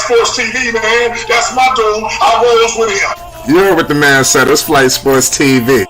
Sports TV, man. That's my dude. I rolls with him. You heard what the man said. It's Flight Sports TV.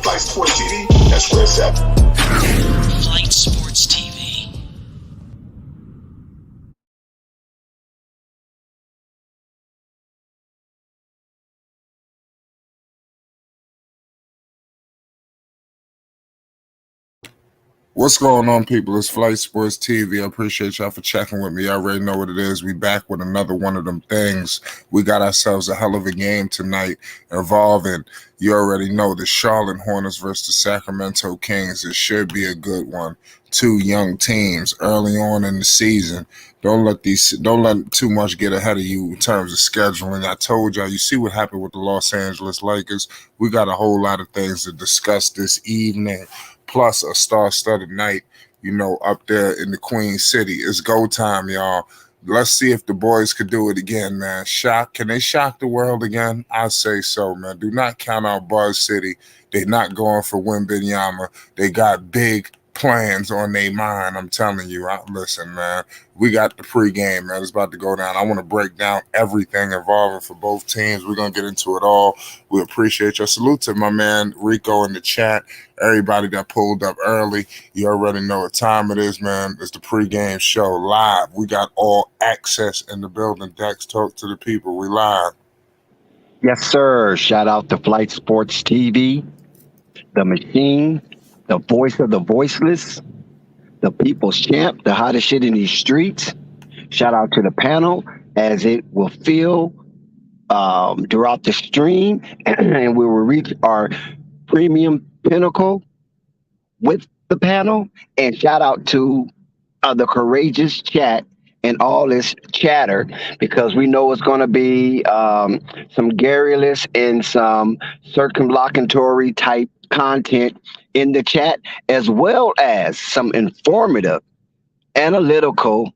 Flight Sports TV, that's where it's at. Flight Sports TV. What's going on, people? It's Flight Sports TV. I appreciate y'all for checking with me. You already know what it is. We back with another one of them things. We got ourselves a hell of a game tonight involving, you already know, the Charlotte Hornets versus the Sacramento Kings. It should be a good one. Two young teams early on in the season. Don't let too much get ahead of you in terms of scheduling. I told y'all, you see what happened with the Los Angeles Lakers. We got a whole lot of things to discuss this evening. Plus a star-studded night, up there in the Queen City. It's go time, y'all. Let's see if the boys could do it again, man. Can they shock the world again? I say so, man. Do not count out Buzz City. They're not going for Wembanyama. They got big plans on their mind. I'm telling you. Listen, man. We got the pregame, man. It's about to go down. I want to break down everything involving for both teams. We're going to get into it all. We appreciate your salute to my man Rico in the chat. Everybody that pulled up early, you already know what time it is, man. It's the pregame show live. We got all access in the building. Dex, talk to the people. We live. Yes, sir. Shout out to Flight Sports TV, the machine, the voice of the voiceless, the people's champ, the hottest shit in these streets. Shout out to the panel, as it will feel throughout the stream, and we will reach our premium pinnacle with the panel. And shout out to the courageous chat and all this chatter, because we know it's going to be some garrulous and some circumlocutory type content in the chat, as well as some informative, analytical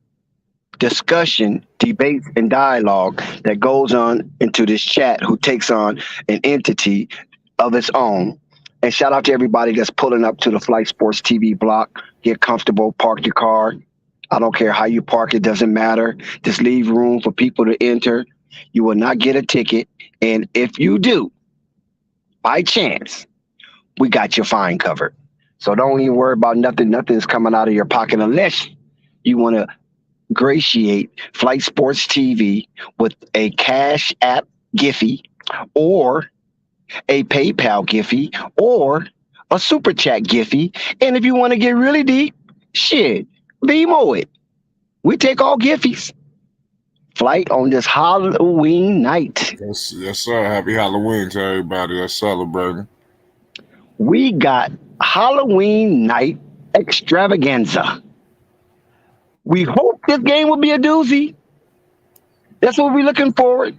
discussion, debates, and dialogue that goes on into this chat, who takes on an entity of its own. And shout out to everybody that's pulling up to the Flight Sports TV block. Get comfortable, park your car. I don't care how you park, it doesn't matter. Just leave room for people to enter. You will not get a ticket. And if you do, by chance, we got your fine covered. So don't even worry about nothing. Nothing's coming out of your pocket unless you want to gratiate Flight Sports TV with a Cash App Giphy, or a PayPal Giphy, or a Super Chat Giphy. And if you want to get really deep, shit, Vimo it. We take all Giphies. Flight on this Halloween night. Yes, sir. Happy Halloween to everybody that's celebrating. We got Halloween night extravaganza. We hope this game will be a doozy. That's what we're looking forward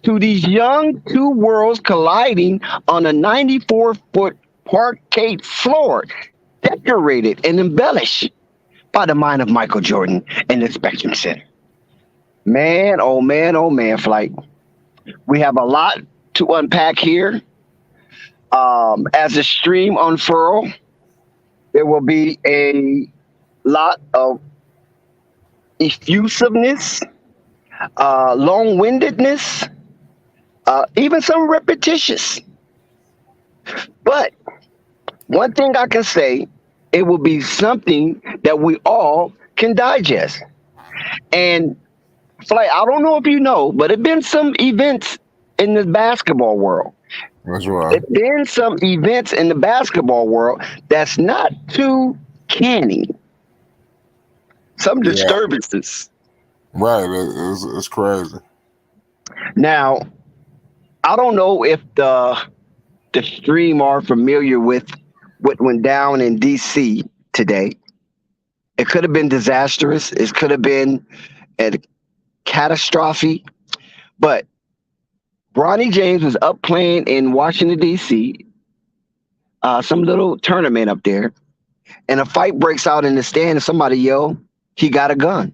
to, these young two worlds colliding on a 94-foot parquet floor, decorated and embellished by the mind of Michael Jordan and the Spectrum Center. Man, oh man, Flight. We have a lot to unpack here. As the stream unfurl, there will be a lot of effusiveness, long-windedness, even some repetitious. But one thing I can say, it will be something that we all can digest. And Flight, I don't know if you know, but there have been some events in the basketball world. That's right. There have been some events in the basketball world that's not too canny. Some disturbances. Right. It's crazy. Now, I don't know if the stream are familiar with what went down in DC today. It could have been disastrous. It could have been a catastrophe. But Bronny James was up playing in Washington D.C. Some little tournament up there, and a fight breaks out in the stand, and somebody yell, "He got a gun!"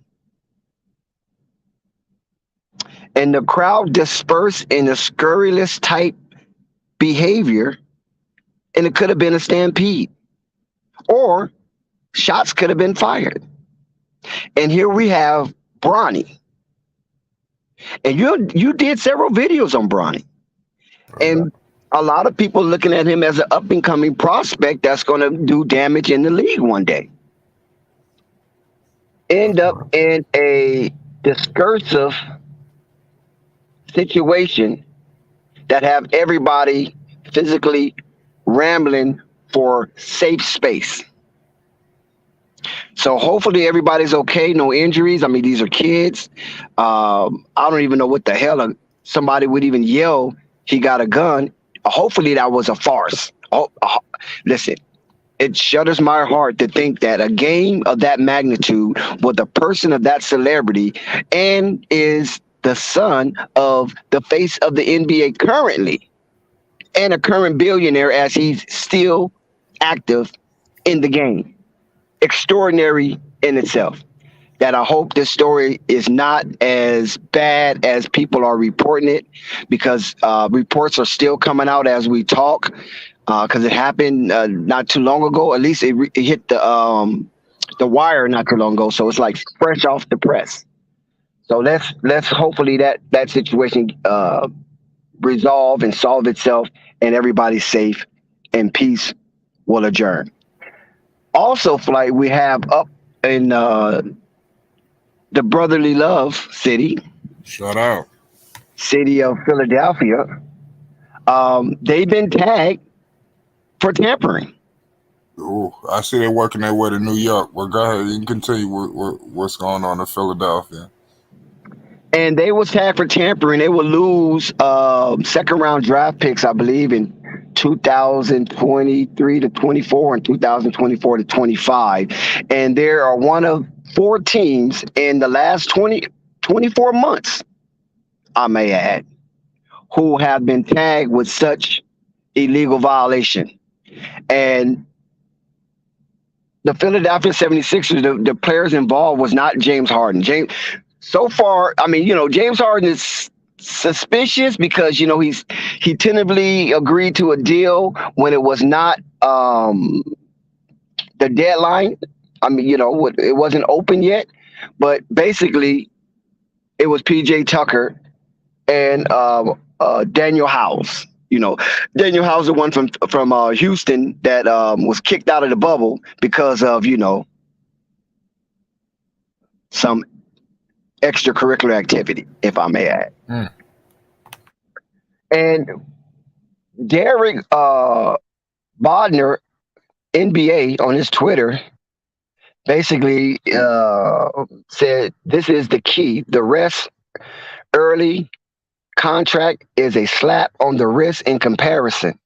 And the crowd dispersed in a scurrilous type behavior, and it could have been a stampede, or shots could have been fired. And here we have Bronny, and you did several videos on Bronny, and a lot of people looking at him as an up and coming prospect that's going to do damage in the league one day. End up in a discursive situation that have everybody physically rambling for safe space. So hopefully everybody's okay, no injuries. I mean, these are kids. I don't even know what the hell somebody would even yell, "He got a gun." Hopefully that was a farce. Listen, it shudders my heart to think that a game of that magnitude with a person of that celebrity and is the son of the face of the NBA currently and a current billionaire as he's still active in the game. Extraordinary in itself. That I hope this story is not as bad as people are reporting it, because reports are still coming out as we talk, because it happened not too long ago. At least it hit the wire not too long ago, so it's like fresh off the press. So let's hopefully that situation resolve and solve itself, and everybody's safe and peace will adjourn. Also, Flight, we have up in the brotherly love city. Shout out. City of Philadelphia. They've been tagged for tampering. Ooh, I see they're working their way to New York. Well, go ahead. You can continue what's going on in Philadelphia. And they was tagged for tampering. They will lose second round draft picks, I believe, in 2023 to 24 and 2024 to 25. And there are one of 4 teams in the last 24 months, I may add, who have been tagged with such illegal violation. And the Philadelphia 76ers, the players involved was not James Harden. So far, I mean, James Harden is suspicious because, he tentatively agreed to a deal when it was not the deadline. I mean, it wasn't open yet, but basically it was PJ Tucker and Daniel House. Daniel House, the one from Houston that was kicked out of the bubble because of, some extracurricular activity, if I may add. Mm. And Derek Bodner, NBA, on his Twitter, basically said this is the key. The rest early contract is a slap on the wrist in comparison.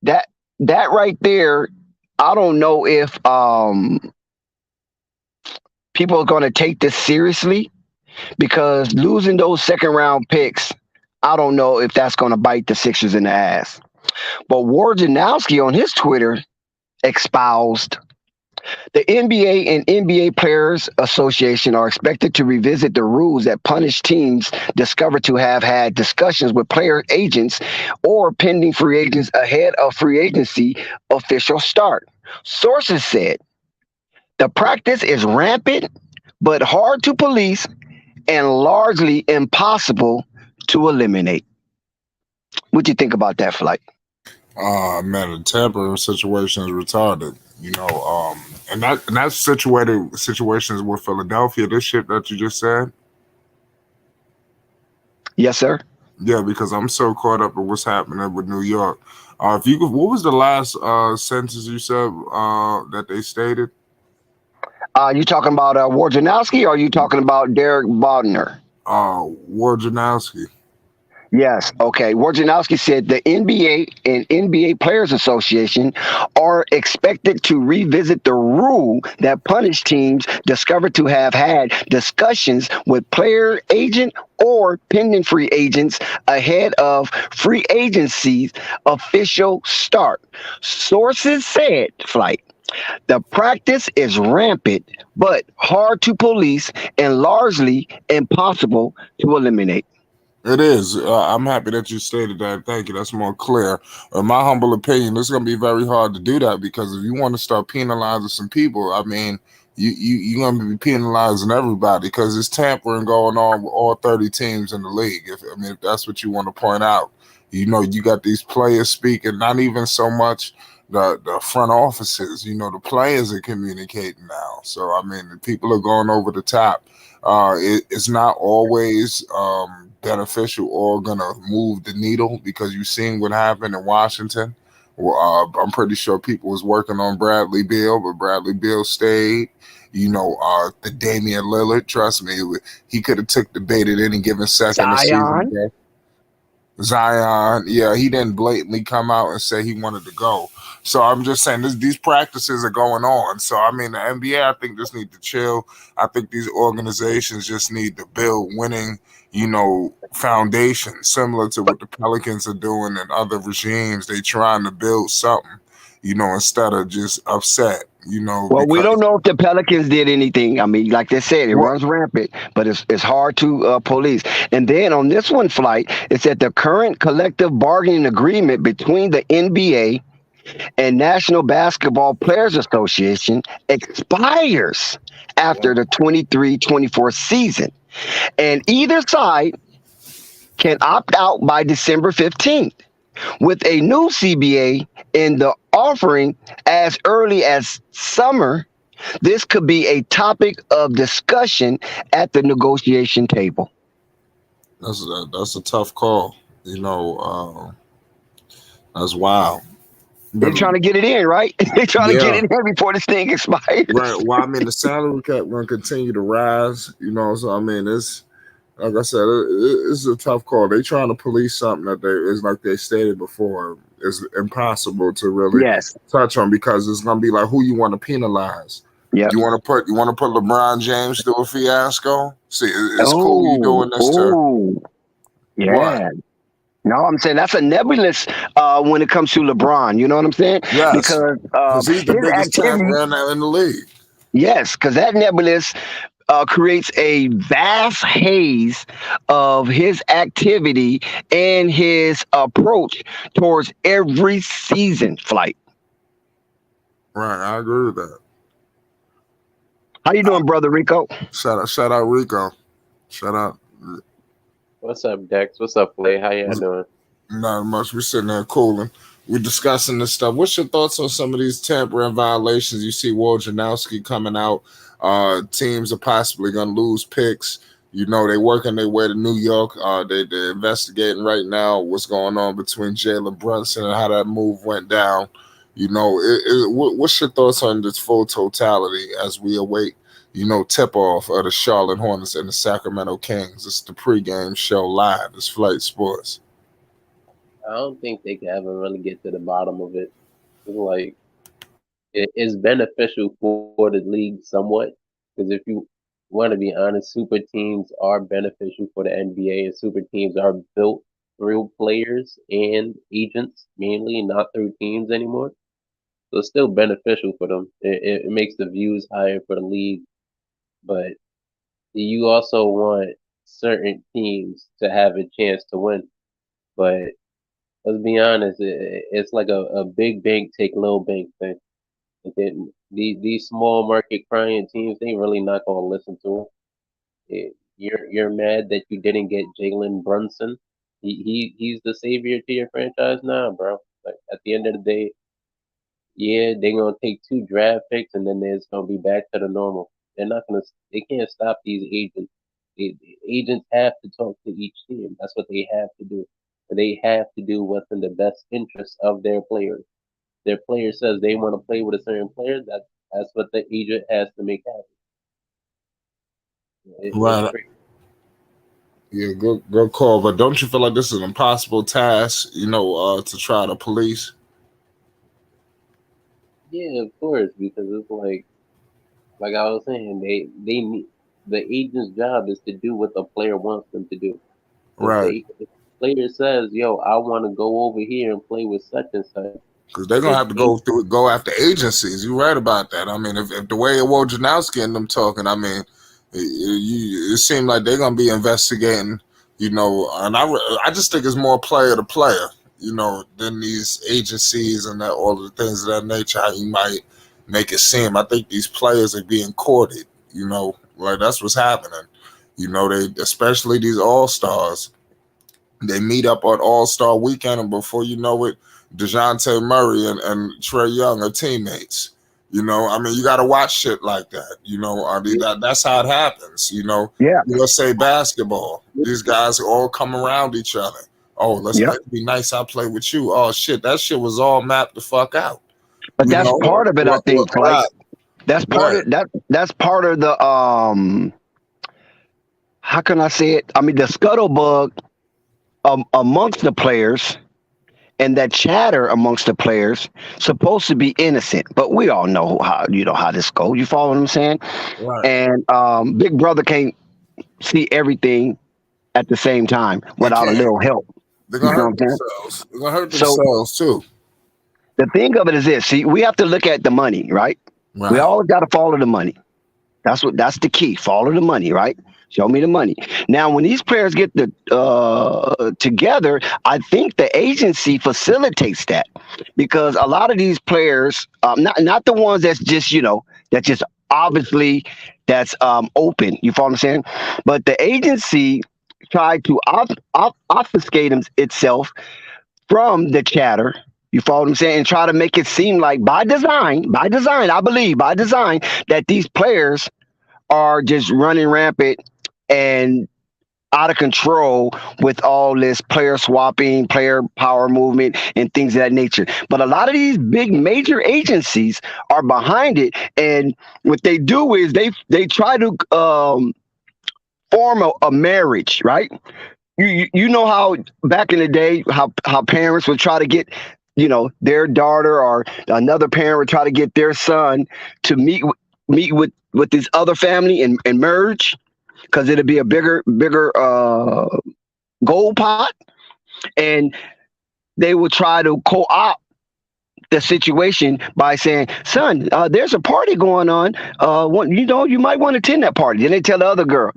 That right there, I don't know if people are going to take this seriously, because losing those second round picks, I don't know if that's going to bite the Sixers in the ass. But Wojnarowski on his Twitter espoused the NBA and NBA Players Association are expected to revisit the rules that punish teams discovered to have had discussions with player agents or pending free agents ahead of free agency official start. Sources said the practice is rampant, but hard to police and largely impossible to eliminate. What do you think about that, Flight? Man, the tampering situation is retarded. And that's situations with Philadelphia. This shit that you just said. Yes, sir. Yeah, because I'm so caught up in what's happening with New York. What was the last sentence you said that they stated? You talking about Wojnarowski, or are you talking about Derek Bodner? Wojnarowski. Yes. Okay. Wojnarowski said the NBA and NBA Players Association are expected to revisit the rule that punished teams discovered to have had discussions with player agent or pending free agents ahead of free agency's official start. Sources said, Flight. The practice is rampant, but hard to police and largely impossible to eliminate. It is. I'm happy that you stated that. Thank you. That's more clear. In my humble opinion, it's going to be very hard to do that because if you want to start penalizing some people, I mean, you're going to be penalizing everybody because there's tampering going on with all 30 teams in the league. If that's what you want to point out, you got these players speaking, not even so much the front offices. The players are communicating now. So I mean, the people are going over the top. It's not always beneficial or gonna move the needle because you've seen what happened in Washington. Well, I'm pretty sure people was working on Bradley Beal, but Bradley Beal stayed. The Damian Lillard, trust me, he could have took the bait at any given second of season. Zion. Zion, yeah, he didn't blatantly come out and say he wanted to go. So I'm just saying these practices are going on. So I mean, the NBA, I think just need to chill. I think these organizations just need to build winning, foundations similar to what the Pelicans are doing and other regimes. They trying to build something, instead of just upset, Well, we don't because know if the Pelicans did anything. I mean, like they said, it what runs rampant, but it's hard to police. And then on this one flight, it said the current collective bargaining agreement between the NBA and National Basketball Players Association expires after the 23-24 season. And either side can opt out by December 15th, with a new CBA in the offering as early as summer. This could be a topic of discussion at the negotiation table. that's a tough call. That's wild. They're But trying to get it in, right? They're trying to get yeah, it in before this thing right. expires. Well, I mean, the salary cap going to continue to rise. So I mean, it's like I said, it's a tough call. They trying to police something that it's like they stated before. It's impossible to really Yes. touch on because it's going to be like who you want to penalize. Yep. You want to put LeBron James through a fiasco? See, it's cool you Oh, doing this to oh, what? yeah. No, I'm saying that's a nebulous when it comes to LeBron. You know what I'm saying? Yes, Because because he's the his biggest activity, tamper in the league. yes, because that nebulous creates a vast haze of his activity and his approach towards every season flight. Right, I agree with that. How you doing, brother Rico? Shout out Rico. Shout out. What's up, Dex? What's up, Flay? How y'all doing? Not much. We're sitting there cooling. We're discussing this stuff. What's your thoughts on some of these tampering violations? You see Wojnarowski coming out. Teams are possibly going to lose picks. They working their way to New York. They're investigating right now what's going on between Jalen Brunson and how that move went down. What's your thoughts on this full totality as we await, tip off of the Charlotte Hornets and the Sacramento Kings? It's the pregame show live. It's Flight Sports. I don't think they can ever really get to the bottom of it. It's like it's beneficial for the league somewhat because if you want to be honest, super teams are beneficial for the NBA, and super teams are built through players and agents mainly, not through teams anymore. So it's still beneficial for them. It makes the views higher for the league, but you also want certain teams to have a chance to win. But let's be honest, it's like a big bank take little bank thing. And then these small market crying teams, they really not gonna listen to them. You're mad that you didn't get Jalen Brunson. He's the savior to your franchise now, bro. Like at the end of the day, yeah, they're gonna take two draft picks and then it's gonna be back to the normal. They're not gonna. They can't stop these agents. Agents have to talk to each team. That's what they have to do. They have to do what's in the best interest of their players. Their player says they want to play with a certain player. That's what the agent has to make happen. It's Right. crazy. Yeah, good call. But don't you feel like this is an impossible task, to try to police? Yeah, of course, because it's like I was saying, they need the agent's job is to do what the player wants them to do. Right. If the player says, "Yo, I want to go over here and play with such and such," Because they're gonna the have to agent, go after agencies. You're right about that. I mean, if the way Wojnarowski and them talking, I mean, it seemed like they're gonna be investigating. And I just think it's more player to player, than these agencies and that all the things of that nature. How you might make it seem. I think these players are being courted. Like that's what's happening. They especially these all stars. They meet up on All Star Weekend, and before you know it, DeJounte Murray and Trey Young are teammates. I mean, you got to watch shit like that. I mean, that's how it happens. Yeah. USA basketball. These guys all come around each other. Oh, Yep. it'd be nice I play with you. Oh shit, that shit was all mapped the fuck out. But that's part of it, I think. Like Right, that's part right. of that. That's part of the How can I say it? I mean, the scuttlebutt amongst the players and that chatter amongst the players supposed to be innocent, but we all know how this goes. You follow what I'm saying? Right. And Big Brother can't see everything at the same time They without a can't. little help. They're You gonna know what hurt I'm saying? themselves. They're gonna hurt So themselves too. the thing of it is this: see, we have to look at the money, right? We Right. always got to follow the money. That's the key. Follow the money, right? Show me the money. Now, when these players get together, I think the agency facilitates that because a lot of these players, not the ones that's just that just obviously that's open. You follow what I'm saying? But the agency tried to obfuscate itself from the chatter. You follow what I'm saying? And try to make it seem like by design, I believe by design that these players are just running rampant and out of control with all this player swapping, player power movement, and things of that nature. But a lot of these big major agencies are behind it, and what they do is they try to form a marriage, right? You know how back in the day how parents would try to get their daughter or another parent would try to get their son to meet with this other family and merge because it'd be a bigger gold pot, and they would try to co-opt the situation by saying, "Son, there's a party going on. You might want to attend that party." Then they tell the girl,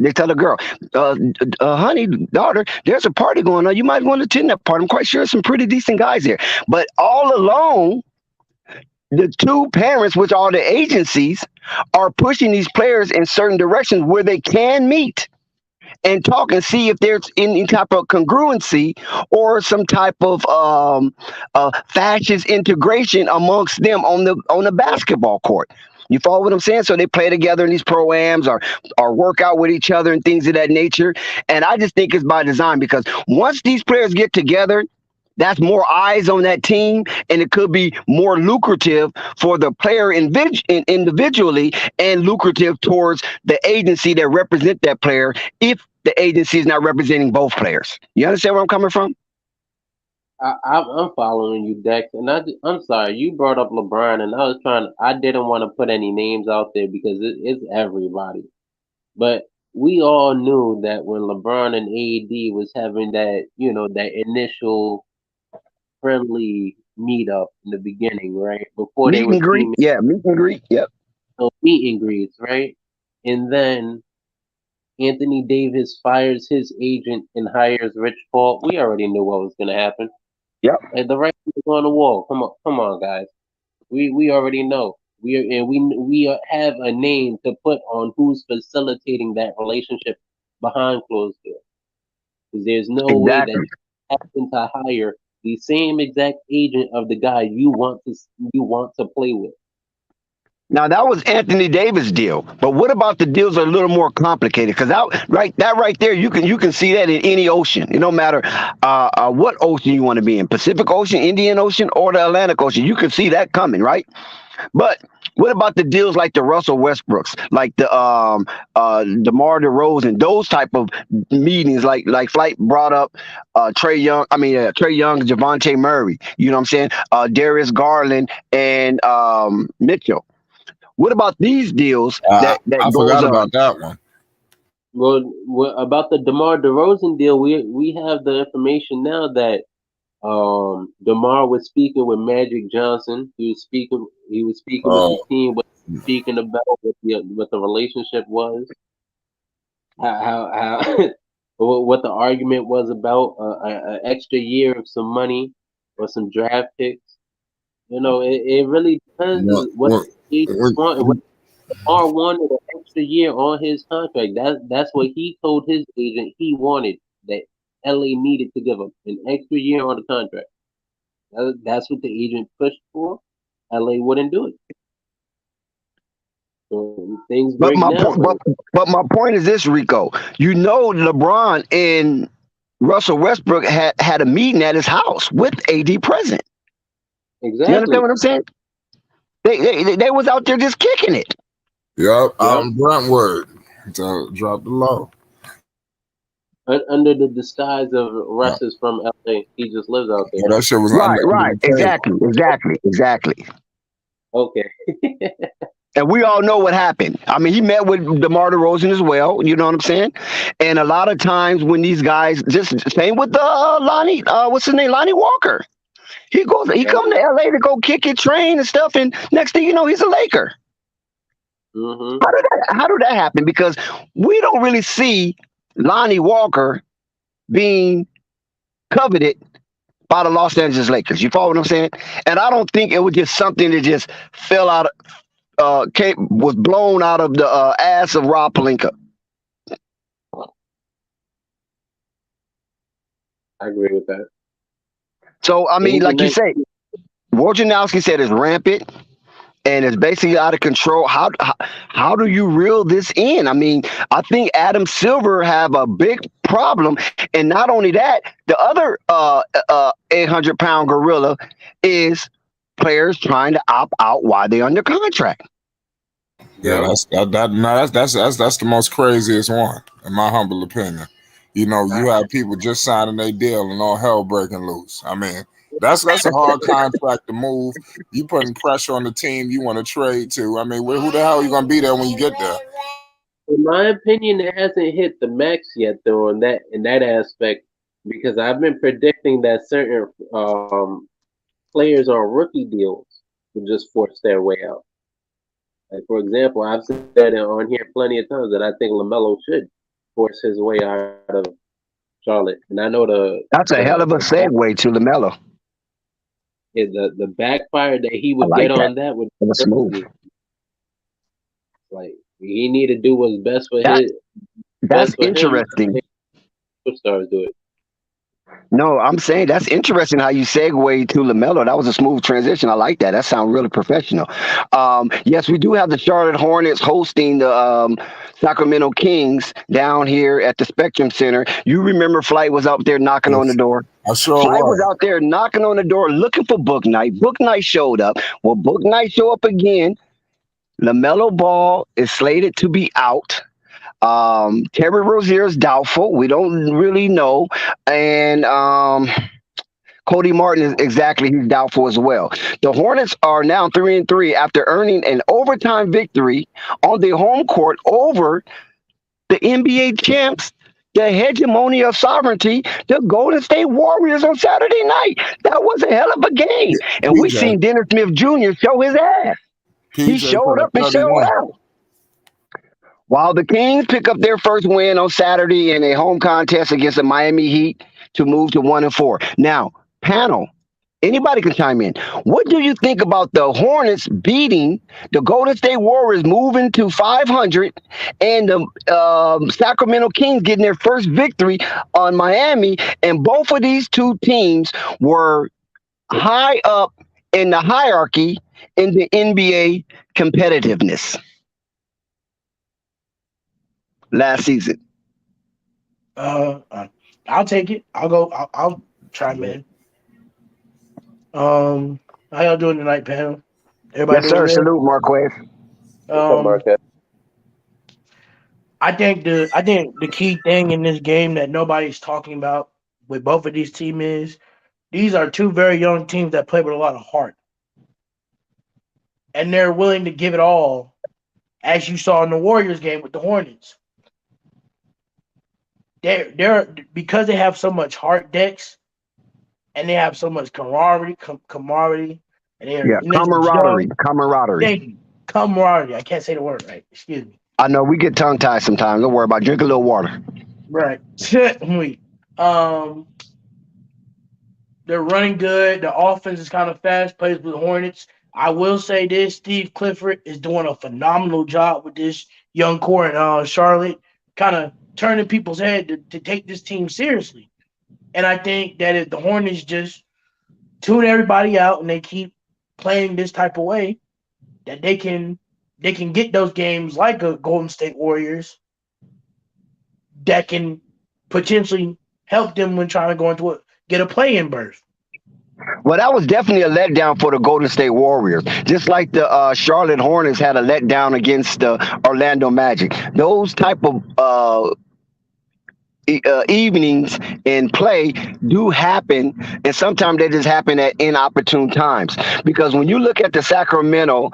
"Honey, daughter, there's a party going on. You might want to attend that party. I'm quite sure there's some pretty decent guys there." But all along, the two parents, which are the agencies, are pushing these players in certain directions where they can meet and talk and see if there's any type of congruency or some type of fascist integration amongst them on the basketball court. You follow what I'm saying? So they play together in these pro-ams or work out with each other and things of that nature. And I just think it's by design because once these players get together, that's more eyes on that team, and it could be more lucrative for the player individually and lucrative towards the agency that represent that player if the agency is not representing both players. You understand where I'm coming from? I'm following you, Dex, and I'm sorry you brought up LeBron, and I didn't want to put any names out there because it's everybody, but we all knew that when LeBron and AD was having that initial friendly meetup in the beginning, right? Before they Meet were and greet. teammates, Yeah, meet and greet. Yep. so meet and greets, right? And then Anthony Davis fires his agent and hires Rich Paul. We already knew what was going to happen. Yep. Like the writing was on the wall. Come on, guys. We already know. We have a name to put on who's facilitating that relationship behind closed doors. Because there's no way that Exactly. you happen to hire the same exact agent of the guy you want to play with. Now that was Anthony Davis' deal, but what about the deals that are a little more complicated? Because that right there, you can see that in any ocean. It no matter what ocean you want to be in, Pacific Ocean, Indian Ocean, or the Atlantic Ocean, you can see that coming, right? But What about the deals like the Russell Westbrooks, like the DeMar DeRozan, those type of meetings? Like Flight brought up Trey Young. I mean Trey Young, Javante Murray. You know what I'm saying? Darius Garland and Mitchell. What about these deals that I goes forgot on? about that one. About the DeMar DeRozan deal, we have the information now that DeMar was speaking with Magic Johnson. He was speaking with the Oh, team. What speaking about what the relationship was, how what the argument was about an extra year of some money or some draft picks. It really depends what, on what what, the agent what, wanted. What DeMar wanted an extra year on his contract. That's what he told his agent he wanted. That LA needed to give him an extra year on the contract. That's what the agent pushed for. LA wouldn't do it. So things But break my down. point, but my point is this, Rico. You know, LeBron and Russell Westbrook had a meeting at his house with AD present. You understand Exactly. what I'm saying? They was out there just kicking it. yep, out Yep. in Brentwood to drop the low. Under the disguise of Yeah, Russ is from LA, he just lives out there yeah, now. that shit was Right, under right, the table. exactly. Okay. And we all know what happened. I mean, he met with DeMar DeRozan as well. You know what I'm saying? And a lot of times when these guys, just same with Lonnie, what's his name, Lonnie Walker. He Yep. come to LA to go kick it, train and stuff, and next thing you know, he's a Laker. Mhm. How did that happen? Because we don't really see Lonnie Walker being coveted by the Los Angeles Lakers. You follow what I'm saying? And I don't think it was just something that just fell out, was blown out of the ass of Rob Pelinka. I agree with that. So I It mean, was a like you nice. say, Wojnarowski said it's rampant and it's basically out of control. How do you reel this in? I mean, I think Adam Silver have a big problem, and not only that, the other 800-pound gorilla is players trying to opt out while they're under contract. Yeah, Yep. that's the most craziest one, in my humble opinion. You know, you have people just signing their deal and all hell breaking loose. I mean, that's a hard contract to move. You putting pressure on the team you want to trade to. I mean, who the hell are you gonna be there when you get there? In my opinion, it hasn't hit the max yet, though, in that aspect, because I've been predicting that certain players on rookie deals will just force their way out. Like for example, I've said it on here plenty of times that I think Lamelo should force his way out of Charlotte, and I know the That's a the hell of a the back, segue to Lamelo. the backfire that he I would get like that. on that would That be was smooth. crazy. Like he need to do what's best for That his that's best for him. interesting. Superstars do it. No, I'm saying that's interesting how you segue to LaMelo. That was a smooth transition. I like that. That sounds really professional. Yes, we do have the Charlotte Hornets hosting the Sacramento Kings down here at the Spectrum Center. You remember Flight was out there knocking on the door. I sure Flight was was. out there knocking on the door looking for Book Night. Book Night showed up. Well, Book Night show up again. LaMelo Ball is slated to be out. Terry Rozier is doubtful. We don't really know. And Cody Martin is exactly he's doubtful as well. The Hornets are now 3-3 after earning an overtime victory on the home court over the NBA champs, the hegemony of sovereignty, the Golden State Warriors on Saturday night. That was a hell of a game. And we PJ, seen Dennis Smith Jr. show his ass. He PJ showed put up up and showed 31. out. While the Kings pick up their first win on Saturday in a home contest against the Miami Heat to move to 1-4. Now, panel, anybody can chime in. What do you think about the Hornets beating the Golden State Warriors, moving to 500, and the Sacramento Kings getting their first victory on Miami? And both of these two teams were high up in the hierarchy in the NBA competitiveness last season. I'll take it. I'll go. I'll chime in. How y'all doing tonight, panel? Everybody Yes, doing sir. good? Salute, Marquez. What's up, Um, Marquez? I think the key thing in this game that nobody's talking about with both of these teams is these are two very young teams that play with a lot of heart, and they're willing to give it all, as you saw in the Warriors game with the Hornets. They're because they have so much heart, Dex, and they have so much camaraderie, Yeah, and they're just camaraderie. young. Camaraderie. Thank you, camaraderie. I can't say the word right. Excuse me. I know we get tongue tied sometimes. Don't worry about it. Drink a little water. Right. Wait. Um, they're running good. The offense is kind of fast. Plays with the Hornets. I will say this: Steve Clifford is doing a phenomenal job with this young core in Charlotte, kind of turning people's head to take this team seriously. And I think that if the Hornets just tune everybody out and they keep playing this type of way, that they can get those games like a Golden State Warriors that can potentially help them when trying to go into get a play-in berth. Well, that was definitely a letdown for the Golden State Warriors. Just like the Charlotte Hornets had a letdown against the Orlando Magic. Those type of evenings in play do happen, and sometimes they just happen at inopportune times. Because when you look at the Sacramento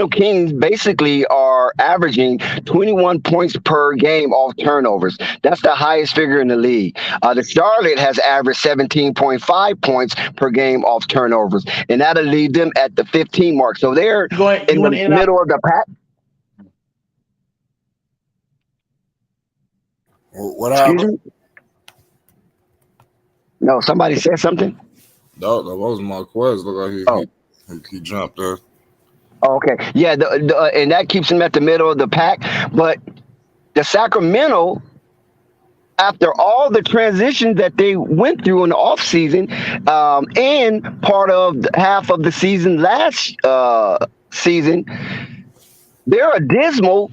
Kings basically are averaging 21 points per game off turnovers. That's the highest figure in the league. The Charlotte has averaged 17.5 points per game off turnovers, and that'll lead them at the 15 mark. So they're You in want the to end out? middle of the pack. What Excuse happened? me? No, somebody said something? No, that wasn't Marquez. Look like Oh. he jumped there. Okay, yeah, and that keeps them at the middle of the pack. But the Sacramento, after all the transitions that they went through in the offseason, and part of half of the season last season, they're a dismal,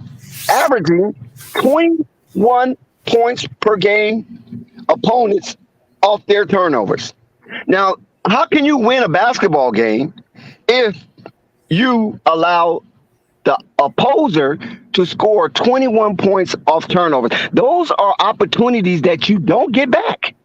averaging 21 points per game opponents off their turnovers. Now, how can you win a basketball game if you allow the opposer to score 21 points off turnovers? Those are opportunities that you don't get back.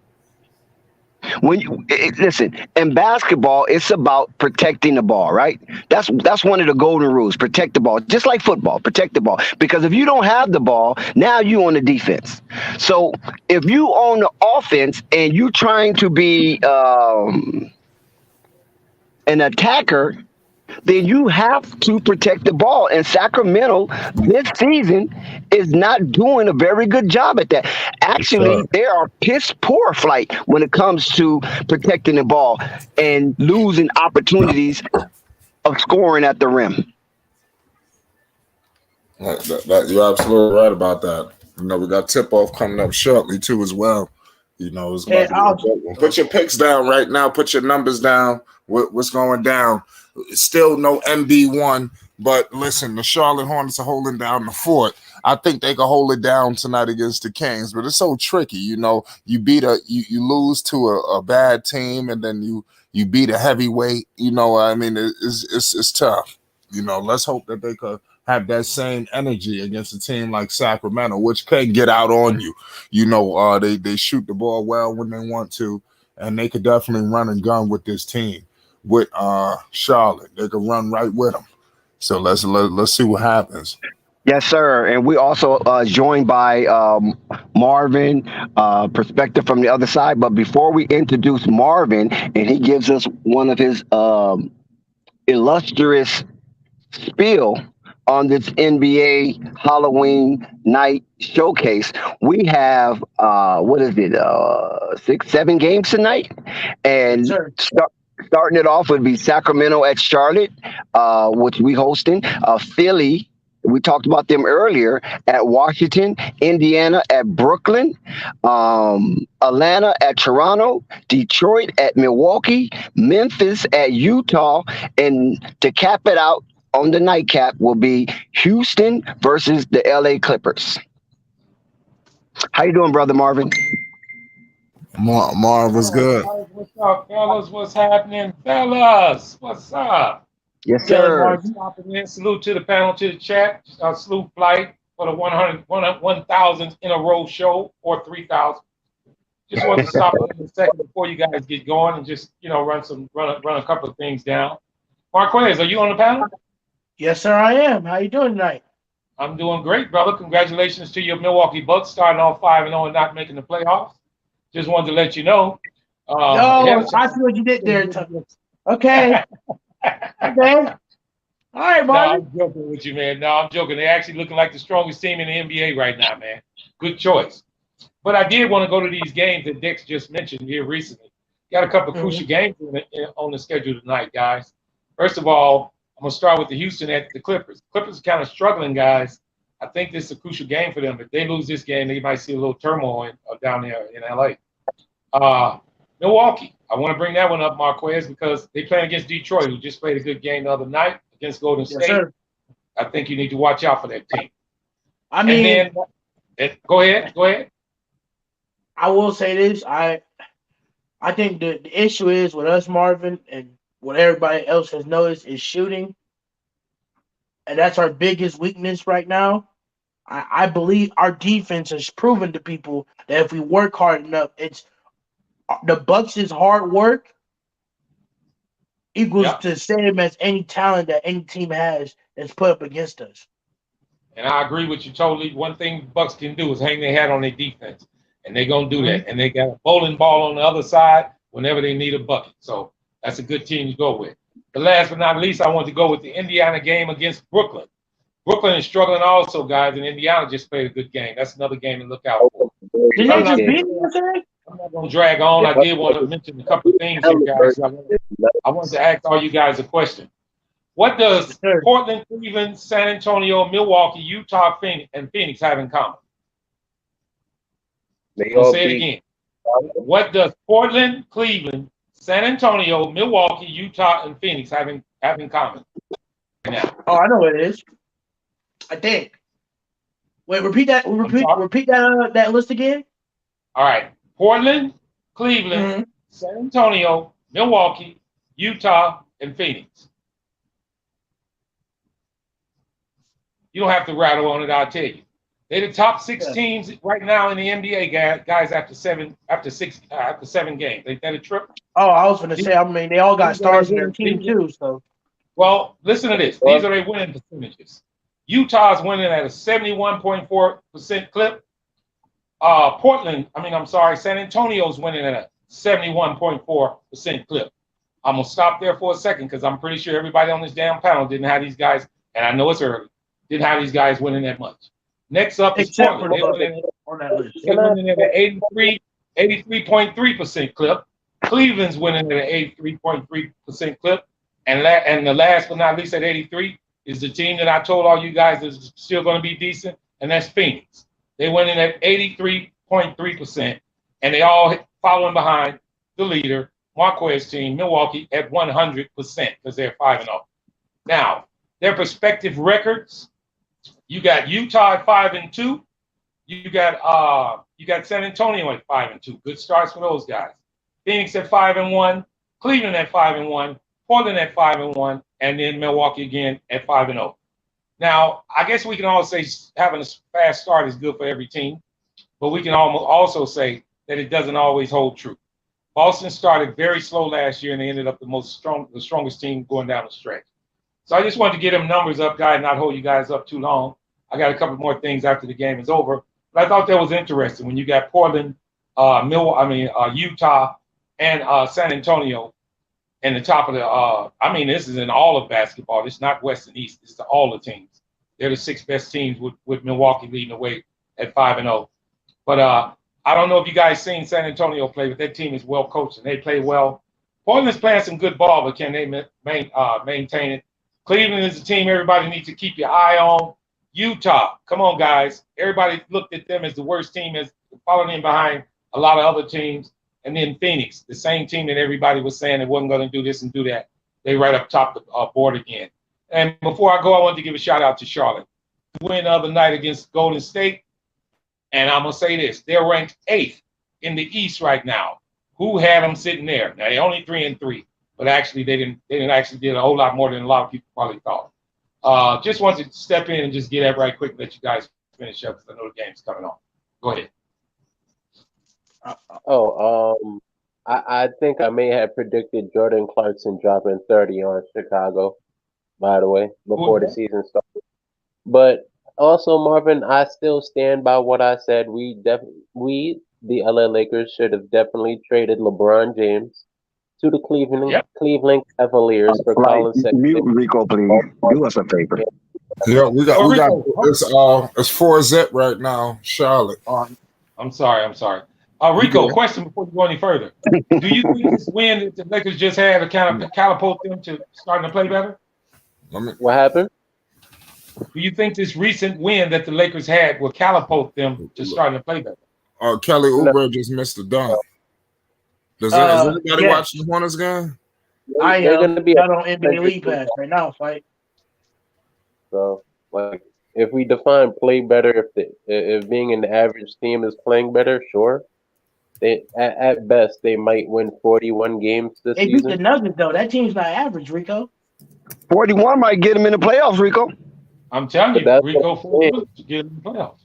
Listen, in basketball, it's about protecting the ball, right? That's one of the golden rules: protect the ball, just like football. Protect the ball, because if you don't have the ball, now you on the defense. So if you on the offense and you trying to be an attacker, then you have to protect the ball. And Sacramento this season is not doing a very good job at that. Actually, Sure. they are piss poor flight when it comes to protecting the ball and losing opportunities of scoring at the rim. You're absolutely right about that. We got tip off coming up shortly too as well. It's about And to be a good one. Put your picks down right now. Put your numbers down. What's going down? Still no MB1, but listen, the Charlotte Hornets are holding down the fort. I think they can hold it down tonight against the Kings, but it's so tricky. You you lose to a bad team, and then you beat a heavyweight. I mean, it's tough. Let's hope that they could have that same energy against a team like Sacramento, which can get out on you. They shoot the ball well when they want to, and they could definitely run and gun with this team. With Charlotte, they could run right with them. So let's see what happens. Yes, sir. And we also joined by Marvin, perspective from the other side. But before we introduce Marvin, and he gives us one of his illustrious spiel on this NBA Halloween night showcase, we have what is it, 6-7 games tonight, and sir, starting it off would be Sacramento at Charlotte, which we hosting. Philly, we talked about them earlier, at Washington. Indiana at Brooklyn. Atlanta at Toronto. Detroit at Milwaukee. Memphis at Utah. And to cap it out on the nightcap will be Houston versus the LA Clippers. How you doing, brother Marvin? Marv was good. What's up, fellas? What's happening, fellas? What's up? Yes, Good, sir. Marvin. Popping in. Salute to the panel, to the chat. Salute Flight for the 1,000th in a row show, or 3,000. Just wanted to stop in a second before you guys get going and just run a couple of things down. Marquez, are you on the panel? Yes, sir, I am. How you doing tonight? I'm doing great, brother. Congratulations to your Milwaukee Bucks starting off 5-0 and not making the playoffs. Just wanted to let you know. Yo, I see what you did there. Okay. Okay. All right, No, Marvin. I'm joking with you, man. No, I'm joking. They're actually looking like the strongest team in the NBA right now, man. Good choice. But I did want to go to these games that Dex just mentioned here recently. Got a couple of crucial games on the schedule tonight, guys. First of all, I'm going to start with the Houston at the Clippers. Clippers are kind of struggling, guys. I think this is a crucial game for them. If they lose this game, they might see a little turmoil down there in LA. Milwaukee, I want to bring that one up, Marquez, because they playing against Detroit, who just played a good game the other night against Golden State. Sir. I think you need to watch out for that team. I mean, and then, go ahead. I will say this. I think the issue is with us, Marvin, and what everybody else has noticed is shooting. And that's our biggest weakness right now. I believe our defense has proven to people that if we work hard enough, it's the Bucks' hard work equals the same as any talent that any team has that's put up against us. And I agree with you totally. One thing Bucks can do is hang their hat on their defense, and they're gonna do that. And they got a bowling ball on the other side whenever they need a bucket. So that's a good team to go with. But last but not least, I want to go with the Indiana game against Brooklyn. Brooklyn is struggling also, guys, and Indiana just played a good game. That's another game to look out for. Didn't they just beat us today? I'm not going to drag on. I did want to mention a couple of things here, guys. I wanted to ask all you guys a question. What does Portland, Cleveland, San Antonio, Milwaukee, Utah, and Phoenix have in common? I'll say it again. What does Portland, Cleveland, San Antonio, Milwaukee, Utah, and Phoenix have in common? Now. Oh, I know what it is. I think. Wait, repeat that. Repeat that list again. All right. Portland, Cleveland, San Antonio, Milwaukee, Utah, and Phoenix. You don't have to rattle on it. I'll tell you. They're the top 6 teams right now in the NBA, guys. After 7 games, ain't that a trip? Oh, I was going to say. I mean, they all got stars in their team too. So, well, listen to this. These are their winning percentages. Utah's winning at a 71.4% clip. San Antonio's winning at a 71.4% clip. I'm going to stop there for a second because I'm pretty sure everybody on this damn panel didn't have these guys, and I know it's early, didn't have these guys winning that much. Next up is Portland. They're winning at an 83.3% clip. Cleveland's winning at an 83.3% clip. And the last but not least at 83 is the team that I told all you guys is still going to be decent, and that's Phoenix. They went in at 83.3%, and they all following behind the leader, Marquez team, Milwaukee, at 100% because they're 5-0. Now, their prospective records, you got Utah at 5-2. You got San Antonio at 5-2. Good starts for those guys. Phoenix at 5-1, Cleveland at 5-1, Portland at 5-1, and then Milwaukee again at 5-0. Now, I guess we can all say having a fast start is good for every team, but we can also say that it doesn't always hold true. Boston started very slow last year, and they ended up the strongest team going down the stretch. So I just wanted to get them numbers up, guys, not hold you guys up too long. I got a couple more things after the game is over, but I thought that was interesting when you got Portland, Utah, and San Antonio. And the top of the, this is in all of basketball. It's not West and East. It's all the teams. They're the 6 best teams with Milwaukee leading the way at 5-0. But I don't know if you guys seen San Antonio play, but that team is well coached and they play well. Portland's playing some good ball, but can they maintain it? Cleveland is a team everybody needs to keep your eye on. Utah, come on, guys. Everybody looked at them as the worst team, as following in behind a lot of other teams. And then Phoenix, the same team that everybody was saying it wasn't going to do this and do that. They right up top the board again. And before I go, I want to give a shout out to Charlotte. Win the other night against Golden State. And I'm going to say this. They're ranked 8th in the East right now. Who had them sitting there? Now, they're only 3-3. but actually they didn't actually did a whole lot more than a lot of people probably thought. Just wanted to step in and just get that right quick, let you guys finish up because I know the game's coming on. Go ahead. I think I may have predicted Jordan Clarkson dropping 30 on Chicago, by the way, before the season started. But also, Marvin, I still stand by what I said. We, the LA Lakers, should have definitely traded LeBron James to the Cleveland Cavaliers for Colin Sexton. Mute Rico, please. Do us a favor. Yeah, we got it's 4-0 right now, Charlotte. I'm sorry. Rico, question before you go any further. Do you think this win that the Lakers just had to kind of catapult them to starting to play better? What happened? Do you think this recent win that the Lakers had will catapult them to starting to play better? Kelly Oubre just missed the dunk. Is anybody watching the Hornets game? I am going to be on NBA League Pass right now, fight. So, like, if we define play better, if being an average team is playing better, sure. At best they might win 41 games this season. They beat the Nuggets though. That team's not average, Rico. 41 might get them in the playoffs, Rico. I'm telling you, Rico, 41 to get in the playoffs.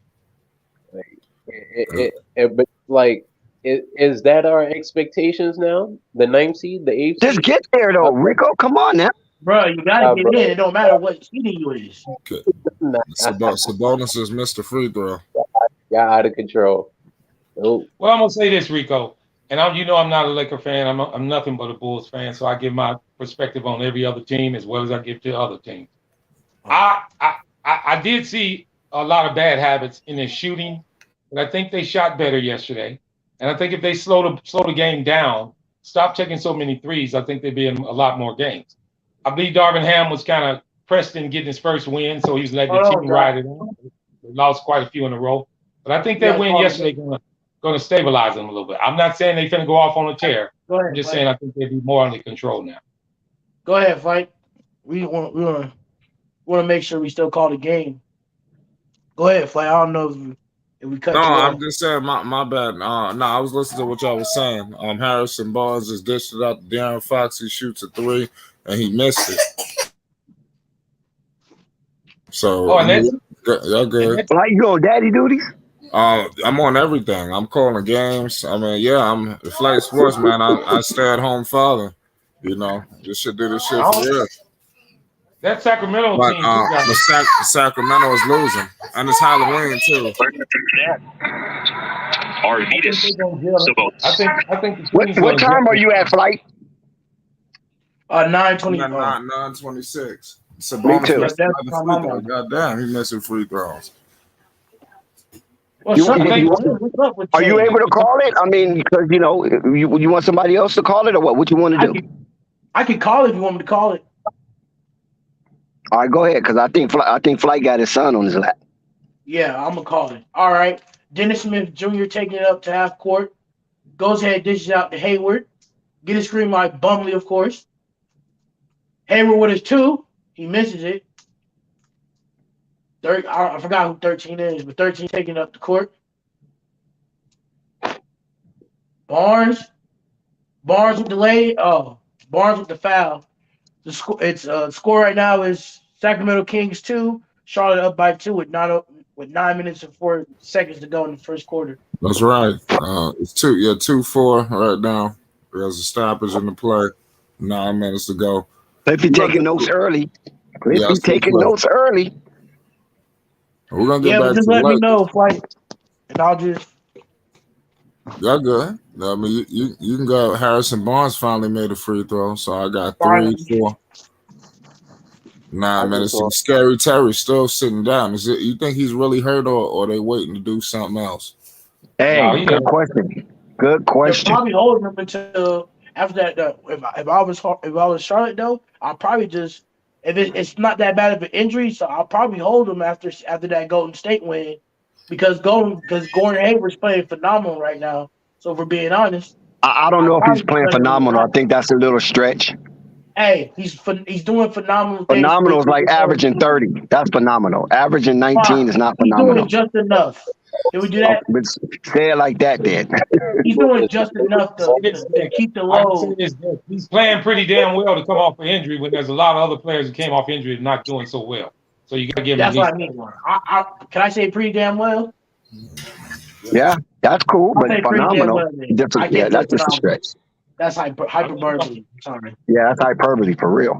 But like, is that our expectations now? The 9th seed, the 8th seed? Just get there though, Rico. Come on now. Bro, you gotta get in. It don't matter what seeding you is. Okay. Sabonis has missed a free throw. Got out of control. Nope. Well, I'm gonna say this, Rico, and I'm not a Laker fan. I'm nothing but a Bulls fan, so I give my perspective on every other team as well as I give to other teams. I did see a lot of bad habits in their shooting, but I think they shot better yesterday. And I think if they slow the game down, stop taking so many threes, I think they'd be in a lot more games. I believe Darvin Ham was kind of pressed in getting his first win, so he's letting the team ride it on. They lost quite a few in a row, but I think that win yesterday going to stabilize them a little bit. I'm not saying they're going to go off on a tear. I'm just saying I think they'll be more under control now. Go ahead, fight. We want to make sure we still call the game. Go ahead, fight. I don't know if we cut. No, I'm just saying my bad. No, I was listening to what y'all was saying. Harrison Barnes just dished it out to De'Aaron Fox. He shoots a 3 and he missed it. So y'all good. How you going, daddy duties? I'm on everything. I'm calling games. I mean, I'm the flight sports man. I stay at home father. You know, just should do this shit for real. That Sacramento but, team. Sacramento is losing, and it's Halloween too. I think. What time are you at, flight? 9:20. 9:26. Me too. God damn, he missing free throws. Well, are you able to call it? I mean, because you want somebody else to call it, or what? What you want to do? I can call it if you want me to call it. All right, go ahead, because I think Flight got his son on his lap. Yeah, I'm gonna call it. All right, Dennis Smith Jr. taking it up to half court, goes ahead, dishes out to Hayward, get a screen by Bumley, of course. Hayward with his 2, he misses it. I forgot who 13 is, but 13 taking up the court. Barnes with the lay. Barnes with the foul. The score right now is Sacramento Kings 2, Charlotte up by 2 with 9 minutes and 4 seconds to go in the first quarter. That's right. It's 2-4 right now. There's a stoppage in the play. 9 minutes to go. If you're taking notes early. We're gonna get back just let me know, Flight, and I'll just. Y'all good. I mean, you can go. Harrison Barnes finally made a free throw, so I got 3, 4, 9 minutes. And Scary Terry still sitting down. Is it? You think he's really hurt, or they waiting to do something else? Hey, good question. Good question. They're probably holding him until after that. If I was Charlotte though, I'll probably just. If it's not that bad of an injury, so I'll probably hold him after that Golden State win, because Gordon Hayward's playing phenomenal right now. So if we're being honest, I don't know if he's playing phenomenal. I think that's a little stretch. Hey, he's doing phenomenal. Phenomenal is like averaging 30. That's phenomenal. Averaging 19 is not phenomenal. He's doing just enough. Did we do that? But say it like that, then. He's doing just enough to keep the I can say load. this: he's playing pretty damn well to come off an injury when there's a lot of other players who came off injury and not doing so well. So you got to give him. That's what I mean. Can I say pretty damn well? Yeah, that's cool, but I'll say pretty damn phenomenal. well. Yeah, that's just a stretch. That's hyperbole. Sorry. Yeah, that's hyperbole for real.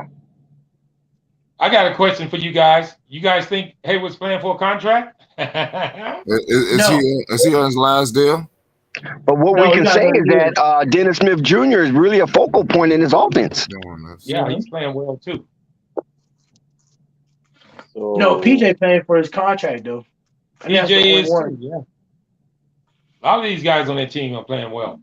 I got a question for you guys. You guys think Hayward's playing for a contract? Is he on his last deal? But what we can say is that Dennis Smith Jr. is really a focal point in his offense. Yeah, he's playing well too. So, No, PJ paying for his contract though. PJ is too, yeah. A lot of these guys on that team are playing well.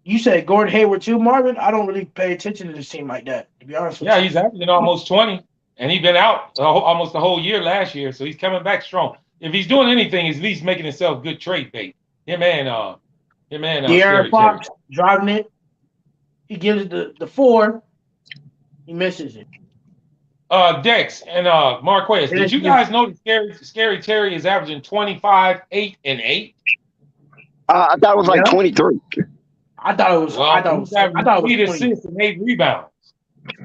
You said Gordon Hayward too, Marvin? I don't really pay attention to this team like that, to be honest with Yeah, you. he's averaging almost 20, and he's been out almost the whole year last year, so he's coming back strong. If he's doing anything, he's at least making himself good trade bait. De'Aaron Fox driving it. He gives it the 4. He misses it. Dex and Marquez, did you guys know that Scary Terry is averaging 25, 8, and 8? I thought it was like 23. I thought it was. I thought it was 8 20. assists and 8 rebounds.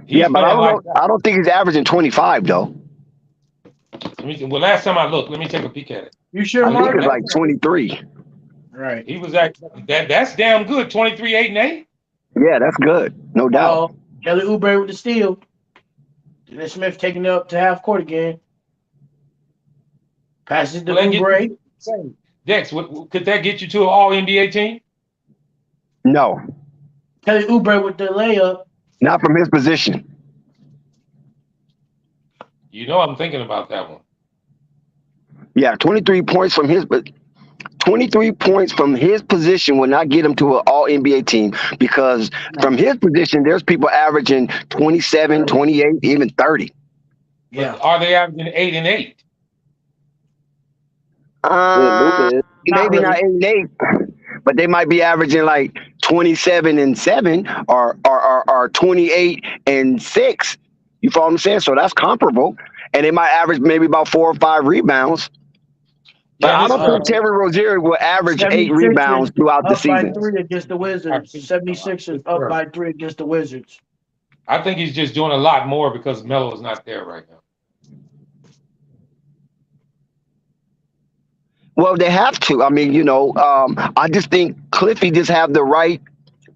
Yeah, but I don't think he's averaging 25 though. Well, last time I looked, let me take a peek at it. You sure, I think Marvin? it's like 23. Right. He was that's damn good. 23, 8, and 8. Yeah, that's good, no doubt. Kelly Oubre with the steal. Dennis Smith taking it up to half court again. Passes to Oubre. Dex, could that get you to an All-NBA team? No, Kelly Oubre with the layup. not from his position. You know I'm thinking about that one. Yeah, 23 points from his, but 23 points from his position will not get him to an all-NBA team because from his position, there's people averaging 27, 28, even 30. Yeah. Are they averaging 8 and 8? Maybe not 8 and 8, but they might be averaging like 27 and 7 or 28 and 6. You follow what I'm saying? So that's comparable. And they might average maybe about 4 or 5 rebounds. But I don't think Terry Rozier will average 8 rebounds throughout the season. Up by 3 against the Wizards. 76ers up by 3 against the Wizards. I think he's just doing a lot more because Melo is not there right now. Well, they have to. I mean, I just think Cliffy just have the right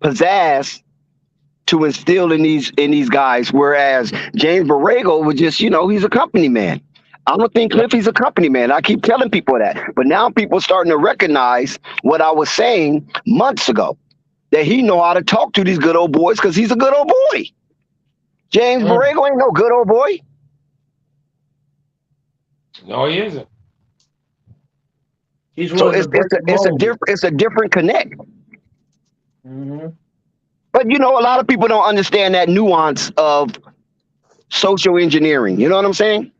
pizzazz to instill in these guys, whereas James Borrego was just, he's a company man. I don't think Cliffy's a company man. I keep telling people that. But now people are starting to recognize what I was saying months ago, that he know how to talk to these good old boys because he's a good old boy. James Borrego ain't no good old boy. No, he isn't. So it's a different connect. Mm-hmm. But a lot of people don't understand that nuance of social engineering. You know what I'm saying?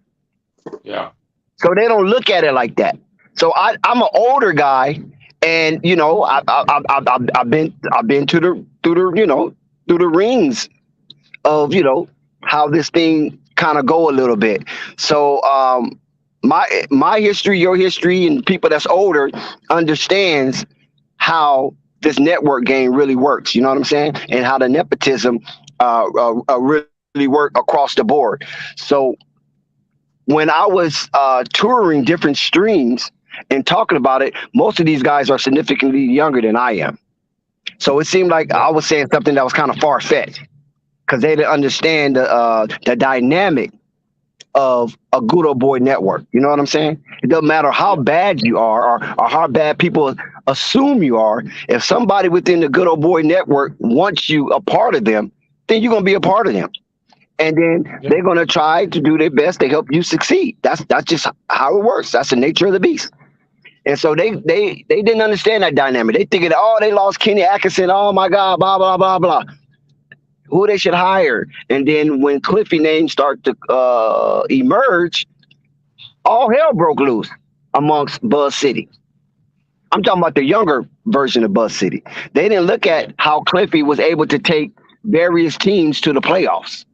Yeah. So they don't look at it like that. So I'm an older guy, and I've been through the rings of how this thing kind of go a little bit. So my history, your history, and people that's older understands how this network game really works. You know what I'm saying? And how the nepotism really work across the board. So when I was touring different streams and talking about it, most of these guys are significantly younger than I am. So it seemed like I was saying something that was kind of far-fetched because they didn't understand the dynamic of a good old boy network. You know what I'm saying? It doesn't matter how bad you are or how bad people assume you are. If somebody within the good old boy network wants you a part of them, then you're going to be a part of them. And then they're going to try to do their best to help you succeed. That's just how it works. That's the nature of the beast. And so they didn't understand that dynamic. They thinking, they lost Kenny Atkinson. Oh my God, blah, blah, blah, blah. Who they should hire. And then when Cliffy names start to emerge, all hell broke loose amongst Buzz City. I'm talking about the younger version of Buzz City. They didn't look at how Cliffy was able to take various teams to the playoffs.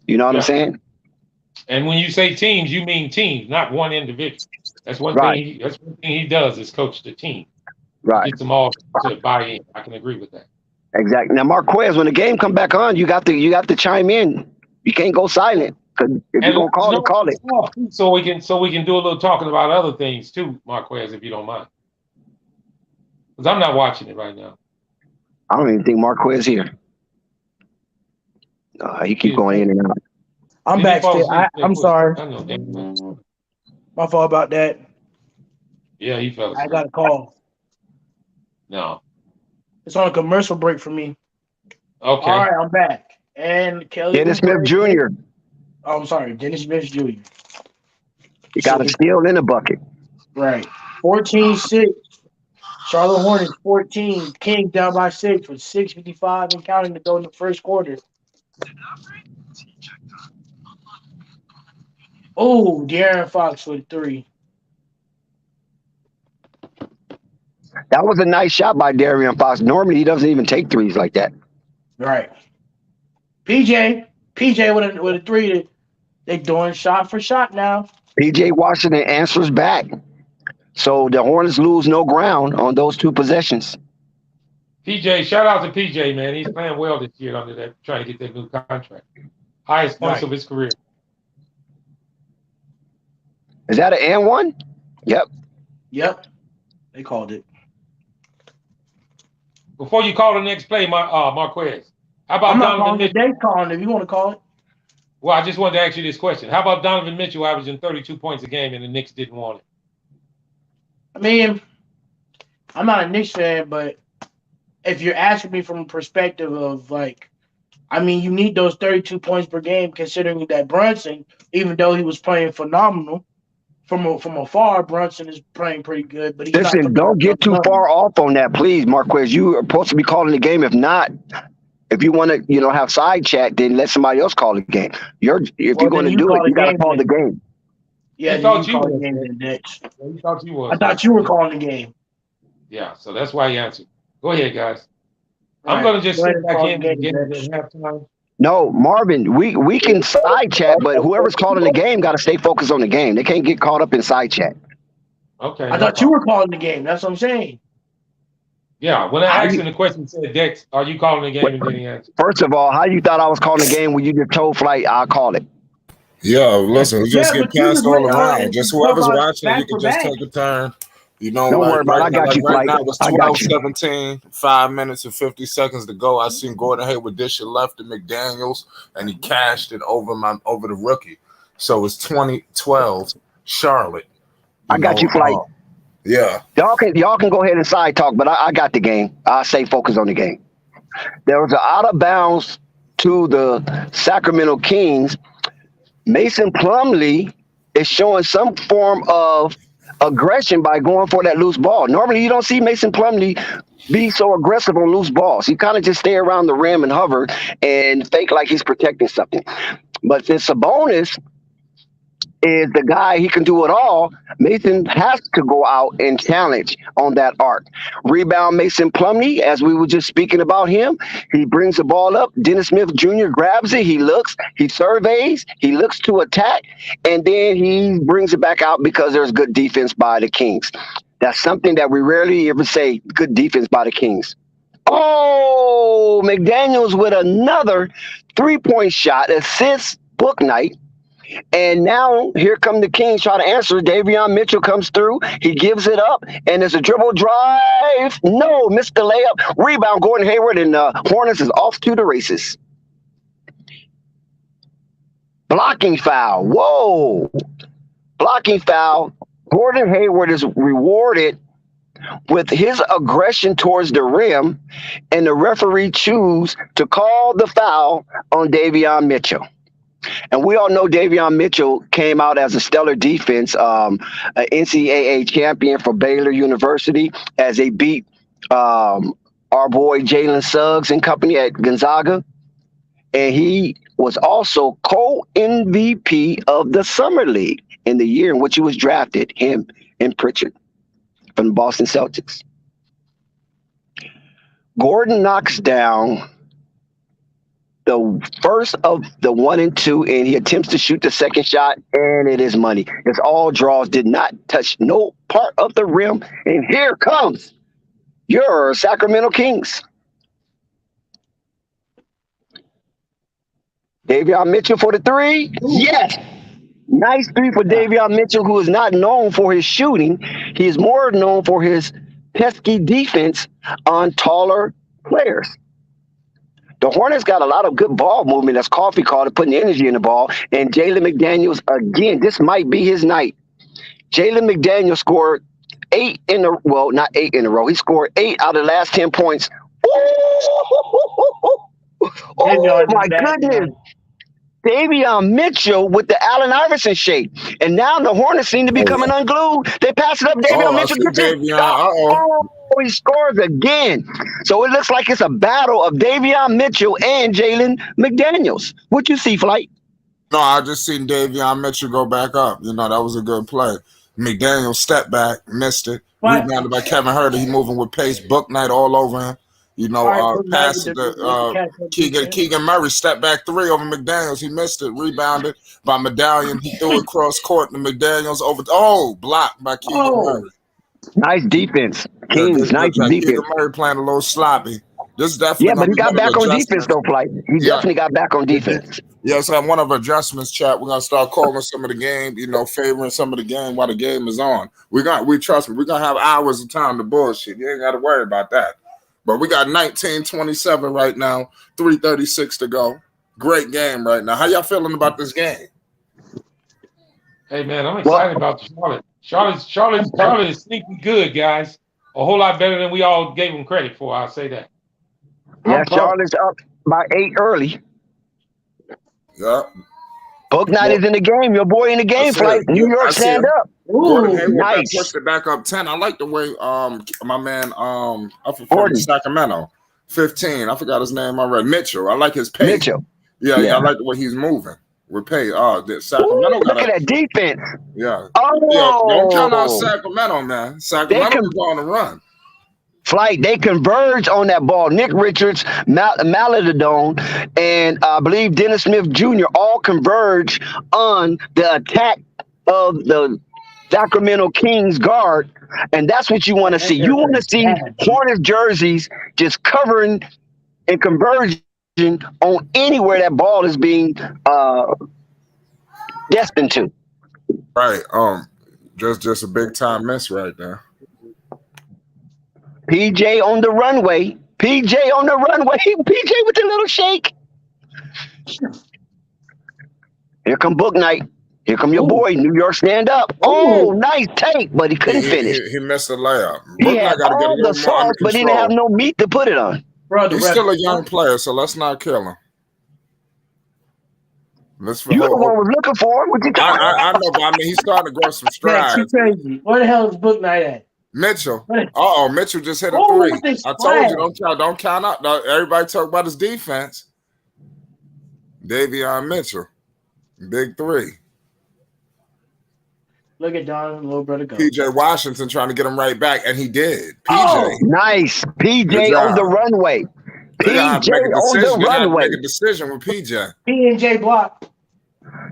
You know what I'm saying? And when you say teams, you mean teams, not one individual. That's one Right, thing. That's one thing he does is coach the team. right. Gets them all to buy in. I can agree with that. Exactly. Now, Marquez, when the game come back on, you got to chime in. You can't go silent. 'Cause if you're And gonna let us call it, know call the it. stuff, too, so we can do a little talking about other things too, Marquez, if you don't mind. Because I'm not watching it right now. I don't even think Marquez here. He keep Did going in and out. I'm he back fall still. asleep that I'm quick? sorry. I know. Damn. My fault about that. Yeah, he fell I got asleep. a call. No. It's on a commercial break for me. All Okay. right, I'm back. And Kelly Dennis Smith Oubre. Jr. Oh, I'm sorry, Dennis Smith Jr. He So got a steal in the bucket. right, 14-6. Charlotte Hornets 14. Kings down by 6 with 6:55 and counting to go in the first quarter. Oh, De'Aaron Fox with 3. That was a nice shot by Darian Fox. Normally, he doesn't even take threes like that. Right. PJ with a 3. They doing shot for shot now. PJ Washington answers back. So the Hornets lose no ground on those two possessions. PJ, shout out to PJ, man. He's playing well this year under that, trying to get that new contract. Highest points Right. of his career. Is that an and one? Yep. Yep. They called it. Before you call the next play, Marquez, how I'm about not Donovan calling it. Mitchell? They calling it. If you want to call it. Well, I just wanted to ask you this question. How about Donovan Mitchell averaging 32 points a game and the Knicks didn't want it? I mean, I'm not a Knicks fan, but if you're asking me from a perspective of like, I mean, you need those 32 points per game, considering that Brunson, even though he was playing phenomenal from afar, Brunson is playing pretty good, but he's not Listen, putting up don't get those too numbers. far off on that, please, Marquez. You are supposed to be calling the game. If not, if you want to, have side chat, then let somebody else call the game. If Well, you're going then to you do it, call the you got to game call the then. game. Yeah, He then you thought you call the was, game man. then, Dex. Yeah, he thought you was. I thought you were calling the game. Yeah, so that's why he answered. Go ahead, guys. I'm Right. going to just Go ahead sit and back call the in the game, game Dex. at halftime. No, Marvin, we can side chat, but whoever's calling the game got to stay focused on the game. They can't get caught up in side chat. Okay, I no thought you problem. were calling the game. That's what I'm saying. Yeah, when I How asked you, him the question, he said, Dex, are you calling the game? And then he answered. first of all, how you thought I was calling the game when you just told Flight I'll call it? Yeah, listen, it just Yeah, get but you passed just all went around. and Just talk whoever's about watching, you back can for just back. take a turn. Don't worry about it. I got you, Right Flight. now it's I got you. 12:17, 5 minutes and 50 seconds to go. I seen Gordon Hayward dish it left to McDaniels, and he cashed it over the rookie. So it's 2012 Charlotte. I got you, Flight. Yeah. Y'all can go ahead and side talk, but I got the game. I'll stay focused on the game. There was an out of bounds to the Sacramento Kings. Mason Plumlee is showing some form of aggression by going for that loose ball. Normally, you don't see Mason Plumlee be so aggressive on loose balls. He kind of just stay around the rim and hover and fake like he's protecting something. But since Sabonis is the guy, he can do it all. Mason has to go out and challenge on that arc. Rebound Mason Plumlee, as we were just speaking about him. He brings the ball up. Dennis Smith Jr. grabs it. He looks, he surveys, he looks to attack, and then he brings it back out because there's good defense by the Kings. That's something that we rarely ever say, good defense by the Kings. Oh, McDaniels with another three-point shot, assist, book night. And now here come the Kings trying to answer. Davion Mitchell comes through. He gives it up, and it's a dribble drive. No, missed the layup. Rebound, Gordon Hayward, and Hornets is off to the races. Blocking foul. Whoa. Blocking foul. Gordon Hayward is rewarded with his aggression towards the rim, and the referee chooses to call the foul on Davion Mitchell. And we all know Davion Mitchell came out as a stellar defense, an NCAA champion for Baylor University as they beat our boy Jalen Suggs and company at Gonzaga. And he was also co-MVP of the Summer League in the year in which he was drafted, him and Pritchard from the Boston Celtics. Gordon knocks down the first of the 1 and 2, and he attempts to shoot the second shot, and it is money. It's all draws, did not touch no part of the rim. And here comes your Sacramento Kings. Davion Mitchell for the three. Yes. Nice three for Davion Mitchell, who is not known for his shooting. He is more known for his pesky defense on taller players. The Hornets got a lot of good ball movement, as Coffee called it, putting energy in the ball. And Jalen McDaniels, again, this might be his night. Jalen McDaniels scored not 8 in a row. He scored 8 out of the last 10 points. Oh, my goodness. Davion Mitchell with the Allen Iverson shake. And now the Hornets seem to be coming unglued. They pass it up. Davion Mitchell gets it. He scores again. So it looks like it's a battle of Davion Mitchell and Jalen McDaniels. What you see, Flight? No, I just seen Davion Mitchell go back up. You know, that was a good play. McDaniels stepped back, missed it. Rebounded by Kevin Huerter. He moving with pace. Book night all over him. You know, pass to Keegan Murray, step back three over McDaniels. He missed it. Rebounded by Medallion. He threw it cross court to McDaniels over. Blocked by Keegan Murray. Nice defense. Kings, nice defense. Keegan Murray playing a little sloppy. This definitely. Yeah, but he got back on defense though, Flight. He definitely got back on defense. Yeah, so one of adjustments, chat. We're gonna start calling some of the game, you know, favoring some of the game while the game is on. We trust me, we're gonna have hours of time to bullshit. You ain't gotta worry about that. But we got 19-27 right now, 3:36 to go. Great game right now. How y'all feeling about this game? Hey man, I'm excited about Charlotte. Charlotte is sneaky good, guys. A whole lot better than we all gave them credit for. I'll say that. Yeah, Charlotte's up by 8 early. Yeah. Book night is in the game. Your boy in the game, Flight. New York, stand up. Ooh, nice. Pushed it back up 10. I like the way my man from Sacramento, 15. I forgot his name already. Mitchell. I like his pace. Mitchell. Yeah, I like the way he's moving with pace. Sacramento look at that defense. Yeah. Oh, yeah, don't count out Sacramento, man. Sacramento is on the run. Flight, they converge on that ball. Nick Richards, Maladon, and I believe Dennis Smith Jr. all converge on the attack of the Sacramento Kings guard, and that's what you want to see. You want to see Hornets jerseys just covering and converging on anywhere that ball is being destined to. Right. Just a big time miss right there. PJ on the runway. PJ on the runway. PJ with the little shake. Here come Book Night. Here come your boy, New York, stand up. Oh, nice take, but he couldn't finish. He missed the layup. He had all the sauce, but he didn't have no meat to put it on. He's still a young player, so let's not kill him. You the one was looking for. What you I know, but I mean, he's starting to grow some strides. That's crazy. Where the hell is Book Night at? Mitchell. Mitchell just hit a three. I told you, don't count out. Everybody talk about his defense. Davion Mitchell. Big three. Look at Don, little brother go. PJ Washington trying to get him right back, and he did. PJ. Oh, nice. PJ on the runway. PJ on the runway. Make a decision with PJ. P&J block.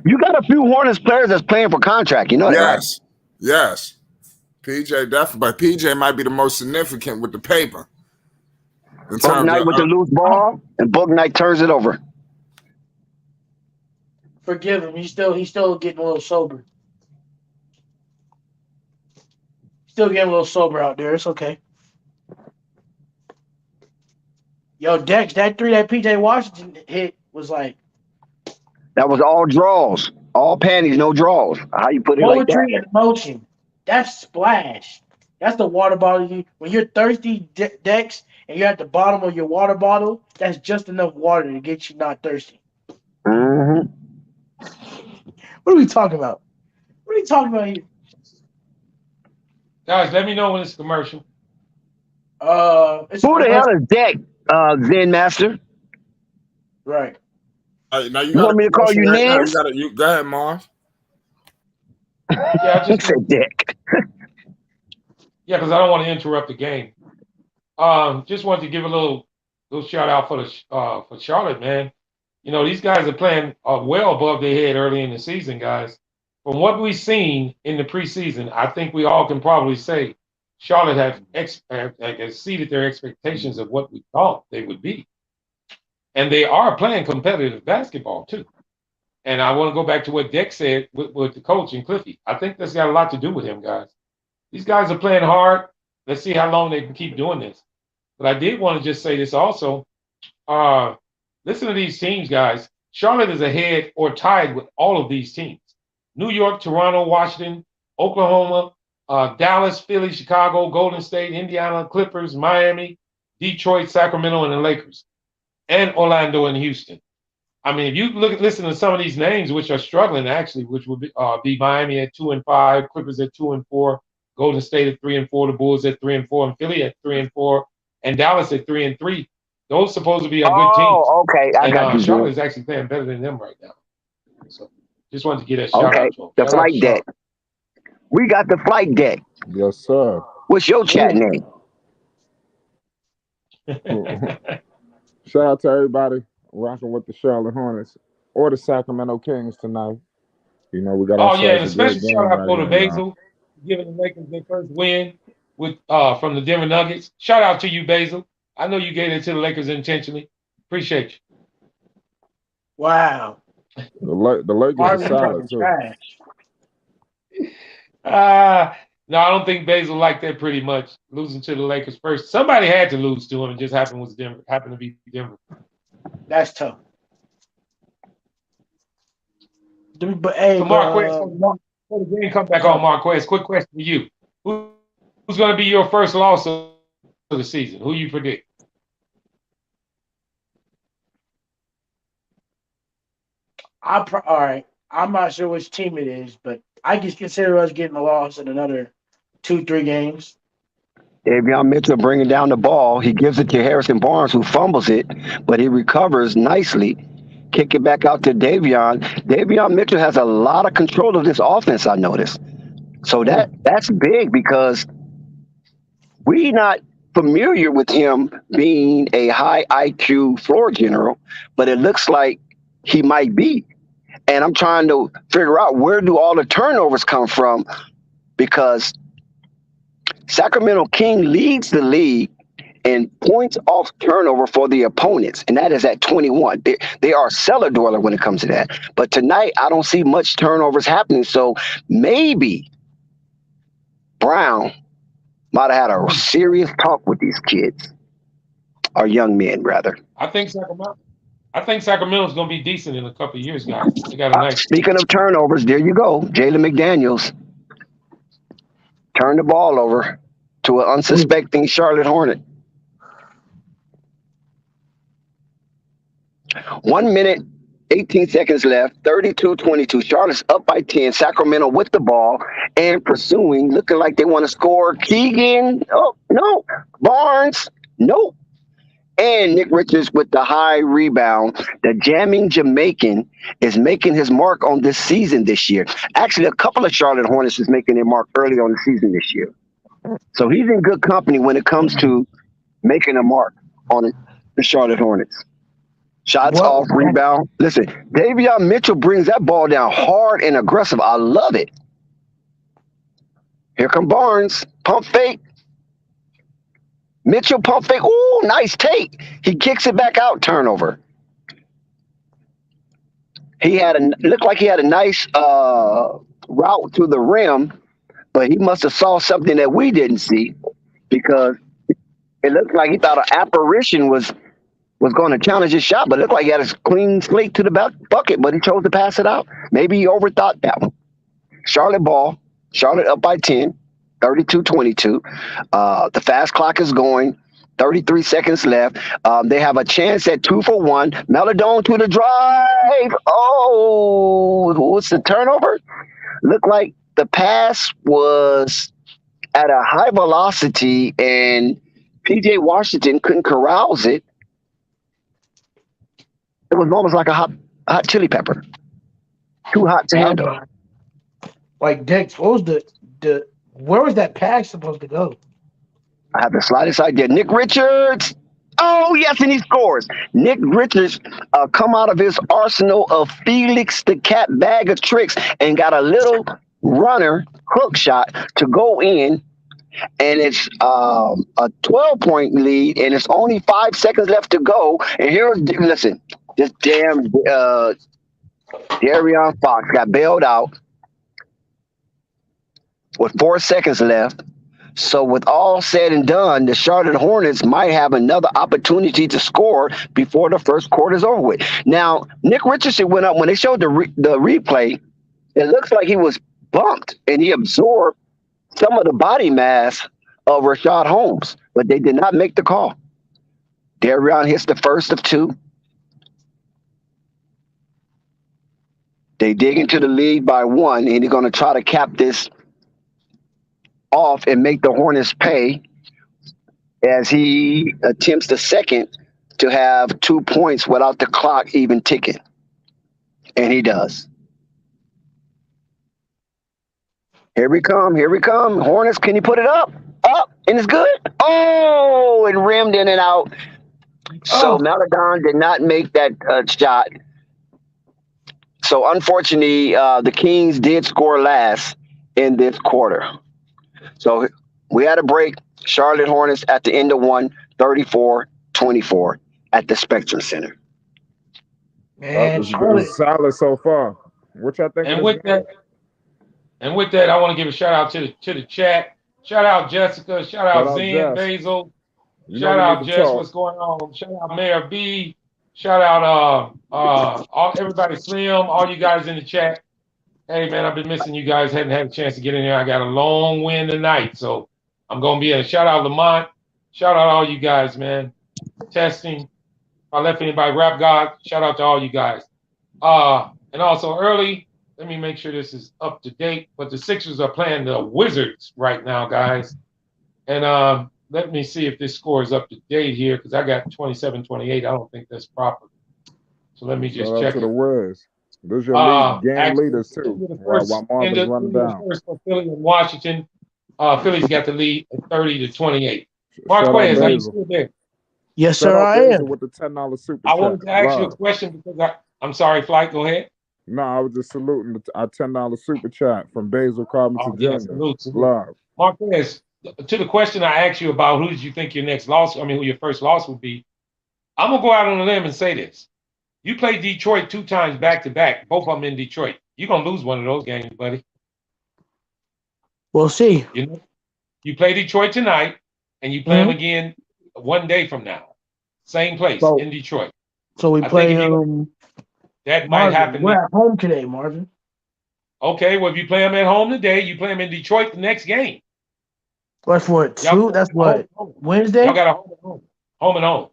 You got a few Hornets players that's playing for contract. You know that, right? Yes. PJ definitely, but PJ might be the most significant with the paper. Book Night with the loose ball, and Book Night turns it over. Forgive him. He's still getting a little sober. Still getting a little sober out there. It's okay. Yo, Dex, that three that PJ Washington hit was like. That was all draws. All panties, no draws. How you put it like that? Poetry and motion. That's splash. That's the water bottle. When you're thirsty, Dex, and you're at the bottom of your water bottle, that's just enough water to get you not thirsty. Mm-hmm. What are we talking about? What are we talking about here? Guys, let me know when it's commercial. Who the hell is Dex, Zen Master? Right. Now you want me to call you names? Go ahead, Marv. Yeah, I just said Dick. Yeah, because I don't want to interrupt the game. Just wanted to give a little shout out for Charlotte, man. These guys are playing well above their head early in the season, guys. From what we've seen in the preseason, I think we all can probably say Charlotte have exceeded their expectations of what we thought they would be. And they are playing competitive basketball, too. And I want to go back to what Deck said with the coach and Cliffy. I think that's got a lot to do with him, guys. These guys are playing hard. Let's see how long they can keep doing this. But I did want to just say this also. Listen to these teams, guys. Charlotte is ahead or tied with all of these teams. New York, Toronto, Washington, Oklahoma, Dallas, Philly, Chicago, Golden State, Indiana, Clippers, Miami, Detroit, Sacramento, and the Lakers. And Orlando and Houston. I mean, if you listen to some of these names, which are struggling actually, which would be Miami at 2-5, Clippers at 2-4, Golden State at 3-4, the Bulls at 3-4, and Philly at 3-4, and Dallas at 3-3. Those supposed to be a good teams. Oh, okay. I got you. Charlotte is actually playing better than them right now. So just wanted to get that shout out to them. The flight deck. We got the flight deck. Yes, sir. What's your chat name? Shout out to everybody rocking with the Charlotte Hornets or the Sacramento Kings tonight. We got. Oh yeah, and a special shout out to Basil, giving the Lakers their first win with from the Denver Nuggets. Shout out to you, Basil. I know you gave it to the Lakers intentionally. Appreciate you. Wow. The Lakers are solid too. No, I don't think Basil liked that pretty much. Losing to the Lakers first. Somebody had to lose to him. It just happened to be Denver. That's tough. But hey, so Marquez, before the game come back on, Marquez, quick question for you. Who's going to be your first loss of the season? Who you predict? All right. I'm not sure which team it is, but I can consider us getting a loss in another 2-3 games. Davion Mitchell bringing down the ball. He gives it to Harrison Barnes, who fumbles it, but he recovers nicely. Kick it back out to Davion. Davion Mitchell has a lot of control of this offense, I noticed. So that's big because we're not familiar with him being a high IQ floor general, but it looks like he might be. And I'm trying to figure out where do all the turnovers come from, because Sacramento King leads the league in points off turnover for the opponents, and that is at 21. They are cellar dweller when it comes to that. But tonight, I don't see much turnovers happening, so maybe Brown might have had a serious talk with these kids, or young men, rather. I think Sacramento's going to be decent in a couple of years, guys. They got a nice. Speaking of turnovers, there you go. Jalen McDaniels turned the ball over to an unsuspecting Charlotte Hornet. 1 minute, 18 seconds left, 32-22. Charlotte's up by 10. Sacramento with the ball and pursuing, looking like they want to score. Keegan, oh, no. Barnes, nope. And Nick Richards with the high rebound. The jamming Jamaican is making his mark on this season this year. Actually, a couple of Charlotte Hornets is making their mark early on the season this year. So he's in good company when it comes to making a mark on the Charlotte Hornets. Shots off, rebound. Listen, Davion Mitchell brings that ball down hard and aggressive. I love it. Here come Barnes. Pump fake. Mitchell pump fake. Ooh, nice take. He kicks it back out. Turnover. Looked like he had a nice route to the rim, but he must have saw something that we didn't see, because it looked like he thought an apparition was going to challenge his shot, but it looked like he had a clean slate to the bucket, but he chose to pass it out. Maybe he overthought that one. Charlotte ball. Charlotte up by 10. 32-22. The fast clock is going. 33 seconds left. They have a chance at 2 for 1. Melodone to the drive. Oh, what's the turnover? Looked like the pass was at a high velocity and PJ Washington couldn't corral it. It was almost like a hot chili pepper. Too hot to handle. Like, Dex, what was where was that pass supposed to go? I have the slightest idea. Nick Richards. Oh, yes, and he scores. Nick Richards come out of his arsenal of Felix the Cat bag of tricks and got a little runner hook shot to go in, and it's a 12-point lead, and it's only 5 seconds left to go. And listen, this damn De'Aaron Fox got bailed out with 4 seconds left. So, with all said and done, the Charlotte Hornets might have another opportunity to score before the first quarter is over with. Now, Nick Richardson went up when they showed the replay. It looks like he was bumped and he absorbed some of the body mass of Rashad Holmes, but they did not make the call. Darion hits the first of two. They dig into the lead by one, and they're going to try to cap this off and make the Hornets pay as he attempts the second to have 2 points without the clock even ticking. And he does. Here we come. Here we come. Hornets, can you put it up? Up, and it's good. Oh, it rimmed in and out. So Maladon did not make that shot. So unfortunately, the Kings did score last in this quarter. So we had a break. Charlotte Hornets at the end of one, 34-24 at the Spectrum Center. Man, It's Charlotte. solid so far. Which I think. And with that, I want to give a shout out to the chat. Shout out Jessica. Shout out Zen, Jess. Basil. You Shout know we out need to Jess. talk. What's going on? Shout out Mayor B. Shout out everybody Slim. All you guys in the chat. Hey man, I've been missing you guys. Hadn't had a chance to get in there. I got a long win tonight, so I'm gonna be in. Shout out Lamont. Shout out all you guys, man. Testing. If I left anybody, Rap God. Shout out to all you guys. And also early. Let me make sure this is up to date. But the Sixers are playing the Wizards right now, guys. And let me see if this score is up to date here because I got 27-28. I don't think that's proper. So let me just Shout out check to it. the Wiz. Those your lead game Actually, leaders too. First, While Marvin's running down. First for Philly and Washington. Philly's got the lead at 30-28. Shout out Marquez, are you Basil. still there? Yes, Shout sir, out I Basil am. with the $10 super I chat. wanted to ask you a Love. question because I'm sorry, Flight. Go ahead. No, I was just saluting our $10 super chat from Basil Carpenter Yeah, Jr. salute. Love. Marquez, to the question I asked you about who did you think your next loss, who your first loss would be, I'm going to go out on a limb and say this. You played Detroit 2 times back-to-back, both of them in Detroit. You're going to lose one of those games, buddy. We'll see. You play Detroit tonight, and you play them again 1 day from now. Same place in Detroit. So we play that Marvin, might happen. we're at home today, Marvin. Okay, well, if you play them at home today, you play them in Detroit the next game. That's what, two? That's what, Wednesday? Y'all got a home and home.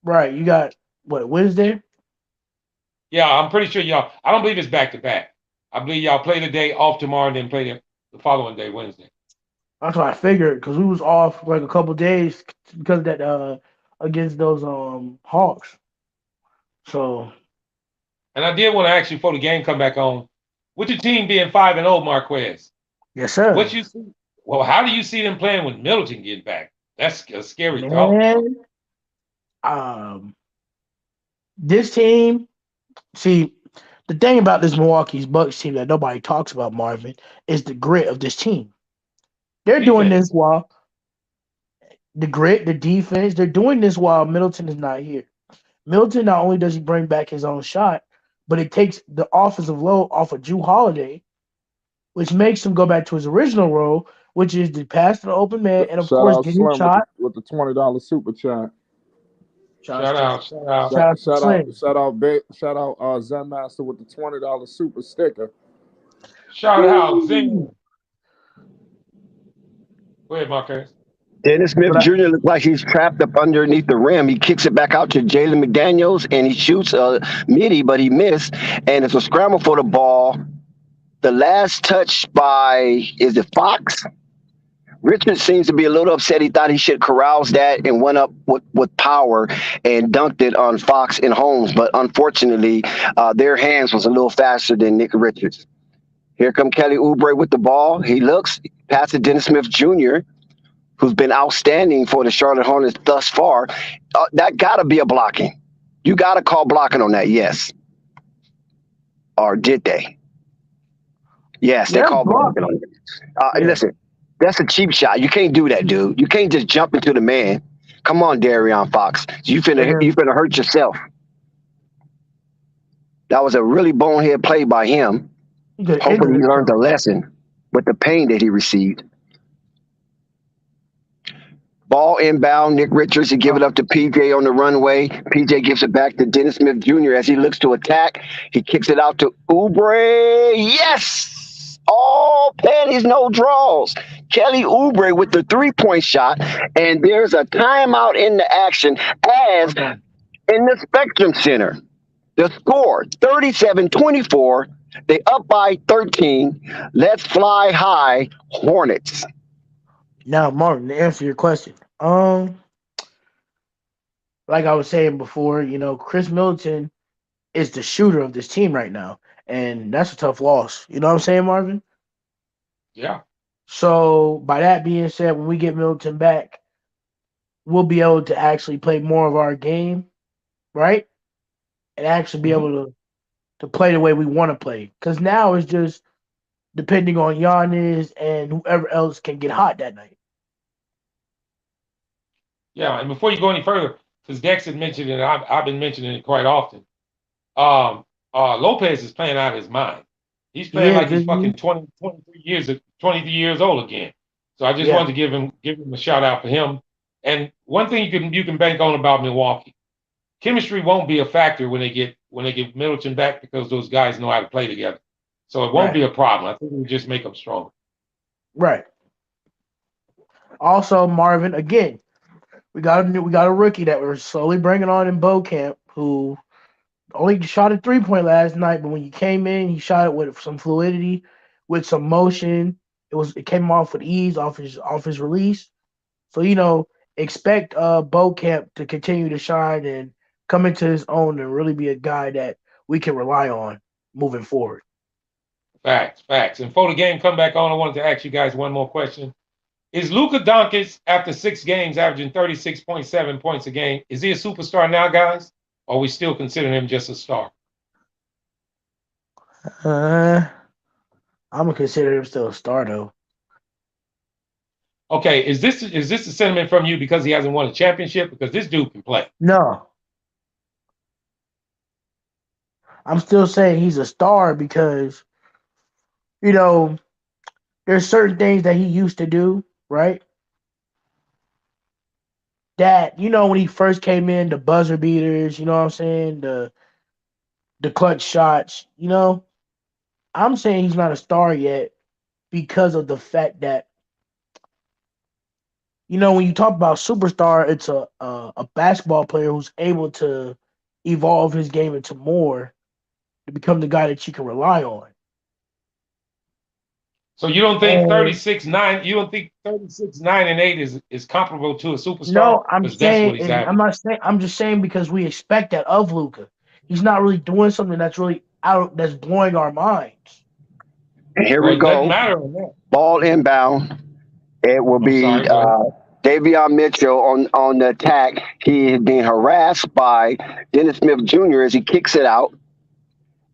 Right, you got, what, Wednesday? Yeah, I'm pretty sure y'all, I don't believe it's back-to-back. I believe y'all play the day off tomorrow and then play the following day, Wednesday. That's what I figured, because we was off like a couple days because of that against those Hawks. So. And I did want to ask you before the game come back on, with your team being 5-0, Marquez. Yes, sir. What you see? Well, how do you see them playing with Middleton getting back? That's a scary thought. This team, see, the thing about this Milwaukee's Bucks team that nobody talks about, Marvin, is the grit of this team. They're doing this while the grit, the defense, they're doing this while Middleton is not here. Middleton, not only does he bring back his own shot, but it takes the offensive load off of Jrue Holiday, which makes him go back to his original role, which is to pass to the open man and, of course, get his shot. With the $20 super chat. Shout out Zen Master with the $20 super sticker. Shout out Zen. Go ahead, Marquez. Dennis Smith Jr. looks like he's trapped up underneath the rim. He kicks it back out to Jalen McDaniels, and he shoots a midi, but he missed. And it's a scramble for the ball. The last touch by, is it Fox? Richard seems to be a little upset. He thought he should carouse that and went up with power and dunked it on Fox and Holmes. But unfortunately, their hands was a little faster than Nick Richards. Here come Kelly Oubre with the ball. He looks, passes Dennis Smith Jr., who's been outstanding for the Charlotte Hornets thus far, that got to be a blocking. You got to call blocking on that, yes. Or did they? Yes, they Yeah, called blocking on it. Yeah. Listen, that's a cheap shot. You can't do that, dude. You can't just jump into the man. Come on, Darion Fox. You finna hurt yourself. That was a really bonehead play by him. Hopefully he learned a lesson with the pain that he received. Ball inbound, Nick Richards, he give it up to PJ on the runway. PJ gives it back to Dennis Smith Jr. as he looks to attack. He kicks it out to Oubre. Yes! All panties, no draws. Kelly Oubre with the three-point shot. And there's a timeout in the action as in the Spectrum Center. The score, 37-24. They up by 13. Let's fly high, Hornets. Now, Martin, to answer your question, like I was saying before, Chris Middleton is the shooter of this team right now, and that's a tough loss. You know what I'm saying, Marvin? Yeah. So, by that being said, when we get Middleton back, we'll be able to actually play more of our game, right? And actually be able to play the way we want to play. Because now it's just depending on Giannis and whoever else can get hot that night. Yeah, and before you go any further, because Dex had mentioned it, I've been mentioning it quite often. Lopez is playing out of his mind. He's playing like he's fucking 23 years old again. So I just wanted to give him a shout out for him. And one thing you can bank on about Milwaukee, chemistry won't be a factor when they get Middleton back because those guys know how to play together. So it won't be a problem. I think we just make them stronger. Right. Also, Marvin, again, we got a rookie that we're slowly bringing on in Camp, who only shot a 3-point last night, but when he came in, he shot it with some fluidity, with some motion. It came off with ease off his release. So expect Camp to continue to shine and come into his own and really be a guy that we can rely on moving forward. Facts. And before the game come back on, I wanted to ask you guys one more question. Is Luka Doncic, after 6 games, averaging 36.7 points a game, is he a superstar now, guys? Or are we still considering him just a star? I'm going to consider him still a star, though. Okay, is this a sentiment from you because he hasn't won a championship? Because this dude can play. No. I'm still saying he's a star because, there's certain things that he used to do, right? That, when he first came in, the buzzer beaters, you know what I'm saying? The clutch shots, I'm saying he's not a star yet because of the fact that, when you talk about superstar, it's a basketball player who's able to evolve his game into more to become the guy that you can rely on. So you don't think 36-9? You don't think 36-9-8 is comparable to a superstar? No, I'm saying, and I'm not saying. I'm just saying because we expect that of Luka. He's not really doing something that's really that's blowing our minds. And here we go. Doesn't matter. Ball inbound. It will be Davion Mitchell on the attack. He is being harassed by Dennis Smith Jr. as he kicks it out.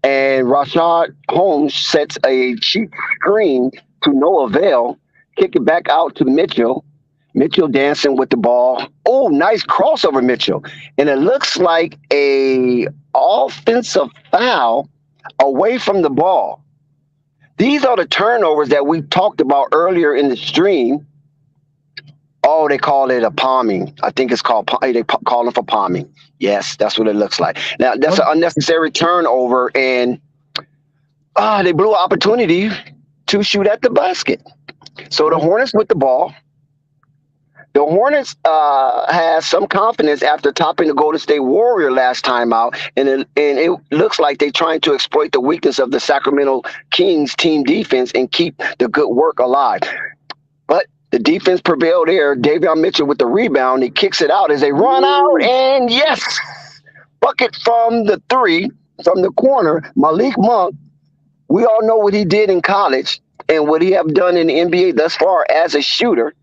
And Rashad Holmes sets a cheap screen to no avail. Kick it back out to Mitchell. Mitchell dancing with the ball. Oh, nice crossover, Mitchell. And it looks like a offensive foul away from the ball. These are the turnovers that we talked about earlier in the stream. Oh, they call it a palming. I think it's called, they call it for palming. Yes, that's what it looks like. Now, that's an unnecessary turnover, and they blew an opportunity to shoot at the basket. So the Hornets with the ball. The Hornets has some confidence after topping the Golden State Warrior last time out, and it looks like they're trying to exploit the weakness of the Sacramento Kings team defense and keep the good work alive. But the defense prevailed there. Davion Mitchell with the rebound. He kicks it out as they run out, and yes, bucket from the 3 from the corner. Malik Monk, we all know what he did in college and what he have done in the NBA thus far as a shooter.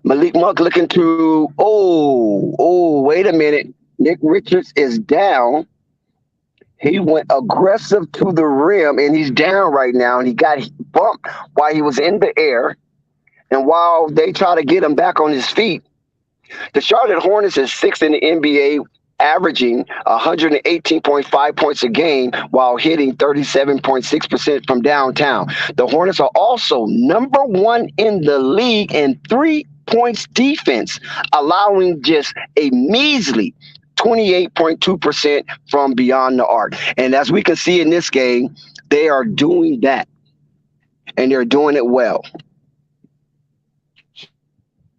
Malik Monk looking to. Wait a minute. Nick Richards is down. He went aggressive to the rim, and he's down right now. And he got bumped while he was in the air. And while they try to get him back on his feet, the Charlotte Hornets is sixth in the NBA, averaging 118.5 points a game while hitting 37.6% from downtown. The Hornets are also number one in the league in 3 points defense, allowing just a measly 28.2% from beyond the arc. And as we can see in this game, they are doing that, and they're doing it well.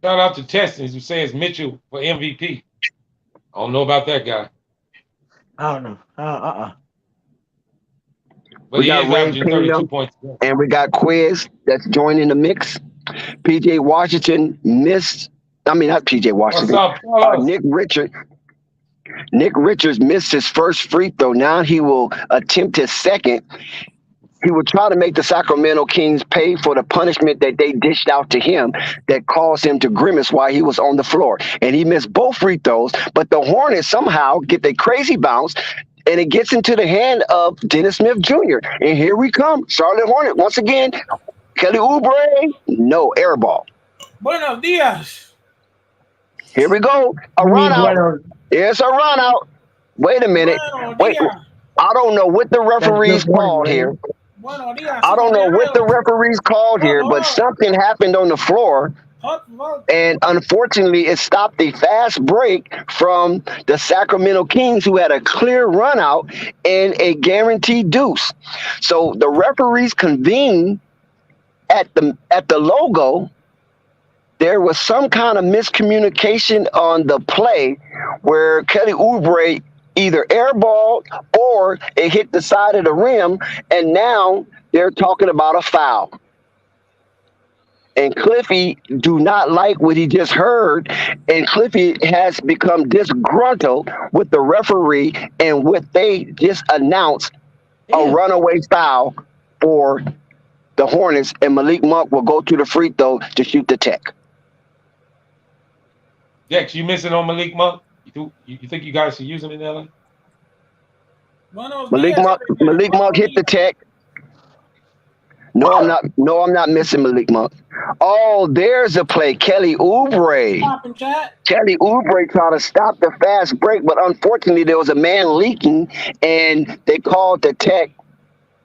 Shout out to Texans who says Mitchell for MVP. I don't know about that guy. I don't know. But We he got is Ray averaging 32 Pino, points. and we got Quiz that's joining the mix. PJ Washington missed. I mean, not PJ What's Washington. up, fellas? Nick Richards missed his first free throw. Now he will attempt his second. He will try to make the Sacramento Kings pay for the punishment that they dished out to him that caused him to grimace while he was on the floor. And he missed both free throws, but the Hornets somehow get a crazy bounce, and it gets into the hand of Dennis Smith Jr. And here we come. Charlotte Hornet once again. Kelly Oubre, no, air ball. Buenos dias. Here we go. A run out. It's a run out. Wait a minute. Wait. I don't know what the referees called here. I don't know what the referees called here, but something happened on the floor. And unfortunately, it stopped a fast break from the Sacramento Kings, who had a clear run out and a guaranteed deuce. So the referees convened at the logo. There was some kind of miscommunication on the play where Kelly Oubre either airballed or it hit the side of the rim, and now they're talking about a foul. And Cliffy do not like what he just heard, and Cliffy has become disgruntled with the referee and what they just announced a runaway foul for the Hornets, and Malik Monk will go to the free throw to shoot the tech. Dex, you missing on Malik Monk? You think you guys should use him in LA? Malik Monk hit the tech. No, I'm not missing Malik Monk. Oh, there's a play. Kelly Oubre. Kelly Oubre trying to stop the fast break, but unfortunately there was a man leaking, and they called the tech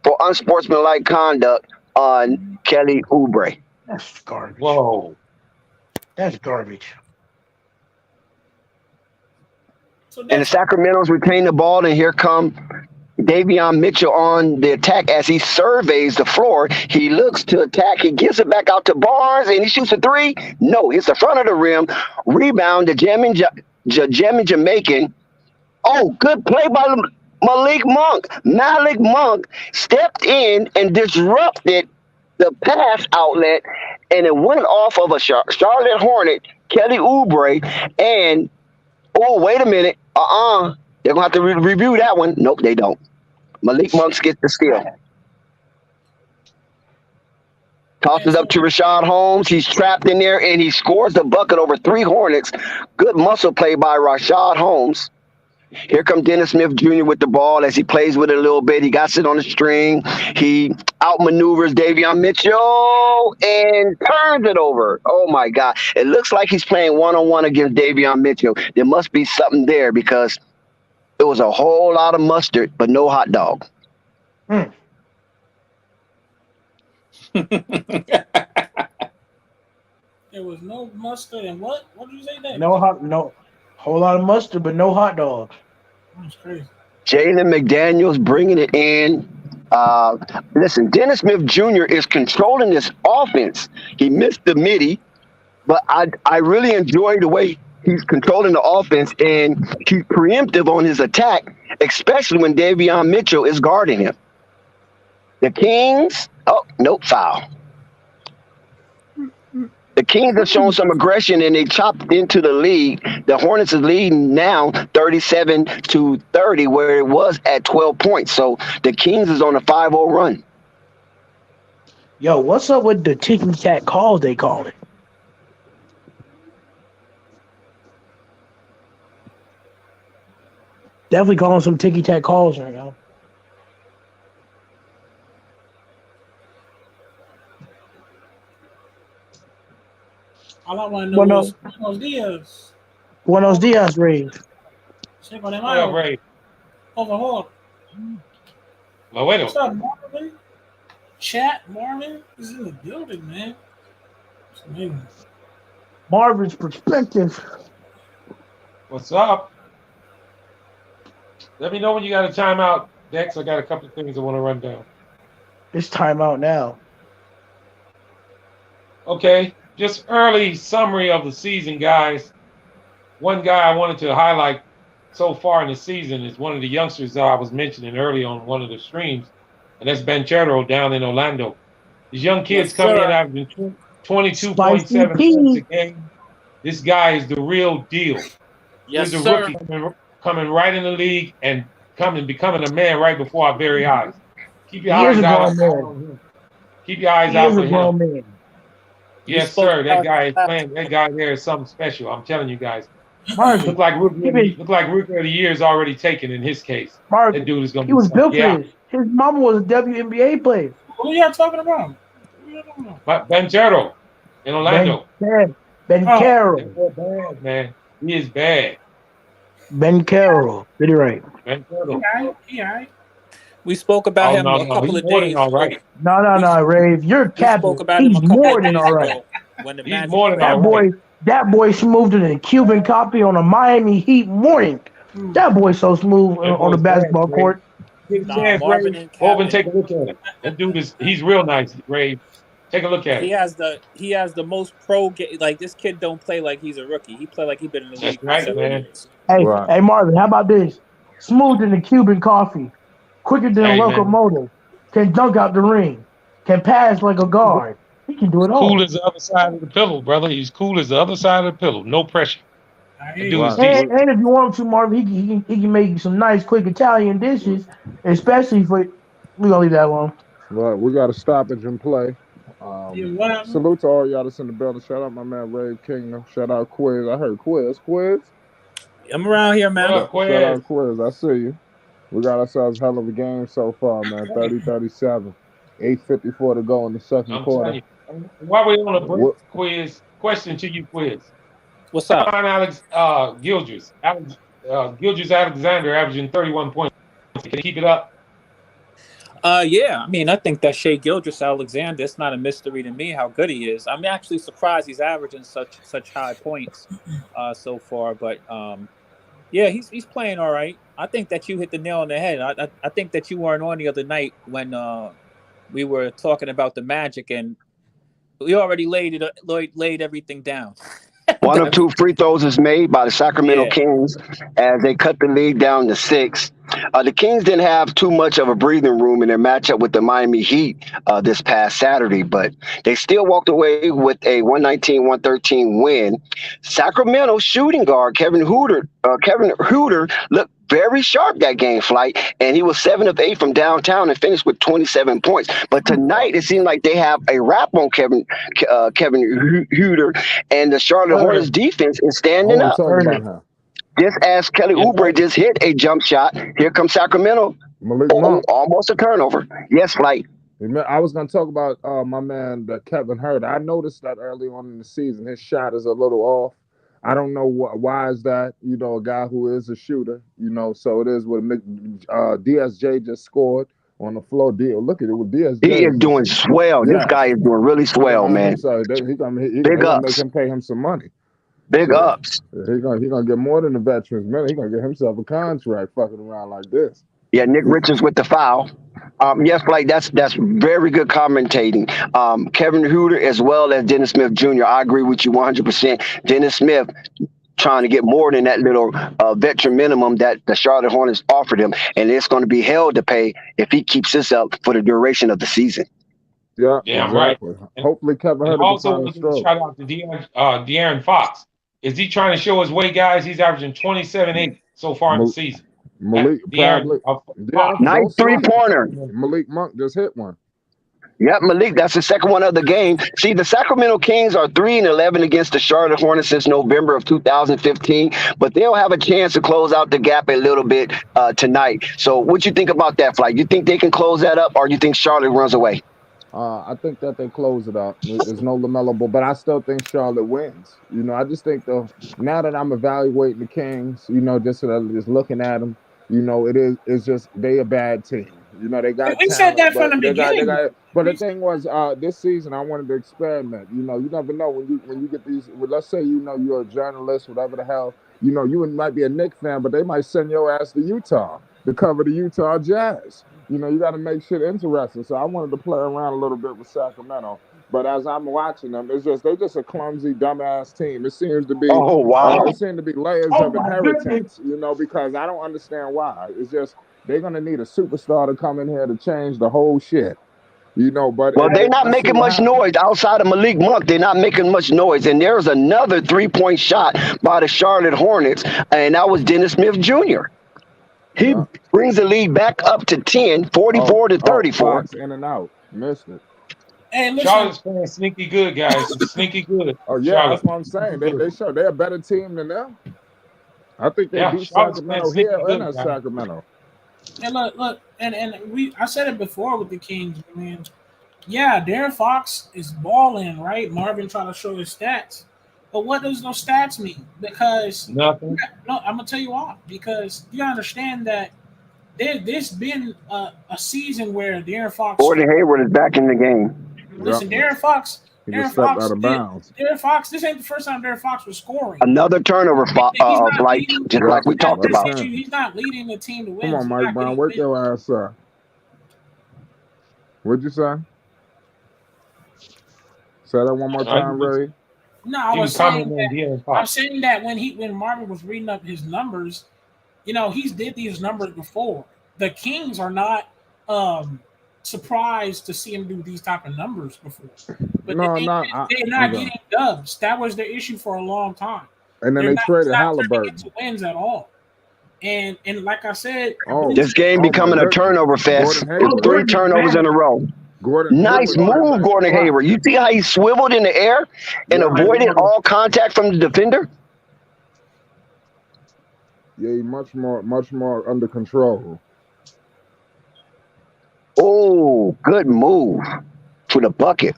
for unsportsmanlike conduct on Kelly Oubre. That's garbage. Whoa. That's garbage. And the Sacramento's retain the ball, and here come Davion Mitchell on the attack as he surveys the floor. He looks to attack. He gives it back out to Barnes, and he shoots a three. No, it's the front of the rim. Rebound to jamming Jamaican. Oh, good play by Malik Monk. Malik Monk stepped in and disrupted the pass outlet, and it went off of a Charlotte Hornet, Kelly Oubre, and oh, wait a minute. They're going to have to review that one. Nope, they don't. Malik Monk gets the steal. Tosses up to Rashad Holmes. He's trapped in there, and he scores the bucket over 3 Hornets. Good muscle play by Rashad Holmes. Here comes Dennis Smith Jr. with the ball as he plays with it a little bit. He got it on the string. He outmaneuvers Davion Mitchell and turns it over. Oh, my God. It looks like he's playing one-on-one against Davion Mitchell. There must be something there because it was a whole lot of mustard, but no hot dog. There was no mustard and what? What did you say there? No whole lot of mustard, but no hot dog. That's crazy. Jalen McDaniels bringing it in. Listen, Dennis Smith Jr. is controlling this offense. He missed the midi, but I really enjoy the way he's controlling the offense, and he's preemptive on his attack, especially when Davion Mitchell is guarding him. The Kings, foul. The Kings have shown some aggression, and they chopped into the lead. The Hornets is leading now 37-30, where it was at 12 points. So the Kings is on a 5-0 run. Yo, what's up with the ticky tack calls they call it? Definitely calling some ticky tack calls right now. All I want to know Bueno, is Buenos Dias. Buenos dias, Ray. Cinco de What up, Mayo. Ray? Overhaul. Laredo. What's up, Marvin? Chat, Marvin is in the building, man. What's the name? Marvin's perspective. What's up? Let me know when you got a timeout, Dex. I got a couple of things I want to run down. It's time out now. Okay, just early summary of the season, guys. One guy I wanted to highlight so far in the season is one of the youngsters that I was mentioning early on one of the streams, and that's Banchero down in Orlando. These young kids Yes, coming in sir. averaging Spicy 22.7 points a P. game. This guy is the real deal. Yes, He's a sir. rookie coming right in the league and becoming a man right before our very eyes. Keep your He is eyes a out grown on man. him. Keep your eyes He out is for a him. grown man. Yes, spoke sir. That about guy is that. playing. That guy there is something special. I'm telling you guys. Marvin, Look like rookie. he been Look like rookie of the year is already taken in his case. That Marvin. dude is gonna He be was something. built for Yeah, this. His mama was a WNBA player. Who y'all talking about? Who y'all talking about? but Banchero in Orlando. Ben Oh, Carroll. That boy bad, man. He is bad. Ben Carroll. Get it right. Banchero. he all right. We spoke about Oh him no, a couple he's of more than days all ago. right. No, Rave. You're We spoke capping. about him He's a couple more of than days all right. ago when the He's Magic more than played. all right. That boy smoothed in a Cuban copy on a Miami Heat morning. That boy so smooth That on the boy's basketball bad, Ray. court. Give a Nah, chance, Marvin Ray. and Go over and Captain. take a look at him. That dude he's real nice, Ray. Take a look at He him. has the most pro like this kid don't play like he's a rookie. He play like he's been in the That's league for right, 7 man. years. Hey, Right. hey Marvin, how about this? Smooth in the Cuban coffee, quicker than a Hey, man. locomotive, can dunk out the ring, can pass like a guard. He can do it all. Cool as the other side of the pillow, brother. He's cool as the other side of the pillow. No pressure. I The hear dude you. is Right. decent. And if you want to, Marvin, he can make some nice, quick Italian dishes, especially for. We gonna leave that alone. Right. We got a stoppage in play. Yeah, what happened? Salute to all y'all that's in the building. Shout out my man Rave Kingdom. Shout out Quiz. I heard Quiz. I'm around here, What man. up, Shout out Quiz? Quiz. I see you. We got ourselves a hell of a game so far, man. 30-37. 8:54 to go in the second I'm quarter. telling you. While we're on a break, What? Quiz, question to you, Quiz. What's up? Find Alex Gildress. Gildress Alexander averaging 31 points. Can he keep it up? Yeah. I mean, I think that Shea Gildress Alexander, it's not a mystery to me how good he is. I'm actually surprised he's averaging such high points so far. But yeah, he's playing all right. I think that you hit the nail on the head. I think that you weren't on the other night when we were talking about the Magic, and we already laid everything down. One of two free throws is made by the Sacramento Yeah. Kings as they cut the lead down to 6. The Kings didn't have too much of a breathing room in their matchup with the Miami Heat this past Saturday, but they still walked away with a 119-113 win. Sacramento shooting guard Kevin Huerter looked very sharp that game, Flight, and he was 7 of 8 from downtown and finished with 27 points. But tonight it seemed like they have a wrap on Kevin Huerter, and the Charlotte Hornets defense is I standing want up. to talk about him. Just as Kelly Yes, Oubre just hit a jump shot, here comes Sacramento. Malik Oh, Monk. almost a turnover. Yes, Flight. I was going to talk about my man, Kevin Huerter. I noticed that early on in the season, his shot is a little off. I don't know why is that. You know, a guy who is a shooter. You know, so it is what DSJ just scored on the floor. Look at it with DSJ. He is doing swell. Yeah. This guy is doing really swell, man. So he gonna Big make ups. him pay him some money. Big So, ups. He gonna get more than the veterans, man. He gonna get himself a contract fucking around like this. Yeah, Nick Richards with the foul. Yes, Blake, that's very good commentating. Kevin Huerter as well as Dennis Smith Jr. I agree with you 100%. Dennis Smith trying to get more than that little veteran minimum that the Charlotte Hornets offered him, and it's going to be hell to pay if he keeps this up for the duration of the season. Yeah, exactly. Right. Hopefully Kevin Huerter also can want find a to stroke. shout out to De'Aaron Fox. Is he trying to show his weight, guys? He's averaging 27-8 so far in the season. Malik De'Aaron probably. Fox. Nice three-pointer. Malik Monk just hit one. Yep, Malik, that's the second one of the game. See, the Sacramento Kings are 3-11 against the Charlotte Hornets since November of 2015, but they'll have a chance to close out the gap a little bit tonight. So what you think about that, Flight? You think they can close that up, or you think Charlotte runs away? I think that they close it up. There's no Lamelo, but I still think Charlotte wins. I just think now that I'm evaluating the Kings, just looking at them, it's just they a bad team. They got. We said that from the beginning. But the thing was, this season I wanted to experiment. You never know when you get these. Well, let's say you're a journalist, whatever the hell. You might be a Knicks fan, but they might send your ass to Utah to cover the Utah Jazz. You got to make shit interesting. So I wanted to play around a little bit with Sacramento. But as I'm watching them, they're just a clumsy, dumbass team. It seems to be. Oh, wow. It seems to be layers of inheritance. Because I don't understand why. It's just they're gonna need a superstar to come in here to change the whole shit. But they're not making much noise outside of Malik Monk. They're not making much noise. And there's another 3-point shot by the Charlotte Hornets, and that was Dennis Smith Jr. He brings the lead back up to 10, 44 to 34. In and out. Missed it. Hey, listen. Charlotte's playing sneaky good, guys. Sneaky good. Oh, yeah, Charlotte. that's what I'm saying. They're a better team than them. I think they beat Sacramento here and at Sacramento. And look, and I said it before with the Kings, man. Yeah, Darren Fox is balling, right? Marvin trying to show his stats. But what does those stats mean? Because nothing. No, I'm gonna tell you why. Because you understand that there's been a season where Darren Fox. Gordon Hayward is back in the game. Listen, Darren Fox. He just stepped out of bounds. Darren Fox. This ain't the first time Darren Fox was scoring. Another turnover, like we talked about. He's not leading the team to win. Come on, Mike Brown, wake your ass up. What'd you say? Say that one more time, Ray. No, I was saying that when Marvin was reading up his numbers, he's did these numbers before. The Kings are not surprised to see him do these type of numbers before. But they're not getting dubs. That was their issue for a long time. And then they traded Halliburton. To wins at all. And like I said, this game becoming a turnover fest. 3 turnovers in a row. Nice move, Gordon Hayward. You see how he swiveled in the air and avoided all contact from the defender? Yeah, much more under control. Oh, good move for the bucket.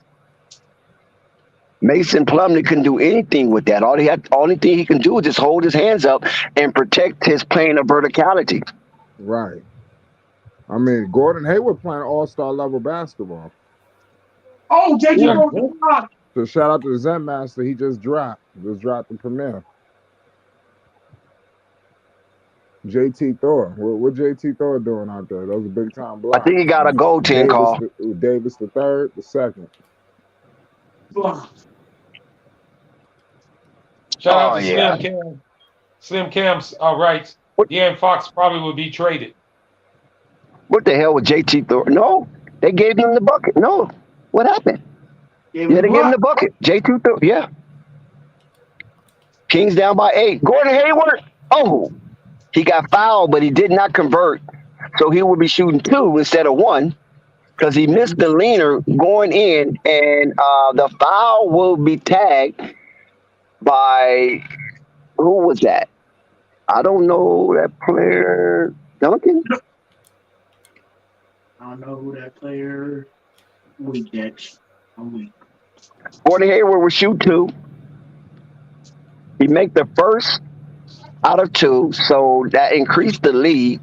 Mason Plumlee couldn't do anything with that. Only thing he can do is just hold his hands up and protect his plane of verticality. Right. I mean, Gordon Hayward playing all-star level basketball. Oh, JT. So shout out to the Zen Master. He just dropped the premiere. JT Thor. What JT Thor doing out there? That was a big time block. I think he got a goaltend call. Davis the third, the second. Shout out to Slim Cam. Slim Cam's right. De'Aaron Fox probably would be traded. What the hell with JT Thor? No, they gave him the bucket. No, what happened? They gave him the bucket. JT Thor, yeah. Kings down by 8. Gordon Hayward. Oh, he got fouled, but he did not convert. So he will be shooting 2 instead of 1 because he missed the leaner going in, and the foul will be tagged by who was that? I don't know that player. Duncan? I don't know who that player. Weak, Dex. I'm weak. Gordon Hayward will shoot 2. He make the first out of 2, so that increased the lead,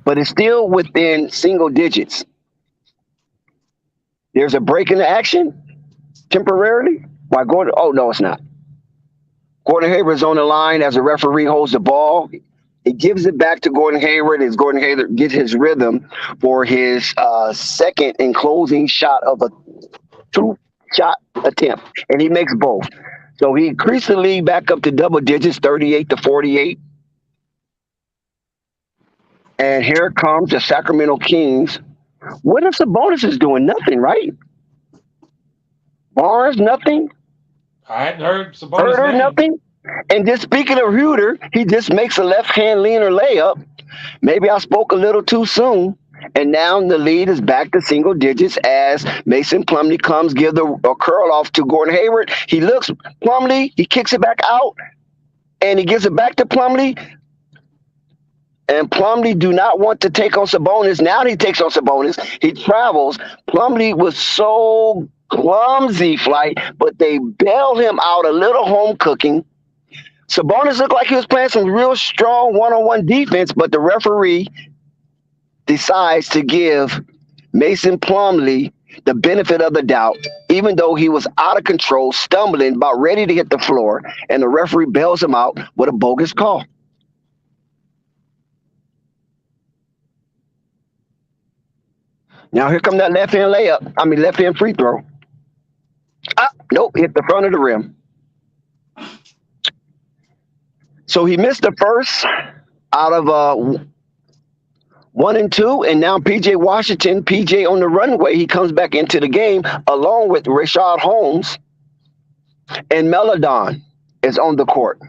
but it's still within single digits. There's a break in the action temporarily. Why Gordon? Oh no, it's not. Gordon Hayward is on the line as a referee holds the ball. He gives it back to Gordon Hayward as Gordon Hayward gets his rhythm for his second and closing shot of a 2-shot attempt, and he makes both. So he increased the lead back up to double digits, 38 to 48. And here comes the Sacramento Kings. What if Sabonis is doing nothing, right? Barnes, nothing. I hadn't heard Sabonis. Herder, nothing. And just speaking of Herder, he just makes a left-hand leaner layup. Maybe I spoke a little too soon. And now the lead is back to single digits as Mason Plumlee comes, give a curl off to Gordon Hayward. He looks, Plumlee, he kicks it back out, and he gives it back to Plumlee. And Plumlee do not want to take on Sabonis. Now he takes on Sabonis. He travels. Plumlee was so clumsy, Flight, but they bailed him out a little home cooking. Sabonis looked like he was playing some real strong one-on-one defense, but the referee decides to give Mason Plumlee the benefit of the doubt, even though he was out of control, stumbling, about ready to hit the floor, and the referee bails him out with a bogus call. Now here come that left-hand left-hand free throw. Nope, hit the front of the rim. So he missed the first out of 1 and 2, and now PJ Washington, PJ on the runway, he comes back into the game along with Rashad Holmes, and Melodon is on the court.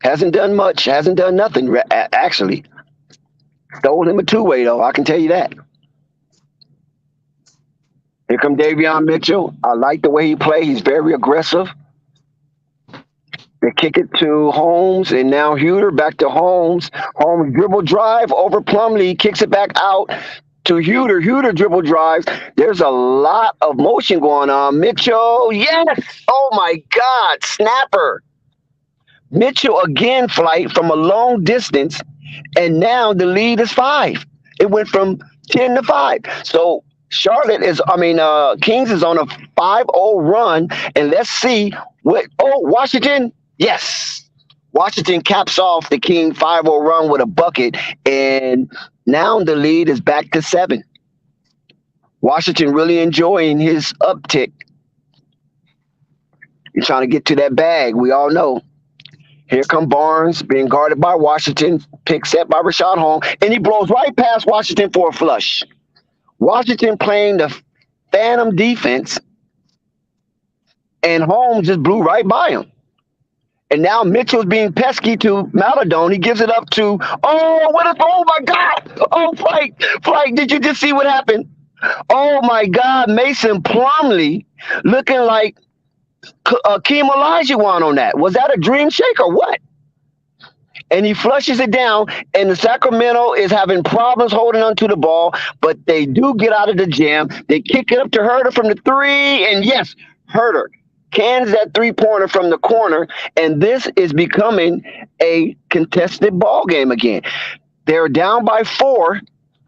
Hasn't done much, hasn't done nothing, actually. Stole him a two-way, though, I can tell you that. Here come Davion Mitchell. I like the way he plays. He's very aggressive. They kick it to Holmes, and now Huter back to Holmes. Holmes dribble drive over Plumlee, kicks it back out to Huter. Huter dribble drives. There's a lot of motion going on. Mitchell, yes! Oh, my God, snapper. Mitchell again, Flight, from a long distance, and now the lead is 5. It went from 10 to 5. So Kings is on a 5-0 run, and let's see Washington. Yes. Washington caps off the King 5-0 run with a bucket, and now the lead is back to 7. Washington really enjoying his uptick. He's trying to get to that bag. We all know. Here come Barnes being guarded by Washington, pick set by Rashad Holmes, and he blows right past Washington for a flush. Washington playing the phantom defense, and Holmes just blew right by him. And now Mitchell's being pesky to Maladon. He gives it up to, oh my God. Oh, Flight, did you just see what happened? Oh, my God, Mason Plumlee looking like Akeem Olajuwon on that. Was that a dream shake or what? And he flushes it down, and the Sacramento is having problems holding onto the ball, but they do get out of the jam. They kick it up to Herter from the 3, and yes, Herter cans that three-pointer from the corner, and this is becoming a contested ball game again. They're down by 4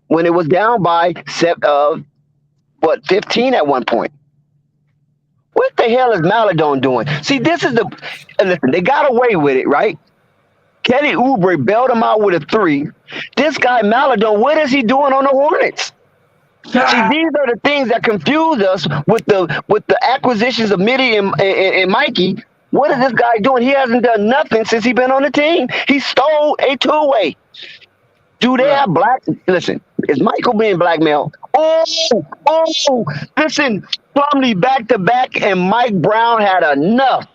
when it was down by 15 at one point. What the hell is Maladon doing? See, listen, they got away with it, right? Kelly Oubre bailed him out with a 3. This guy Maladon, what is he doing on the Hornets? See, these are the things that confuse us with the acquisitions of Mitty and Mikey. What is this guy doing? He hasn't done nothing since he's been on the team. He stole a two-way. Do they have listen, is Michael being blackmailed? Listen, Plumlee back-to-back, and Mike Brown had enough.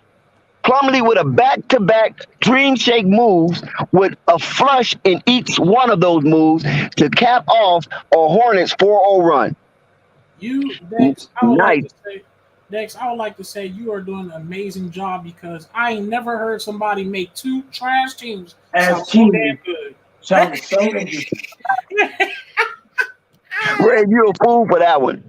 Plumlee with a back-to-back dream shake moves with a flush in each one of those moves to cap off a Hornets 4-0 run. Dex, I would like to say you are doing an amazing job because I ain't never heard somebody make 2 trash teams sound so damn good. Sounds so interesting. Ray, you a fool for that one.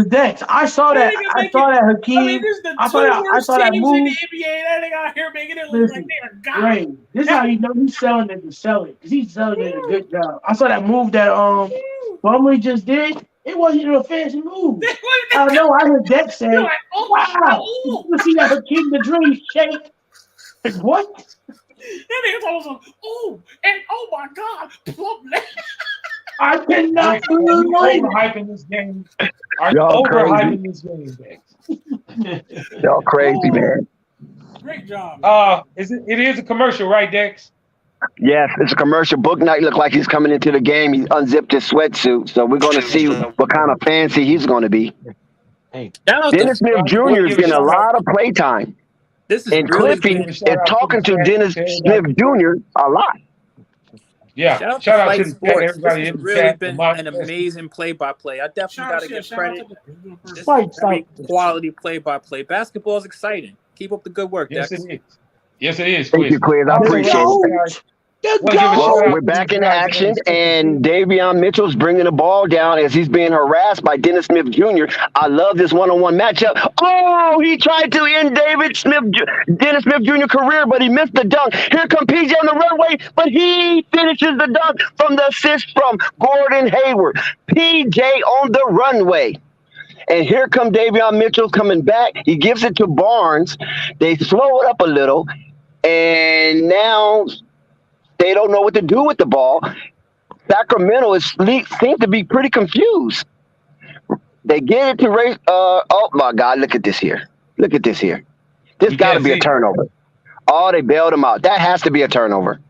Dex, I saw that Hakeem. I saw that move. In the NBA, that nigga out here making it look like they're God. Ray, this is how you know he's selling it to sell it, because he's selling it a good job. I saw that move that Plumlee just did. It wasn't even a fancy move. I know. I heard Dex say, like, "Wow, you see that Hakeem the Dream shake?" Like, what? That nigga told us, oh my God, Plumlee. I cannot believe it. Overhyping this game. Overhyping this game, Dex. Y'all crazy, man. Great job. It is a commercial, right, Dex? Yes, it's a commercial. Book Night looked like he's coming into the game. He unzipped his sweatsuit, so we're going to see what kind of fancy he's going to be. Hey, Dennis Smith Jr. is getting a lot of play time. This is and really Cliffy is talking to Dennis Smith Jr. a lot. Yeah. Shout out to Shout out to Flight the chat, Sports. This everybody has in the really chat, the been an Monsters. amazing play-by-play. I definitely got to give Shout out credit. to This is Fight, very fight. quality play-by-play. Basketball is exciting. Keep up the good work, Yes, Dex. it is. Yes, it is, Thank Quiz. you, Quiz. I The Also, appreciate it. GOAT. The want to give a GOAT. shout Well, out we're to back these in guys that action, understand and Davion Mitchell's bringing the ball down as he's being harassed by Dennis Smith Jr. I love this one-on-one matchup. Oh, he tried to end Dennis Smith Jr. career, but he missed the dunk. Here comes PJ on the runway, but he finishes the dunk from the assist from Gordon Hayward. PJ on the runway. And here comes Davion Mitchell coming back. He gives it to Barnes. They slow it up a little, and now they don't know what to do with the ball. Sacramento seems to be pretty confused. They get it to Ray. Oh my God! Look at this here. Look at this here. This You got to can't be a see. turnover. Oh, they bailed him out. That has to be a turnover.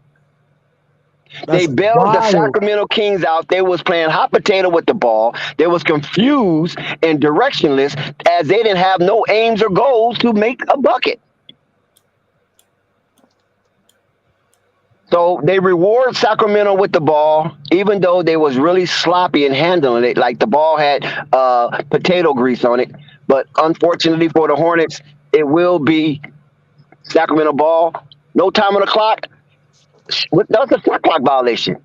They That's bailed the wild. Sacramento Kings out. They was playing hot potato with the ball. They was confused and directionless as they didn't have no aims or goals to make a bucket. So they reward Sacramento with the ball, even though they was really sloppy in handling it, like the ball had potato grease on it. But unfortunately for the Hornets, it will be Sacramento ball. No time on the clock. That's a shot clock violation.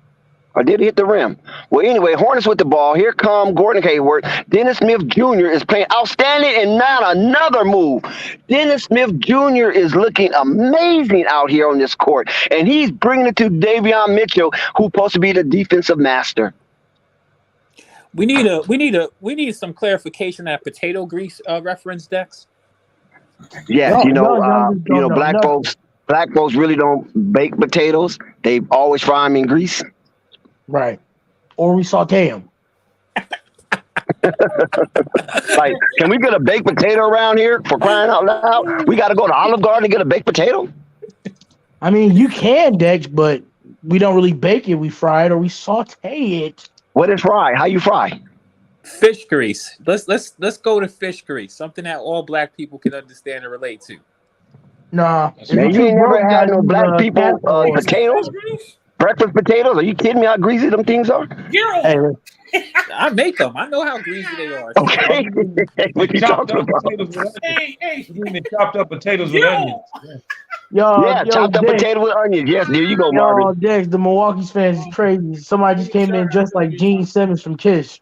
Or did he hit the rim? Well, anyway, Hornets with the ball. Here come Gordon Hayward. Dennis Smith Jr. is playing outstanding, and now another move. Dennis Smith Jr. is looking amazing out here on this court, and he's bringing it to Davion Mitchell, who's supposed to be the defensive master. We need some clarification that potato grease reference, Dex. Yes, No, black folks really don't bake potatoes. They always fry them in grease. Right. Or we saute them. Like, can we get a baked potato around here for crying out loud? We got to go to Olive Garden to get a baked potato? I mean, you can, Dex, but we don't really bake it. We fry it or we saute it. What is fry? How you fry? Fish grease. Let's go to fish grease. Something that all black people can understand and relate to. Nah. Man, you ain't never had no black use, people potatoes? Breakfast potatoes? Are you kidding me how greasy them things are? Hey, I make them. I know how greasy they are. Okay. What you chopped talking up about? potatoes with onions. Hey, You mean the chopped up potatoes with onions. Chopped up Dex, potato with onions. Yes, there you go, Marvin. Dex, the Milwaukee fans is crazy. Somebody just came in dressed like Gene Simmons from Kiss.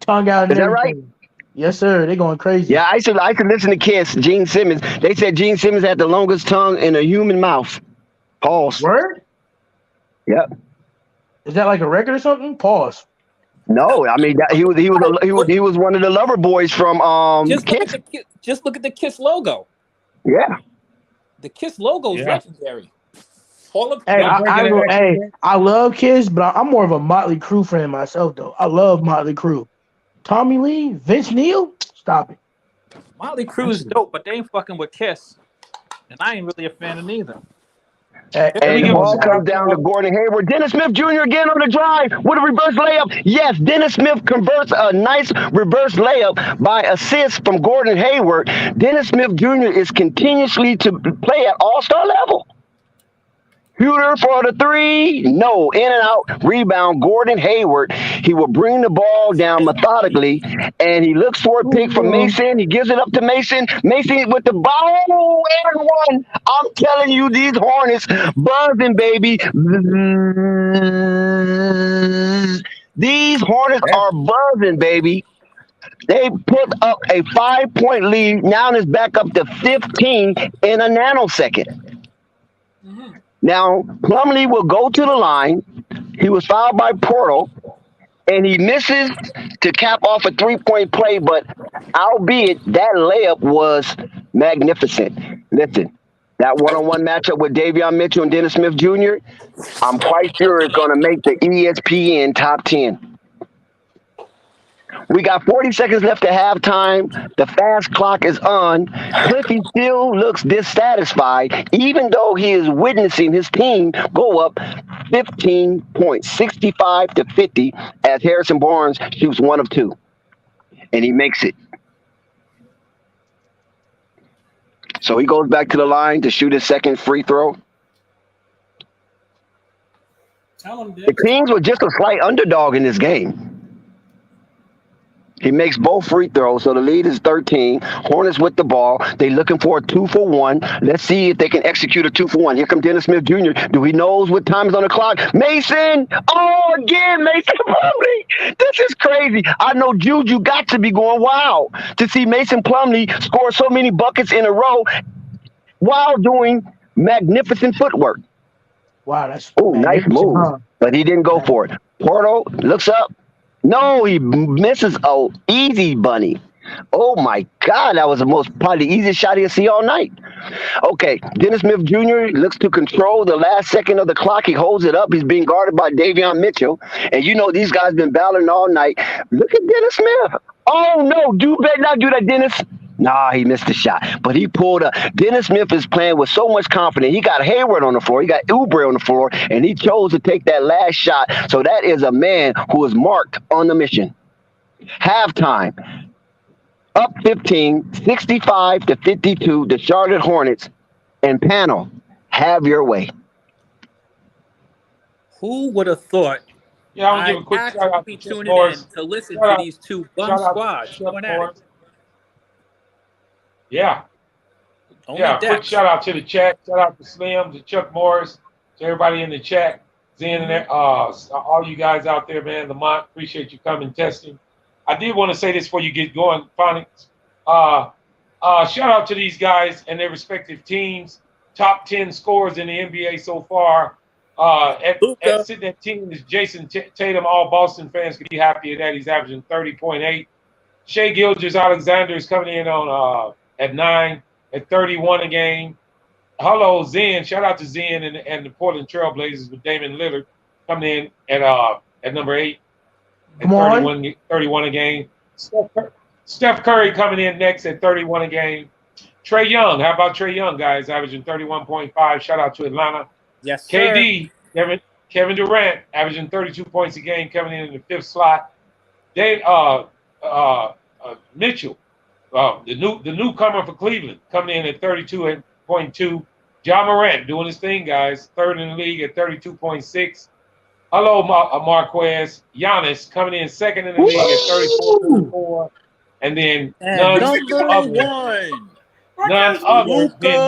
Tongue out and Is that right? everything. Yes, sir. They're going crazy. Yeah, I could listen to Kiss, Gene Simmons. They said Gene Simmons had the longest tongue in a human mouth. Pause. Word? Yep. Is that like a record or something? Pause. No, I mean he was one of the lover boys from Kiss. Just look at the Kiss logo. Yeah. The Kiss logo is legendary. Hey, I love Kiss, but I'm more of a Motley Crue fan myself, though. I love Motley Crue. Tommy Lee, Vince Neil, stop it. Motley Crue is dope, but they ain't fucking with Kiss, and I ain't really a fan of neither. And the ball comes down to Gordon Hayward. Dennis Smith Jr. again on the drive with a reverse layup. Yes, Dennis Smith converts a nice reverse layup by assist from Gordon Hayward. Dennis Smith Jr. is continuously to play at all-star level. Shooter for the three. No, in and out. Rebound, Gordon Hayward. He will bring the ball down methodically, and he looks for a pick from Mason. He gives it up to Mason. Mason with the ball and one. I'm telling you, these Hornets buzzing, baby. These Hornets are buzzing, baby. They put up a 5-point lead. Now it's back up to 15 in a nanosecond. Now, Plumlee will go to the line. He was fouled by Portal, and he misses to cap off a three-point play, but albeit that layup was magnificent. Listen, that one-on-one matchup with Davion Mitchell and Dennis Smith Jr., I'm quite sure it's going to make the ESPN top 10. We got 40 seconds left at halftime. The fast clock is on. Cliffy still looks dissatisfied, even though he is witnessing his team go up 15 points, 65 to 50, as Harrison Barnes shoots 1 of 2. And he makes it. So he goes back to the line to shoot his second free throw. Tell him, The Dix. Kings were just a slight underdog in this game. He makes both free throws, so the lead is 13. Hornets with the ball. They looking for a 2-for-1. Let's see if they can execute a 2-for-1. Here comes Dennis Smith Jr. Do he knows what time is on the clock? Mason! Oh, again, Mason Plumlee! This is crazy. I know Juju got to be going wild to see Mason Plumlee score so many buckets in a row while doing magnificent footwork. Wow, that's Oh, nice magnificent, move. huh? But he didn't go for it. Porto looks up. No, he misses. Oh, easy bunny. Oh my God, that was probably the easiest shot he'll see all night. Okay, Dennis Smith Jr. looks to control the last second of the clock. He holds it up. He's being guarded by Davion Mitchell. And you know these guys been battling all night. Look at Dennis Smith. Oh no, you better not do that, Dennis. Nah, he missed the shot. But he pulled up. Dennis Smith is playing with so much confidence. He got Hayward on the floor. He got Oubre on the floor. And he chose to take that last shot. So that is a man who is marked on the mission. Halftime. Up 15, 65-52, the Charlotte Hornets. And panel, have your way. Who would have thought Yeah, I want to give I'd a quick shout actually out be to Chuck tuning in Morris. to listen Shout to out- these two bum Shout out to squads Chuck going at it? Morris. Yeah, Only yeah. Quick Dex. shout out to the chat. Shout out to Slim, to Chuck Morris, to everybody in the chat. Zen and all you guys out there, man. Lamont, appreciate you coming testing. I did want to say this before you get going, Phonics. Shout out to these guys and their respective teams. Top 10 scores in the NBA so far. At sitting at team is Jason Tatum. All Boston fans could be happy at that. He's averaging 30.8. Shai Gilgeous-Alexander is coming in on at 9 at 31 a game. Hello, Zen. Shout out to Zen and the Portland Trailblazers with Damian Lillard coming in at number 8 at 31 a game. Steph Curry coming in next at 31 a game. Trae Young, how about Trae Young, guys? Averaging 31.5. Shout out to Atlanta. Yes, sir. KD, Kevin Durant, averaging 32 points a game, coming in the 5th slot. Mitchell, the newcomer for Cleveland, coming in at 32.2. Ja Morant doing his thing, guys. 3rd in the league at 32.6. Hello, Marquez. Giannis coming in 2nd in the league at 34.4. And then none other than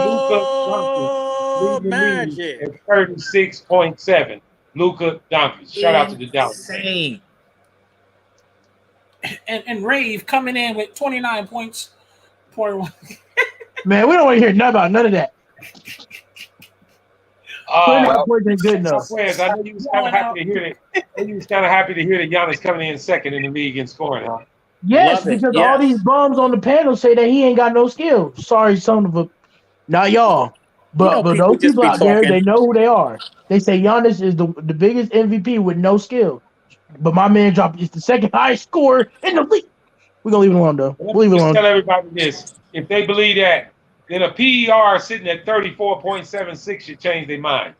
Luka Magic at 36.7. Luka Doncic. Shout out to the Dallas. And Rave coming in with 29 points. Man, we don't want to hear nothing about none of that. 29 points ain't good enough. I know you was kind of happy to hear that. You was kind of happy to hear that Giannis coming in 2nd in the league in scoring, huh? Yes, because all these bums on the panel say that he ain't got no skills. Sorry, some of them. Not y'all. But those people out there, they know who they are. They say Giannis is the biggest MVP with no skill. But my man dropped is the 2nd highest scorer in the league. We're going to leave it alone, though. We'll leave it alone. Tell everybody this. If they believe that, then a PER sitting at 34.76 should change their mind.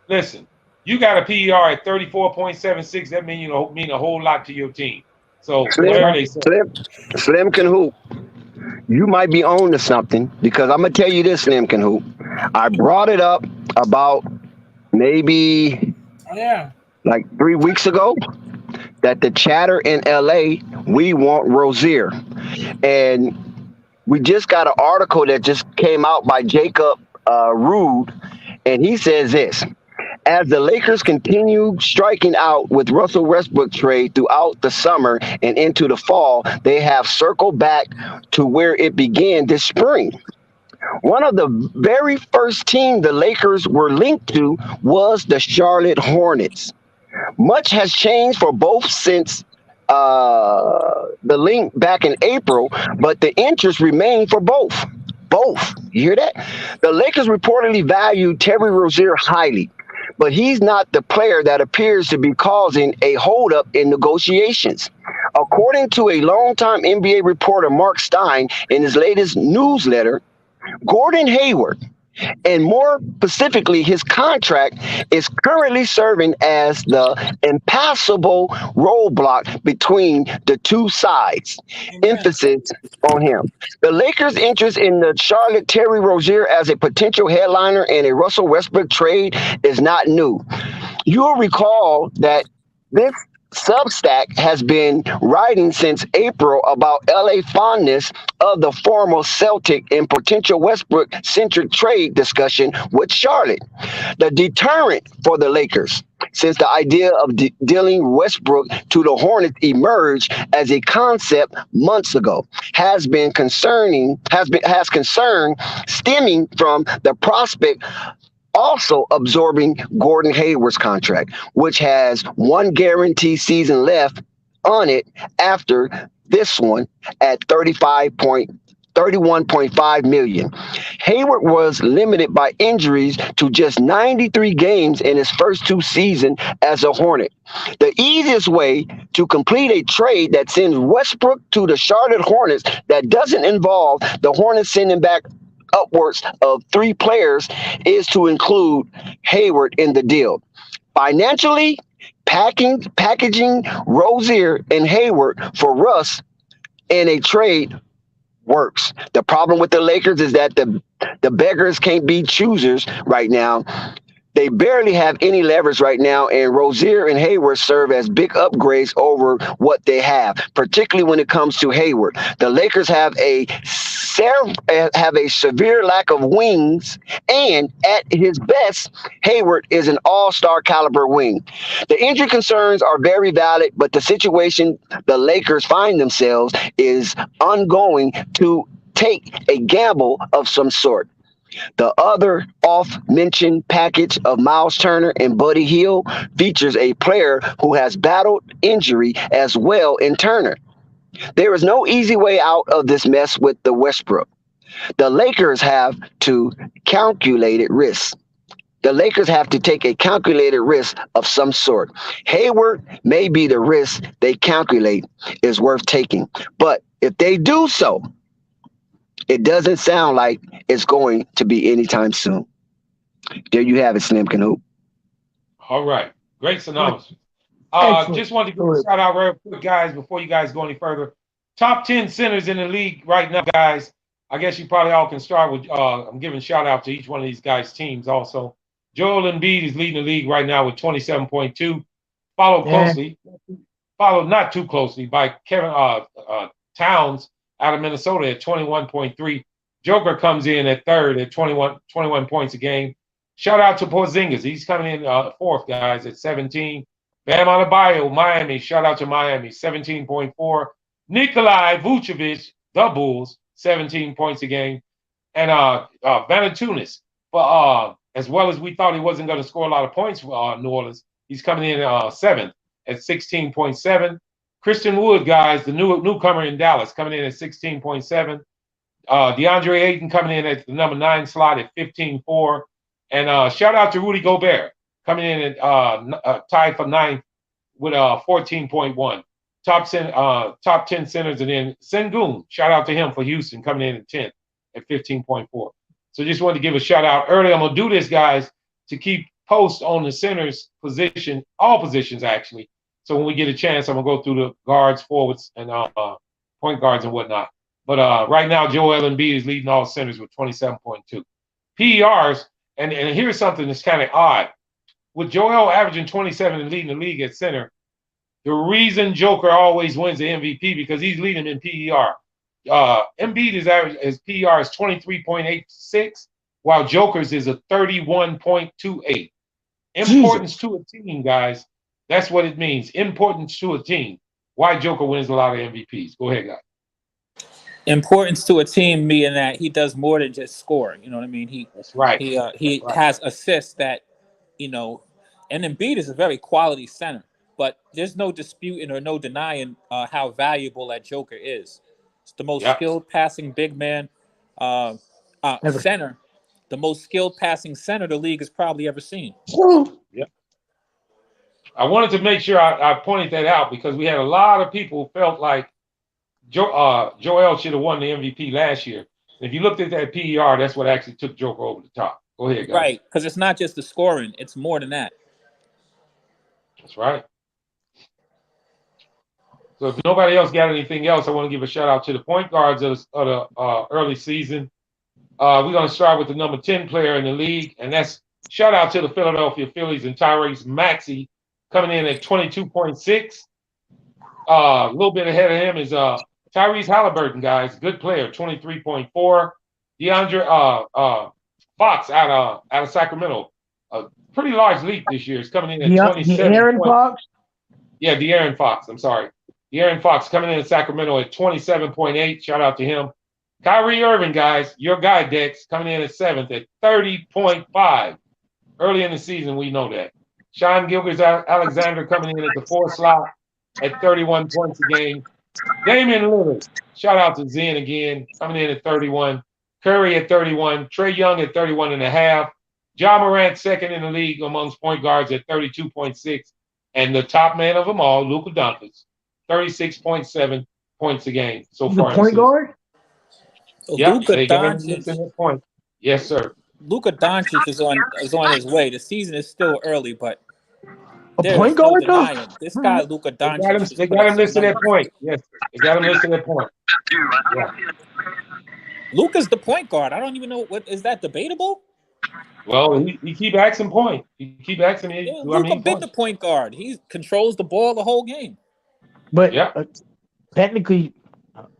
Listen, you got a PER at 34.76. That mean a whole lot to your team. So Slim can hoop. You might be on to something because I'm gonna tell you this, Slim can hoop. I brought it up about maybe like 3 weeks ago that the chatter in LA, we want Rozier. And we just got an article that just came out by Jacob Rude, and he says this: as the Lakers continue striking out with Russell Westbrook trade throughout the summer and into the fall, they have circled back to where it began this spring. One of the very first teams the Lakers were linked to was the Charlotte Hornets. Much has changed for both since the link back in April, but the interest remained for both. You hear that? The Lakers reportedly valued Terry Rozier highly, but he's not the player that appears to be causing a holdup in negotiations. According to a longtime NBA reporter, Mark Stein, in his latest newsletter, Gordon Hayward, and more specifically, his contract is currently serving as the impassable roadblock between the two sides. Emphasis on him. The Lakers' interest in the Charlotte Terry Rozier as a potential headliner in a Russell Westbrook trade is not new. You'll recall that this Substack has been writing since April about LA fondness of the former Celtic and potential Westbrook centric trade discussion with Charlotte. The deterrent for the Lakers, since the idea of dealing Westbrook to the Hornets emerged as a concept months ago, has concern stemming from the prospect also absorbing Gordon Hayward's contract, which has one guaranteed season left on it after this one at 31.5 million. Hayward was limited by injuries to just 93 games in his first two seasons as a Hornet. The easiest way to complete a trade that sends Westbrook to the Charlotte Hornets that doesn't involve the Hornets sending back upwards of three players is to include Hayward in the deal. Financially, packaging Rozier and Hayward for Russ in a trade works. The problem with the Lakers is that the beggars can't be choosers right now. They barely have any leverage right now, and Rozier and Hayward serve as big upgrades over what they have, particularly when it comes to Hayward. The Lakers have a severe lack of wings, and at his best, Hayward is an all-star caliber wing. The injury concerns are very valid, but the situation the Lakers find themselves is ongoing to take a gamble of some sort. The other off-mentioned package of Miles Turner and Buddy Hield features a player who has battled injury as well in Turner. There is no easy way out of this mess with the Westbrook. The Lakers have to calculated risk. The Lakers have to take a calculated risk of some sort. Hayward may be the risk they calculate is worth taking. But if they do so, it doesn't sound like it's going to be anytime soon. There you have it, Slim Canoe. All right. Great synopsis. Just wanted to give a shout out real quick, guys, before you guys go any further. Top 10 centers in the league right now, guys. I guess you probably all can start with, I'm giving shout out to each one of these guys' teams also. Joel Embiid is leading the league right now with 27.2. Followed not too closely by Kevin Towns out of Minnesota at 21.3. Joker comes in at third at 21 points a game. Shout out to Porzingis. He's coming in fourth, guys, at 17. Bam Adebayo, Miami. Shout out to Miami, 17.4. Nikolai Vucevic, the Bulls, 17 points a game. And Valanciunas, as well as we thought he wasn't going to score a lot of points for New Orleans, he's coming in seventh at 16.7. Christian Wood, guys, the newcomer in Dallas, coming in at 16.7. DeAndre Ayton coming in at the number 9 slot at 15.4. And shout out to Rudy Gobert, coming in at tied for 9th with 14.1. Top 10 centers, and then Sengun, shout out to him for Houston, coming in at 10th at 15.4. So just wanted to give a shout out early. I'm going to do this, guys, to keep post on the centers position, all positions actually. So when we get a chance, I'm going to go through the guards, forwards, and point guards and whatnot. But right now, Joel Embiid is leading all centers with 27.2. PERs, and here's something that's kind of odd. With Joel averaging 27 and leading the league at center, the reason Joker always wins the MVP because he's leading in PER. Embiid his PER is 23.86, while Joker's is a 31.28. Importance to a team, guys. That's what it means. Importance to a team. Why Joker wins a lot of MVPs. Go ahead, guys. Importance to a team meaning that he does more than just score. You know what I mean? That's right. He has assists that, and Embiid is a very quality center. But there's no disputing or no denying how valuable that Joker is. It's the most skilled passing big man center. The most skilled passing center the league has probably ever seen. Yep. I wanted to make sure I pointed that out because we had a lot of people who felt like Joel should have won the MVP last year. If you looked at that PER, that's what actually took Joker over the top. Go ahead, guys. Right, because it's not just the scoring; it's more than that. That's right. So if nobody else got anything else, I want to give a shout out to the point guards of the early season. We're going to start with the number 10 player in the league, and that's Shout out to the Philadelphia Phillies and Tyrese Maxey coming in at 22.6. A little bit ahead of him is Tyrese Halliburton, guys. Good player, 23.4. DeAndre Fox out of Sacramento. A pretty large leap this year. Is coming in at 27. Aaron Fox? Yeah, De'Aaron Fox. I'm sorry. De'Aaron Fox coming in at Sacramento at 27.8. Shout out to him. Kyrie Irving, guys. Your guy, Dex, coming in at 7th at 30.5. Early in the season, we know that. Sean Gilgeous-Alexander coming in at the 4th slot at 31 points a game. Damian Lillard, shout out to Zen again, coming in at 31. Curry at 31. Trae Young at 31.5. Ja Morant second in the league amongst point guards at 32.6. And the top man of them all, Luka Doncic, 36.7 points a game so far. The point guard? Yeah, Luka they give him Doncic. point. Yes, sir. Luka Doncic is on his way. The season is still early, but A there point is no guard, though? denying this guy, Luka Doncic. They got him listed at point. Yes, they got him listed at point. Yeah. Luka's the point guard. I don't even know what is that debatable. Well, he keep asking point. He keep asking me. Yeah, Luka been the point guard. He controls the ball the whole game. But technically,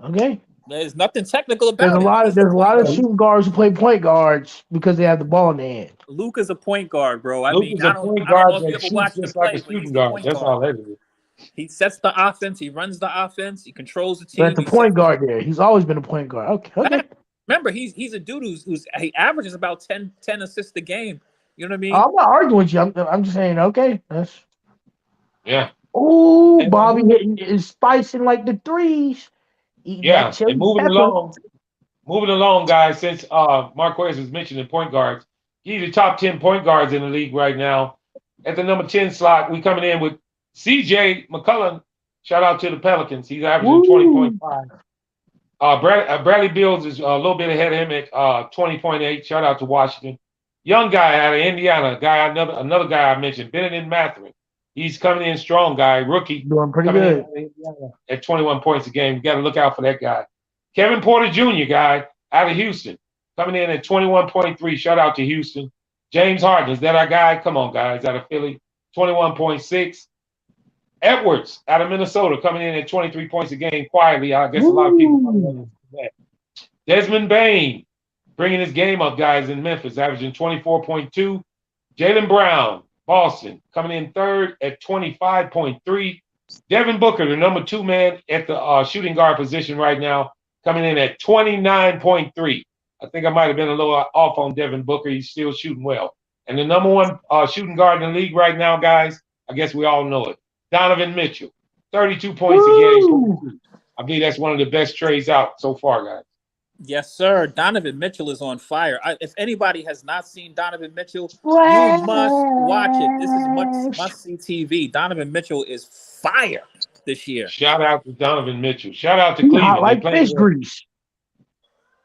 okay. There's nothing technical about it. There's a lot of shooting guards who play point guards because they have the ball in their hand. Luka's a point guard, bro. I Luka's don't know if you ever watched him play, like a but he's shooting the guard. point That's guard. all that is. He sets the offense. He runs the offense. He controls the team. That's the point guard there. He's always been a point guard. Okay. Remember, he's a dude who's he averages about 10 assists a game. You know what I mean? I'm not arguing with you. I'm just saying, okay. That's Oh, Bobby is spicing like the threes. Yeah, and moving along, guys. Since Marquez was mentioning point guards, he's the top 10 point guards in the league right now. At the number 10 slot, we coming in with C.J. McCollum. Shout out to the Pelicans. He's averaging 20.5. Bradley Beals is a little bit ahead of him at 20.8. Shout out to Washington. Young guy out of Indiana, another guy I mentioned, Benedict Mathurin. He's coming in strong, guy, rookie. Doing pretty good. At 21 points a game. You got to look out for that guy. Kevin Porter Jr., guy, out of Houston, coming in at 21.3. Shout out to Houston. James Harden, is that our guy? Come on, guys, out of Philly, 21.6. Edwards, out of Minnesota, coming in at 23 points a game quietly. I guess a lot of people don't know that. Desmond Bain, bringing his game up, guys, in Memphis, averaging 24.2. Jaylen Brown, Boston, coming in third at 25.3. Devin Booker, the number 2 man at the shooting guard position right now, coming in at 29.3. I think I might have been a little off on Devin Booker. He's still shooting well. And the number 1 shooting guard in the league right now, guys, I guess we all know it, Donovan Mitchell, 32 points a game. I believe that's one of the best trades out so far, guys. Yes, sir. Donovan Mitchell is on fire. If anybody has not seen Donovan Mitchell, you must watch it. This is must-see TV. Donovan Mitchell is fire this year. Shout out to Donovan Mitchell. Shout out to Cleveland. Like fish grease.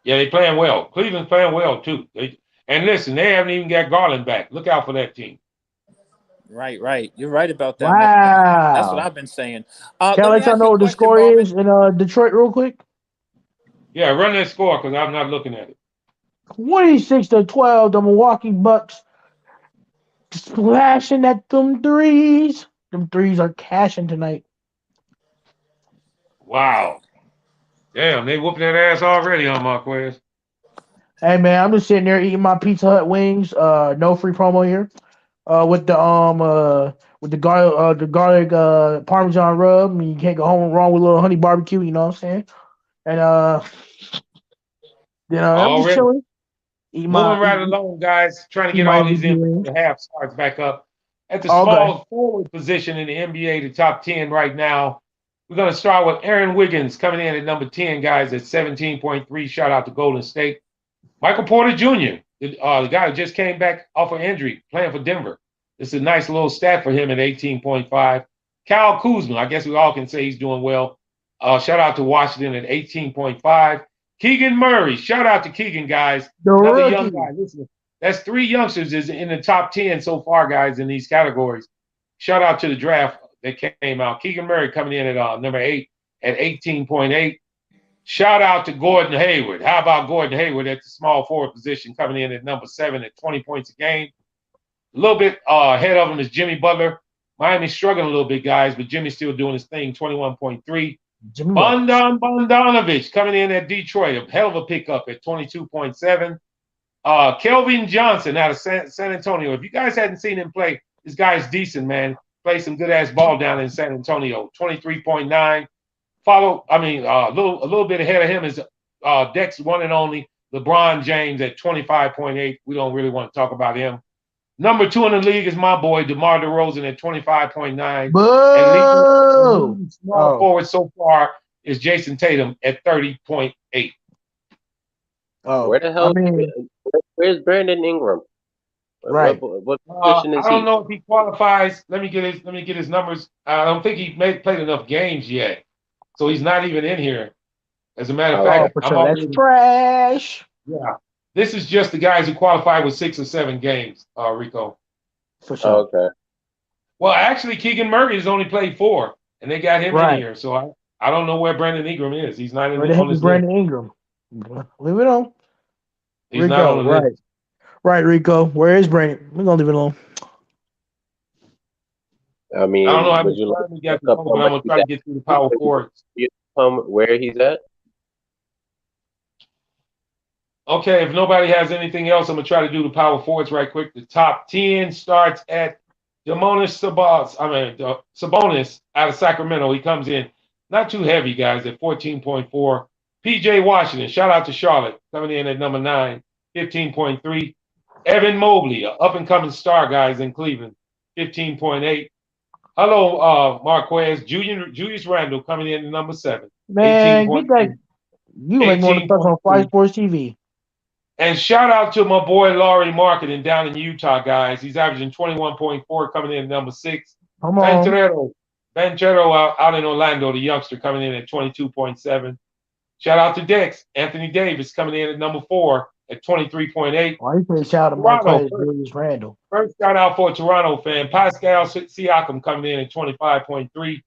Yeah, they playing well. Cleveland's playing well, too. And listen, they haven't even got Garland back. Look out for that team. Right. You're right about that. Wow. That's what I've been saying. Can I let y'all know what the score is in Detroit real quick? Yeah, run that score because I'm not looking at it. 26-12, the Milwaukee Bucks splashing at them threes. Them threes are cashing tonight. Wow. Damn, they whooping that ass already on Marquez. Hey man, I'm just sitting there eating my Pizza Hut wings. No free promo here. With the garlic Parmesan rub. I mean, you can't go home wrong with a little honey barbecue. You know what I'm saying? And I'm just chilling. Moving right along, guys. Trying to get all these in the half starts back up. At the small forward position in the NBA, the top 10 right now. We're going to start with Aaron Wiggins coming in at number 10, guys, at 17.3. Shout out to Golden State. Michael Porter Jr., the guy who just came back off of injury, playing for Denver. This is a nice little stat for him at 18.5. Kyle Kuzma, I guess we all can say he's doing well. Shout out to Washington at 18.5. Keegan Murray, shout out to Keegan, guys. Another young guy. Listen, that's 3 youngsters is in the top 10 so far, guys, in these categories. Shout out to the draft that came out. Keegan Murray coming in at number 8 at 18.8. Shout out to Gordon Hayward. How about Gordon Hayward at the small forward position coming in at number 7 at 20 points a game? A little bit ahead of him is Jimmy Butler. Miami's struggling a little bit, guys, but Jimmy's still doing his thing, 21.3. Bogdanovich coming in at Detroit, a hell of a pickup at 22.7. Kelvin Johnson out of San Antonio. If you guys hadn't seen him play, this guy's decent, man. Plays some good-ass ball down in San Antonio, 23.9. A little bit ahead of him is Dex one and only LeBron James at 25.8. We don't really want to talk about him. Number 2 in the league is my boy DeMar DeRozan at 25.9. Boo! And small forward so far is Jason Tatum at 30.8. Oh, Where the hell? Where's Brandon Ingram? Right. What position is I don't he? know if he qualifies. Let me get his numbers. I don't think he played enough games yet, so he's not even in here. As a matter of fact, that's trash. Yeah, this is just the guys who qualified with 6 or 7 games, Rico. For sure. Okay. Well, actually, Keegan Murray has only played 4, and they got him in here. So I don't know where Brandon Ingram is. He's not in Where the heck on is this Brandon list. Ingram? Leave it on. He's Rico, not on the list. Right, Rico. Where is Brandon? We're gonna leave it alone. I mean, I don't know how would much you time we got to go, but I'm gonna try to get through the power forwards. Where he's at? Okay, if nobody has anything else, I'm gonna try to do the power forwards right quick. The top 10 starts at Sabonis out of Sacramento. He comes in not too heavy, guys, at 14.4. PJ Washington, shout out to Charlotte, coming in at number 9, 15.3. Evan Mobley, an up-and-coming star, guys, in Cleveland, 15.8. Hello, Marquez. Julius Randle coming in at number 7. Man, get that. You like more to touch on Flight Sports TV. And shout out to my boy Laurie Marketing down in Utah, guys. He's averaging 21.4, coming in at number 6. Come on. Banchero out in Orlando, the youngster, coming in at 22.7. Shout out to Dex. Anthony Davis coming in at number 4 at 23.8. Why you say shout out to Marquez Julius Randle? First shout out for a Toronto fan. Pascal Siakam coming in at 25.3.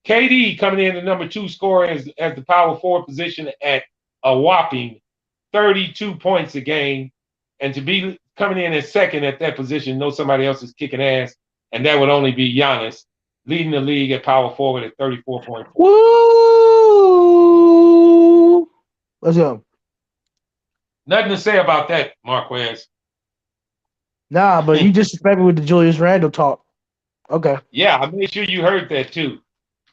KD coming in at number 2 scorer as the power forward position at a whopping 32 points a game. And to be coming in as second at that position, know somebody else is kicking ass, and that would only be Giannis, leading the league at power forward at 34.4. Woo! Let's go. Nothing to say about that, Marquez. Nah, but you disrespect me with the Julius Randle talk. Okay. Yeah, I made sure you heard that too.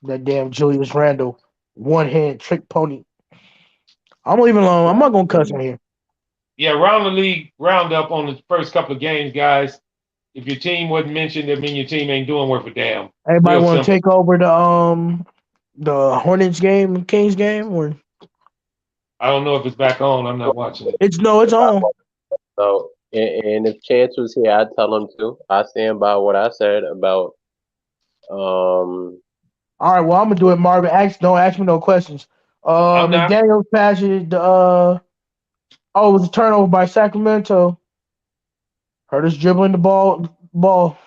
That damn Julius Randle one-hand trick pony. I'm leaving alone. I'm not gonna cuss in here. Yeah, round the league roundup on the first couple of games, guys. If your team wasn't mentioned, that means your team ain't doing worth a damn. Everybody want to take over the Hornets game, Kings game, or I don't know if it's back on. I'm not watching it. It's on. So, and if Chance was here, I'd tell him to. I stand by what I said about. All right, well, I'm gonna do it, Marvin. Don't ask me no questions. McDaniels passes it it was a turnover by Sacramento. Heard us dribbling the ball.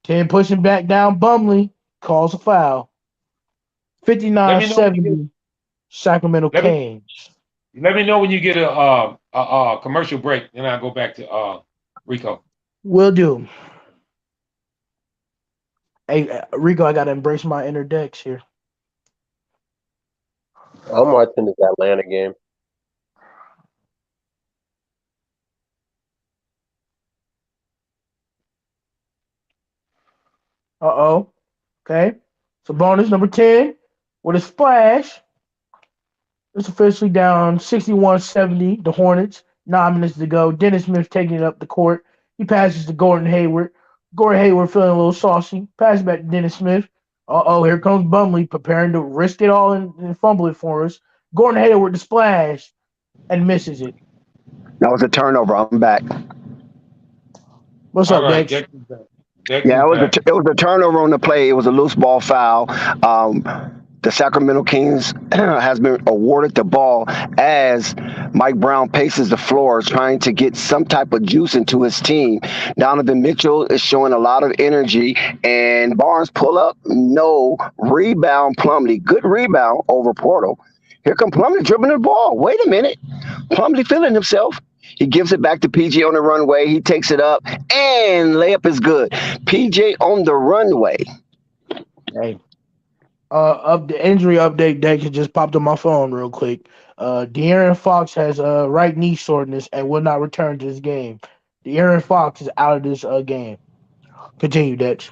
10 pushing back down Bumley, calls a foul. 59-70, Sacramento Kings. Let me know when you get a commercial break, and I'll go back to Rico. Will do. Hey, Rico, I got to embrace my inner Dex here. I'm watching this Atlanta game. Okay. So bonus number 10 with a splash. It's officially down 61-70, the Hornets. 9 minutes to go. Dennis Smith taking it up the court. He passes to Gordon Hayward. Gordon Hayward feeling a little saucy. Pass back to Dennis Smith. Here comes Bumley preparing to risk it all and fumble it for us. Gordon Hayward the splash and misses it. That was a turnover. I'm back. What's up, Dex? Yeah, it was a turnover on the play. It was a loose ball foul. The Sacramento Kings has been awarded the ball as Mike Brown paces the floor trying to get some type of juice into his team. Donovan Mitchell is showing a lot of energy, and Barnes pull up, no rebound. Plumlee, good rebound over Portal. Here come Plumlee dribbling the ball. Wait a minute. Plumlee feeling himself. He gives it back to PJ on the runway. He takes it up, and layup is good. PJ on the runway. Hey, the injury update deck has just popped on my phone real quick. De'Aaron Fox has right knee soreness and will not return to this game. De'Aaron Fox is out of this game. Continue, Dex.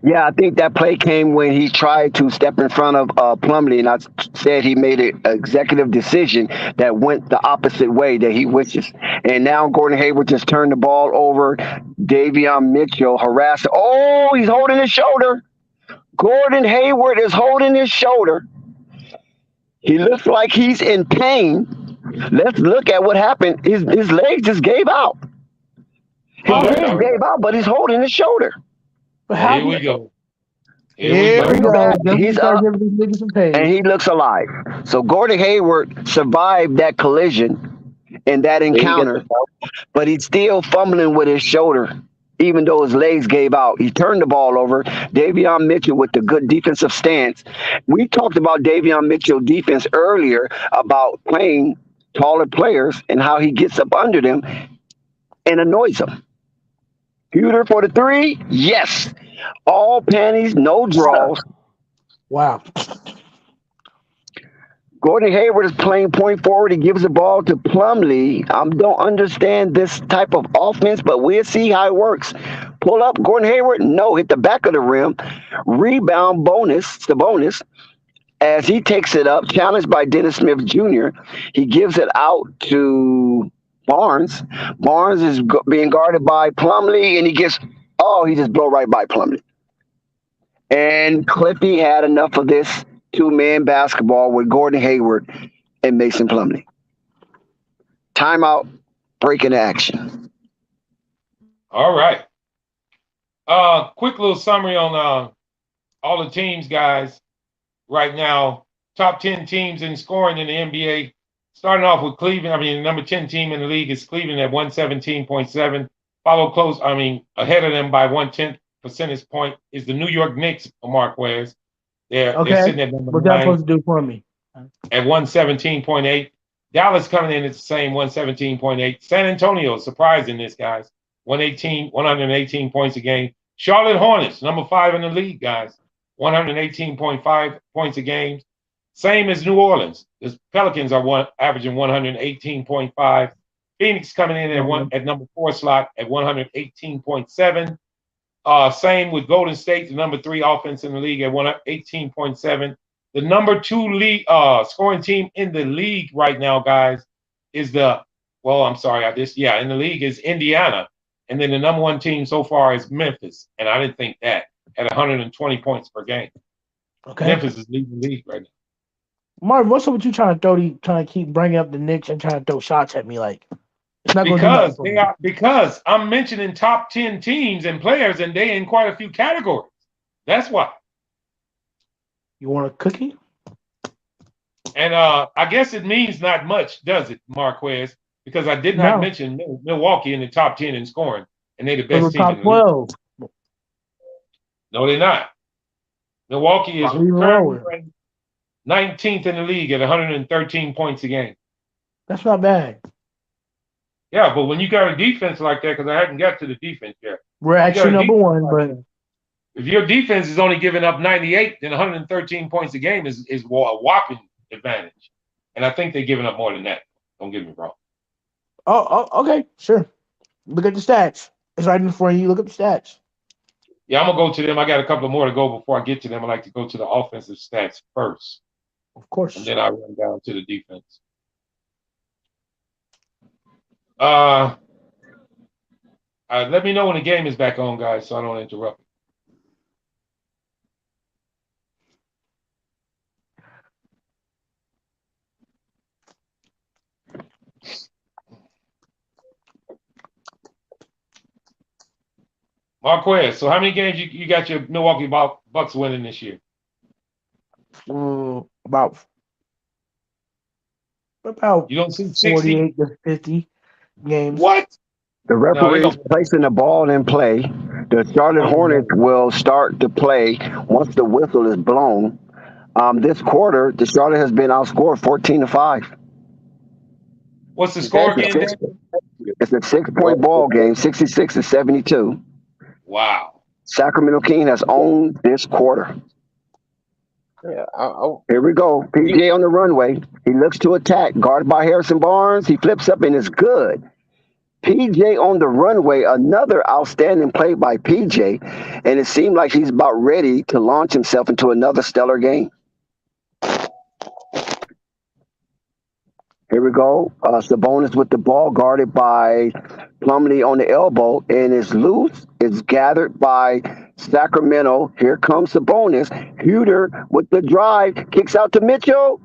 Yeah, I think that play came when he tried to step in front of Plumlee, and I said he made an executive decision that went the opposite way that he wishes. And now Gordon Hayward just turned the ball over. Davion Mitchell harassed. Oh, he's holding his shoulder. Gordon Hayward is holding his shoulder. He looks like he's in pain. Let's look at what happened. His legs just gave out. His legs gave out, but he's holding his shoulder. Here we go. Here we go. He's up, and he looks alive. So Gordon Hayward survived that collision and that encounter, but he's still fumbling with his shoulder, even though his legs gave out. He turned the ball over. Davion Mitchell with the good defensive stance. We talked about Davion Mitchell defense earlier about playing taller players and how he gets up under them and annoys them. Pewter for the three? Yes. All panties, no draws. Wow. Gordon Hayward is playing point forward. He gives the ball to Plumlee. I don't understand this type of offense, but we'll see how it works. Pull up, Gordon Hayward. No, hit the back of the rim. Rebound bonus, the bonus. As he takes it up, challenged by Dennis Smith Jr., he gives it out to Barnes. Barnes is being guarded by Plumlee, and he just blow right by Plumlee. And Cliffy had enough of this two-man basketball with Gordon Hayward and Mason Plumlee. Timeout, break into action. All right. Quick little summary on all the teams, guys. Right now, top 10 teams in scoring in the NBA. Starting off with Cleveland, the number 10 team in the league is Cleveland at 117.7. Followed close, ahead of them by 1/10 percentage point is the New York Knicks, Marquez. They're sitting at number 9. What's that supposed to do for me? At 117.8. Dallas coming in at the same 117.8. San Antonio, surprising this, guys. 118 points a game. Charlotte Hornets, number 5 in the league, guys. 118.5 points a game. Same as New Orleans. The Pelicans are averaging 118.5. Phoenix coming in at number 4 slot at 118.7. Same with Golden State, the number 3 offense in the league at 118.7. The number 2 league scoring team in the league right now, guys, is in the league is Indiana. And then the number 1 team so far is Memphis. And I didn't think that at 120 points per game. Okay. Memphis is leading the league right now. Marv, what's up with you trying to keep bringing up the Knicks and trying to throw shots at me? Like, it's not because I'm mentioning top 10 teams and players, and they in quite a few categories. That's why. You want a cookie? And I guess it means not much, does it, Marquez? Because I did not mention Milwaukee in the top 10 in scoring, and they're the best team in the 12. League. No, they're not. Milwaukee is currently 19th in the league at 113 points a game. That's not bad. Yeah, but when you got a defense like that, because I haven't got to the defense yet. We're actually number 1, but if your defense is only giving up 98, then 113 points a game is a whopping advantage. And I think they're giving up more than that. Don't get me wrong. Oh, okay, sure. Look at the stats. It's right in front of you. Look at the stats. Yeah, I'm going to go to them. I got a couple more to go before I get to them. I like to go to the offensive stats first. Of course. And then I run down to the defense. Let me know when the game is back on, guys, so I don't interrupt. Marquez, so how many games you got your Milwaukee Bucks winning this year? About you don't see 48 to 50 games. What? The referee is placing the ball in play. The Charlotte Hornets will start to play once the whistle is blown. This quarter, the Charlotte has been outscored 14-5. What's the score again? It's a 6-point ball game, 66-72. Wow. Sacramento King has owned this quarter. Yeah, Here we go. PJ on the runway. He looks to attack. Guarded by Harrison Barnes. He flips up and it's good. PJ on the runway. Another outstanding play by PJ. And it seemed like he's about ready to launch himself into another stellar game. Here we go. Sabonis with the ball, guarded by Plumlee on the elbow, and is loose. It's gathered by Sacramento. Here comes Sabonis. Huter with the drive, kicks out to Mitchell.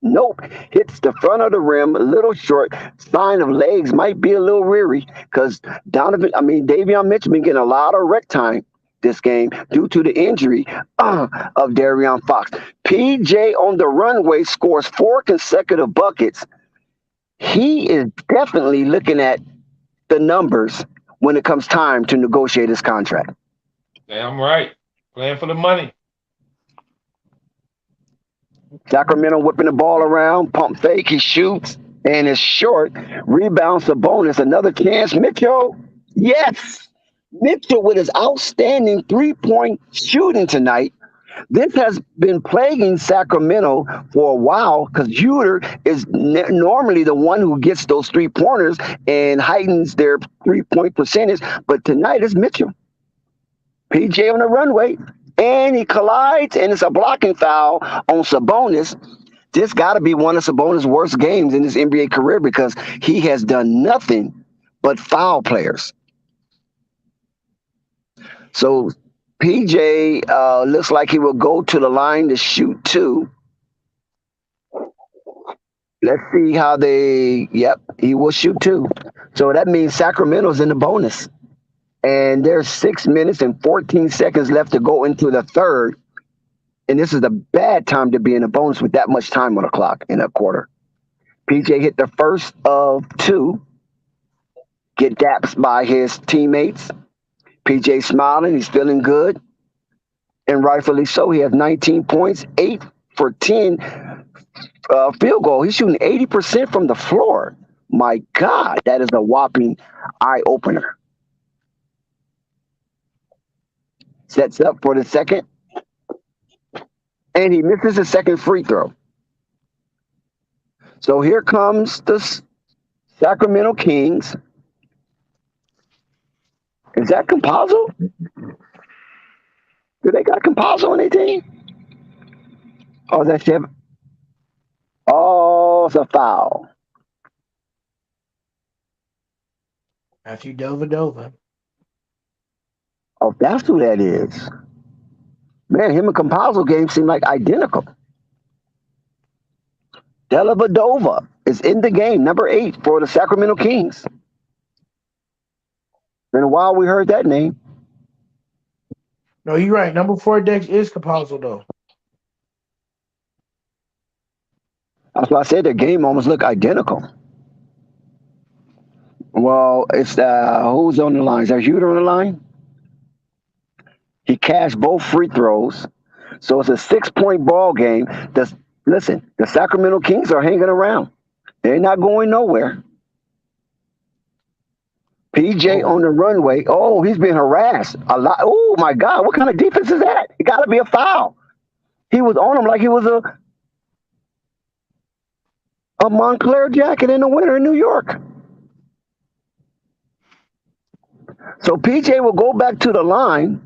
Nope. Hits the front of the rim, a little short. Sign of legs, might be a little weary because Davion Mitchell been getting a lot of rec time this game due to the injury of De'Aaron Fox. PJ on the runway scores 4 consecutive buckets. He is definitely looking at the numbers when it comes time to negotiate his contract. Damn right. Playing for the money. Sacramento whipping the ball around, pump fake, he shoots, and it's short. Rebound Sabonis, another chance. Mitchell, yes! Mitchell with his outstanding three-point shooting tonight. This has been plaguing Sacramento for a while because Huter is normally the one who gets those three-pointers and heightens their three-point percentage. But tonight it's Mitchell. PJ on the runway, and he collides, and it's a blocking foul on Sabonis. This got to be one of Sabonis' worst games in his NBA career because he has done nothing but foul players. So PJ looks like he will go to the line to shoot 2. Let's see how he will shoot 2. So that means Sacramento's in the bonus. And there's 6 minutes and 14 seconds left to go into the third. And this is a bad time to be in a bonus with that much time on the clock in a quarter. PJ hit the first of 2. Get dapped by his teammates. PJ smiling. He's feeling good. And rightfully so. He has 19 points, 8 for 10 field goal. He's shooting 80% from the floor. My God, that is a whopping eye-opener. Sets up for the second. And he misses the second free throw. So here comes the Sacramento Kings. Is that Compazzo? Do they got Compazzo on their team? Oh, is that Chevy? Oh, it's a foul. Matthew Dova. Oh, that's who that is. Man, him and Compazzo game seem like identical. Dellavedova is in the game, number 8 for the Sacramento Kings. Been a while we heard that name. No, you're right. Number 4 Dex is Capazzo, though. That's why I said their game almost look identical. Well, it's who's on the line? Is that Huter on the line? He cashed both free throws. So it's a 6-point ball game. Listen, the Sacramento Kings are hanging around. They're not going nowhere. PJ on the runway. Oh, he's being harassed a lot. Oh, my God. What kind of defense is that? It got to be a foul. He was on him like he was a Montclair jacket in the winter in New York. So PJ will go back to the line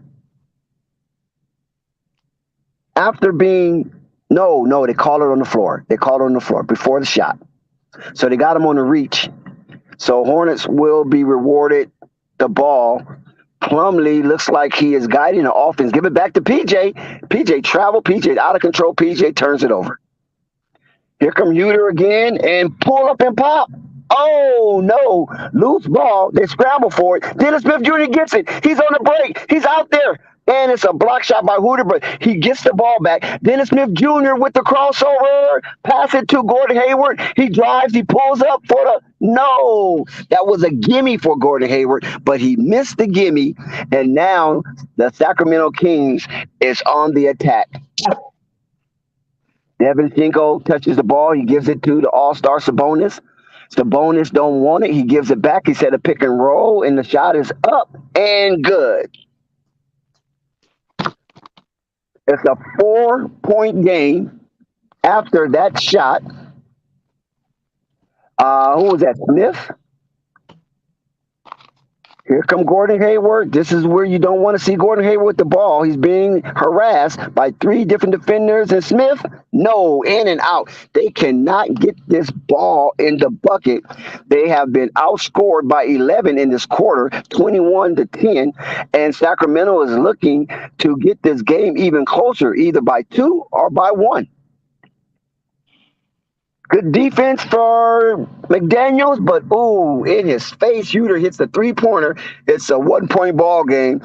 after being no, they call it on the floor. They called it on the floor before the shot. So they got him on the reach. So Hornets will be rewarded the ball. Plumlee looks like he is guiding the offense. Give it back to PJ. PJ travel. PJ out of control. PJ turns it over. Here come Huter again and pull up and pop. Oh, no. Loose ball. They scramble for it. Dennis Smith Jr. gets it. He's on the break. He's out there. And it's a block shot by Huter, but he gets the ball back. Dennis Smith Jr. with the crossover. Pass it to Gordon Hayward. He drives. He pulls up for the... No. That was a gimme for Gordon Hayward, but he missed the gimme. And now the Sacramento Kings is on the attack. Devin Shinko touches the ball. He gives it to the all-star Sabonis. Sabonis don't want it. He gives it back. He said a pick and roll, and the shot is up and good. It's a 4-point game after that shot. Who was that? Smith? Here come Gordon Hayward. This is where you don't want to see Gordon Hayward with the ball. He's being harassed by 3 different defenders. And Smith, no, in and out. They cannot get this ball in the bucket. They have been outscored by 11 in this quarter, 21-10. And Sacramento is looking to get this game even closer, either by 2 or by 1. Good defense for McDaniels, but ooh, in his face, Shooter hits the 3-pointer. It's a 1-point ball game.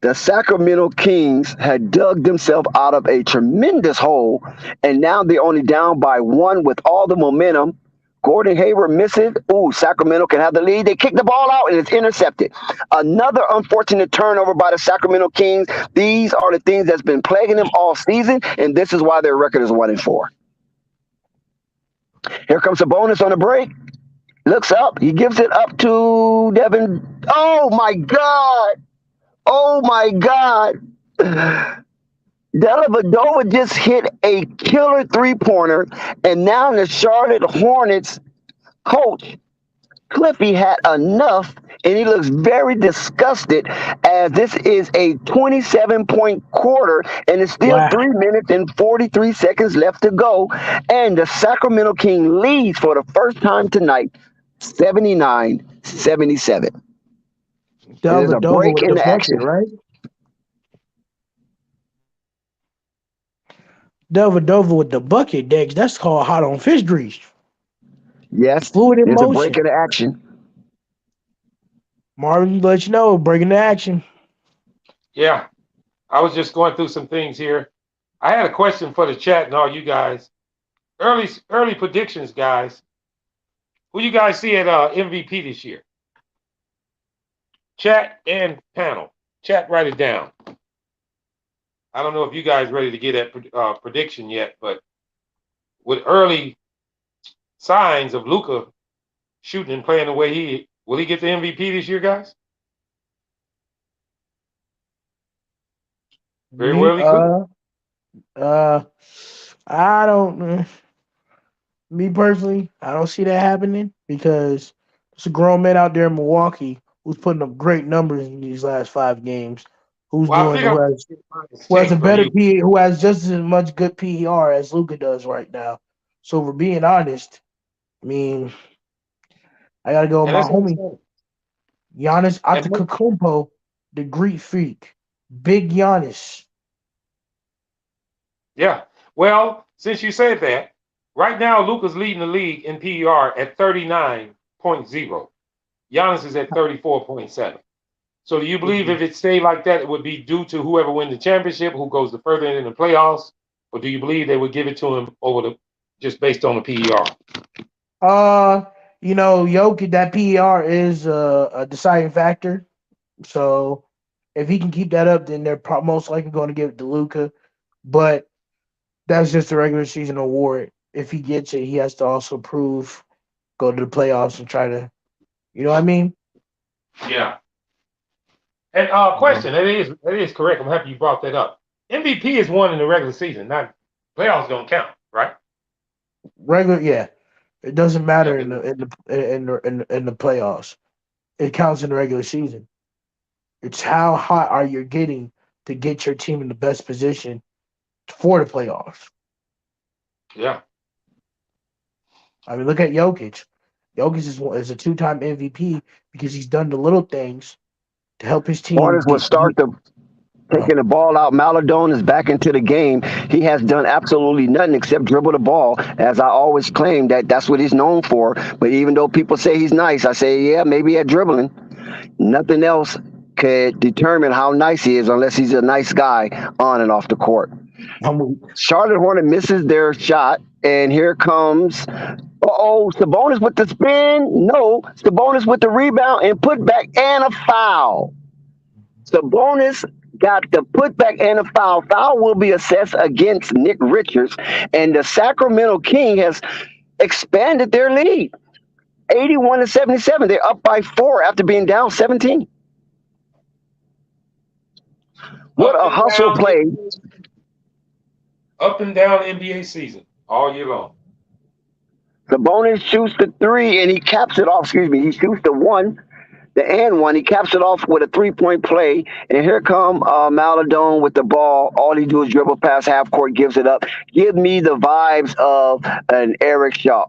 The Sacramento Kings had dug themselves out of a tremendous hole, and now they're only down by 1 with all the momentum. Gordon Hayward misses. Ooh, Sacramento can have the lead. They kick the ball out, and it's intercepted. Another unfortunate turnover by the Sacramento Kings. These are the things that's been plaguing them all season, and this is why their record is 1-4. Here comes a bonus on the break. Looks up. He gives it up to Devin. Oh, my God. Oh, my God. Dellavedova just hit a killer 3-pointer, and now the Charlotte Hornets coach, Cliffy, had enough, and he looks very disgusted as this is a 27-point quarter, and it's still 3 minutes and 43 seconds left to go. And the Sacramento King leads for the first time tonight, 79-77. There's a break in the action. Right? Dellavedova with the bucket, Dex. That's called hot on fish grease. Yes, fluid in there's motion. A break in the action. Marvin, let you know, breaking the action. Yeah, I was just going through some things here. I had a question for the chat and all you guys. Early predictions, guys. Who you guys see at MVP this year? Chat and panel. Chat, write it down. I don't know if you guys ready to get that prediction yet, but with early signs of Luka shooting and playing the way will he get the MVP this year, guys? Very well, he could. I don't. Me personally, I don't see that happening because there's a grown man out there in Milwaukee who's putting up great numbers in these last 5 games. Who has a better PE, who has just as much good PER as Luka does right now. So, if we're being honest, I mean, I gotta go with my homie Giannis Antetokounmpo, the Greek freak, Big Giannis. Yeah. Well, since you said that, right now Luka's leading the league in PER at 39.0. Giannis is at 34.7. So do you believe if it stayed like that, it would be due to whoever wins the championship, who goes the further in the playoffs, or do you believe they would give it to him just based on the PER? Jokic, that PER is a deciding factor. So if he can keep that up, then they're most likely going to give it to Luka. But that's just a regular season award. If he gets it, he has to also go to the playoffs and try to, you know what I mean? Yeah. And question, that is correct. I'm happy you brought that up. MVP is won in the regular season, not playoffs don't count, right? Yeah. It doesn't matter in the playoffs. It counts in the regular season. It's how hot are you getting to get your team in the best position for the playoffs. Yeah. I mean, look at Jokic. Jokic is a 2-time MVP because he's done the little things to help his team. Hornets will start taking the ball out. Maladon is back into the game. He has done absolutely nothing except dribble the ball, as I always claim that's what he's known for. But even though people say he's nice, I say, yeah, maybe at dribbling. Nothing else could determine how nice he is unless he's a nice guy on and off the court. Charlotte Hornet misses their shot, and here comes Sabonis with the spin. No, Sabonis with the rebound and put back and a foul. Sabonis got the putback and a foul. Foul will be assessed against Nick Richards, and the Sacramento King has expanded their lead. 81-77. They're up by 4 after being down 17. What Up a and hustle down, play. up and down NBA season all year long. Sabonis shoots the 3 and he caps it off. Excuse me. He shoots the 1, the and 1. He caps it off with a 3-point play. And here come Maladone with the ball. All he do is dribble past half court, gives it up. Give me the vibes of an Eric Shaw.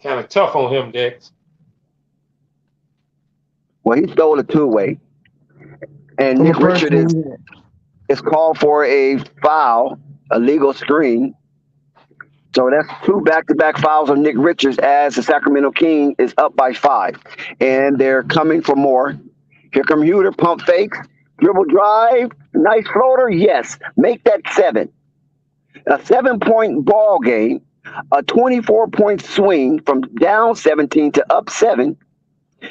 Kind of tough on him, Dex. Well, he stole a 2-way. And Nick Richard is called for a foul, a legal screen. So that's 2 back-to-back fouls on Nick Richards as the Sacramento King is up by 5. And they're coming for more. Here come Huter, pump fakes, dribble drive, nice floater, yes. Make that 7. A 7-point ball game, a 24-point swing from down 17 to up 7.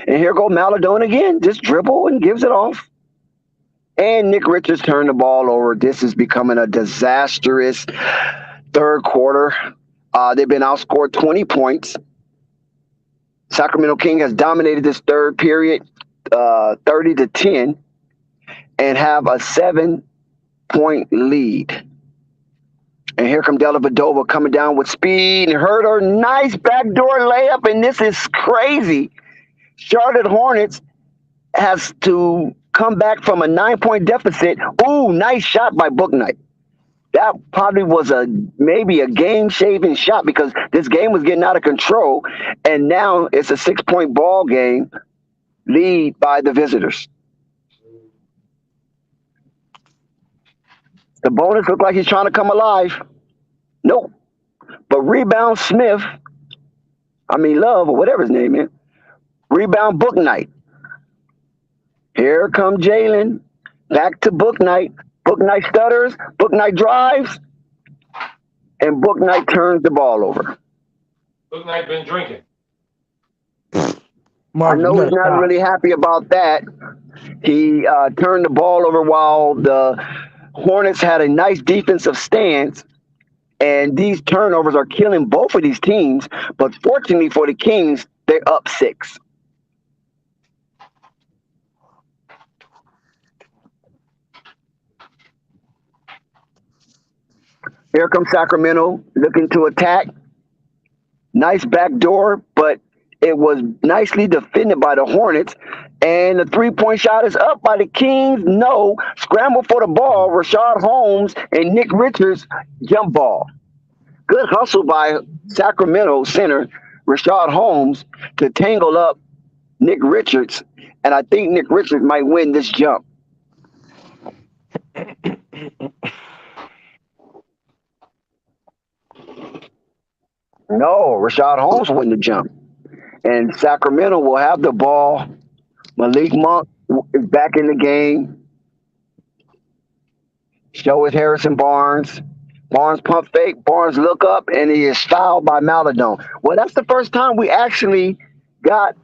And here go Maladone again, just dribble and gives it off. And Nick Richards turned the ball over. This is becoming a disastrous third quarter. They've been outscored 20 points. Sacramento King has dominated this third period 30-10 and have a 7-point lead. And here come Dellavedova coming down with speed and Herter. Nice backdoor layup, and this is crazy. Charlotte Hornets has to come back from a 9-point deficit. Ooh, nice shot by Bouknight. That probably was maybe a game-shaving shot because this game was getting out of control, and now it's a 6-point ball game lead by the visitors. The bonus looked like he's trying to come alive. Nope. But rebound Love, or whatever his name is. Rebound Bouknight. Here comes Jalen. Back to Bouknight. Bouknight stutters. Bouknight drives. And Bouknight turns the ball over. Bouknight been drinking. I know he's not really happy about that. He turned the ball over while the Hornets had a nice defensive stance. And these turnovers are killing both of these teams. But fortunately for the Kings, they're up 6. Here comes Sacramento looking to attack. Nice backdoor, but it was nicely defended by the Hornets. And the 3-point shot is up by the Kings. No. Scramble for the ball. Rashad Holmes and Nick Richards jump ball. Good hustle by Sacramento center Rashad Holmes to tangle up Nick Richards. And I think Nick Richards might win this jump. No, Rashad Holmes won the jump. And Sacramento will have the ball. Malik Monk is back in the game. Show with Harrison Barnes. Barnes pump fake. Barnes look up, and he is fouled by Maladone. Well, that's the first time we actually got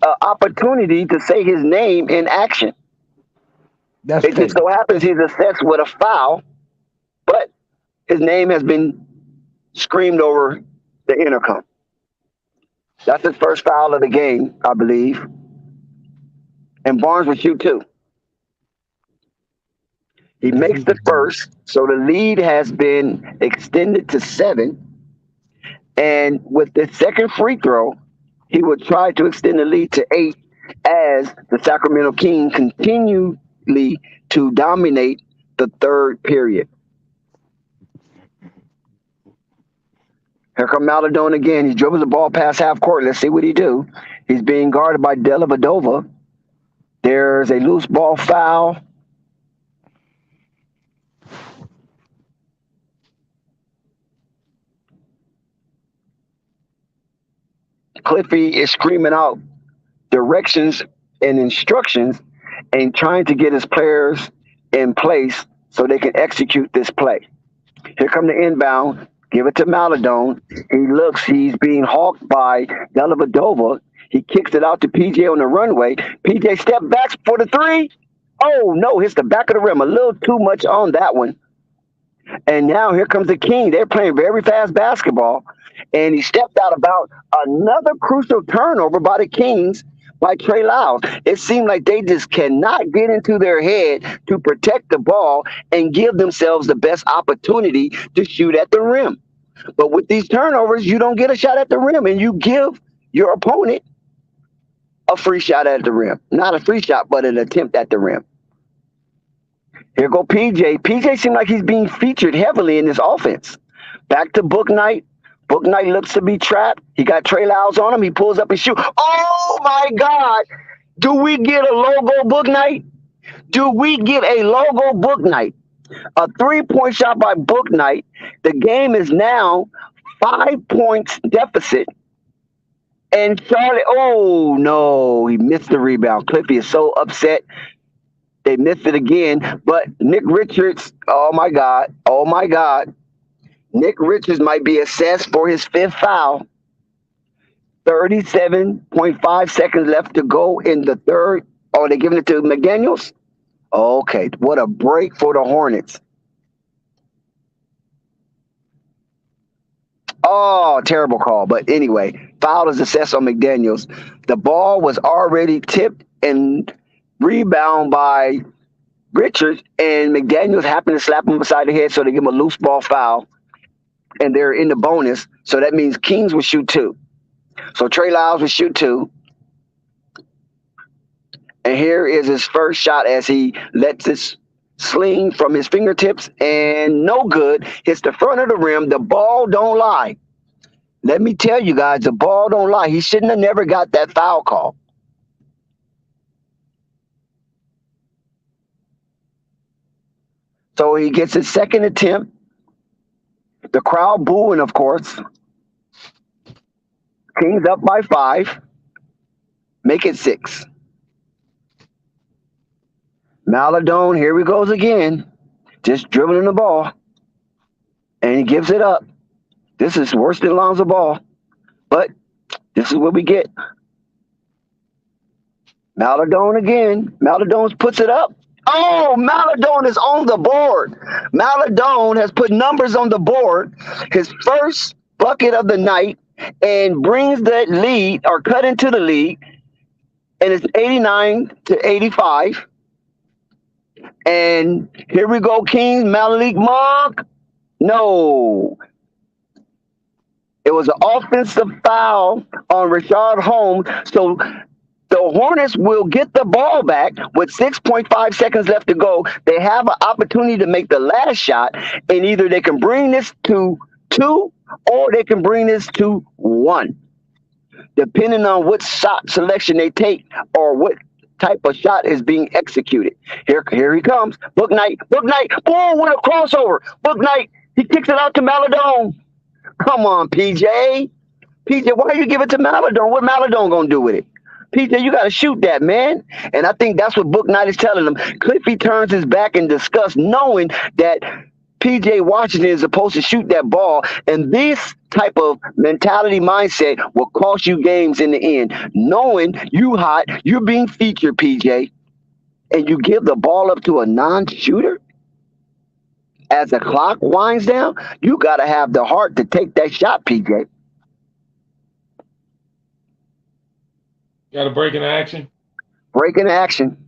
an opportunity to say his name in action. It just so happens he's assessed with a foul, but his name has been screamed over the intercom. That's his first foul of the game, I believe. And Barnes will shoot 2. He makes the first, so the lead has been extended to 7. And with the second free throw, he would try to extend the lead to 8 as the Sacramento Kings continually to dominate the third period. Here comes Maladone again. He dribbles the ball past half court. Let's see what he do. He's being guarded by Dellavedova. There's a loose ball foul. Cliffy is screaming out directions and instructions and trying to get his players in place so they can execute this play. Here come the inbound. Give it to Maladone. He looks. He's being hawked by Dellavedova. He kicks it out to PJ on the runway. PJ step backs for the 3. Oh, no. Hits the back of the rim. A little too much on that one. And now here comes the King. They're playing very fast basketball. And he stepped out about another crucial turnover by the Kings by Trey Lyles. It seemed like they just cannot get into their head to protect the ball and give themselves the best opportunity to shoot at the rim. But with these turnovers, you don't get a shot at the rim, and you give your opponent a free shot at the rim. Not a free shot, but an attempt at the rim. Here go PJ. PJ seemed like he's being featured heavily in this offense. Back to Book Knight. Book Knight looks to be trapped. He got Trey Lyles on him. He pulls up and shoots. Oh, my God. Do we get a logo Book Knight? Do we get a logo Book Knight? A three-point shot by Book Knight. The game is now 5 points deficit. And Charlie, oh, no, he missed the rebound. Cliffy is so upset. They missed it again. But Nick Richards, oh, my God. Oh, my God. Nick Richards might be assessed for his fifth foul. 37.5 seconds left to go in the third. Oh, they're giving it to McDaniels? Okay, what a break for the Hornets. Oh, terrible call. But anyway, foul is assessed on McDaniels. The ball was already tipped and rebound by Richards, and McDaniels happened to slap him beside the head, so they give him a loose ball foul, and they're in the bonus. So that means Kings will shoot 2. So Trey Lyles will shoot 2. And here is his first shot as he lets it sling from his fingertips, and no good. Hits the front of the rim. The ball don't lie. Let me tell you guys, the ball don't lie. He shouldn't have never got that foul call. So he gets his second attempt. The crowd booing, of course. Kings up by 5. Make it 6. Maladone, here he goes again. Just dribbling the ball. And he gives it up. This is worse than Lonzo Ball. But this is what we get. Maladone again. Maladone puts it up. Oh, Maladone is on the board. Maladone has put numbers on the board. His first bucket of the night, and brings that lead or cut into the lead. And it's 89-85. And here we go, Kings. Malik Monk. No. It was an offensive foul on Rashard Holmes. So the Hornets will get the ball back with 6.5 seconds left to go. They have an opportunity to make the last shot, and either they can bring this to 2 or they can bring this to 1, depending on what shot selection they take or what type of shot is being executed. Here he comes. Book Knight. Boom, what a crossover. Book Knight, he kicks it out to Maladone. Come on, PJ. PJ, why you give it to Maladone? What Maladone gonna do with it? PJ, you got to shoot that, man. And I think that's what Book Knight is telling him. Cliffy turns his back in disgust, knowing that PJ Washington is supposed to shoot that ball. And this type of mentality mindset will cost you games in the end. Knowing you hot, you're being featured, PJ, and you give the ball up to a non-shooter as the clock winds down, you got to have the heart to take that shot, PJ. Got a break in action? Break in action.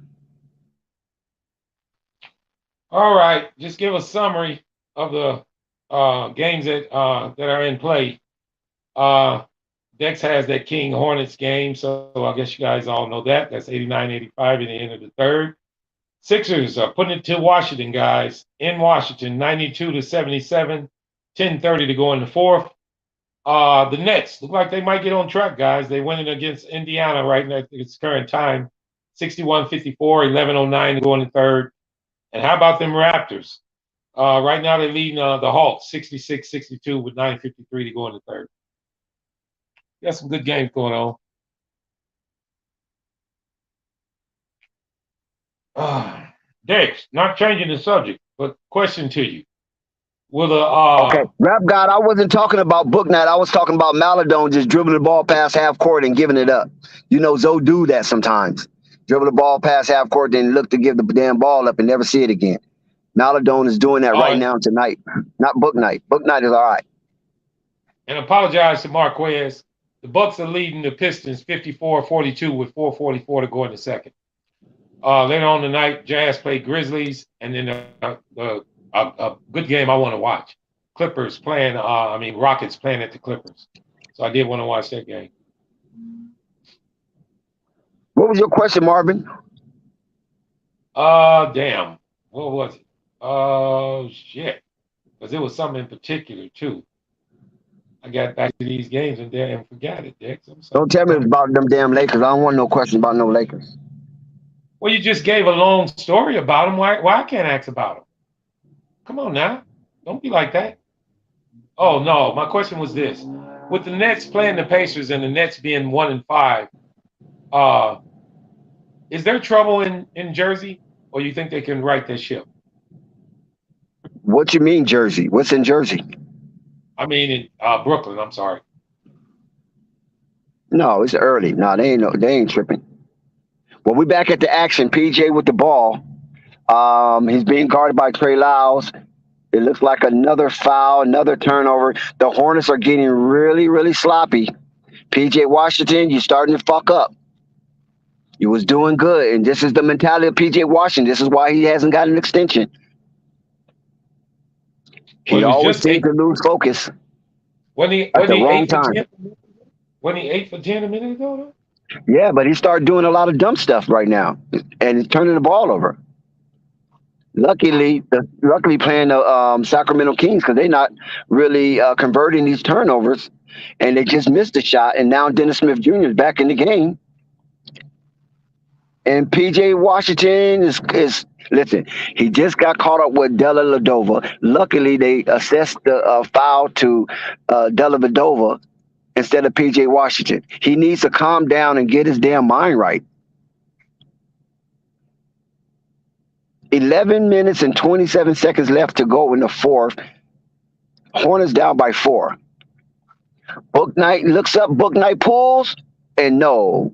All right. Just give a summary of the games that are in play. Dex has that King Hornets game, so I guess you guys all know that. That's 89-85 in the end of the third. Sixers are putting it to Washington, guys. In Washington, 92-77, 10:30 to go in the fourth. The Nets look like they might get on track, guys. They winning against Indiana right now at its current time, 61-54, 11:09 to go in the third. And how about them Raptors? Right now they're leading the Hawks, 66-62 with 9:53 to go in the third. Got some good games going on. Dex, not changing the subject, but question to you. Will the okay, Rap God, I wasn't talking about Book Knight. I was talking about Maladone just dribbling the ball past half court and giving it up. You know, Zoe do that sometimes. Dribble the ball past half court, then look to give the damn ball up and never see it again. Maladone is doing that right Oh, now tonight. Not Book Night. Book Night is all right. and apologize to Marquez. The Bucks are leading the Pistons 54-42 with 4:44 to go in the second. Later on tonight, Jazz play Grizzlies, and then a good game I want to watch. Clippers playing. Rockets playing at the Clippers. So I did want to watch that game. What was your question, Marvin? Damn. What was it? Shit. Because it was something in particular too. I got back to these games and forgot it, Dex. I'm sorry. Don't tell me about them damn Lakers. I don't want no question about no Lakers. Well, you just gave a long story about them. Why I can't ask about them? Come on now. Don't be like that. Oh, no. My question was this. With the Nets playing the Pacers and the Nets being 1-5, is there trouble in Jersey, or you think they can right their ship? What you mean, Jersey? What's in Jersey? I mean, in Brooklyn. I'm sorry. No, it's early. No, they ain't tripping. Well, we back at the action. PJ with the ball. He's being guarded by Trey Lyles. It looks like another foul, another turnover. The Hornets are getting really, really sloppy. PJ Washington, you're starting to fuck up. You was doing good, and this is the mentality of PJ Washington. This is why he hasn't got an extension. He always seems to lose focus When he at the wrong time. 8 for 10 a minute ago, though? Yeah, but he started doing a lot of dumb stuff right now, and he's turning the ball over. Luckily playing the Sacramento Kings, because they're not really converting these turnovers, and they just missed a shot. And now Dennis Smith Jr. is back in the game, and PJ Washington is listen. He just got caught up with Della Vadova. Luckily, they assessed the foul to Della Vadova instead of PJ Washington. He needs to calm down and get his damn mind right. 11 minutes and 27 seconds left to go in the fourth. Hornets down by 4. Book Night looks up. Book Night pulls, and no.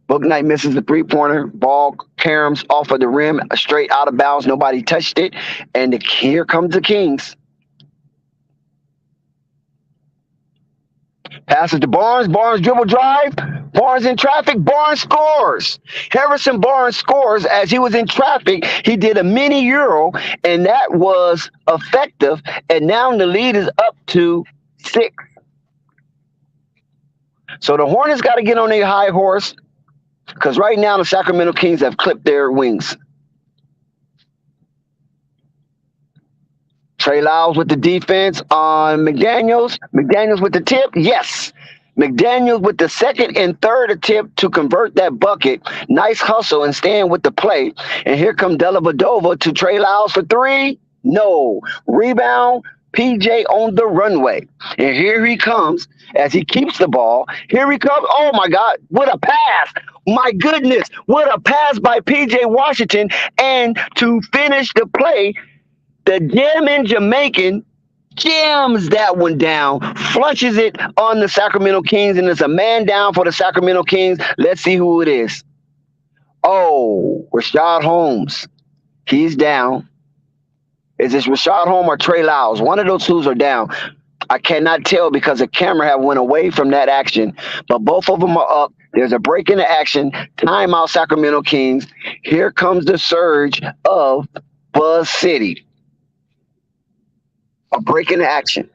Book Night misses the three-pointer. Ball caroms off of the rim, straight out of bounds. Nobody touched it. And here comes the Kings. Passes to Barnes. Barnes dribble drive. Barnes in traffic. Barnes scores. Harrison Barnes scores as he was in traffic. He did a mini Euro, and that was effective. And now the lead is up to 6. So the Hornets got to get on their high horse, because right now the Sacramento Kings have clipped their wings. Trey Lyles with the defense on McDaniels. McDaniels with the tip. Yes. McDaniels with the second and third attempt to convert that bucket. Nice hustle and staying with the play. And here comes Della Vadova to Trey Lyles for 3. No. Rebound. PJ on the runway. And here he comes as he keeps the ball. Here he comes. Oh, my God. What a pass. My goodness. What a pass by PJ Washington. And to finish the play, the German Jamaican jams that one down, flushes it on the Sacramento Kings, and it's a man down for the Sacramento Kings. Let's see who it is. Oh, Rashad Holmes. He's down. Is this Rashad Holmes or Trey Lyles? One of those twos are down. I cannot tell because the camera have went away from that action, but both of them are up. There's a break in the action. Timeout, Sacramento Kings. Here comes the surge of Buzz City. A break in the action.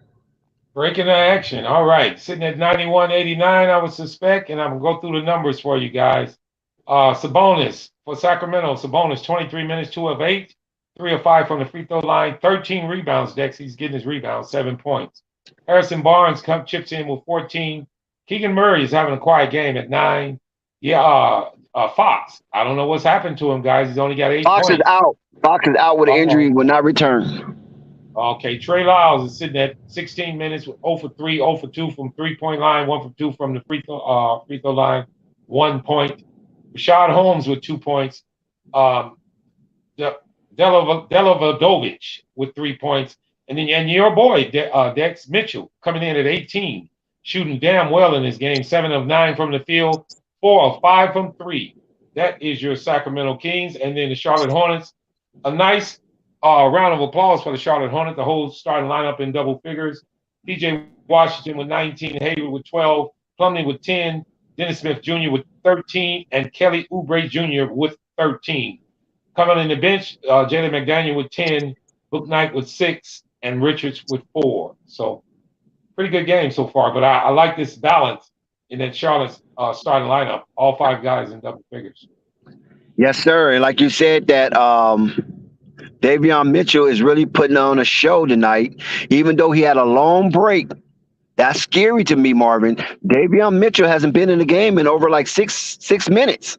Breaking the action. All right. Sitting at 91-89, I would suspect, and I'm going to go through the numbers for you guys. Sabonis for Sacramento. Sabonis, 23 minutes, 2 of 8, 3 of 5 from the free throw line, 13 rebounds, Dex. He's getting his rebounds, 7 points. Harrison Barnes chips in with 14. Keegan Murray is having a quiet game at 9. Yeah, Fox. I don't know what's happened to him, guys. He's only got 8 Fox points. is out. Fox is out with an injury, will not return. Okay, Trey Lyles is sitting at 16 minutes with 0 for 3, 0 for 2 from three-point line, 1 for 2 from the free throw line, 1 point. Rashad Holmes with 2 points. Della Vadovich with 3 points. And your boy, Dex Mitchell, coming in at 18, shooting damn well in this game. 7 of 9 from the field, 4 of 5 from 3. That is your Sacramento Kings. And then the Charlotte Hornets. A nice round of applause for the Charlotte Hornets. The whole starting lineup in double figures. P.J. Washington with 19, Hayward with 12, Plumlee with 10, Dennis Smith Jr. with 13, and Kelly Oubre Jr. with 13. Coming on the bench, Jalen McDaniel with 10, Book Knight with 6, and Richards with 4. So pretty good game so far, but I like this balance in that Charlotte's starting lineup. All 5 guys in double figures. Yes, sir. And like you said, that Davion Mitchell is really putting on a show tonight, even though he had a long break. That's scary to me, Marvin. Davion Mitchell hasn't been in the game in over like six minutes.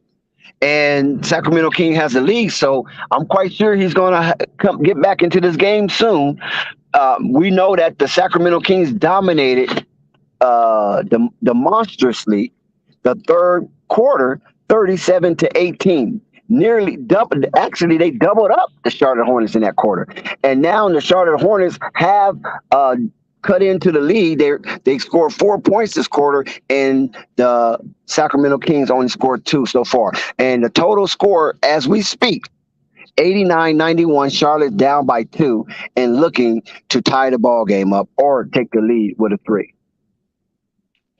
And Sacramento King has the lead, so I'm quite sure he's going to get back into this game soon. We know that the Sacramento Kings dominated demonstrously the third quarter, 37-18. Nearly doubled. Actually, they doubled up the Charlotte Hornets in that quarter. And now the Charlotte Hornets have cut into the lead. They scored 4 points this quarter, and the Sacramento Kings only scored 2 so far. And the total score, as we speak, 89-91. Charlotte down by 2 and looking to tie the ball game up or take the lead with a 3.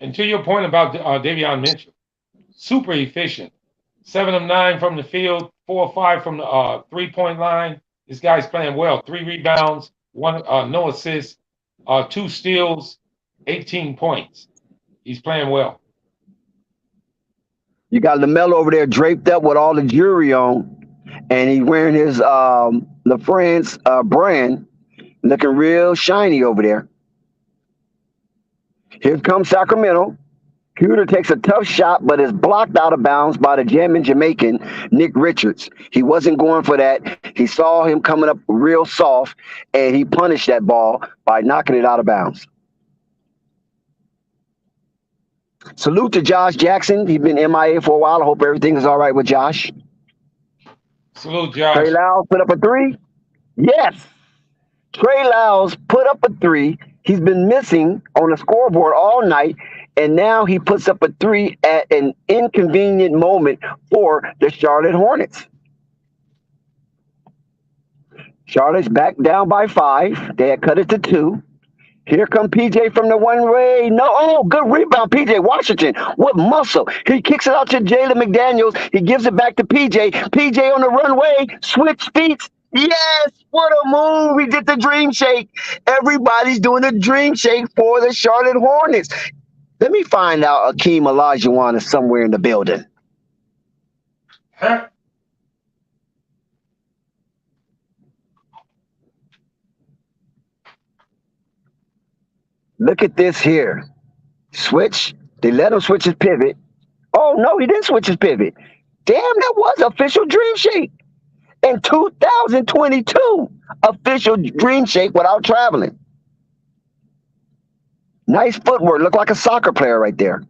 And to your point about Davion Mitchell, super efficient. 7 of 9 from the field, 4 of 5 from the 3-point line. This guy's playing well. 3 rebounds, 1 no assists, 2 steals, 18 points. He's playing well. You got Lamelo over there draped up with all the jewelry on, and he's wearing his La France brand, looking real shiny over there. Here comes Sacramento. Cuter takes a tough shot, but is blocked out of bounds by the jamming Jamaican, Nick Richards. He wasn't going for that. He saw him coming up real soft, and he punished that ball by knocking it out of bounds. Salute to Josh Jackson. He's been MIA for a while. I hope everything is all right with Josh. Salute, Josh. Trey Lyles put up a 3. Yes. Trey Lyles put up a 3. He's been missing on the scoreboard all night. And now he puts up a 3 at an inconvenient moment for the Charlotte Hornets. Charlotte's back down by 5. They had cut it to 2. Here come PJ from the one-way. No, oh, good rebound, PJ Washington. What muscle. He kicks it out to Jalen McDaniels. He gives it back to PJ. PJ on the runway. Switch feet. Yes, what a move. He did the dream shake. Everybody's doing a dream shake for the Charlotte Hornets. Let me find out Akeem Olajuwon is somewhere in the building. Huh? Look at this here. Switch. They let him switch his pivot. Oh, no, he didn't switch his pivot. Damn, that was official dream shake. In 2022, official dream shake without traveling. Nice footwork. Look like a soccer player right there.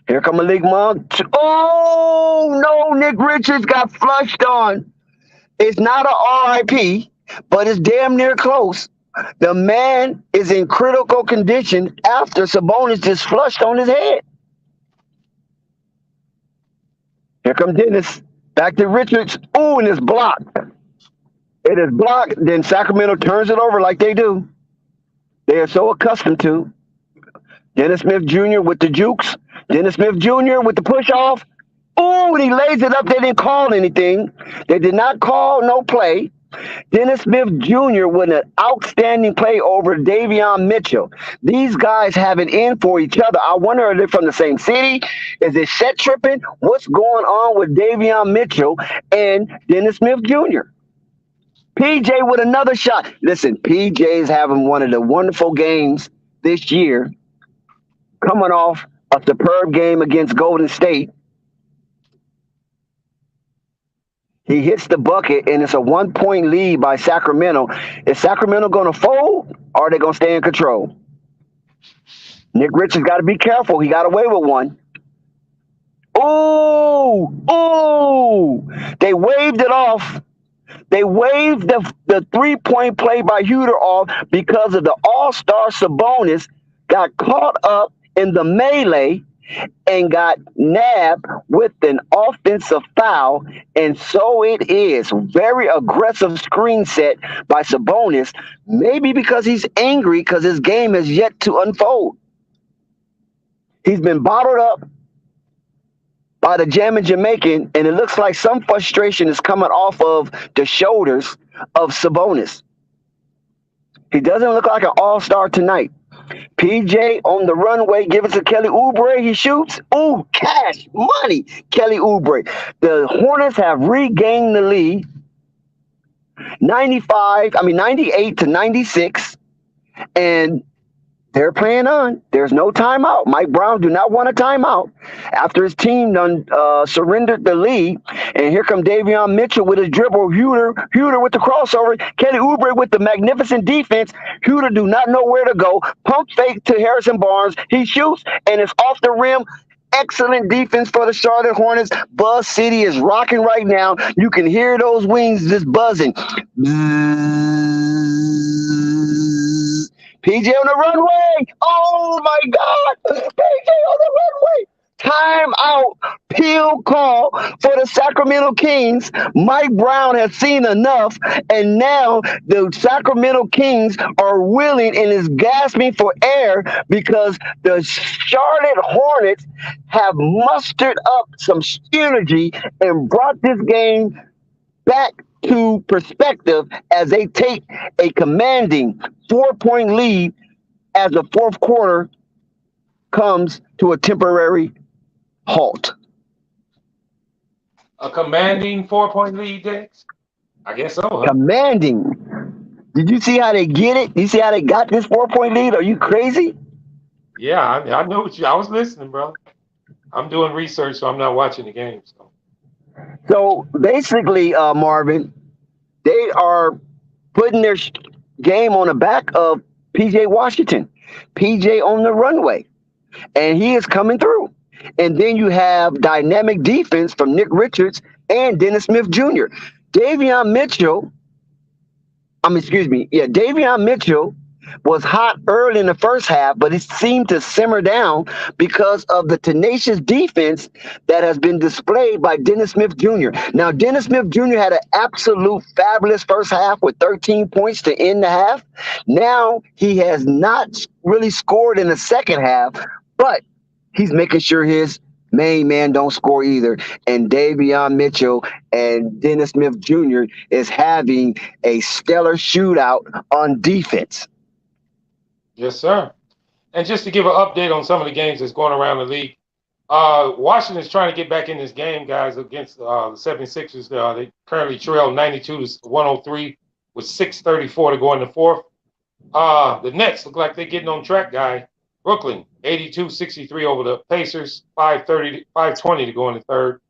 Here come Malik Monk. Oh, no, Nick Richards got flushed on. It's not a RIP, but it's damn near close. The man is in critical condition after Sabonis just flushed on his head. Here comes Dennis. Back to Richards. Ooh, and it's blocked. It is blocked. Then Sacramento turns it over like they do. They are so accustomed to. Dennis Smith Jr. with the jukes. Dennis Smith Jr. with the push-off. Ooh, and he lays it up. They didn't call anything. They did not call no play. Dennis Smith Jr. with an outstanding play over Davion Mitchell. These guys have it in for each other. I wonder, are they from the same city? Is it set tripping? What's going on with Davion Mitchell and Dennis Smith Jr.? PJ with another shot. Listen, PJ is having one of the wonderful games this year, coming off a superb game against Golden State. He hits the bucket, and it's a 1-point lead by Sacramento. Is Sacramento going to fold, or are they going to stay in control? Nick Richards got to be careful. He got away with one. Ooh, ooh. They waved it off. They waved the 3-point play by Huter off because of the all-star Sabonis got caught up in the melee and got nabbed with an offensive foul. And so it is. Very aggressive screen set by Sabonis, maybe because he's angry because his game has yet to unfold. He's been bottled up by the Jammin' Jamaican, and it looks like some frustration is coming off of the shoulders of Sabonis. He doesn't look like an all-star tonight. PJ on the runway, give it to Kelly Oubre. He shoots. Ooh, cash, money. Kelly Oubre. The Hornets have regained the lead. 98 to 96. And they're playing on. There's no timeout. Mike Brown do not want a timeout after his team done surrendered the lead. And here come Davion Mitchell with his dribble. Huter with the crossover. Kelly Oubre with the magnificent defense. Huter do not know where to go. Pump fake to Harrison Barnes. He shoots, and it's off the rim. Excellent defense for the Charlotte Hornets. Buzz City is rocking right now. You can hear those wings just buzzing. PJ on the runway. Oh, my God. PJ on the runway. Timeout. Peel call for the Sacramento Kings. Mike Brown has seen enough, and now the Sacramento Kings are willing and is gasping for air because the Charlotte Hornets have mustered up some energy and brought this game back to perspective as they take a commanding 4-point lead as the fourth quarter comes to a temporary halt. A commanding 4-point lead, Dex? I guess so. Huh? Commanding. Did you see how they get it? You see how they got this 4-point lead? Are you crazy? Yeah, I know what I was listening, bro. I'm doing research, so I'm not watching the game. So basically, Marvin, they are putting their game on the back of PJ Washington. PJ on the runway, and he is coming through. And then you have dynamic defense from Nick Richards and Dennis Smith Jr. Davion Mitchell was hot early in the first half, but it seemed to simmer down because of the tenacious defense that has been displayed by Dennis Smith Jr. Now, Dennis Smith Jr. had an absolute fabulous first half with 13 points to end the half. Now, he has not really scored in the second half, but he's making sure his main man don't score either. And Davion Mitchell and Dennis Smith Jr. is having a stellar shootout on defense. Yes, sir. And just to give an update on some of the games that's going around the league, Washington's trying to get back in this game, guys, against the 76ers. They currently trail 92-103 with 6:34 to go in the fourth. The Nets look like they're getting on track, guy. Brooklyn, 82-63 over the Pacers, 5:20 to go in the third.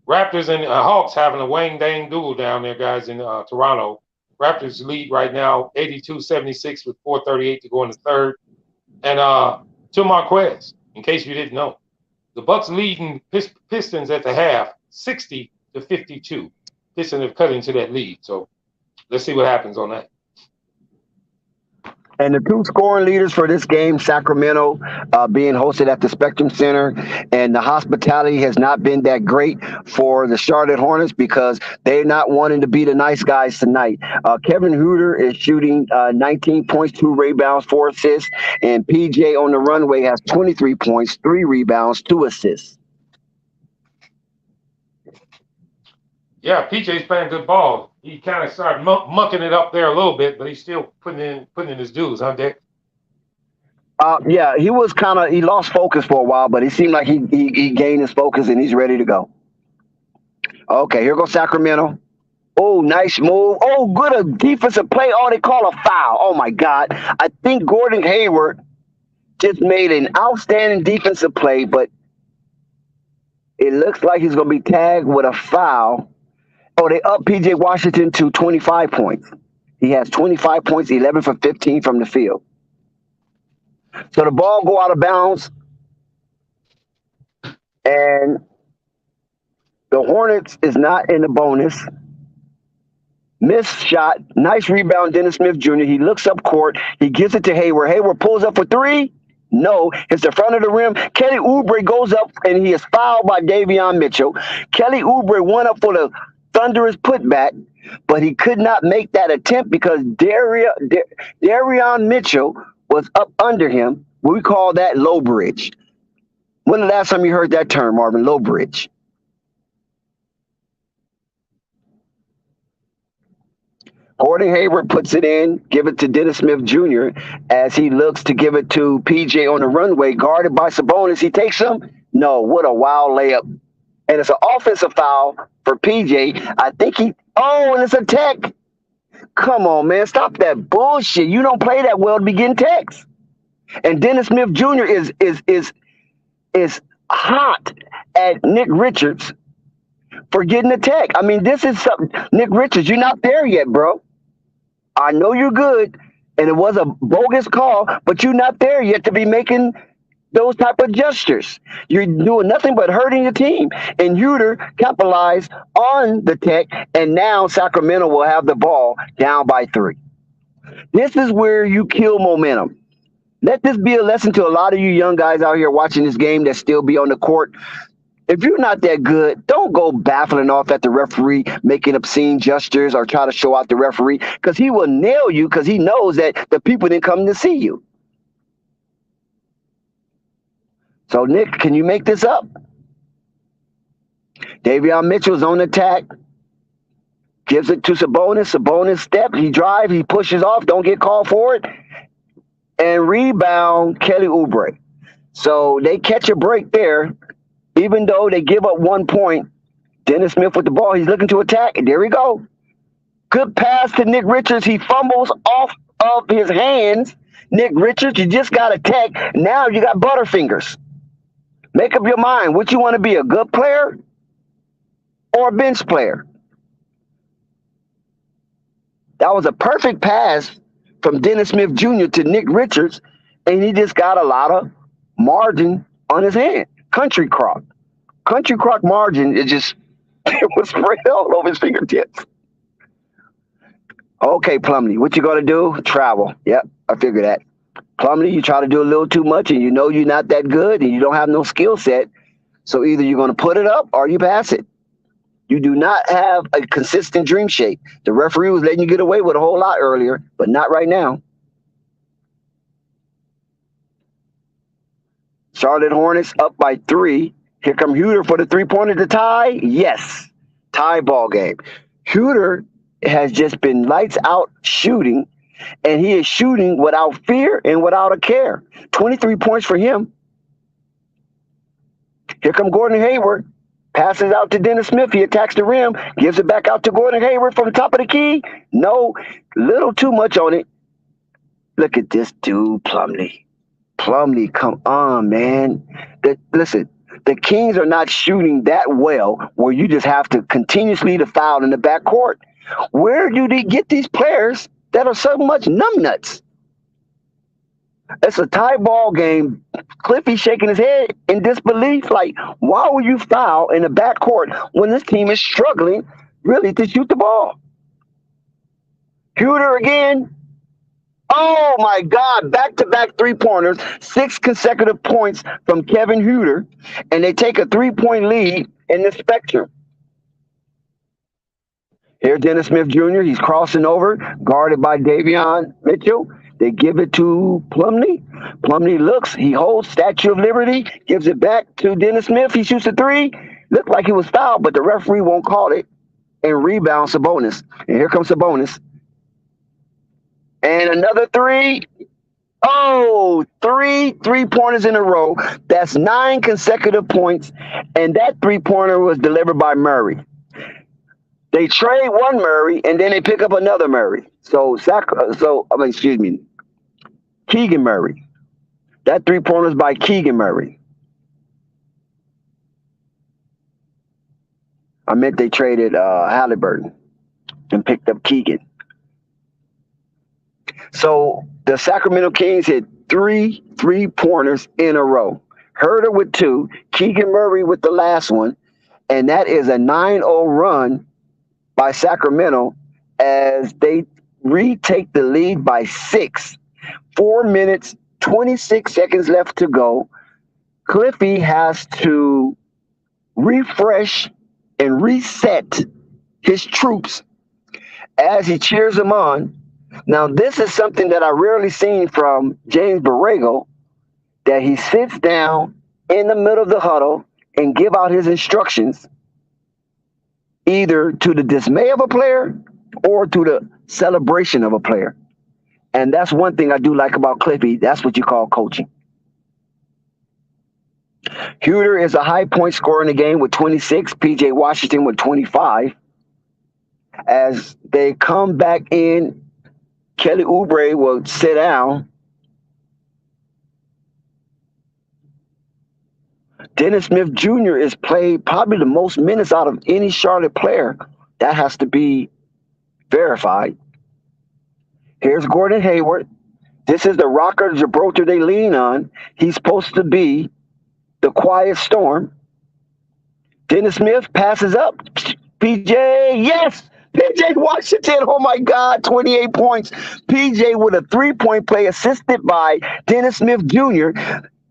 Raptors and Hawks having a wang-dang duel down there, guys, in Toronto. Raptors lead right now, 82-76 with 4:38 to go in the third. And to Marquez, in case you didn't know, the Bucks leading Pistons at the half, 60-52. Pistons have cut into that lead. So let's see what happens on that. And the two scoring leaders for this game, Sacramento being hosted at the Spectrum Center, and the hospitality has not been that great for the Charlotte Hornets because they're not wanting to be the nice guys tonight. Kevin Huter is shooting 19 points, 2 rebounds, 4 assists, and PJ on the runway has 23 points, 3 rebounds, 2 assists. Yeah, PJ's playing good ball. He kind of started mucking it up there a little bit, but he's still putting in his dues, huh, Dick? Yeah, he lost focus for a while, but it seemed like he gained his focus and he's ready to go. Okay, here goes Sacramento. Oh, nice move. Oh, good a defensive play. Oh, they call a foul. Oh, my God. I think Gordon Hayward just made an outstanding defensive play, but it looks like he's going to be tagged with a foul. Oh, they up PJ Washington to 25 points. He has 25 points, 11 for 15 from the field. So the ball go out of bounds, and the Hornets is not in the bonus. Missed shot, nice rebound, Dennis Smith Jr. He looks up court. He gives it to Hayward. Hayward pulls up for 3. No, it's the front of the rim. Kelly Oubre goes up and he is fouled by Davion Mitchell. Kelly Oubre went up for the thunderous putback, but he could not make that attempt because Darion Mitchell was up under him. We call that low bridge. When the last time you heard that term, Marvin? Low bridge. Gordon Hayward puts it in, give it to Dennis Smith Jr. as he looks to give it to PJ on the runway, guarded by Sabonis. He takes him. No, what a wild layup. And it's an offensive foul for PJ. I think and it's a tech. Come on, man. Stop that bullshit. You don't play that well to be getting techs. And Dennis Smith Jr. is hot at Nick Richards for getting a tech. I mean, this is something. Nick Richards, you're not there yet, bro. I know you're good, and it was a bogus call, but you're not there yet to be making those type of gestures. You're doing nothing but hurting your team. And Huter capitalized on the tech, and now Sacramento will have the ball down by 3. This is where you kill momentum. Let this be a lesson to a lot of you young guys out here watching this game that still be on the court. If you're not that good, don't go baffling off at the referee, making obscene gestures or try to show out the referee, because he will nail you because he knows that the people didn't come to see you. So, Nick, can you make this up? Davion Mitchell's on the attack. Gives it to Sabonis. Sabonis steps. He drives. He pushes off. Don't get called for it. And rebound Kelly Oubre. So they catch a break there. Even though they give up 1 point, Dennis Smith with the ball. He's looking to attack. And there we go. Good pass to Nick Richards. He fumbles off of his hands. Nick Richards, you just got a tech. Now you got Butterfingers. Make up your mind. Would you want to be a good player or a bench player? That was a perfect pass from Dennis Smith Jr. to Nick Richards, and he just got a lot of margin on his hand. Country crock margin, it was spread all over his fingertips. Okay, Plumlee, what you gonna do? Travel. Yep, I figured that. Plumlee, you try to do a little too much, and you know you're not that good, and you don't have no skill set. So either you're gonna put it up or you pass it. You do not have a consistent dream shape. The referee was letting you get away with a whole lot earlier, but not right now. Charlotte Hornets up by 3. Here come Huter for the three-pointer to tie. Yes, tie ball game. Huter has just been lights out shooting, and he is shooting without fear and without a care. 23 points for him. Here come Gordon Hayward. Passes out to Dennis Smith. He attacks the rim. Gives it back out to Gordon Hayward from the top of the key. No, little too much on it. Look at this dude, Plumlee. Plumlee, come on, man. Listen, the Kings are not shooting that well where you just have to continuously to foul in the backcourt. Where do they get these players that are so much numbnuts? It's a tie ball game. Cliffy shaking his head in disbelief. Like, why would you foul in the backcourt when this team is struggling really to shoot the ball? Huter again. Oh, my God. Back-to-back three-pointers. 6 consecutive points from Kevin Huter. And they take a 3-point lead in the spectrum. Here's Dennis Smith Jr. He's crossing over, guarded by Davion Mitchell. They give it to Plumlee. Plumlee looks. He holds Statue of Liberty, gives it back to Dennis Smith. He shoots a 3. Looked like he was fouled, but the referee won't call it. And rebounds Sabonis. And here comes Sabonis. And another 3. Oh, 3 3-pointers in a row. That's 9 consecutive points. And that 3-pointer was delivered by Murray. They trade one Murray, and then they pick up another Murray. Keegan Murray. That 3-pointer is by Keegan Murray. I meant they traded Halliburton and picked up Keegan. So the Sacramento Kings hit 3 3-pointers in a row. Herter with 2, Keegan Murray with the last one, and that is a 9-0 run by Sacramento as they retake the lead by 6. 4 minutes 26 seconds left to go. Cliffy has to refresh and reset his troops as he cheers them on. Now, this is something that I rarely seen from James Borrego, that he sits down in the middle of the huddle and give out his instructions, either to the dismay of a player or to the celebration of a player. And that's one thing I do like about Cliffy. That's what you call coaching. Huter is a high point scorer in the game with 26. PJ Washington with 25. As they come back in, Kelly Oubre will sit down. Dennis Smith Jr. is played probably the most minutes out of any Charlotte player. That has to be verified. Here's Gordon Hayward. This is the rocker Gibraltar they lean on. He's supposed to be the quiet storm. Dennis Smith passes up. PJ, yes! PJ Washington, oh my God, 28 points. PJ with a 3-point play assisted by Dennis Smith Jr.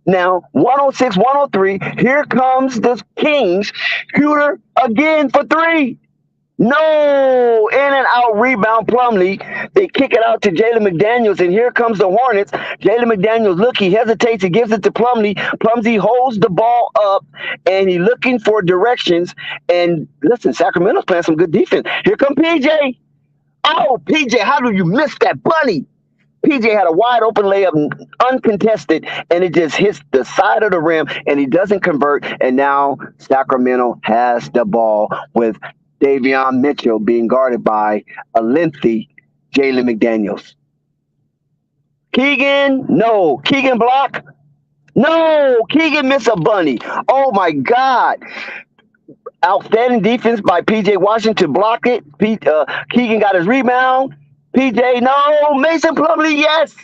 Now, 106-103. Here comes the Kings. Huter again for 3. No, in and out rebound Plumlee. They kick it out to Jalen McDaniels, and here comes the Hornets. Jalen McDaniels, look, he hesitates. He gives it to Plumlee. Plumlee holds the ball up, and he's looking for directions. And listen, Sacramento's playing some good defense. Here comes PJ. Oh, PJ, how do you miss that bunny? PJ had a wide open layup, uncontested, and it just hits the side of the rim, and he doesn't convert. And now Sacramento has the ball with Davion Mitchell being guarded by a lengthy Jalen McDaniels. Keegan, no. Keegan block, no. Keegan miss a bunny. Oh, my God. Outstanding defense by P.J. Washington to block it. Keegan got his rebound. P.J., no. Mason Plumlee, yes.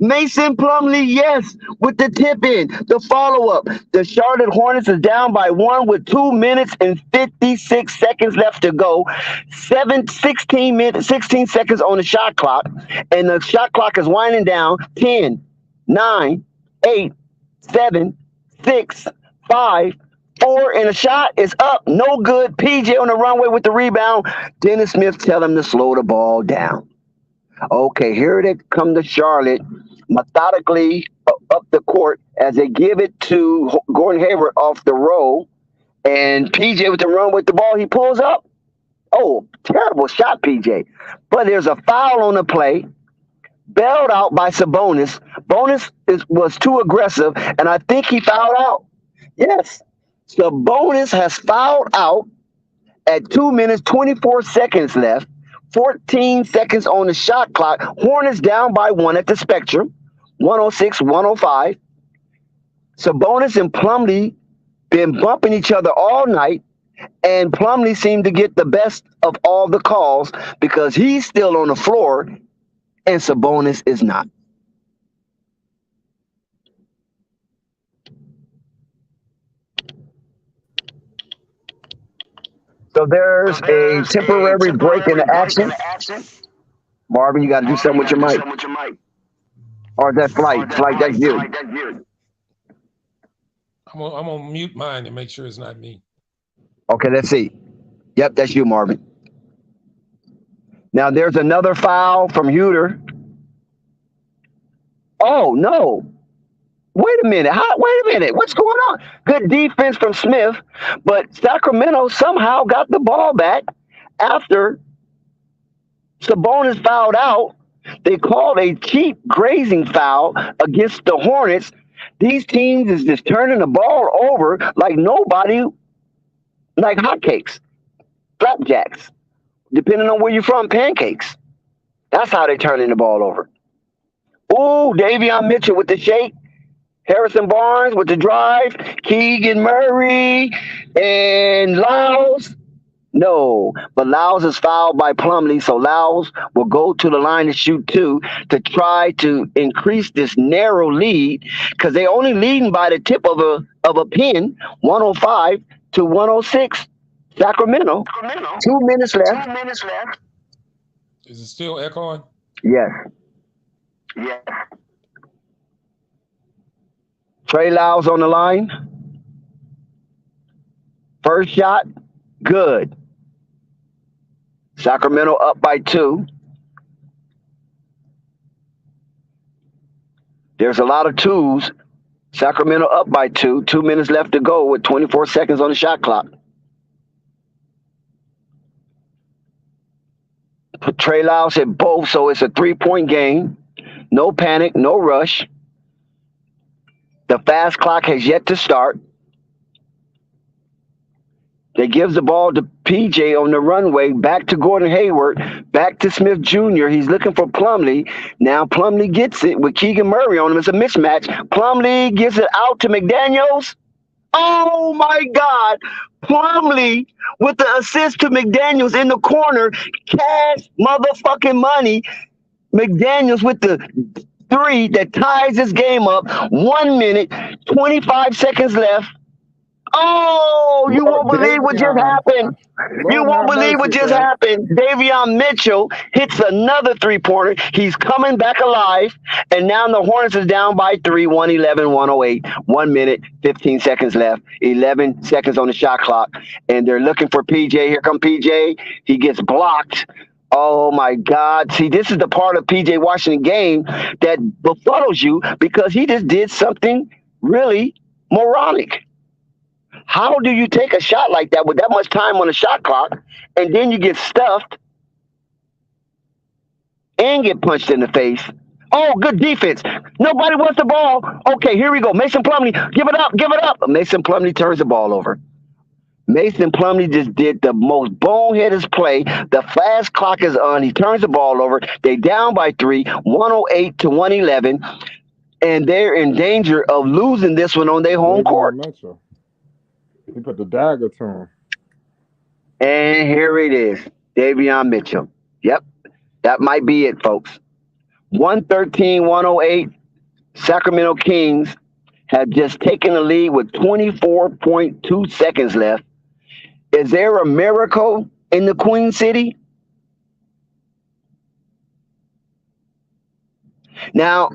Mason Plumlee, yes, with the tip in, the follow-up. The Charlotte Hornets is down by 1 with 2 minutes and 56 seconds left to go. 16 seconds on the shot clock, and the shot clock is winding down. 10, 9, 8, 7, 6, 5, 4, and the shot is up. No good. PJ on the runway with the rebound. Dennis Smith tell him to slow the ball down. Okay, here they come to Charlotte, methodically up the court as they give it to Gordon Hayward off the roll. And PJ with the run with the ball, he pulls up. Oh, terrible shot, PJ. But there's a foul on the play, bailed out by Sabonis. Was too aggressive, and I think he fouled out. Yes, Sabonis has fouled out at 2 minutes, 24 seconds left. 14 seconds on the shot clock. Hornets down by 1 at the Spectrum. 106-105. Sabonis and Plumlee been bumping each other all night, and Plumlee seemed to get the best of all the calls because he's still on the floor and Sabonis is not. So there's a temporary break in the action. Marvin, you got to do something with your mic. Or is that Flight? Flight, that's you. I'm gonna mute mine and make sure it's not me. Okay, let's see. Yep, that's you, Marvin. Now there's another foul from Huter. Oh, no. Wait a minute. What's going on? Good defense from Smith, but Sacramento somehow got the ball back after Sabonis fouled out. They called a cheap grazing foul against the Hornets. These teams is just turning the ball over like nobody, like hotcakes, flapjacks, depending on where you're from, pancakes. That's how they're turning the ball over. Ooh, Davion Mitchell with the shake. Harrison Barnes with the drive, Keegan Murray, and Lyles. No, but Lyles is fouled by Plumlee, so Lyles will go to the line to shoot 2 to try to increase this narrow lead because they're only leading by the tip of a pin, 105-106. Sacramento. 2 minutes left. Is it still echoing? Yes. Trey Lyles on the line. First shot, good. Sacramento up by 2. There's a lot of twos. Sacramento up by 2. 2 minutes left to go with 24 seconds on the shot clock. Trey Lyles hit both, so it's a 3-point game. No panic, no rush. The fast clock has yet to start. They gives the ball to PJ on the runway, back to Gordon Hayward, back to Smith Jr. He's looking for Plumlee. Now Plumlee gets it with Keegan Murray on him. It's a mismatch. Plumlee gives it out to McDaniels. Oh, my God. Plumlee with the assist to McDaniels in the corner. Cash motherfucking money. McDaniels with the 3 that ties this game up. 1 minute, 25 seconds left. Oh, you won't believe what just happened. You won't believe what just happened. Davion Mitchell hits another 3-pointer. He's coming back alive. And now the Hornets is down by 3, 111-108. 1 minute, 15 seconds left. 11 seconds on the shot clock. And they're looking for PJ. Here come PJ. He gets blocked. Oh, my God. See, this is the part of PJ Washington game that befuddles you because he just did something really moronic. How do you take a shot like that with that much time on the shot clock and then you get stuffed and get punched in the face? Oh, good defense. Nobody wants the ball. Okay, here we go. Mason Plumlee, give it up, give it up. Mason Plumlee turns the ball over. Mason Plumlee just did the most boneheaded play. The fast clock is on. He turns the ball over. They down by 3, 108-111, and they're in danger of losing this one on their home court. He put the dagger to him. And here it is, Davion Mitchell. Yep, that might be it, folks. 113-108. Sacramento Kings have just taken the lead with 24.2 seconds left. Is there a miracle in the Queen City? Now,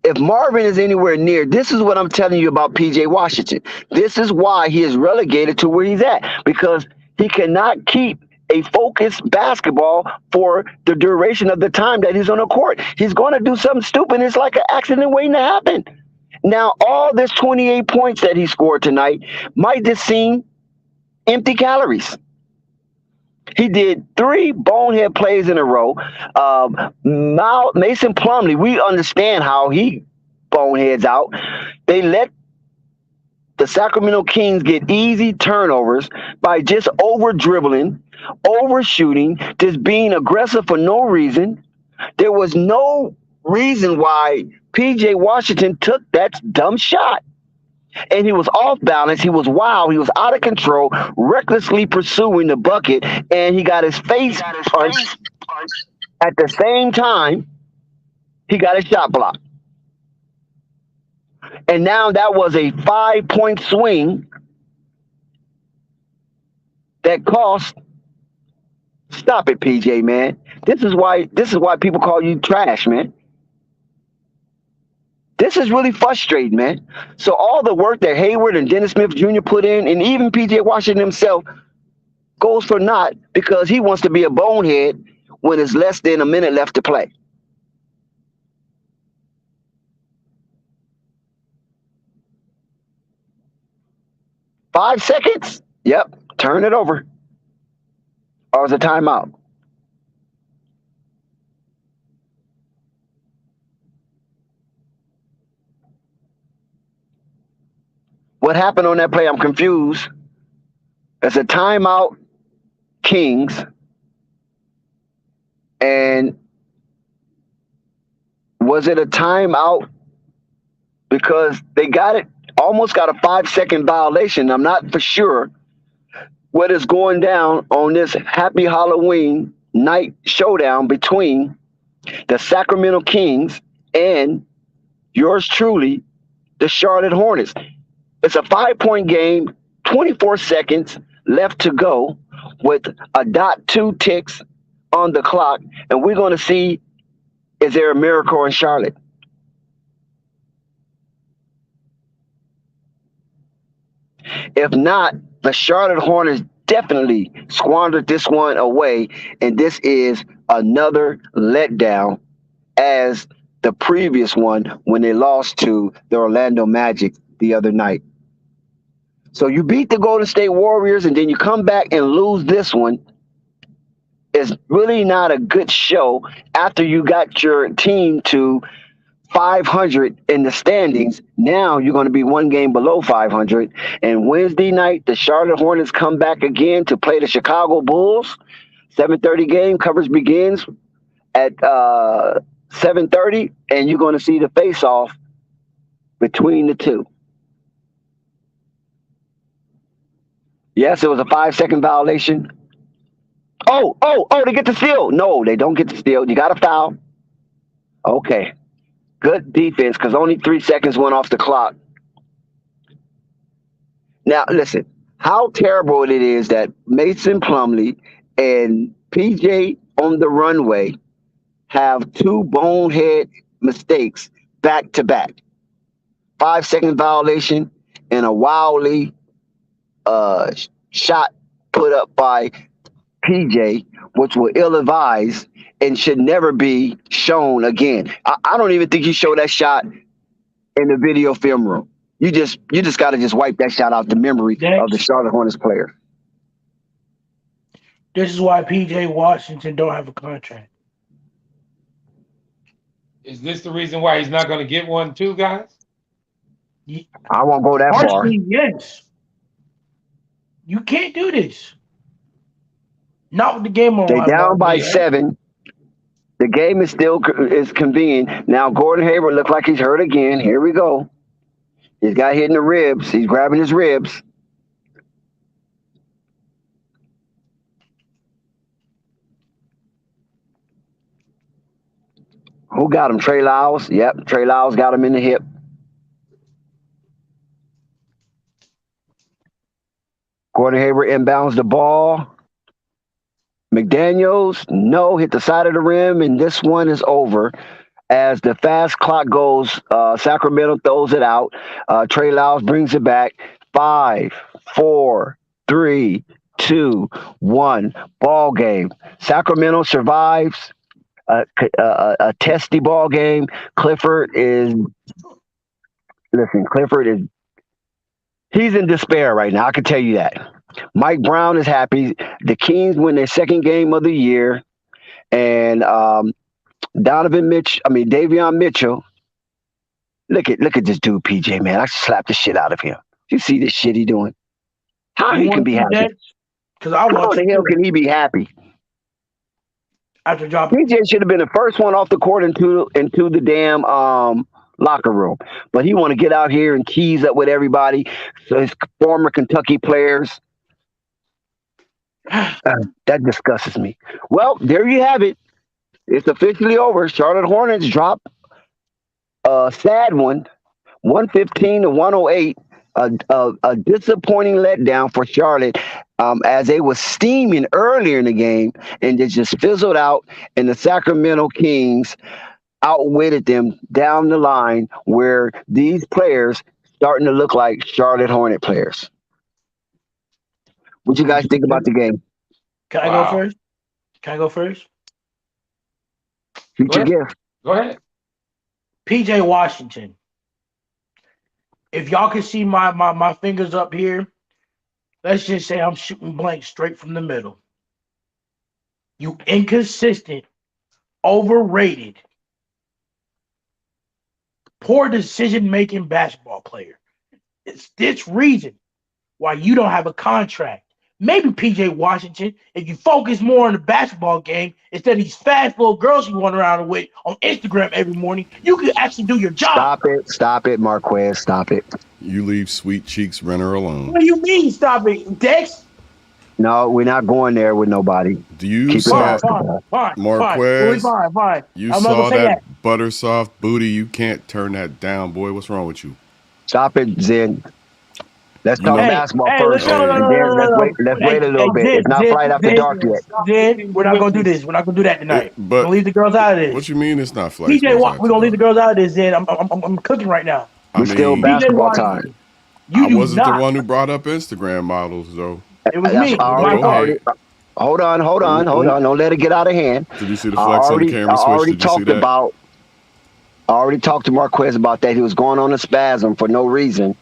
if Marvin is anywhere near, this is what I'm telling you about PJ Washington. This is why he is relegated to where he's at, because he cannot keep a focused basketball for the duration of the time that he's on the court. He's going to do something stupid. It's like an accident waiting to happen. Now, all this 28 points that he scored tonight might just seem empty calories. He did 3 bonehead plays in a row. Mason Plumlee, we understand how he boneheads out. They let the Sacramento Kings get easy turnovers by just over-dribbling, overshooting, just being aggressive for no reason. There was no reason why P.J. Washington took that dumb shot. And he was off balance. He was wild. He was out of control, recklessly pursuing the bucket, and he got his face punched. At the same time, he got a shot blocked. And now that was a 5-point swing that cost. Stop it, PJ, man. This is why people call you trash, man. This is really frustrating, man. So all the work that Hayward and Dennis Smith Jr. put in, and even PJ Washington himself, goes for naught because he wants to be a bonehead when there's less than a minute left to play. Five seconds? Yep. Turn it over. Or is it timeout? What happened on that play? I'm confused. It's a timeout, Kings. And was it a timeout because they got it, almost got a 5-second violation? I'm not for sure what is going down on this Happy Halloween night showdown between the Sacramento Kings and yours truly, the Charlotte Hornets. It's a 5-point game, 24 seconds left to go with a .2 ticks on the clock, and we're going to see, is there a miracle in Charlotte? If not, the Charlotte Hornets definitely squandered this one away, and this is another letdown as the previous one when they lost to the Orlando Magic the other night. So you beat the Golden State Warriors and then you come back and lose this one. It's really not a good show after you got your team to 500 in the standings. Now you're going to be one game below 500. And Wednesday night, the Charlotte Hornets come back again to play the Chicago Bulls. 7:30 game. Coverage begins at 7:30, and you're going to see the face-off between the two. Yes, it was a 5-second violation. Oh, they get the steal. No, they don't get the steal. You got a foul. Okay. Good defense because only 3 seconds went off the clock. Now, listen, how terrible it is that Mason Plumlee and PJ on the runway have two bonehead mistakes back to back. 5-second violation and a wildly shot put up by PJ, which were ill-advised and should never be shown again. I don't even think you show that shot in the video film room. You just got to just wipe that shot out the memory of the Charlotte Hornets player. This is why PJ Washington don't have a contract. Is this the reason why he's not going to get one too, guys? I won't go that far. Yes. You can't do this. Not with the game on. They down by 7. The game is still convenient. Now Gordon Hayward looks like he's hurt again. Here we go. He's got hit in the ribs. He's grabbing his ribs. Who got him? Trey Lyles. Yep, Trey Lyles got him in the hip. Gordon Hayward inbounds the ball. McDaniels, no, hit the side of the rim, and this one is over. As the fast clock goes, Sacramento throws it out. Trey Lyles brings it back. 5, 4, 3, 2, 1. Ball game. Sacramento survives a testy ball game. Clifford is he's in despair right now. I can tell you that. Mike Brown is happy. The Kings win their second game of the year. And Davion Mitchell. Look at this dude, PJ, man. I slapped the shit out of him. You see this shit he doing? How he can be happy? How the hell can he be happy? After dropping, PJ should have been the first one off the court into the damn locker room. But he want to get out here and tease up with everybody. So his former Kentucky players. That disgusts me. Well, there you have it. It's officially over. Charlotte Hornets drop a sad one, 115-108. A disappointing letdown for Charlotte as they were steaming earlier in the game and they just fizzled out, and the Sacramento Kings outwitted them down the line where these players starting to look like Charlotte Hornet players. What you guys think about the game? Can I go first? Can I go first? Future gift. Go ahead. PJ Washington. If y'all can see my fingers up here, let's just say I'm shooting blank straight from the middle. You inconsistent, overrated, poor decision-making basketball player. It's this reason why you don't have a contract. Maybe PJ Washington, if you focus more on the basketball game instead of these fast little girls you run around with on Instagram every morning, you could actually do your job. Stop it, Marquez. Stop it. You leave Sweet Cheeks Renner alone. What do you mean, stop it, Dex? No, we're not going there with nobody. Do you keep fine, Marquez? Fine. You saw that butter soft booty. You can't turn that down, boy. What's wrong with you? Stop it, Zen. Let's talk basketball first. Let's wait a little bit. It's not Flight After Dark yet. Then we're not gonna do this. We're not gonna do that tonight. We're gonna leave the girls out of this. What you mean it's not Flight? PJ, we're gonna leave the girls out of this. Then I'm cooking right now. It's still basketball time. You I do wasn't the not. one who brought up Instagram models, though. It was That's me. I It was But my already, go fault. ahead. hold on. Ooh. Don't let it get out of hand. Did you see the I flex on the already, I camera switch? already Did you see talked that? about. I already talked to Marquez about that. He was going on a spasm for no reason.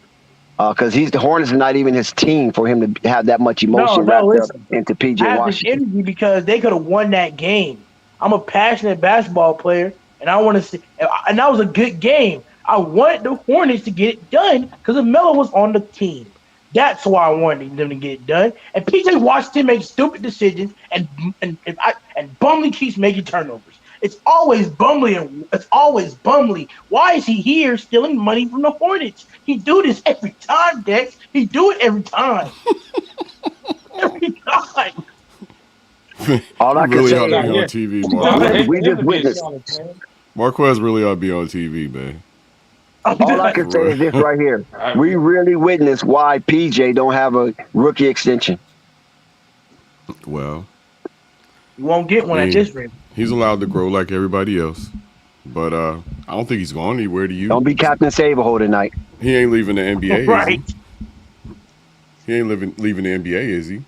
Because the Hornets are not even his team for him to have that much emotion No, wrapped up listen. into I PJ have this Washington. energy because they could have won that game. I'm a passionate basketball player, and I want to see. And that was a good game. I wanted the Hornets to get it done because Melo was on the team. That's why I wanted them to get it done. And PJ Washington makes stupid decisions, and Bumley keeps making turnovers. It's always Bumley, and it's always Bumley. Why is he here stealing money from the Hornets? He do this every time, Dex. He do it every time. Every time. All I You can really say ought to is be Yeah. on TV, Y'all Marquez. hate we for him just to be a witnessed. Charlotte fan. Marquez really ought to be on TV, man. All I can say is this right here. We really witnessed why PJ don't have a rookie extension. Well, You won't get I one at mean, this rate. he's allowed to grow like everybody else. But I don't think he's going anywhere to you. Don't be Captain Saberho tonight. He ain't leaving the NBA, Right. is he? He ain't leaving the NBA, is he?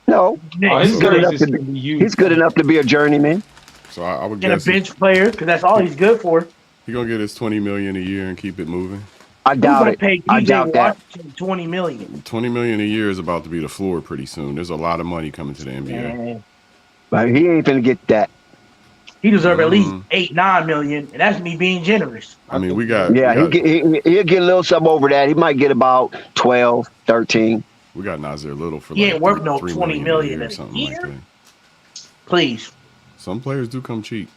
No, Oh, his he's good enough services to can be. be used. He's good enough to be a journeyman. So I would And a guess bench player, because that's all he's good for. he gonna get his $20 million a year and keep it moving. I Who's doubt gonna it. pay I PJ doubt that. Washington $20 million? $20 million a year is about to be the floor pretty soon. There's a lot of money coming to the NBA. Man, But he ain't finna get that. he deserves at least Mhm. $8-9 million, and that's me being generous. I mean, we got Yeah, he'll get a little something over that. He might get about 12, 13. we got Nasir Little for He like ain't worth no $3 $20 million a million year or in a something year. like that. Please. Some players do come cheap.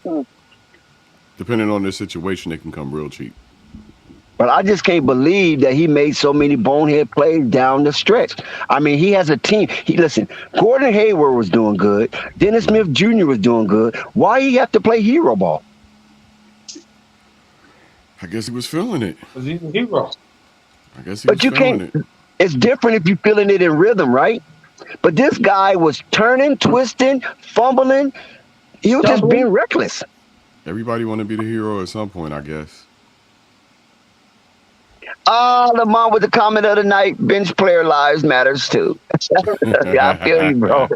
Depending on their situation, they can come real cheap. But I just can't believe that he made so many bonehead plays down the stretch. I mean, he has a team. Listen, Gordon Hayward was doing good. Dennis Smith Jr. was doing good. Why he have to play hero ball? I guess he was feeling it. Because he's a hero. I guess he was But you feeling can't. it. It's different if you're feeling it in rhythm, right? But this guy was turning, twisting, fumbling. He was just Stumbling. being reckless. Everybody want to be the hero at some point, I guess. Lamont with the comment of the night, bench player lives matters too. Yeah, I feel you, bro.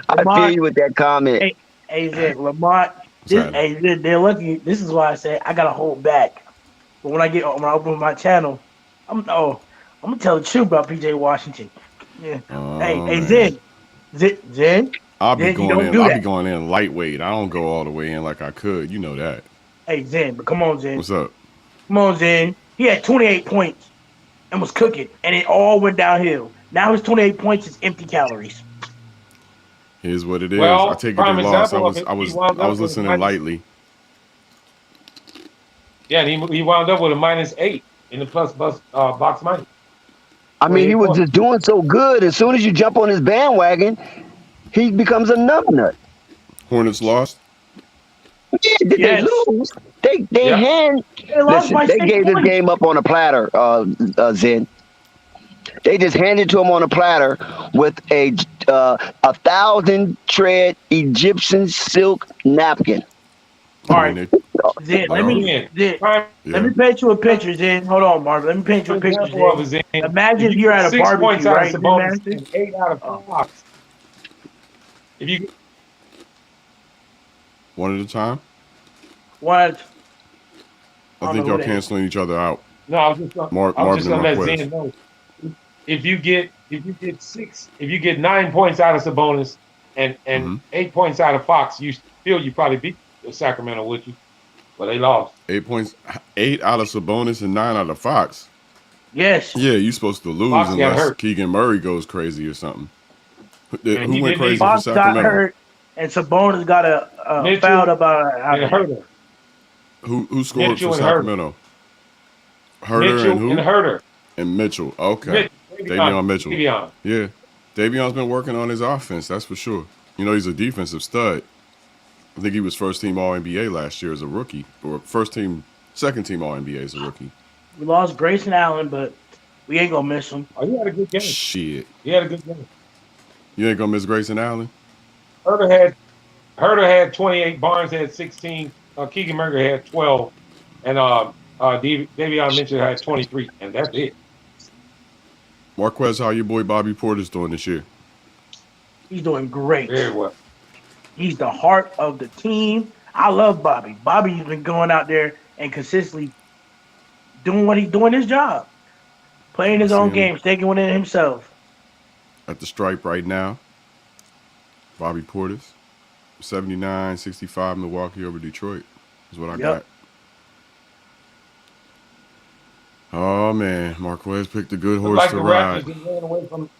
I feel you with that comment. Hey, Zach, Lamont. Sorry. They're lucky. This is why I say I gotta hold back. But when I open my channel, I'm gonna tell the truth about PJ Washington. Yeah. Oh, hey, man. Zen. I'll be Zen, you going don't in. do I'll that. be going in lightweight. I don't go all the way in like I could. You know that. Hey, Zen, but come on, Zen. What's up? Come on, Zen. He had 28 points and was cooking, and it all went downhill. Now his 28 points is empty calories. Here's what it is. Well, I take it prime they lost. example of it, I he was wound up with listening minus- lightly. Yeah, and he wound up with a -8 in the plus box money. I mean, he was 28 just doing so good. As soon as you jump on his bandwagon, he becomes a numbnut. Hornets lost. Yeah, did Yes. they lose? They Yeah. They lost listen. by They 6 gave this points. game up on a platter, Zen. They just handed to him on a platter with a 1,000 tread Egyptian silk napkin. All I right, mean, Zen, Well, Prime let me paint you a picture, Zen. Hold on, Marvin. Let me paint you a picture, example of Zen. it is Imagine if you're at a 6 points barbecue, out right, of Zen Sabonis Master? and 8 out of Fox. If you one at a time. What? I think y'all canceling each other out. no, I was just gonna, Marvin and let Marquez. Zen know. If you get 9 points out of Sabonis and Mhm. 8 points out of Fox, you probably beat Sacramento, would you? But they lost. 8 points. 8 out of Sabonis and 9 out of Fox. Yes. Yeah, you're supposed to lose Fox got unless hurt. Keegan Murray goes crazy or something. And Who he went didn't crazy even- for Fox got Sacramento? hurt, and Sabonis got a Mitchell fouled about And Herter. Who scored Mitchell for and Herter. Sacramento? Herter Mitchell and who? and Herter. And Mitchell. Okay. Davion Mitchell. Davion. Yeah. Davion's been working on his offense, that's for sure. You know, he's a defensive stud. I think he was first team All NBA last year as a rookie. Or second team All NBA as a rookie. We lost Grayson Allen, but we ain't gonna miss him. Oh, he had a good game. Shit. He had a good game. You ain't gonna miss Grayson Allen? Herter had 28. Barnes had 16. Keegan Murray had 12. And Davion Mitchell had 23. And that's it. Marquez, how your boy Bobby Porter's doing this year? He's doing great. Very well. He's the heart of the team. I love Bobby. Bobby's been going out there and consistently doing what he's doing his job, playing I his see own him game, taking one in himself. at the stripe right now. Bobby Portis, 79-65 Milwaukee over Detroit is what I got. Oh man, Marquez picked a good horse Like to the ride. Raptors and ran away from.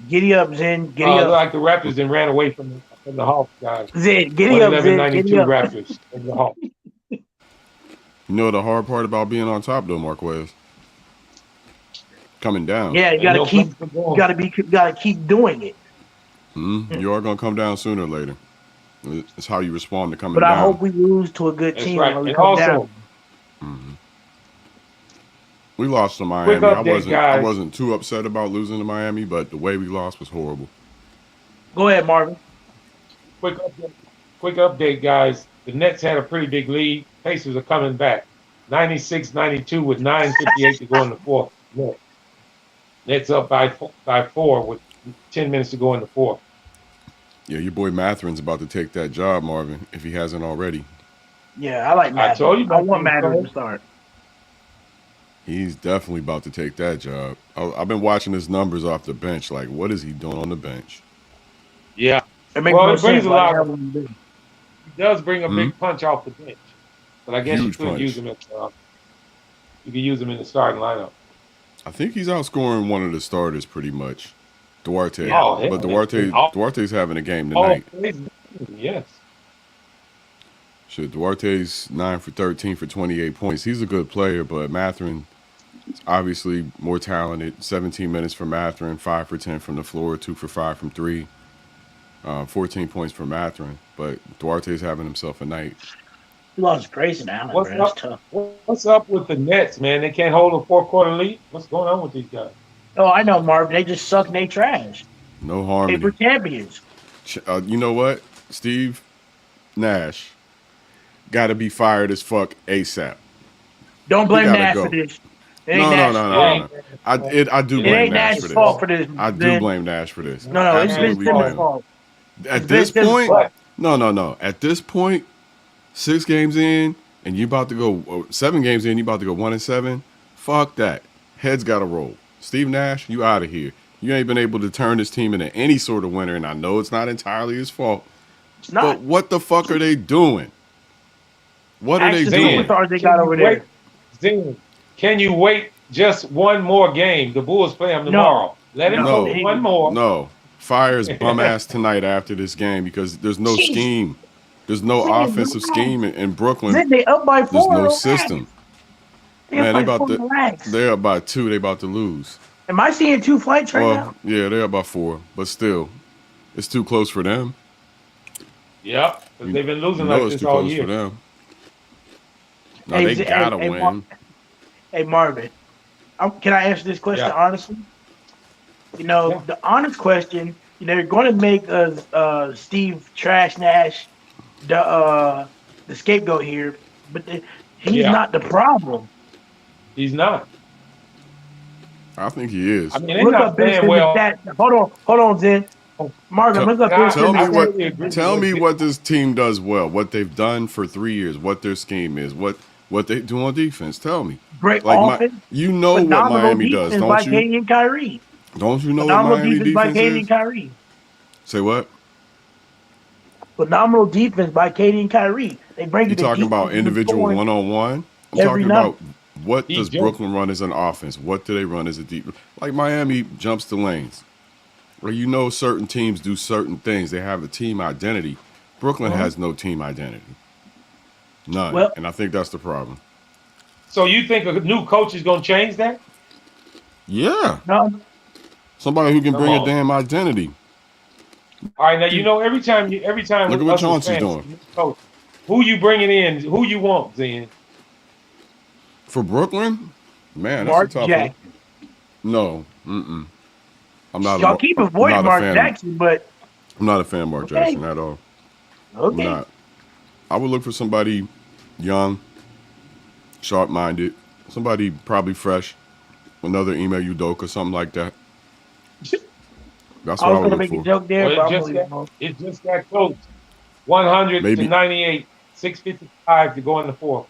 Giddy up, Zen. Giddy up. Like the Raptors and ran away from the Hawks guys. Zen, giddy up, Zen. 111-92 Giddy up. Raptors and the Hawks. You know the hard part about being on top though, Marquez? Coming down. Yeah, you gotta keep doing it. You are gonna come down sooner or later. It's how you respond to coming But down. I hope we lose to a good That's team right. when we And come also, down. We lost to Miami. Quick update, I guys. wasn't too upset about losing to Miami, but the way we lost was horrible. Go ahead, Marvin. quick update, guys. The Nets had a pretty big lead. Pacers are coming back. 96-92 with 9:58 to go in the fourth. Nets up by 4 with 10 minutes to go in the fourth. Yeah, your boy Matherin's about to take that job, Marvin, if he hasn't already. Yeah, I like Matt. I told you I about want that, Matt bro. to start. He's definitely about to take that job. I've been watching his numbers off the bench. Like, what is he doing on the bench? Yeah. It makes Well, no it brings sense a why lot they of- haven't been. He does bring a big punch off the bench. But I guess Huge you could punch. use him you could use him in the starting lineup. I think he's outscoring one of the starters pretty much, Duarte. Oh, yeah. But Duarte's having a game Oh, tonight. yes. Shit, Duarte's 9 for 13 for 28 points. He's a good player, but Matherin is obviously more talented. 17 minutes for Matherin, 5 for 10 from the floor, 2 for 5 from 3. 14 points for Matherin, but Duarte's having himself a night. He lost Grayson Allen, bro. That's tough. What's up with the Nets, man? They can't hold a fourth-quarter lead? What's going on with these guys? Oh, I know, Marvin. They just suck and they trash. No harmony. Paper champions. You know what? Steve Nash got to be fired as fuck ASAP. Don't blame gotta Nash go. for this. It ain't No. Nash's fault. I do It blame ain't Nash Nash's for this. fault for this. I do Ben. blame Nash for this. No, it's Ben Absolutely Simmons' blame him. fault. At It's this Ben Simmons' point, fault. no. At this point, 6 games in, and you about to go 7 games in, you about to go 1-7. Fuck that. Heads got to roll. Steve Nash, you out of here. You ain't been able to turn this team into any sort of winner, and I know it's not entirely his fault. It's not. But what the fuck are they doing? What are they Actually, doing? superstars they got over there. Zing, can you wait just one more game? The Bulls play them tomorrow. Let him No. go one more. No. Fire is bum ass tonight after this game because there's no Jeez. scheme. There's no Man, offensive scheme in Brooklyn. Then they up by 4. There's no relax. system. They Man, up they by about 4. to Relax. they're up by 2, they about to lose. Am I seeing 2 flights right Well, now? yeah, they're up by 4, but still, it's too close for them. Yep, because they've been losing You know like it's this too all close year. for them. No, Hey, they Z- gotta hey, win. Hey, Marvin, can I answer this question Yeah. honestly? You know, Yeah. the honest question, they're going to make Steve Trash Nash the scapegoat here, but he's Yeah. not the problem. He's not. I think he is. I mean, they're Look not up Ben playing Simmons' well. stats. Hold on, Zen. Marvin, look up Ben Tell me Simmons' what. stats. Tell me what this team does well. What they've done for 3 years. What their scheme is. What they do on defense. Tell me. Great Like offense. you know what Phenomenal Miami does, defense by don't you? Katie and Kyrie. Don't you know what Phenomenal Miami defense by defense Katie and is? Kyrie. Say what? Phenomenal defense by Katie and Kyrie. They bring You you the talking about defense individual scoring. one-on-one? I'm every talking night. about what He does jumps. Brooklyn run as an offense? What do they run as a deep? Like Miami jumps the lanes. Where you know certain teams do certain things. They have a team identity. Brooklyn has no team identity. None. Well- And I think that's the problem. So you think a new coach is going to change that? Yeah. No, Somebody who can Come bring a on. damn identity. All right, now you know every time Look at what us as Chauncey's fans, doing. coach, who you bringing in? Who you want, Zen? For Brooklyn? Man, Mark that's a tough Jackson. one. No. Mm-mm. I'm not Y'all a, keep I'm avoiding not a Mark fan. Jackson, but I'm not a fan of Mark Okay. Jackson at all. I'm okay. not. I would look for somebody young, sharp-minded, somebody probably fresh, another email Udoka, something like that. That's I what was I would gonna look make a for. joke there, Well, but I'm gonna leave it alone. it just got close. 100 to Maybe 98, 655 to go in the fourth.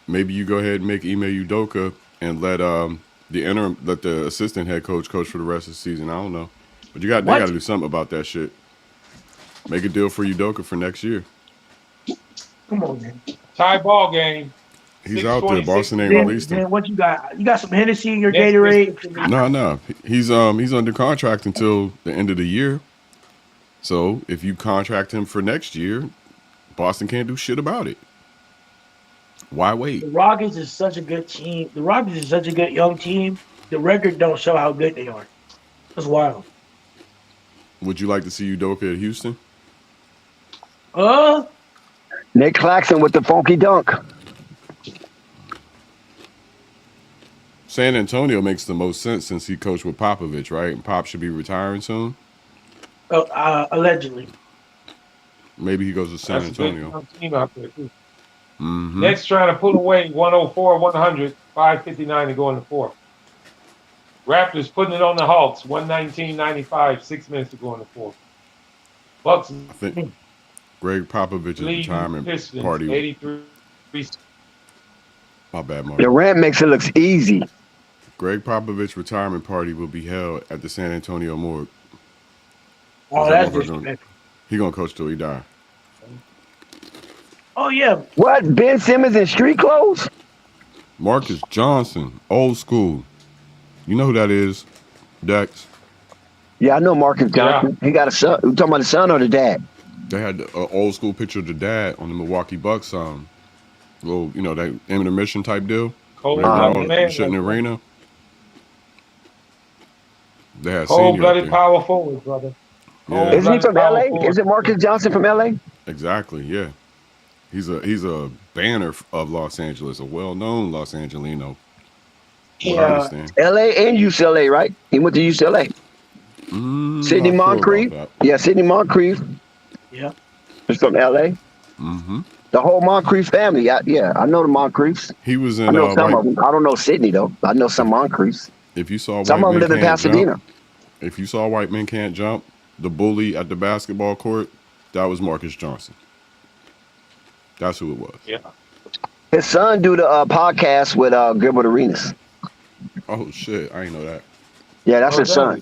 maybe you go ahead and make email Udoka and let the assistant head coach for the rest of the season. I don't know, but they got What? to do something about that shit. Make a deal for Udoka for next year. Come on, man. Tie ball game. He's out there. 6:26 Boston to ain't go. released him. Then what you got? You got some Hennessy in your Next Gatorade? is me. No. He's under contract until the end of the year. So if you contract him for next year, Boston can't do shit about it. Why wait? The Rockets is such a good team. The Rockets is such a good young team. The record don't show how good they are. That's wild. Would you like to see Udoka at Houston? Nick Claxton with the funky dunk. San Antonio makes the most sense since he coached with Popovich, right? And Pop should be retiring soon. Allegedly. Maybe he goes to San That's a good Antonio. young team out there, too. Mm-hmm. Next, trying to pull away 104, 100, 559 to go in the fourth. Raptors putting it on the Hawks, 119-95, 6 minutes to go in the fourth. Bucks I think Greg Popovich's leading retirement Pistons, party. 83. My bad, Mark. Durant makes it look easy. Greg Popovich's retirement party will be held at the San Antonio morgue. Oh, that's disrespectful. He gonna coach till he die. Oh, yeah. What? Ben Simmons in street clothes? Marcus Johnson, old school. You know who that is, Dex? Yeah, I know Marcus Johnson. He got a son. You talking about the son or the dad? They had an old school picture of the dad on the Milwaukee Bucks little, that intermission type deal. Cold-blooded Shit in the arena. They had Cold-blooded power forward, brother. Yeah. Isn't he from LA? Is it Marcus Johnson from LA? Exactly, yeah. He's a banner of Los Angeles, a well-known Los Angelino. Yeah. LA and UCLA, right? He went to UCLA. Sidney Moncrief. Yeah, Sidney Moncrief. Yeah. He's from LA. Mm-hmm. The whole Moncrief family. I know the Moncriefs. He was in. I know some of them. I don't know Sidney though. I know some Moncriefs. If you saw some of them live in Pasadena. If you saw White Men Can't Jump, the bully at the basketball court, that was Marcus Johnson. That's who it was. Yeah. His son do the podcast with Gilbert Arenas. Oh shit, I ain't know that. Yeah, that's his son.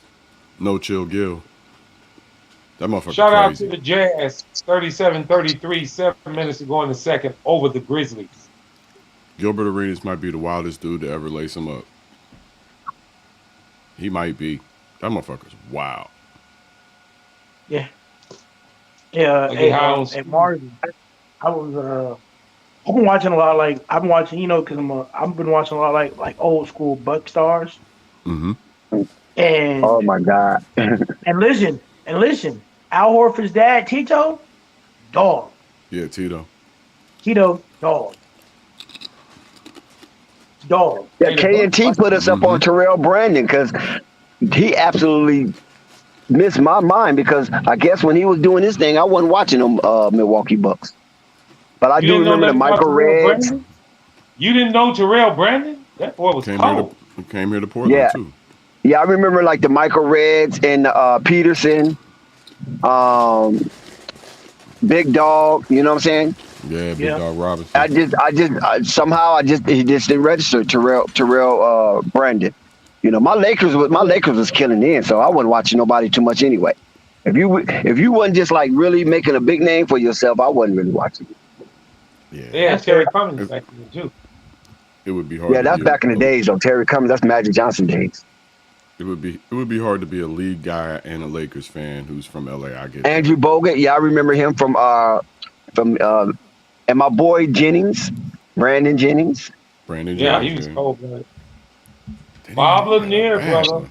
No Chill Gil. That motherfucker Shout out crazy. to the Jazz, 37-33, 7 minutes to go in the second over the Grizzlies. Gilbert Arenas might be the wildest dude to ever lace him up. He might be. That motherfucker's wild. Yeah. Yeah. Like Hey, Martin, I've been watching a lot. I've been watching, because I've been watching a lot like old school Buck stars. Mm-hmm. And oh my God. and listen, Al Horford's dad, Tito, dog. Yeah, Tito, dog. Dog. Yeah, K&T put us up on Terrell Brandon because he absolutely missed my mind because I guess when he was doing his thing, I wasn't watching them Milwaukee Bucks. But I do remember the Michael Reds. You didn't know Terrell Brandon? That boy was cold. He came here to Portland too. Yeah, I remember like the Michael Reds and Peterson, Big Dog. You know what I'm saying? Yeah, Big Dog Robinson. He just didn't register Terrell Brandon. My Lakers was killing in, so I wasn't watching nobody too much anyway. If you wasn't just like really making a big name for yourself, I wasn't really watching. Yeah, Terry Cummings back then too. It would be hard. Yeah, that's back in the days though. Terry Cummings, that's Magic Johnson days. It would be hard to be a league guy and a Lakers fan who's from LA. I get Andrew Bogut. Yeah, I remember him from and my boy Brandon Jennings. Yeah, he was cold-blooded. Bob Lanier, brother.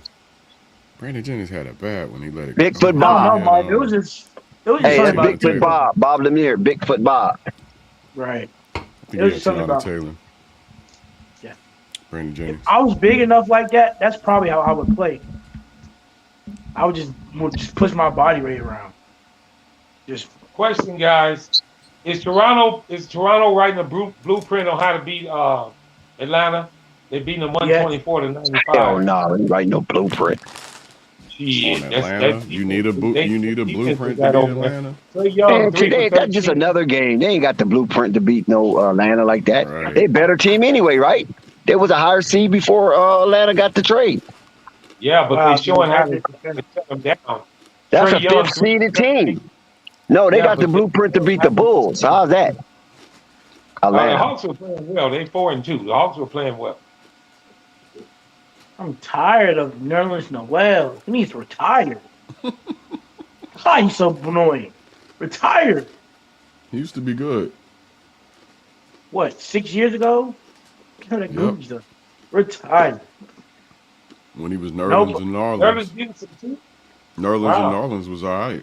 Brandon Jennings had a bad when he let it Bigfoot Bob. No, it was just Bigfoot Bob. Bob Lanier. Bigfoot Bob. Right. It was something about Taylor. Yeah. Brandon Jennings. If I was big enough like that, that's probably how I would play. I would just push my body weight around. Just question, guys. Is Toronto writing a blueprint on how to beat Atlanta? They beat them Yes. 124 to Hell 95. no, he write no blueprint. Shit, On that's Atlanta, you need a blueprint to beat Atlanta. Trey Young, Man, 3 for today that's just 13. another game. They ain't got the blueprint to beat no Atlanta like that. Right. They a better team anyway, right? They was a higher seed before Atlanta got the trade. Yeah, but Wow, they showing how dude, they shut them down. That's Trey a Young, fifth 3 seeded for 13. team. No, they Yeah, got the but blueprint to beat the Bulls. How's that? the Atlanta. Hawks were playing well. They 4-2. The Hawks were playing well. I'm tired of Nerlens Noel. He needs to retire. Why he's so annoying? Retire. He used to be good. What, 6 years ago? Kind of Yep. goofy stuff. Retire. When he was Nerlens Nope. and Nerlens Narlins. decent too. Nerlens Wow. and Narlins was all right.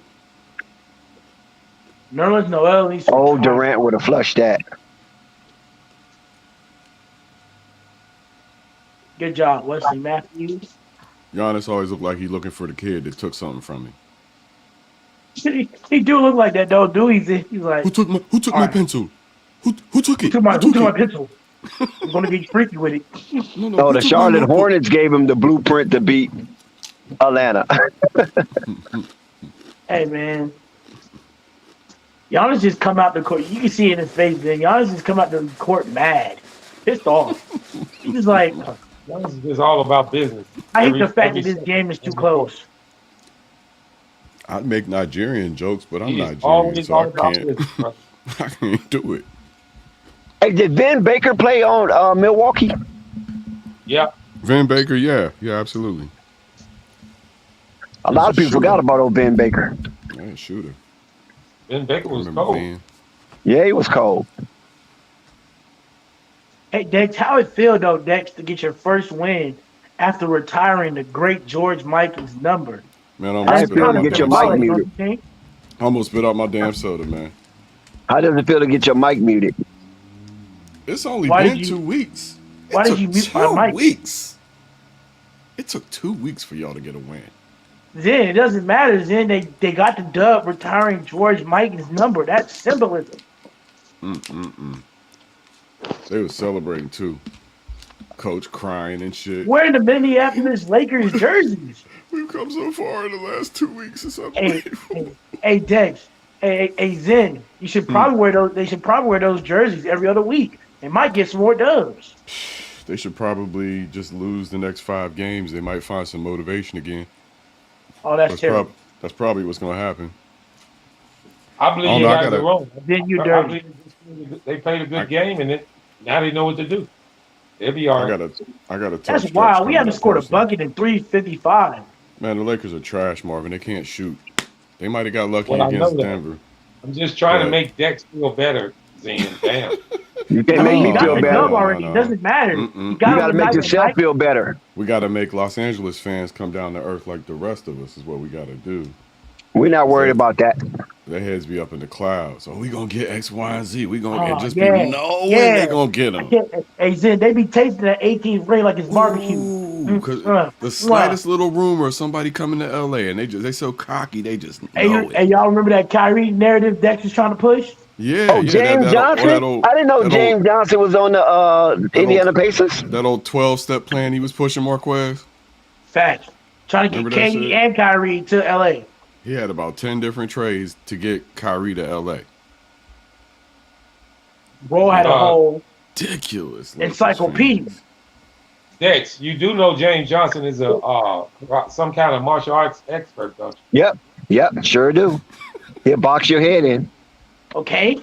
Nerlens Noel needs to Oh, retire. Durant would have flushed that. Good job, Wesley Matthews. Giannis always looked like he looking for the kid that took something from him. He do look like that though, do he? He's like, Who took my All right. pencil? Who took it? who Who took my it? pencil? I'm gonna get freaky with it. No, No, who the took my Charlotte notebook? Hornets gave him the blueprint to beat Atlanta. Hey man, Giannis just come out the court. You can see it in his face. Then Giannis just come out the court mad, pissed off. He's just like, Giannis is just all about business. I hate Every- the fact every that this second. game is too close. I'd make Nigerian jokes, but I'm He is Nigerian, always so all I about can't. business, bro. I can't do it. Hey, did Vin Baker play on Milwaukee? Yeah. Van Baker, yeah, absolutely. A lot of He's a people forgot shooter. about old Vin Baker. Yeah, shooter. Ben Baker I was remember cold. Van. Yeah, he was cold. Hey Dex, how it feel though, Dex, to get your first win after retiring the great George Michael's number? Man, I How almost does it That's spit feel out to my kind of get your damn mic soda. symbolic, don't muted? you think? I almost spit out my damn soda, man. How does it feel to get your mic muted? It's only Why been did you- 2 weeks. why It did took you mute my 2 mic? weeks. It took 2 weeks for y'all to get a win. Then it doesn't matter. Then they got the dub retiring George Michael's number. That's symbolism. They was celebrating too. Coach crying and shit. Wearing the Minneapolis Lakers jerseys. We've come so far in the last 2 weeks. It's Hey, unbelievable. hey, Dex. Hey, Zen. You should probably wear those. They should probably wear those jerseys every other week. They might get some more dubs. They should probably just lose the next 5 games. They might find some motivation again. Oh, that's terrible. That's probably what's going to happen. I believe Oh, you no, I guys gotta- are wrong. Then you I dirty. believe they played a good game, and now they know what to do. They'll be all I right. gotta touch That's Stretch wild. We coming haven't up scored a personally. bucket in 3:55. Man, the Lakers are trash, Marvin. They can't shoot. They might have got lucky Well, I know against that. Denver. I'm just trying But- to make Dex feel better, Zan. Damn. You can't make me You got feel the better. dub already. No. It doesn't matter. Mm-mm. You You got to make yourself feel better. We got to make Los Angeles fans come down to earth like the rest of us is what we got to do. We're not worried about that. Their heads be up in the clouds. So we going to get X, Y, and Z. We going to Oh, just yeah. be knowing Yeah. they going to get them. Hey, Zen, they be tasting that 18th ring like it's barbecue. Ooh, 'cause Uh, the slightest little rumor of somebody coming to LA and they so cocky, they just know Hey, it. y'all remember that Kyrie narrative Dex was trying to push? Yeah, Oh, yeah. James Johnson? I didn't know James Johnson was on the Indiana Pacers. That old 12-step plan he was pushing, Marquez. Facts. Trying to get Remember that KD shit? and Kyrie to LA. He had about 10 different trades to get Kyrie to LA. Bro had a whole Ridiculous. encyclopedia. Dex, you do know James Johnson is a some kind of martial arts expert, don't you? Yep, sure do. He'll box your head in. Okay.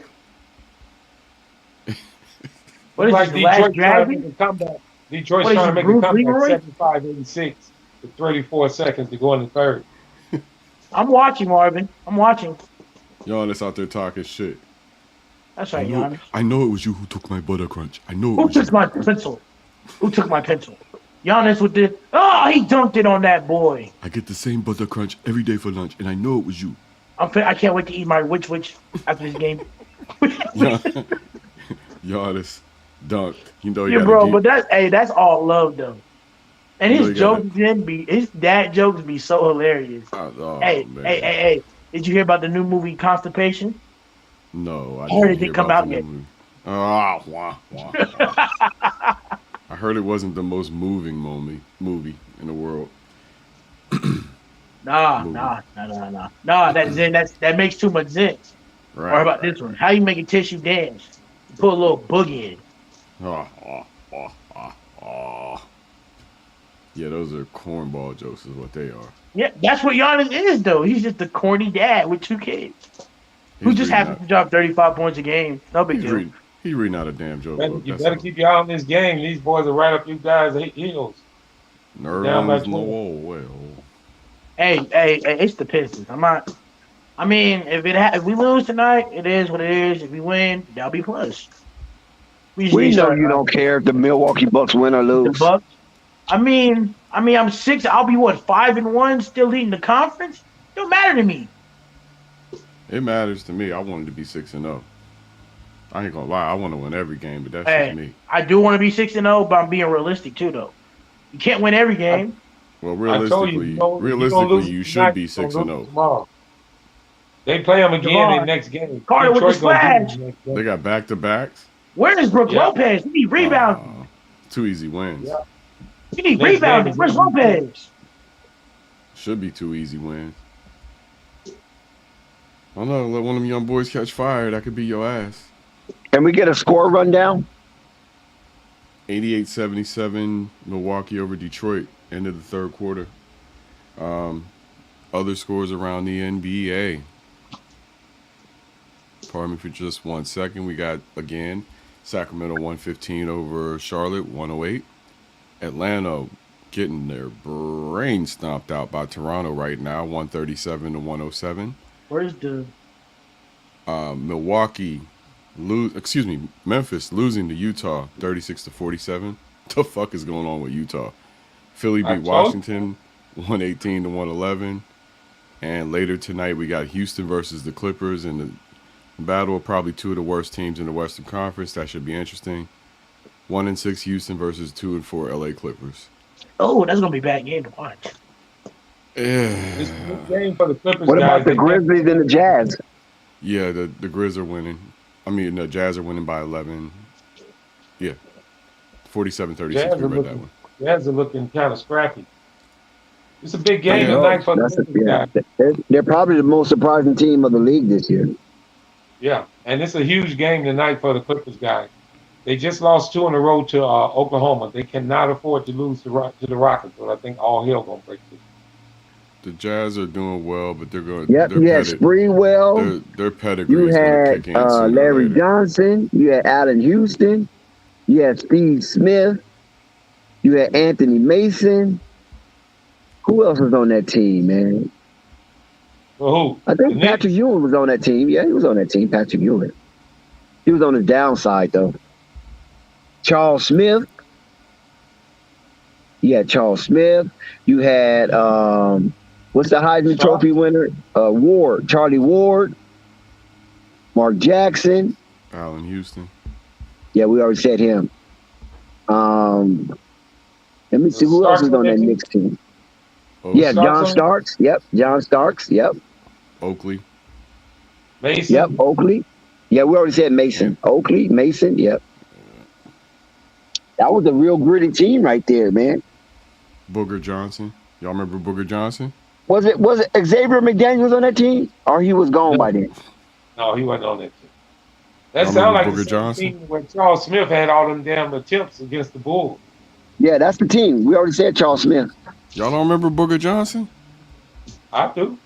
What is Like this, the last Detroit trying to dragon? make a comeback. Detroit's What is trying to it, make Bruce a comeback Leroy? 75-86 with 34 seconds to go in the third. I'm watching, Marvin. I'm watching. Giannis out there talking shit. That's right, Giannis. I know it was you who took my butter crunch. I know it Who was you. took my pencil? Who took my pencil? Giannis with the... Oh, he dunked it on that boy. I get the same butter crunch every day for lunch, and I know it was you. I can't wait to eat my which after this game. Giannis dunked. You know you Yeah, gotta bro, keep- but that's all love though. And You know his you gotta- jokes his dad jokes be so hilarious. Oh, hey, man. hey, did you hear about the new movie Constipation? No, I Or didn't did it hear come about out the yet? movie. I heard it wasn't the most moving movie in the world. Nah, Movie. nah, nah, nah, nah. Nah, that makes too much sense. Or how Right. about this one? How you make a tissue dance? You put a little boogie in. Oh, oh, oh, oh, oh. Yeah, those are cornball jokes, is what they are. Yeah, that's what Giannis is, though. He's just a corny dad with 2 kids who He's just reading happens to drop 35 points a game. No big He's deal. reading out a damn joke book. You That's better all. keep your eye on this game. These boys are right up you guys' heels. Down by Nerves 20. low. Well, Hey, it's the Pistons. I'm not. I mean, if we lose tonight, it is what it is. If we win, that'll be plus. just We need know to you don't care if the Milwaukee Bucks win or the lose. Bucks. I mean, I'm 6. I'll be what 5-1, still leading the conference. Don't matter to me. it matters to me. I wanted to be 6-0. I ain't gonna lie. I want to win every game, but that's Hey, just me. I do want to be 6-0, but I'm being realistic too, though. You can't win every game. Well, I told you, realistically, you should be 6-0. tomorrow. They play them again Javon. in next game. Carter with the Detroit gonna beat splash. them next game. They got back-to-backs. Where is Brook Yeah. Lopez? You need rebounding. 2 easy wins. Yeah. You need Next rebounding. game Where's is- Lopez? Should be 2 easy wins. I don't know. Let one of them young boys catch fire. That could be your ass. Can we get a score rundown? 88-77 Milwaukee over Detroit. End of the third quarter. Other scores around the NBA. Pardon me for just 1 second. We got, again, Sacramento 115 over Charlotte 108. Atlanta getting their brain stomped out by Toronto right now 137 to 107. Where's the Memphis losing to Utah 36 to 47. The fuck is going on with Utah? Philly I beat told Washington 118 to 111. And later tonight we got Houston versus the Clippers in the battle of probably 2 of the worst teams in the Western Conference. That should be interesting. 1-6 Houston versus 2-4 LA Clippers. Oh, that's gonna be a bad game to watch. It's a good game for the Clippers. What guys. about the They- Grizzlies and the Jazz? Yeah, the Grizz are winning. I mean, the Jazz are winning by 11. Yeah. 47-36. Jazz We are read that looking, one. Jazz are looking kind of scrappy. It's a big game Yeah, tonight for the that's Clippers guys. they're probably the most surprising team of the league this year. Yeah, and it's a huge game tonight for the Clippers guys. They just lost 2 in a row to Oklahoma. They cannot afford to lose to the Rockets, but I think all hell gonna break loose. The Jazz are doing well, but they're going. Yep, you had Sprewell. Their pedigree You is going to had kick in sooner or Larry later. Johnson. You had Allen Houston. You had Steve Smith. You had Anthony Mason. Who else was on that team, man? Well, who? I The think Knicks? Patrick Ewing was on that team. Yeah, he was on that team, Patrick Ewing. He was on the downside, though. Charles Smith. You had Charles Smith. You had, what's the Heisman Trophy winner? Ward. Charlie Ward. Mark Jackson. Allen Houston. Yeah, we already said him. Let me see who else is on that Knicks team. Yeah, John Starks. Yep, John Starks. Yep. Oakley. Mason. Yep, Oakley. Yeah, we already said Mason. Oakley, Mason. Yep. That was a real gritty team right there, man. Booger Johnson. Y'all remember Booger Johnson? Was it Xavier McDaniels on that team, or he was gone by then? No, he wasn't on that team. That Y'all sounds like remember the Booger same Johnson? team when Charles Smith had all them damn attempts against the Bulls. Yeah, that's the team. We already said Charles Smith. Y'all don't remember Booger Johnson? I do.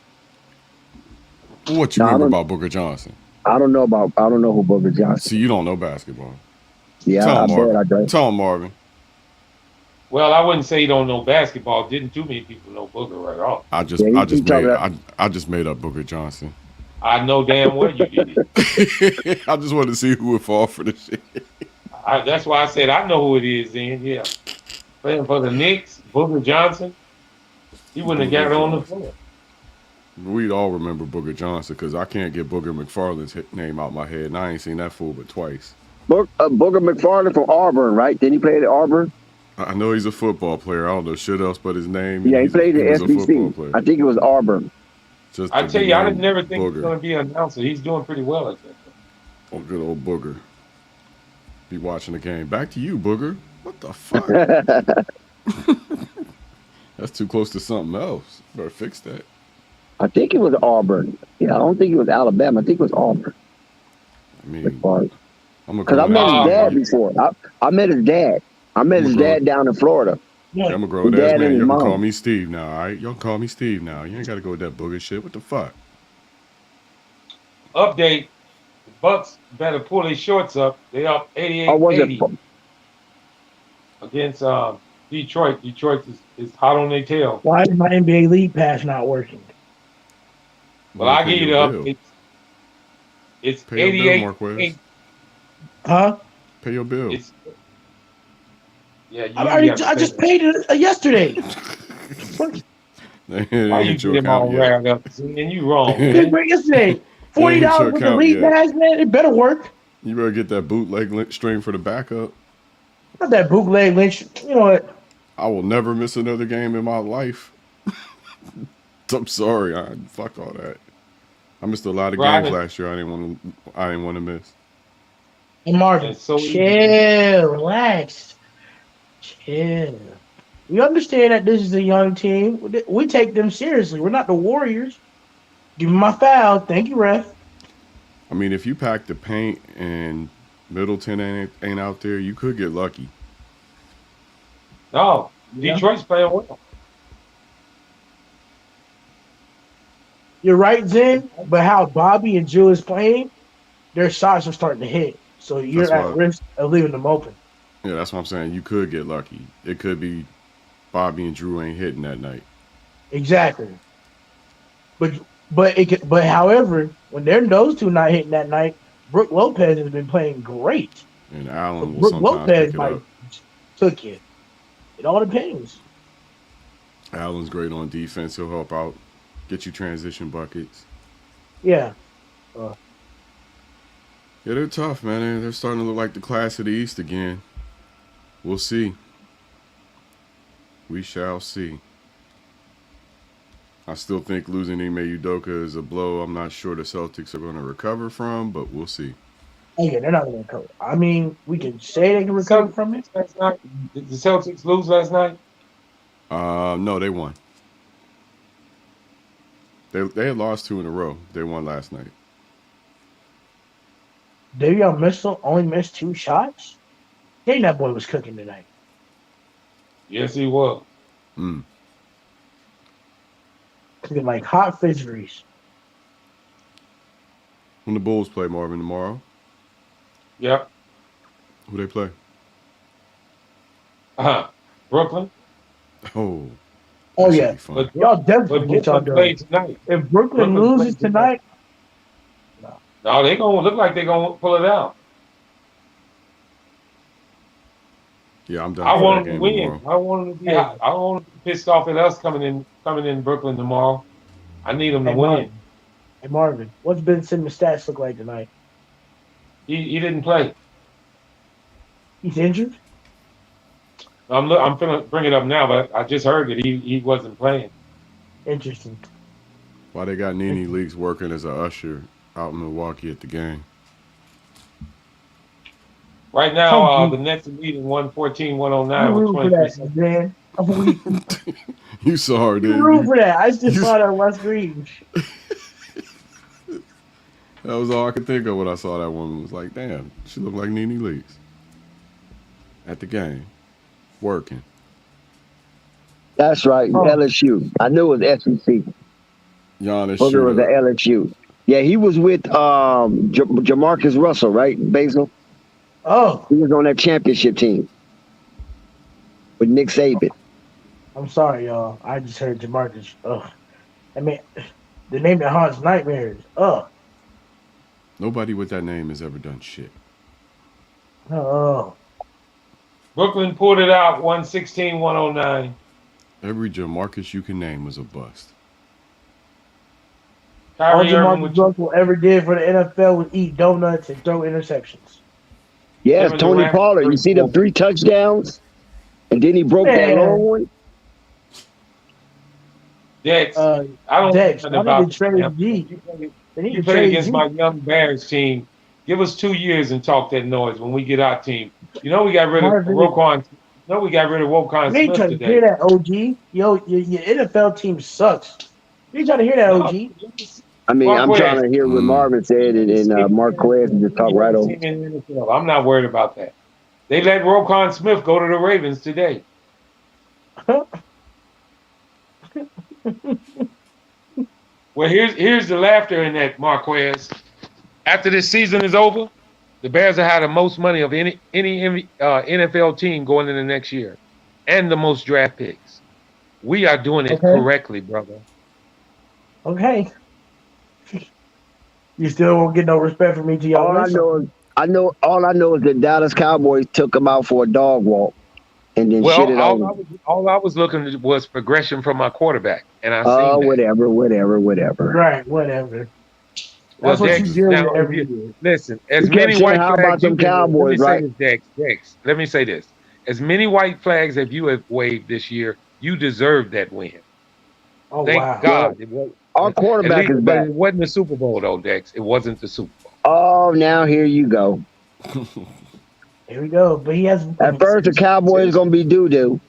What you No, I remember don't- about Booger Johnson? I don't know who Booger Johnson. See, you don't know basketball. Yeah, Tell I him, bet Marvin. I don't. Tell him, Marvin. Well, I wouldn't say he don't know basketball. Didn't too many people know Booger right off. I just Yeah, you talking about- made up Booger Johnson. I know damn well you did. I just wanted to see who would fall for the shit. That's why I said I know who it is. Then yeah, playing for the Knicks, Booger Johnson. He wouldn't have got it on the floor. We'd all remember Booger Johnson because I can't get Booger McFarland's name out my head, and I ain't seen that fool but twice. Booger McFarland from Auburn, right? Didn't he play at Auburn? I know he's a football player. I don't know shit else but his name. Yeah, he played he at was a football SBC. player. I think it was Auburn. Just I the tell you, I name didn't never think he was Booger. going to be an announcer. He's doing pretty well at that. Oh, good old Booger. Be watching the game. Back to you, Booger. What the fuck? That's too close to something else. Better fix that. I think it was Auburn. Yeah, I don't think it was Alabama. I think it was Auburn. I mean, Because I'm a I grown met ass his man. dad before. I met his dad. I met I'm a his grown. dad down in Florida. Yeah, I'm a His grown ass dad and man. his Y'all can call mom. me Steve now, all right? Y'all can call me Steve now. You ain't got to go with that booger shit. What the fuck? Update: the Bucks better pull their shorts up. They up Or was it? 88-80 against Detroit. Detroit is hot on their tail. Why is my NBA League Pass not working? Well, You I pay give you your the bill. updates. It's Pay your bill, 88. Marquez. Huh? Pay your bill. It's yeah. You I usually already. have to I pay just that. paid it yesterday. They ain't Why you hit your get them all account yet. riled up? And you wrong, Paid man. for it yesterday. They ain't hit your $40 with the account League yet. Pass, man. It better work. You better get that bootleg string for the backup. Not that bootleg Lynch. You know what? I will never miss another game in my life. I'm sorry. Fuck all that. I missed a lot of games Right. last year. I didn't want to miss. Hey, Marvin, It's so easy. chill, relax, chill. We understand that this is a young team. We take them seriously. We're not the Warriors. Give me my foul. Thank you, ref. I mean, if you pack the paint and Middleton ain't out there, you could get lucky. No, Yeah. Detroit's playing well. You're right, Zen. But how Bobby and Drew is playing, their shots are starting to hit. So That's you're at why. risk of leaving them open. Yeah, that's what I'm saying. You could get lucky. It could be Bobby and Drew ain't hitting that night. Exactly. But however, when those two not hitting that night, Brooke Lopez has been playing great. And But Allen will Brooke sometimes Lopez pick it might up. took you. It all depends. Allen's great on defense. He'll help out, get you transition buckets. Yeah. Yeah, they're tough, man. They're starting to look like the class of the East again. We'll see. We shall see. I still think losing Ime Udoka is a blow I'm not sure the Celtics are going to recover from, but we'll see. Oh yeah, they're not going to recover. I mean, we can say they can recover from it. Last night, did the Celtics lose last night? No, they won. They had lost 2 in a row. They won last night. Davion Mitchell only missed 2 shots. Dang, that boy was cooking tonight. Yes, he was. Mm. Cooking like hot fish grease. When the Bulls play Marvin tomorrow, Yep. who they play? Brooklyn. Oh, Oh that should yeah, be fun. But y'all but definitely get y'all Brooklyn done. played tonight. If Brooklyn Brooklyn loses played tonight. tonight, No, they gonna look like they're gonna pull it out. Yeah, I'm I down for that want them to game win. tomorrow. I want them to be Hey. hot. I don't want them to be pissed off at us coming in Brooklyn tomorrow. I need them to hey win. Marvin, hey Marvin, what's Ben Simmons' stats look like tonight? He didn't play. He's injured. I'm gonna bring it up now, but I just heard that he wasn't playing. Interesting. Why they got Nene Leakes working as a usher out in Milwaukee at the game? Right now, I'm the Nets are leading 114-109 I'm with rooting for 23 that, seconds. man. I'm rooting You saw her, didn't root you? for that. I just You- saw that on my screen. That was all I could think of when I saw that woman. Was like, damn, she looked like Nene Leakes at the game, working. That's right. Oh. LSU. I knew it was SEC. Giannis Booger was shooter. at LSU. Yeah, he was with Jamarcus Russell, right? Basil. Oh, He was on that championship team with Nick Saban. I'm sorry, y'all. I just heard Jamarcus. Ugh. I mean, the name that haunts nightmares. Ugh. Nobody with that name has ever done shit. Oh. Brooklyn pulled it out 116-109. Every Jamarcus you can name was a bust. All Kyrie Irving Jamarcus with Russell ever did for the NFL was eat donuts and throw interceptions. Yes, Kevin Tony Durant, Pollard. You see them 3 touchdowns? And then he broke that Man. long one? Dex. Uh, I don't Dex, know I nothing about need to trade him. G. They need You to played trade against G. my young Bears team. Give us 2 years and talk that noise when we get our team. You know we got rid of Marvin, Roquan. No, we got rid of Roquan you ain't Smith trying to hear today. that, OG. Yo, your NFL team sucks. You ain't trying to hear that, No, OG. I mean, I'm trying Marquez. to hear what Mm. Marvin said, and Marquez just talk right over. Team in the NFL. I'm not worried about that. They let Roquan Smith go to the Ravens today. Well, here's the laughter in that, Marquez. After this season is over, the Bears will have the most money of any NFL team going into next year, and the most draft picks. We are doing it Okay. correctly, brother. Okay. You still won't get no respect from me till y'all All win I know something. is all I know is the Dallas Cowboys took him out for a dog walk and then Well, shit it all over. I was looking at was progression from my quarterback, and I seen that. Whatever. Right, whatever. Well, That's what you Dex, deal now with if every you year. listen, as You kept many saying, white how flags about them you've been, let me Cowboys, say right? this, Dex, let me say this. As many white flags as you have waved this year, you deserve that win. Oh Thank wow. Well, God. It was, our at quarterback least, is but back. it wasn't the Super Bowl though, Dex. It wasn't the Super Bowl. Oh, now here you go. Here we go. But he has At first, the Cowboys gonna be doo-doo.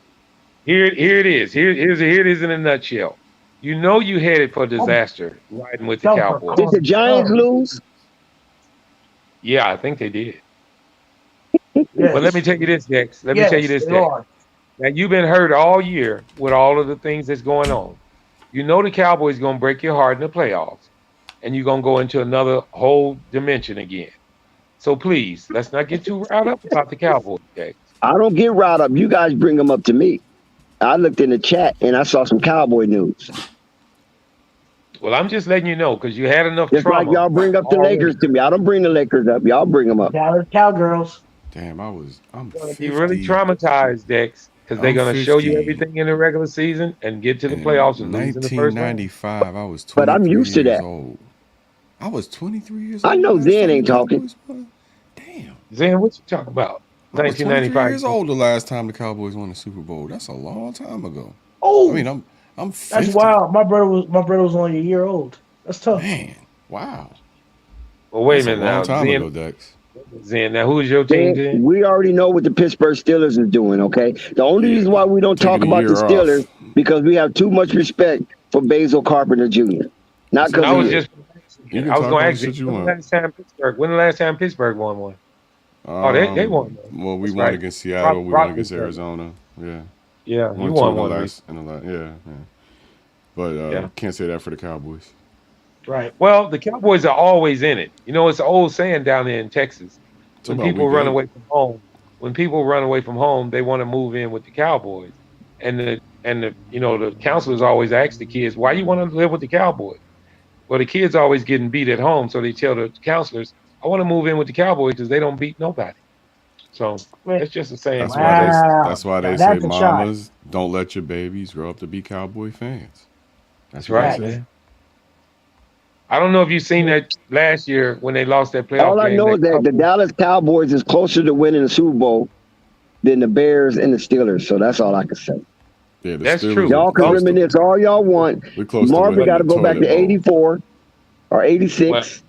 Here it is. Here it is in a nutshell. You know you headed for disaster riding with the Tell her, Cowboys. Did the calm Giants down. lose? Yeah, I think they did. Yes. But let me tell you this, Dex. Let me tell you Yes, this, they Dex. are. Now you've been hurt all year with all of the things that's going on. You know the Cowboys gonna break your heart in the playoffs, and you're gonna go into another whole dimension again. So please, let's not get too riled up about the Cowboys, Dex. I don't get riled up. You guys bring them up to me. I looked in the chat and I saw some Cowboy news. Well, I'm just letting you know because you had enough Just like trauma y'all bring up the already. Lakers to me. I don't bring the Lakers up. Y'all bring them up. Dallas Cowgirls. Damn, I'm You're gonna be really 50. traumatized, Dex, because they're I'm gonna show you 50. everything in the regular season and get to the And in playoffs and lose in the first round. 1995, I was But I'm 23 used to years that. old. I was 23 years I old the know last Zen time the ain't talking. Cowboys won. Damn. Zen, what you talking about? I was 23 years 1995. old the last time the Cowboys won the Super Bowl. That's a long time ago. I mean, Oh, I'm that's 50. wild. My brother was only a year old. That's tough. Man, wow. Well, wait a That's a minute long now, time ago, Dex. Zen. Now, who's your team, Zen, Zen? we already know what the Pittsburgh Steelers is doing, okay? The only reason why Yeah. we don't Taking talk a about the year Steelers off. because we have too much respect for Basil Carpenter Jr. Not because I of was you. just, You can I was talk going to all the ask you, shit you want. when the last time Pittsburgh won one? Oh, they won one. Well, we That's won right. against Seattle. We won Rock against was better. Arizona. Yeah. Yeah, you Won two won in the one last, recently. yeah. But Yeah. can't say that for the Cowboys. Right. Well, the Cowboys are always in it. You know, it's an old saying down there in Texas. It's When about people week run 8. away from home, they want to move in with the Cowboys. And the the counselors always ask the kids, why you want to live with the Cowboys? Well, the kids always getting beat at home, so they tell the counselors, I want to move in with the Cowboys because they don't beat nobody. So it's just a saying. That's why they Wow. that's why Now they say that's a shot. mamas don't let your babies grow up to be Cowboy fans. That's what they right, say. man. I don't know if you've seen that last year when they lost that playoff All I game. know is that the Cowboys, Dallas Cowboys is closer to winning the Super Bowl than the Bears and the Steelers. So that's all I can say. Yeah, the That's Steelers true. are Y'all can close to reminisce all y'all want. we're close to Marvin winning got the to go back to toilet bowl. 84 or well, 86.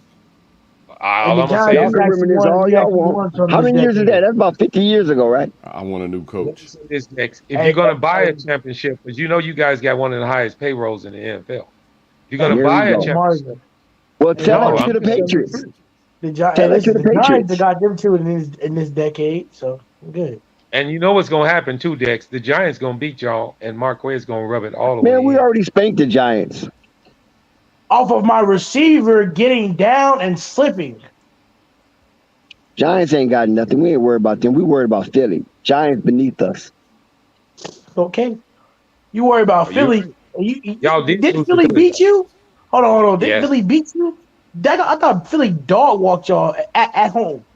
And all the I'm gonna say Giants, Y'all is can reminisce all we y'all actually want. won some How this many years is that? decade. That's about 50 years ago, right? I want a new let me coach. say this next. If Hey, you're gonna buy a hey, championship, because you guys got one of the highest payrolls in the NFL. If you're hey, gonna There we buy a go. championship, Marvin. Well, Hey, tell that no, to Marvin. I'm the just telling the Patriots. truth. Hey, Tell that to listen, the the Giants have Patriots. got them two in this decade, so I'm good. And you know what's gonna happen too, Dex? The Giants gonna beat y'all, and Marquez gonna rub it all the Man, way we in. already spanked the Giants. Off of my receiver getting down and slipping. Giants ain't got nothing. We ain't worried about them. We worried about Philly. Giants beneath us. Okay. You worry about Oh, you're Philly. right. Y'all did Did lose to Philly Philly, beat though. you? Hold on. Did Yes. Philly beat you? I thought Philly dog walked y'all at home.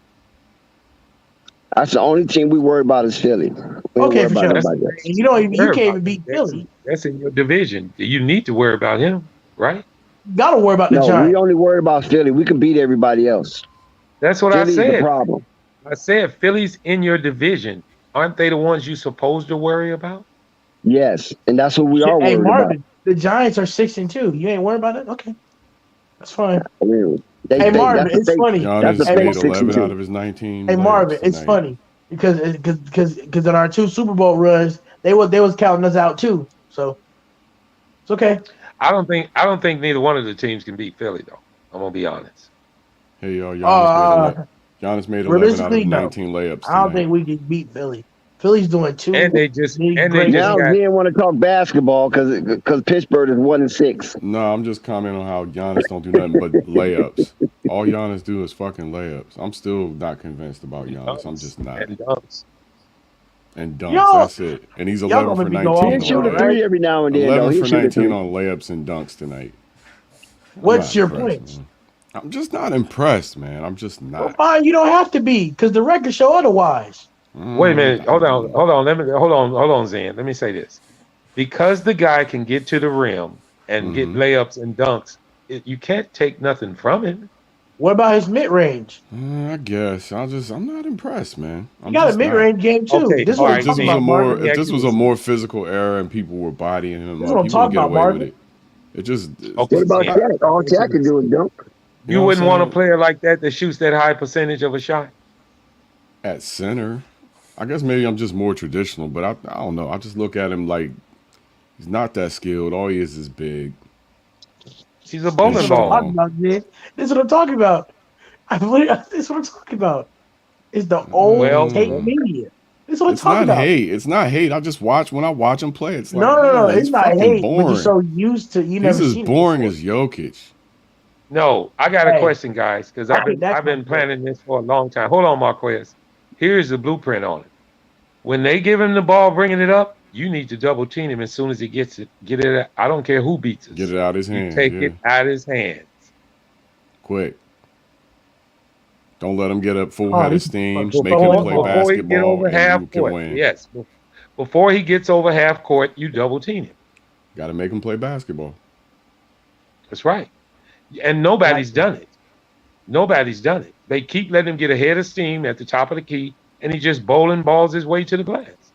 That's the only team we worry about is Philly. We ain't Okay, worried for about sure. That's the nobody main else. And team to you worry can't about. even beat That's Philly. that's in your division. You need to worry about him, right? Gotta worry about the No, we Giants. only worry about Philly. We can beat everybody else. That's what I Philly's the said. problem. I said Philly's in your division. Aren't they the ones you supposed to worry about? Yes, and that's what we Shit, are hey worried about. Marvin, the Giants are 6-2. You ain't worried about it? Okay, that's fine. We Hey They Marvin, that's a it's fake. funny. That's a Giannis Hey, fake made 11 out 62. of his 19 hey Marvin, layups it's tonight. funny because in our 2 Super Bowl runs, they was counting us out too. So it's okay. I don't think neither one of the teams can beat Philly though. I'm gonna be honest. Hey, y'all, Uh, Giannis made 11 out of realistically, no. 19 layups I don't tonight. think we can beat Philly. Philly's doing And 2 they just big and they great just Now things. he got didn't want to talk basketball because Pittsburgh is 1-6. No, I'm just commenting on how Giannis don't do nothing but layups. All Giannis do is fucking layups. I'm still not convinced about Giannis. I'm dunks just not. and dunks. And dunks, Y'all, that's it. And he's y'all 11 gonna for make me go off 19 He'll the on shoot road, a layups. right? three every now and then, though. 11 He'll for shoot a 19 three. on layups and dunks tonight. I'm What's not your impressed, points? man. I'm just not impressed, man. I'm just Well, not. fine, you don't have to be because the records show otherwise. Wait a minute. Hold on. Hold on, Zan. Let me say this. Because the guy can get to the rim and get Mm-hmm. layups and dunks, you can't take nothing from him. What about his mid range? I guess I'm not impressed, man. He I'm got a just mid not. range game too. Okay, This is all what I'm If right, this talking was a about, Zan. more Marvin. Let me if ask this you was a this. more physical era and people were bodying him This is up, what I'm he would talking get about, away with Marvin. it. It just, Okay, What about Zan. Shaq? All Let me ask you Shaq can this. do is dunk. you know You what I'm wouldn't want a saying? player like that shoots that high percentage of a shot. At center, I guess maybe I'm just more traditional, but I don't know. I just look at him like he's not that skilled. All he is big He's a and This is bowling what I'm ball. talking strong. about, man. This is what I'm talking about. I believe this is what I'm talking about. It's the old Well, tape Mm, media. This is what I'm it's talking not about. hate. It's not hate. I just watch when I watch him play. It's like, No. man, It's he's not fucking hate, but you're boring. so used to you He's never as seen it boring before. as Jokic. no, I got a Hey, question, guys, because I've been that's I've my been point. planning this for a long time. Hold on, Marquez. Here's the blueprint on it. When they give him the ball, bringing it up, you need to double team him as soon as he gets it. Get it. I don't care who beats Get us. it out his You hands, take yeah, it out of his hands. quick. Don't let him get a full Oh, head of this is steam. fucking Make him Before play football. before he get basketball, over and half you can court, win. yes. Before he gets over half court, you double team him. Got to make him play basketball. That's right. And nobody's Exactly. done it. Nobody's done it. They keep letting him get a head of steam at the top of the key, and he just bowling balls his way to the glass.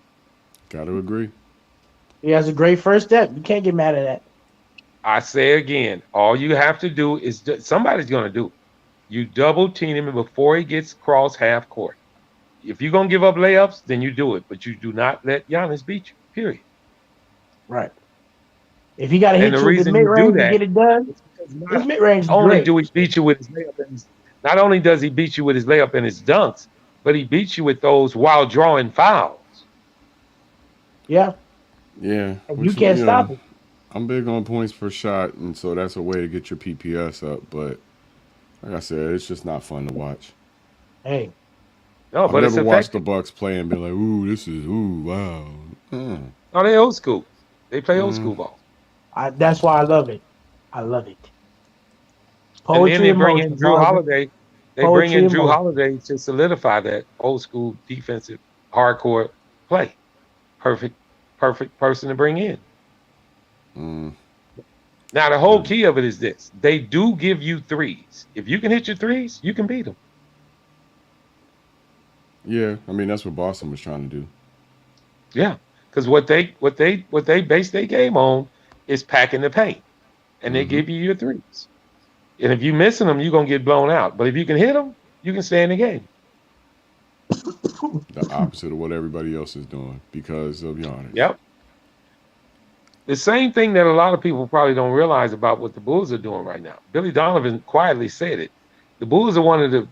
Got to agree. He has a great first step. You can't get mad at that. I say again, all you have to do is somebody's going to do it. You double team him before he gets cross half court. If you're going to give up layups, then you do it, but you do not let Giannis beat you, period. Right. If he got to And hit the you with the reason mid you do range to that get it done, is because his not mid range is only great. do he beat you with his layup and not only does he beat you with his layup and his dunks, but he beats you with those while drawing fouls. Yeah. Yeah, And you which can't stop it. I'm big on points per shot, and so that's a way to get your PPS up. But like I said, it's just not fun to watch. Hey. No, I've but it's never watched the effective. Bucks play and been like, "Ooh, this is wow." Mm, No, they old school. They play old mm. school ball. That's why I love it. I love it. And then Poetry they in bring in motion, Drew Marvin. Holiday. They bring Poetry in in Drew motion. Holiday to solidify that old school defensive hardcore play. Perfect person to bring in. Mm. Now the whole key of it is this: they do give you threes. If you can hit your threes, you can beat them. Yeah, I mean that's what Boston was trying to do. Yeah, because what they base their game on is packing the paint, and they Hmm. give you your threes. And if you missing them, you're gonna get blown out. But if you can hit them, you can stay in the game. The opposite of what everybody else is doing because of Giannis. Yep. The same thing that a lot of people probably don't realize about what the Bulls are doing right now. Billy Donovan quietly said it. The Bulls are one of the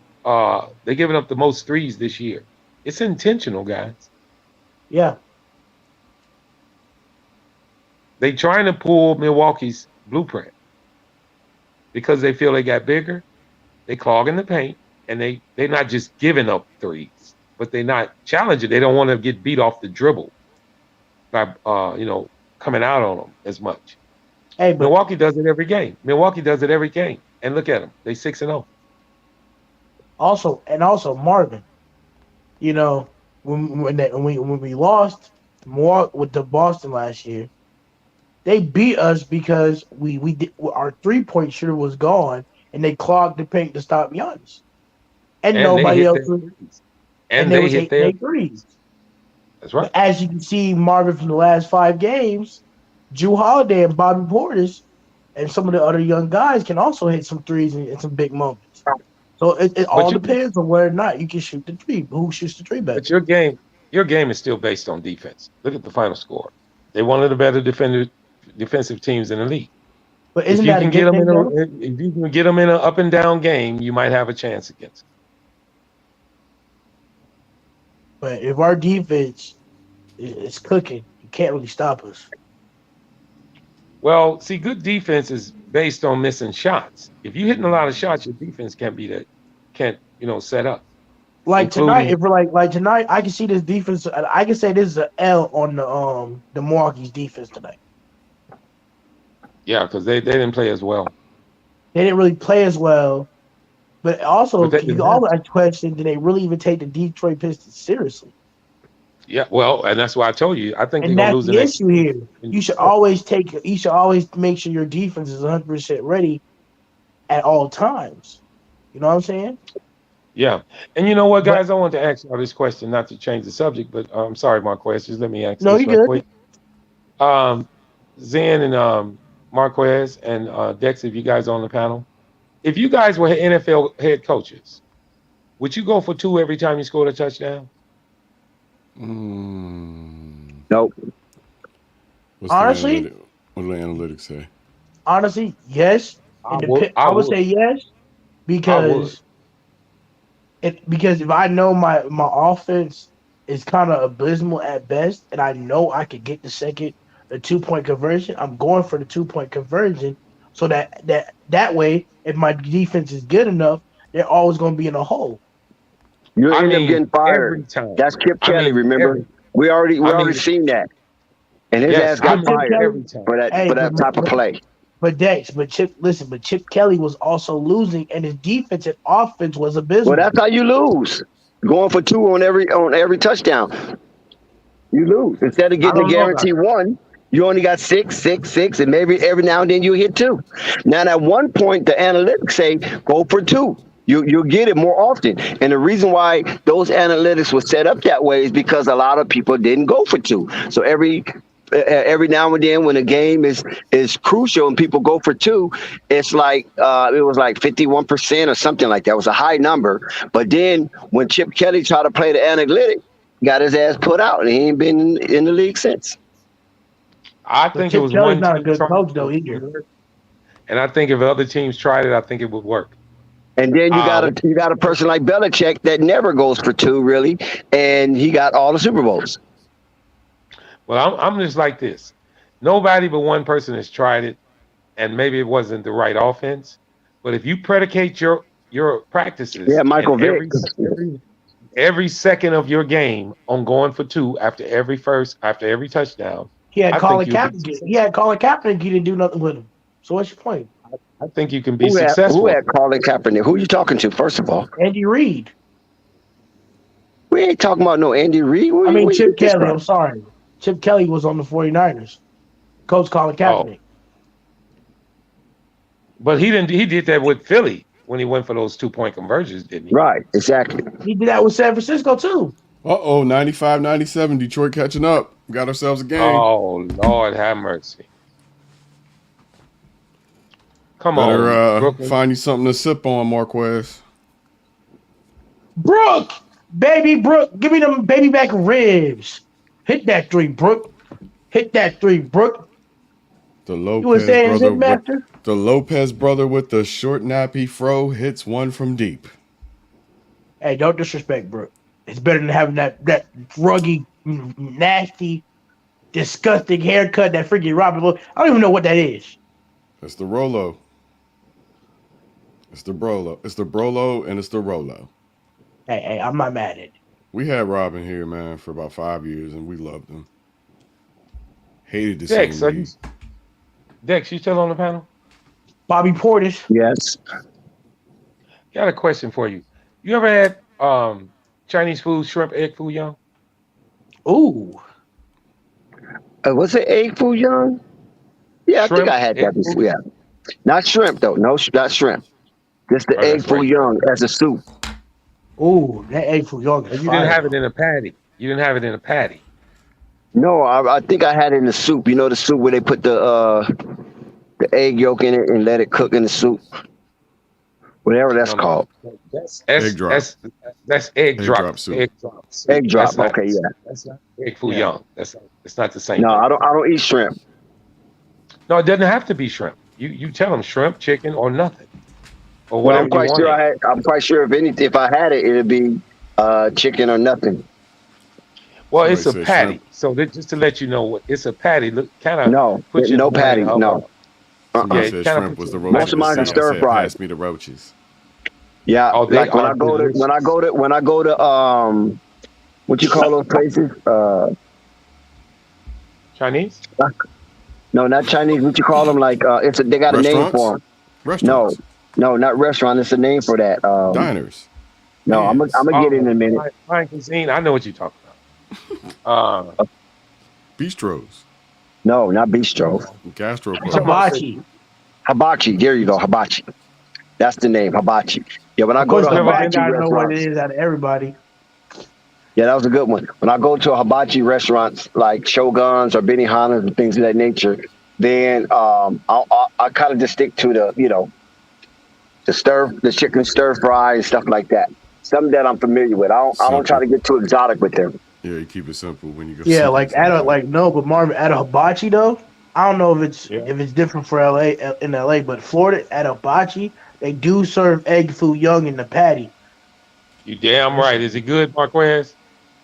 they're giving up the most threes this year. It's intentional, guys. Yeah. They trying to pull Milwaukee's blueprint because they feel they got bigger. They clogging the paint, and they're not just giving up threes, but they're not challenging. They don't want to get beat off the dribble by coming out on them as much. Hey, but Milwaukee does it every game. Milwaukee does it every game. And look at them. They 6-0. also Marvin, you know, when we lost more with the Boston last year, they beat us because we did, our 3-point shooter was gone and they clogged the paint to stop Giannis. And And they nobody hit else their was threes. and And they they was hit hitting their their threes. threes. That's But right. as you can see, Marvin, from the last 5 games, Drew Holiday and Bobby Portis and some of the other young guys can also hit some threes in some big moments. So it all depends on whether or not you can shoot the three. Who shoots the three better? But your game is still based on defense. Look at the final score. They're one of the better defensive teams in the league. But isn't that a good thing, though? If you can get them in an up and down game, you might have a chance against them. But if our defense is cooking, you can't really stop us. Well, see, good defense is based on missing shots. If you're hitting a lot of shots, your defense can't set up. Like tonight, if we're like tonight, I can see this defense. I can say this is an L on the Milwaukee's defense tonight. Yeah, because they didn't play as well. They didn't really play as well. But also, you can also ask the question: did they really even take the Detroit Pistons seriously? Yeah, well, and that's why I told you. I think and they're going to lose the issue here. You should always make sure your defense is 100% ready at all times. You know what I'm saying? Yeah, and you know what, guys? I want to ask y'all this question, not to change the subject, but I'm sorry, Marquez. Just let me ask this real quick. Zen and Marquez and Dex, if you guys are on the panel, if you guys were NFL head coaches, would you go for 2 every time you scored a touchdown? Nope. Honestly, what do the analytics say? Honestly, yes. I would say yes because if I know my offense is kind of abysmal at best, and I know I could get the 2-point conversion, I'm going for the 2-point conversion, so that way, if my defense is good enough, they're always going to be in a hole. You end up getting fired. That's Chip Kelly. Remember, we already seen that, and his ass got fired for that type of play. But Chip Kelly was also losing, and his defense and offense was abysmal. Well, that's how you lose. Going for 2 on every touchdown, you lose. Instead of getting a guarantee 1, you only got 6, and maybe every now and then you hit 2. Now, at one point, the analytics say go for 2. You'll get it more often. And the reason why those analytics were set up that way is because a lot of people didn't go for 2. So every now and then when a game is crucial and people go for 2, it's like it was like 51% or something like that. It was a high number. But then when Chip Kelly tried to play the analytic, got his ass put out, and he ain't been in the league since. I think it was Kelly's not a good coach though either. And I think if other teams tried it, I think it would work. And then you got a person like Belichick that never goes for 2 really, and he got all the Super Bowls. Well, I'm just like this. Nobody but one person has tried it, and maybe it wasn't the right offense. But if you predicate your practices, Michael Vick, every second of your game on going for 2 after every touchdown. He had Colin Kaepernick. He didn't do nothing with him. So what's your point? I think you can be successful. Who had Colin Kaepernick? Who are you talking to, first of all? Andy Reid. We ain't talking about no Andy Reid. Chip Kelly. I'm sorry. Chip Kelly was on the 49ers. Coach Colin Kaepernick. But he did that with Philly when he went for those 2-point conversions, didn't he? Right, exactly. He did that with San Francisco too. 95-97, Detroit catching up. Got ourselves a game. Oh, Lord have mercy. Come on, find you something to sip on, Marquez. Brooke, give me them baby back ribs. Hit that 3, Brooke. Hit that 3, Brooke. The Lopez brother with the short nappy fro hits one from deep. Hey, don't disrespect Brooke. It's better than having that ruggy, nasty, disgusting haircut that freaking Robin. I don't even know what that is. It's the Rolo. It's the Brolo. It's the Brolo and it's the Rolo. Hey, I'm not mad at it. We had Robin here, man, for about 5 years, and we loved him. Hated the same league. Dex, you still on the panel? Bobby Portis. Yes. Got a question for you. You ever had Chinese food, shrimp, egg foo young? Ooh. Was it egg foo young? Yeah, I think I had that before. Yeah. Not shrimp, though. No, not shrimp. Just the egg foo young as a soup. Ooh, that egg foo young. You didn't have it in a patty. No, I think I had it in the soup. You know the soup where they put the the egg yolk in it and let it cook in the soup, whatever that's No, called. That's Egg drop. that's egg Egg drop. drop soup. Egg drop. soup. Egg drop. That's not, Okay, yeah. That's not egg foo young. It's not the same No, thing. I don't eat shrimp. No, it doesn't have to be shrimp. You tell them shrimp, chicken, or nothing, or Well, whatever I'm quite you sure want. I'm quite sure if I had it, it'd be chicken or nothing. Well, Somebody it's a said patty. shrimp. So just to let you know, what it's a patty. Look, kind of No, put you no in the patty. mind of, No. Somebody Yeah, said kinda shrimp put was you the in the roach Most of of the mine sea. are I stir said, fried. pass me the roaches. Yeah, Oh, they like when are I go to delicious. what you call those places? Chinese? No, not Chinese. What you call them? Like they got a name for Restaurants? them. No, Restaurants. no, not restaurant. It's a name for that. Diners. No, I'm Hands. gonna get it in a Oh, minute. fine cuisine. I know what you're talking about. Bistros. No, not bistro. Gastropubs. Hibachi. Hibachi. There you go. Hibachi. That's the name. Hibachi. Yeah, when I Of go course, to the Never black been hibachi guy know what it restaurants. is out of everybody. Yeah, that was a good one. When I go to a hibachi restaurants like Shoguns or Benihana's and things of that nature, then I kind of just stick to the chicken stir fry and stuff like that. Something that I'm familiar with. I don't try Simple. to get too exotic with them. Yeah, you keep it simple when you go Yeah, someplace like at a that. no, but Marvin at a hibachi though. I don't know Yeah. if it's different for LA, but Florida at a hibachi they do serve egg foo young in the patty. You damn right. Is it good, Marquez?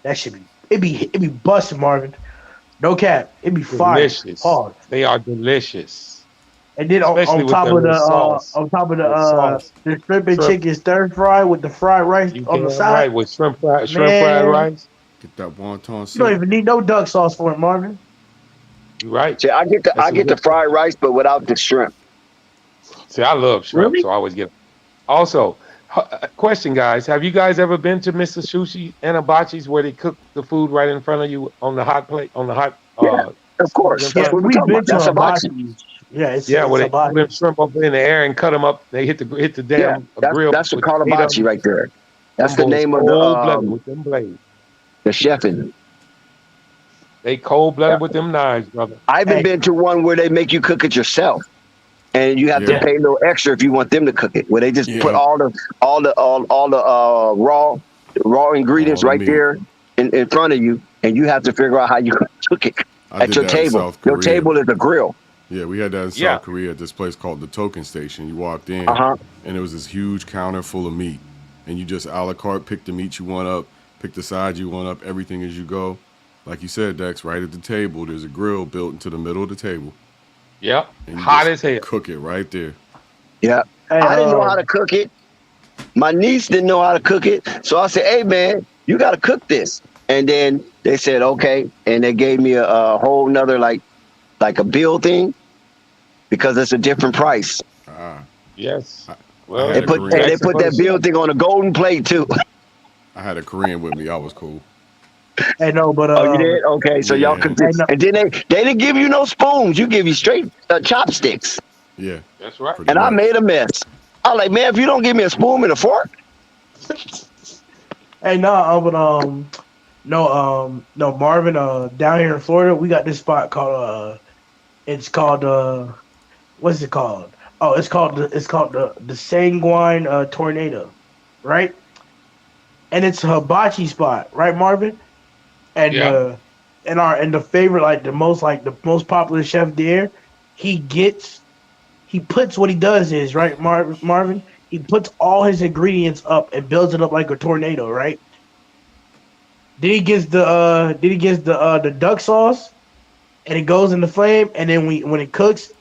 That should be it be busting, Marvin. No cap, it be fire. Delicious. Pause. They are delicious, And then especially on with top that of little sauce. Little sauce. the shrimp and Shrimp. chicken stir fry with the fried rice You on the damn side. right with shrimp fried Man, rice. Get that wonton you don't soup. even need no duck sauce for it, Marvin. You right. See, I get That's some the good. fried rice, but without the shrimp. See, I love shrimp, Really? so I always get. Also, question, guys: have you guys ever been to Mr. Sushi and Hibachi's where they cook the food right in front of you on the hot plate, on the hot Yeah, of stove in course. That's front? Yeah, what we're we've talking been about. to That's a hibachi. hibachi. Yeah, it's Yeah, where they throw them hibachi. shrimp up in the air and cut them up. They hit the Yeah, damn that's grill that's the with the meat on hibachi them. right there. That's Them the boys name of cold blooded with them blades. the chefing. They cold Yeah. blooded with them knives, brother. I even Hey, been to one where they make you cook it yourself, and you have to Yeah. yeah, pay a little extra if you want them to cook it. Where they just put Yeah. all the raw ingredients All the right meat. there in front of you, and you have to figure out how you cook it I at did your that in table. South Your Korea. table is a grill. Yeah, we had that in Yeah. South Korea at this place called the Token Station. You walked in, Uh huh. and it was this huge counter full of meat, and you just a la carte pick the meat you want up, pick the side you want up, everything as you go. Like you said, Dex, right at the table, there's a grill built into the middle of the table, Yep. and you Hot just as hell. cook it right there. Yeah. hey, I didn't know how to cook it. My niece didn't know how to cook it, so I said, "Hey, man, you got to cook this." And then they said, "Okay," and they gave me a whole nother like a bill thing because it's a different price. Ah, Yes. I Well, had a Korean. They put that bill thing on a golden plate too. I had a Korean with me. I was cool. Hey, no, but Oh, you did? Okay, so y'all Yeah. could. Hey, no, And then they didn't give you no spoons. You give you straight chopsticks. Yeah, That's right. pretty And I much. made a mess. I was like, man, if you don't give me a spoon and a fork, hey, no, but no, Marvin, down here in Florida, we got this spot called it's called what's it called? Oh, it's called the Sanguine Tornado, right? And it's a hibachi spot, right, Marvin? And Yeah. and the favorite, like the most popular chef there, he puts what he does is right, Marvin. He puts all his ingredients up and builds it up like a tornado, right? Then he gets the duck sauce, and it goes in the flame, and then when it cooks,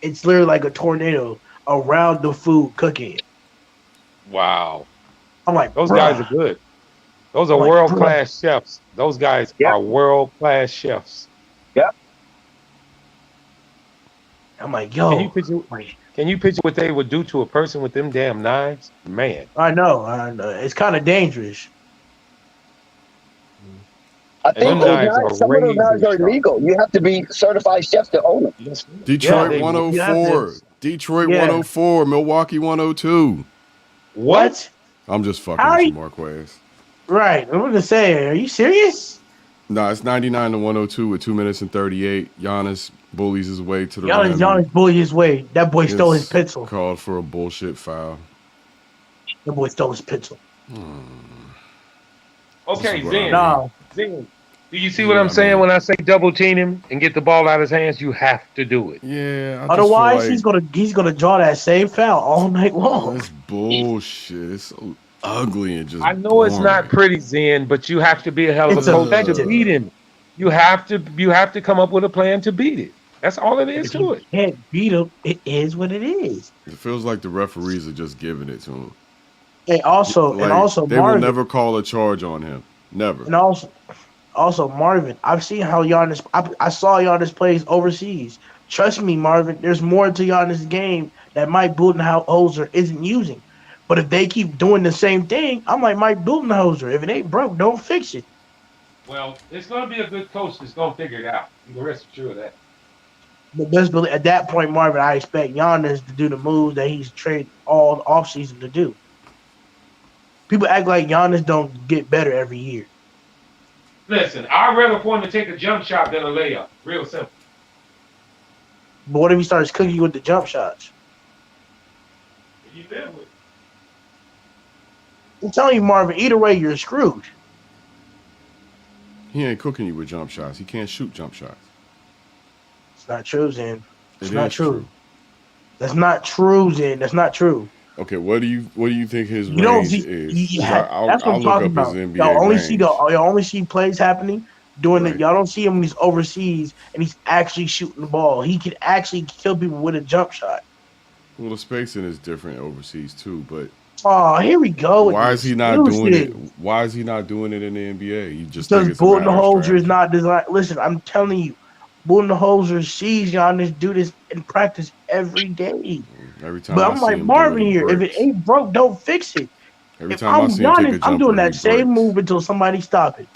it's literally like a tornado around the food cooking. Wow. I'm like, Those bruh. guys are good. Those are Like, world class chefs. Those guys Yeah. are world class chefs. I'm like, Can you yo, picture? like, Can you picture what they would do to a person with them damn knives? Man. I know, it's kind of dangerous. I And think them those knives knives, are some of those knives razor are sharp. illegal. You have to be certified chef to own them. Yes. Detroit they- 104, Detroit Yeah. 104, Milwaukee 102. What? I'm just fucking How with are you, you- Marquez. Right. I'm gonna say, are you serious? No, it's 99 to 102 with 2 minutes and 38. Giannis bullies his way to the Giannis, rim. Giannis bullied his way. That boy stole his Gets pencil. called for a bullshit foul. That boy stole his pencil. Okay, This is Zen. No. Zen. Do you see what I'm saying when I say double team him and get the ball out of his hands? You have to do it. Yeah. I just Otherwise, feel like he's gonna draw that same foul all night long. it's bullshit. It's so ugly and just. I know it's not boring. pretty, Zen, but you have to be a hell of It's a coach to effective. beat him. You have to come up with a plan to beat it. That's all it is If to you it. can't beat him, it is what it is. It feels like the referees are just giving it to him. And also, Like, and also, they will Marvin, never call a charge on him. Never. and also Marvin. I've seen how Giannis. I saw Giannis plays overseas. Trust me, Marvin. There's more to Giannis' game that Mike Budenholzer isn't using. But if they keep doing the same thing, I'm like Mike Budenholzer. If it ain't broke, don't fix it. Well, it's going to be a good coach that's going to figure it out. You can rest assured of that. But best believe at that point, Marvin, I expect Giannis to do the moves that he's trained all offseason to do. People act like Giannis don't get better every year. Listen, I'd rather for him to take a jump shot than a layup. Real simple. But what if he starts cooking you with the jump shots? You live with it. I'm telling you, Marvin, either way, you're screwed. He ain't cooking you with jump shots. He can't shoot jump shots. It's not true, Zen. It's It not is true. That's not true, Zen. That's not true. Okay, what do you think his You don't range see. is? That's what I'm I'll look talking up about. his NBA Y'all only range. y'all only see plays happening doing Right. it. Y'all don't see him when he's overseas and he's actually shooting the ball. He can actually kill people with a jump shot. Well, the spacing is different overseas too, but Oh, here we go. with why the is he not doing it? excuses. Why is he not doing it in the NBA? You just Because think it's a matter of Budenholzer is strategy. not designed. Listen, I'm telling you, Budenholzer sees Giannis do this in practice every day. Every time But I I'm see like him Marvin do it, he here. If it breaks. ain't broke, don't fix it. Every If time I I'm see him take a Giannis, I'm doing jumper, that he same breaks. move until somebody stop it.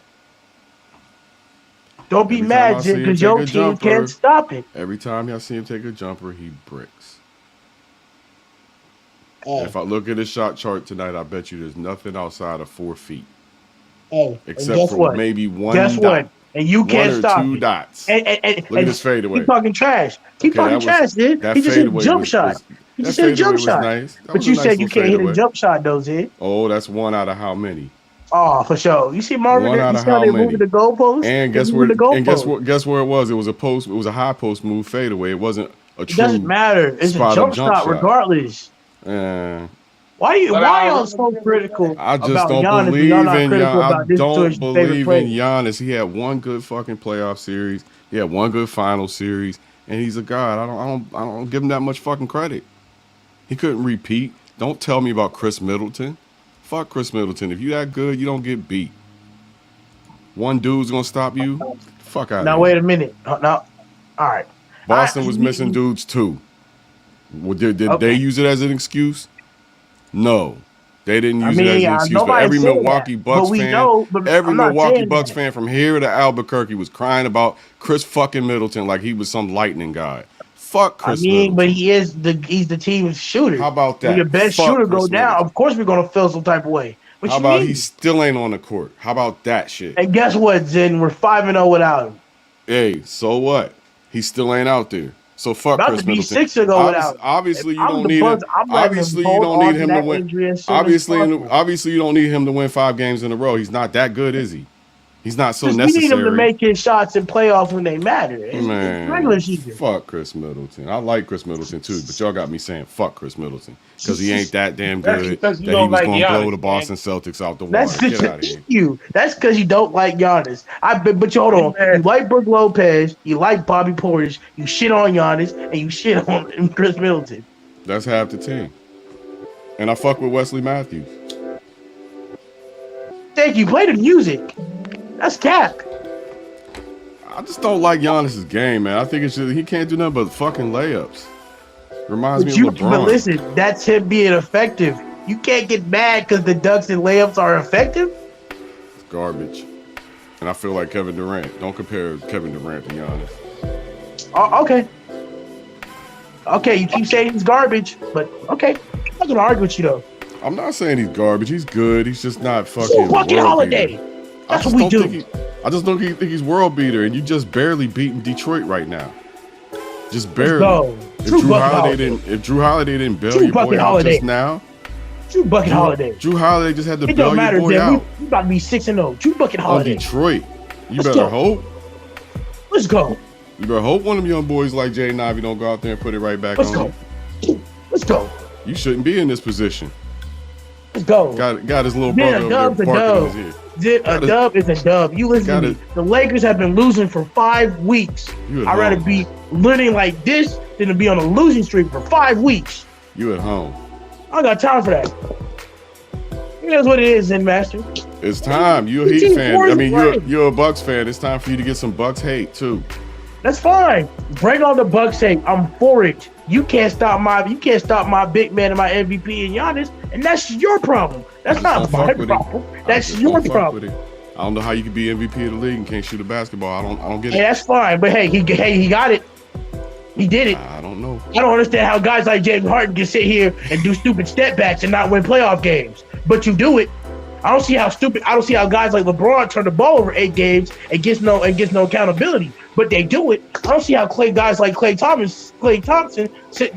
Don't be Every time I mad, see Jen, him because take your a team jumper, can't stop it. Every time I see him take a jumper, he breaks. Hey, If I look at his shot chart tonight, I bet you there's nothing outside of 4 feet, hey, and except guess for what? maybe one Guess dot, what? And you one can't or stop two it. dots. And Look at his fadeaway. keep talking trash. Keep Okay, talking trash, dude. that He just hit a fadeaway jump was shot. He that just hit a jump fadeaway was shot. nice. That But was you a nice said you little can't hit a fadeaway. jump shot, though, Zed. Oh, that's one out of how many? Oh, for sure. You see Marvin? One You out see of how how they many? moving the goalposts? And They're guess moving where? the And goalposts. guess where it was? It was a post. It was a high post move fadeaway. It wasn't a It doesn't true matter. It's a spot up jump jump shot shot. regardless. Uh, Why But y'all so critical I just about don't Giannis, but y'all believe not in critical Giannis. I about this to his don't favorite believe player? in Giannis. He had one good fucking playoff series. He had one good final series, and he's a god. I don't give him that much fucking credit. He couldn't repeat. Don't tell me about Chris Middleton. Fuck Chris Middleton. If you that good, you don't get beat. One dude's gonna stop you. Fuck out Now of wait here. a minute. Now, all right. Boston was missing dudes too. Well, did they Okay. use it as an excuse? No, they didn't I use it as mean, an excuse. But nobody's every saying Milwaukee that, Bucks but we fan, know. But every I'm not Milwaukee saying Bucks that. fan from here to Albuquerque was crying about Chris fucking Middleton like he was some lightning guy. Fuck I Chris mean, but Middleton. he's the team's shooter. How about When that? your best Fuck shooter Chris go down, Middleton. of course we're gonna feel some type of way. What How you about mean? he still ain't on the court? How about that shit? And guess what, Zen? We're 5-0 without him. Hey, so what? He still ain't out there. So fuck About Chris to be Middleton. 6-0 without him. Obviously, If you I'm don't the need him. Bucks, I'm letting him Obviously, you hold don't on need to him to that win. injury as soon as possible. Obviously, you don't need him to win 5 games in a row. He's not that good, is he? He's not so Because we need him to necessary. make his shots in playoffs when they matter. It's Man, regular season. fuck Chris Middleton. I like Chris Middleton too, but y'all got me saying fuck Chris Middleton because he ain't that damn That's good because that you he don't was like going to blow Giannis, the Boston Celtics out the That's water. Get out of here. you. That's because you don't like Giannis. But you hold on. You like Brook Lopez. You like Bobby Portis. You shit on Giannis, and you shit on Chris Middleton. That's half the team. And I fuck with Wesley Matthews. Thank you. Play the music. That's cap. I just don't like Giannis's game, man. I think it's just, he can't do nothing but fucking layups. Reminds me of LeBron. But listen, that's him being effective. You can't get mad because the dunks and layups are effective. It's garbage. And I feel like Kevin Durant. Don't compare Kevin Durant to Giannis. Oh, okay. Okay, you keep saying he's garbage, but okay. I'm not gonna argue with you though. I'm not saying he's garbage. He's good. He's just not fucking Fucking world Holiday. beater. That's what we do. I just don't think he's world beater, and you just barely beating Detroit right now. Just Let's barely. go. If True Drew bucket Holiday Holiday. didn't, if Drew Holiday didn't bail True your boy bucket out Holiday. just now, True bucket Holiday. Drew Holiday just had to It bail don't your matter, boy Zen. out We about to be 6-0. True bucket on Holiday. Detroit. You Let's better go. hope. Let's go. You better hope one of them young boys like Jay Ivey don't go out there and put it right back Let's on go. you. Let's go. You shouldn't be in this position. Let's go. Got his little Then brother a over there dub's a barking in dub. his ear. Then a Gotta- dub is a dub. You listen to gotta- me. The Lakers have been losing for 5 weeks. You at I'd rather home. be winning like this than to be on a losing streak for 5 weeks. You at home. I don't got time for that. It is what it is, Zen Master. It's time. You're a Team Heat fan. four I is mean, right. you're a Bucks fan. It's time for you to get some Bucks hate too. That's fine. Bring on the Bucks hate. I'm for it. You can't stop my big man and my MVP and Giannis, and that's your problem. That's I just not don't my fuck with it. problem. I That's just your don't fuck problem. with it. I don't know how you could be MVP of the league and can't shoot a basketball. I don't get Hey, it. that's fine. But hey, he got it. He did it. I don't know. I don't understand how guys like James Harden can sit here and do stupid step backs and not win playoff games. But you do it. I don't see how guys like LeBron turn the ball over 8 games and gets no accountability. But they do it. I don't see how guys like Klay Thompson sit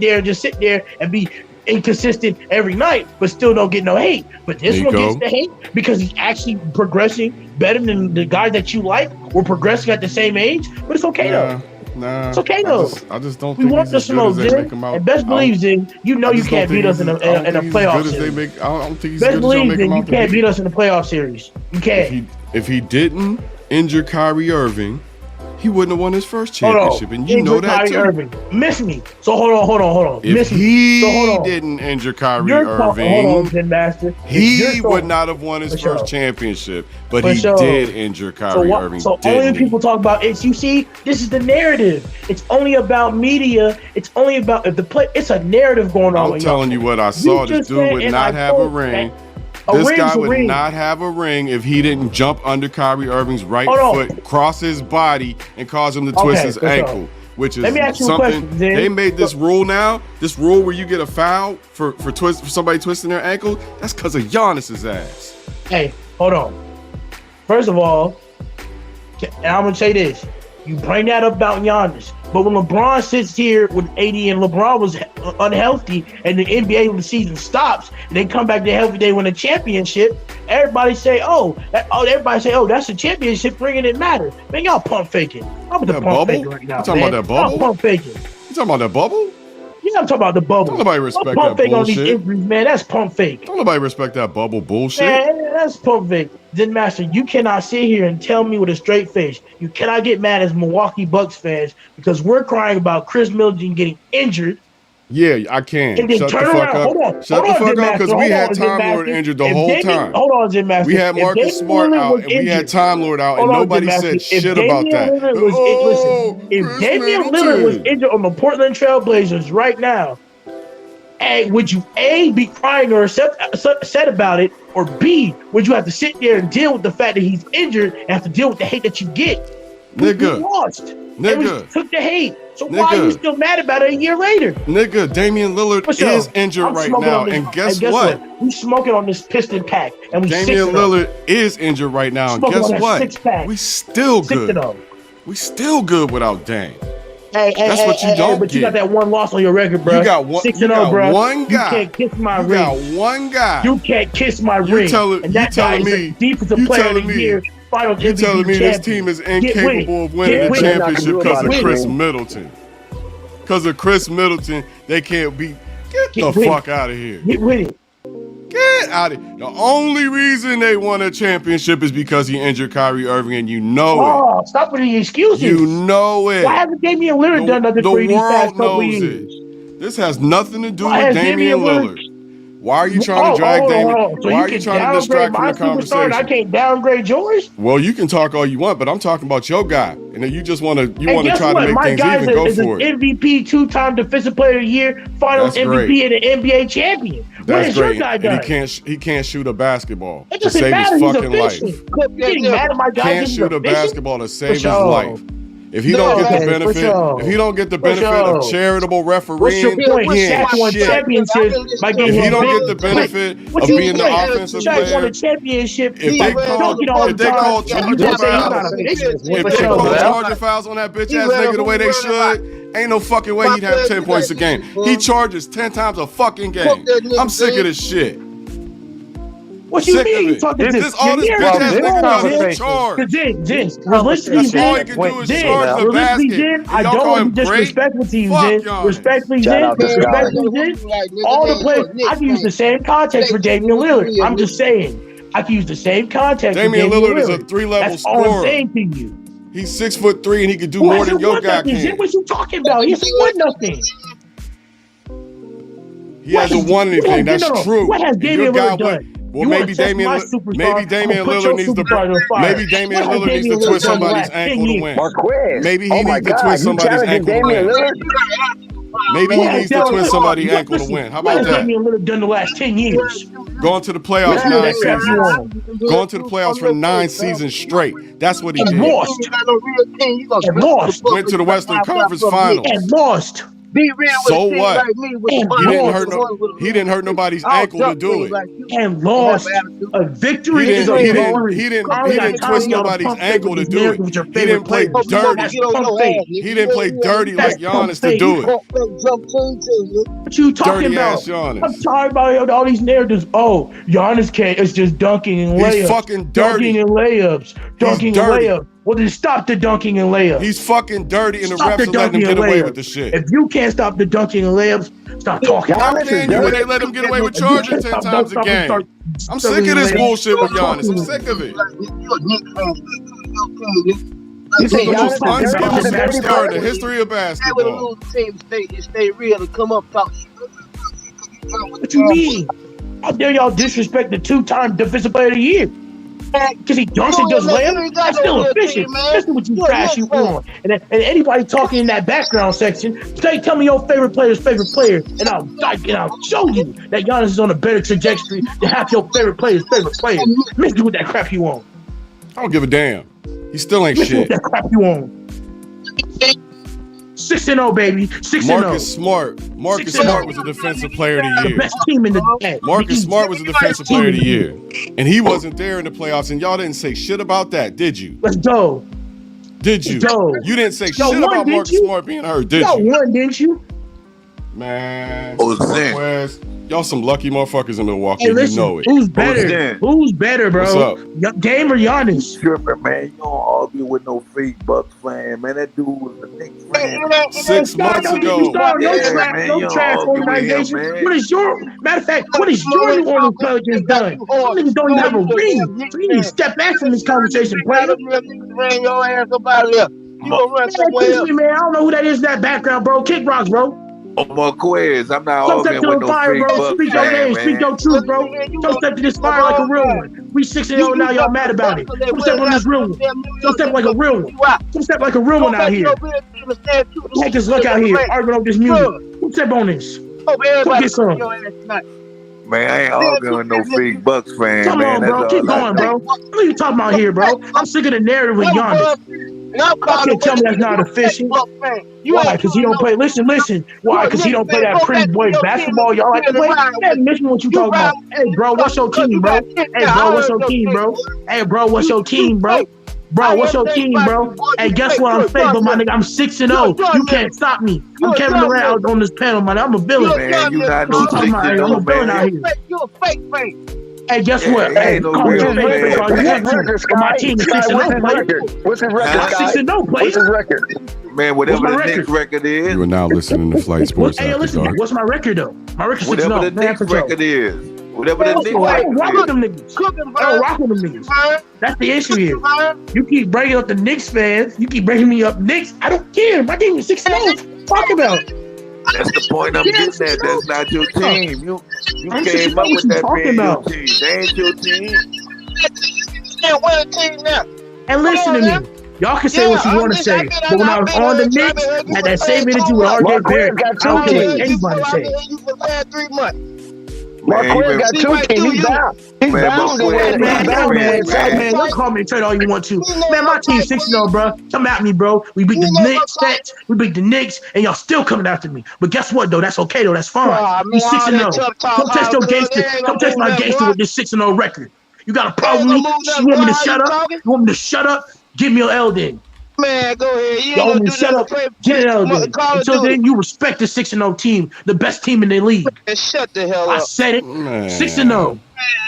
there and be inconsistent every night, but still don't get no hate. But this one Nico. gets the hate because he's actually progressing better than the guys that you like or progressing at the same age. But it's okay though. Nah. It's okay, though. I just don't We think want he's the as good smoke, as they Zen. make him out. And best believe, Zen, you know I you just don't can't think beat us he's in as- I don't a think he's as playoff good as they series. make. I don't think he's Best good as y'all believe, make Zen, him you out to can't be. beat us in the playoff series. You can't. If he didn't injure Kyrie Irving, he wouldn't have won his first Hold championship, on. and you know Injured that Kyrie too. Irving. Miss me. So hold on. If Miss me. he So hold on. didn't injure Kyrie Hold on, Irving, Zen Master. he would not have won his For sure. first championship. But For he sure. did injure Kyrie Irving. So only didn't when he? people talk about it, you see, this is the narrative. It's only about media. It's only about if the play. It's a narrative going on. I'm telling you what I saw. This just dude said, would and not I have a told- ring. A This ring's guy a would ring. not have a ring if he didn't jump under Kyrie Irving's right Hold on. foot, cross his body, and cause him to twist Okay, his for sure. ankle. Which is Let me ask you a something question, Zen. they made this rule now. This rule where you get a foul for somebody twisting their ankle. That's because of Giannis's ass. Hey, hold on. First of all, and I'm gonna say this: you bring that up about Giannis, but when LeBron sits here with AD and LeBron was unhealthy, and the NBA season stops, and they come back to healthy, they win a championship. Everybody say, that's a championship ring and it matters. Man, y'all pump faking. I'm the That pump bubble? faking right now. You talking man. about that bubble? Y'all pump faking. You talking about that bubble? Yeah, I'm talking about the bubble. Don't nobody respect Don't pump that fake on these bullshit. injuries, man. That's pump fake. Don't nobody respect that bubble bullshit. Man, that's pump fake. Then, Master, you cannot sit here and tell me with a straight face. You cannot get mad as Milwaukee Bucks fans because we're crying about Chris Middleton getting injured. Yeah, I can. And then Shut the turn fuck around. up. Hold on. Shut the fuck up because we had Time Lord injured the whole time. Hold on, Jim Master. We had If Marcus Damian Smart Lillard out was and we had injured- Time Lord out and Hold on, nobody Jim said Master. If shit about Damian that. Lillard was listen, if Chris Damian Lillard was Middleton. injured on the Portland Trailblazers right now, A, would you A, be crying or upset about it, or B, would you have to sit there and deal with the fact that he's injured and have to deal with the hate that you get? We Nigga. lost. Nigga. And we took the hate. So why are Nigga. you still mad about it a year later? Nigga, Damian Lillard For sure. is injured I'm right smoking now. on this- And guess what? We smoking on this piston pack, and we Damian 6-0. Lillard is injured right now. And Smoking guess on that what? six-pack. We still good. 6-0. We still good without Dame. Hey, That's what you don't but you get. got that one loss on your record, bro. You got one. 6-0, You got bro. one guy. You can't kiss my You ring. got one guy. You can't kiss my You ring. telling- and you that guy telling is me- a defensive you player of telling the me- year. Final You MVP telling me this champion. team is Get with incapable it. of winning Get the with it. championship because of Get Chris with it. Middleton? Because of Chris Middleton, they can't beat. Get Get the with fuck it. out of here. Get with it. Get out of here. The only reason they won a championship is because he injured Kyrie Irving, and you know Oh, stop with the it. excuses. You know it. Why hasn't Damian Lillard done nothing The for you these past world couple knows years? it. This has nothing to do Why with has Damian Damian Lillard. Why are you trying to drag hold on, Damian? hold on. So Why are you can trying to downgrade distract from my the superstar conversation? and I can't downgrade yours? Well, you can talk all you want, but I'm talking about your guy, and then you just want to And guess try what? to make My things guy even. Go is an for it. MVP, 2-time Defensive Player of the Year, Finals That's MVP, great. and an NBA champion. What That's has your great. guy And done? he can't shoot a basketball It to doesn't save matter. his He's fucking life. efficient. You getting mad at my guy? Can't because shoot he's a efficient? basketball to save his sure. life. If he No, don't get the okay, for benefit, sure. if he don't get the For benefit of sure. charitable refereeing, What's your point? he ain't Shaq won shit. championships by getting If he his don't big- get the benefit What of you being the think? offensive Shaq won player, a championship. if they call charger You just say he's not fouls, efficient. if For they sure. call charger fouls on that bitch ass nigga the way they should, Ain't no fucking way he'd have 10 points a game. He charges 10 times a fucking game. I'm sick of this shit. What you mean? You talking this all this bitch ass nigga does is charge. Realistically, all he can do is charge the basket. I don't want to disrespect with you, Zen. Respectfully, Zen. All the players, I can use the same context for Damian Lillard. I'm just saying. I can use the same context. Damian Lillard is a 3-level scorer. All I'm saying to you. He's 6'3" and he can do more than your guy can. What you talking about? He hasn't won nothing. He hasn't won anything. That's true. What has Damian Lillard done? Well, maybe Damian Lillard needs to twist somebody's ankle to win. Maybe he needs to twist somebody's ankle to win. Maybe he needs to twist somebody's ankle to win. How about that? What has Damian Lillard done the last 10 years? Going to the playoffs 9 seasons. Going to the playoffs for 9 seasons straight. That's what he did. And lost. Went to the Western Conference Finals. And lost. So what? He didn't hurt nobody's ankle to do it. And lost. A victory he is a glory. He didn't twist nobody's ankle to do it. He didn't play dirty. He didn't play dirty like Giannis to do it. What you talking about? I'm talking about all these narratives. Oh, Giannis can't. It's just dunking and layups. He's fucking dirty. Dunking and layups. Dunking and layups. Well, then stop the dunking and layups. He's fucking dirty, and the refs are letting him get away with the shit. If you can't stop the dunking and layups, stop talking. How can you when they let him get away with charging 10 times a game? I'm sick of this bullshit with Giannis. I'm sick of it. This is the most unskilled superstar in the history of basketball. Stay real and come up talk. What you mean? How dare y'all disrespect the 2-time Defensive Player of the Year? Because he dunks and does layups, that's still efficient. Listen what you trash you on. And anybody talking in that background section, tell me your favorite player's favorite player, and I'll show you that Giannis is on a better trajectory to have your favorite player's favorite player. Miss you with that crap you on. I don't give a damn. He still ain't Miss you shit. with that crap you on. 6-0, baby. 6-0. Marcus Smart was a defensive player of the year. The best team in the league. Marcus Smart was a defensive player of the year. And he wasn't there in the playoffs, and y'all didn't say shit about that, did you? Let's go. Did you? You didn't say shit about Marcus Smart being hurt, did you? Y'all won, didn't you? Man. Y'all some lucky motherfuckers in Milwaukee. Hey, listen, you know it. Who's better? Who's better, bro? What's up? Game or Giannis? Tripping, man. You don't argue with no fake Bucks fan, man. That dude was a Knicks fan. 6 months ago. No trash organization. What is your matter of fact? What is your New Orleans Pelicans done? Niggas don't even have a ring. So you need to step back from this conversation, player. Bring your ass up out of there. You gonna run somewhere else. Man, I don't know who that is in that background, bro. Kick rocks, bro. Marquez, I'm not Don't step arguing to with the no fire, fake bro. Bucks Speak your fan, name. Speak your truth, bro. Don't step to this fire like a real one. We 6-0 now. Y'all mad about it. Don't step on this real one. Don't step like a real one. Don't step like a real one out here. Take this look out here. Arguing over this music. Don't step on this. Go get some. Man, I ain't arguing with no fake Bucks fan, Come man. on, bro. Keep going, bro. What are you talking about here, bro? I'm sick of the narrative with Giannis. Y'all can't tell me that's not efficient. Why? Because he don't play. Listen. Why? Because he don't play that pretty boy basketball y'all like to play. Hey, listen what you talking about. Hey, bro, what's your team, bro? Hey, bro, what's your team, bro? Hey, bro, what's your team, bro? Bro, what's your team, bro? Hey, guess what? I'm fake, but my nigga, I'm 6-0. You can't stop me. I'm Kevin Durant on this panel, man. I'm a villain. Man, you not no 6-0, I'm a villain out here. You're a fake fan. Hey, guess what? Hey, call me a fake fan. My team is 6-0, player. What's his record? 6-0, player. What's his record? Man, whatever the Knicks record is. You are now listening to Flight Sports. Hey, listen, what's my record, though? My record's 6-0. Whatever the Knicks record is. Whatever the Knicks I don't rock with record them niggas. I don't rock with them niggas. That's the issue here. You keep bringing up the Knicks fans. You keep bringing me up Knicks. I don't care. My team is 6-0. Talk about it. That's the point I'm getting at. That's not your team. You came up with that being your team. They ain't your team. Can't win a team now. And listen to me. Y'all can say what you want to say, but when I was on the Knicks, I had that same energy with RJ Barrett. I don't care what anybody say. Marquez got 2 teams. He's down. He's down. Man, don't call me and trade all you want to. Man, my team's 6-0, bro. Come at me, bro. We beat the Knicks, we beat the Knicks, and y'all still coming after me. But guess what, though? That's okay, though. That's fine. We 6-0. Come test your gangster. Come test my gangster with this 6-0 record. You got a problem with me? You want me to shut up? You want me to shut up? Give me your L then. Man, go ahead. You ain't Y'all gonna do shut nothing up. to play Get it out of there. Call of Until Duty. then, you respect the 6-0 team, the best team in the league. And shut the hell I up. said it. Man. 6-0.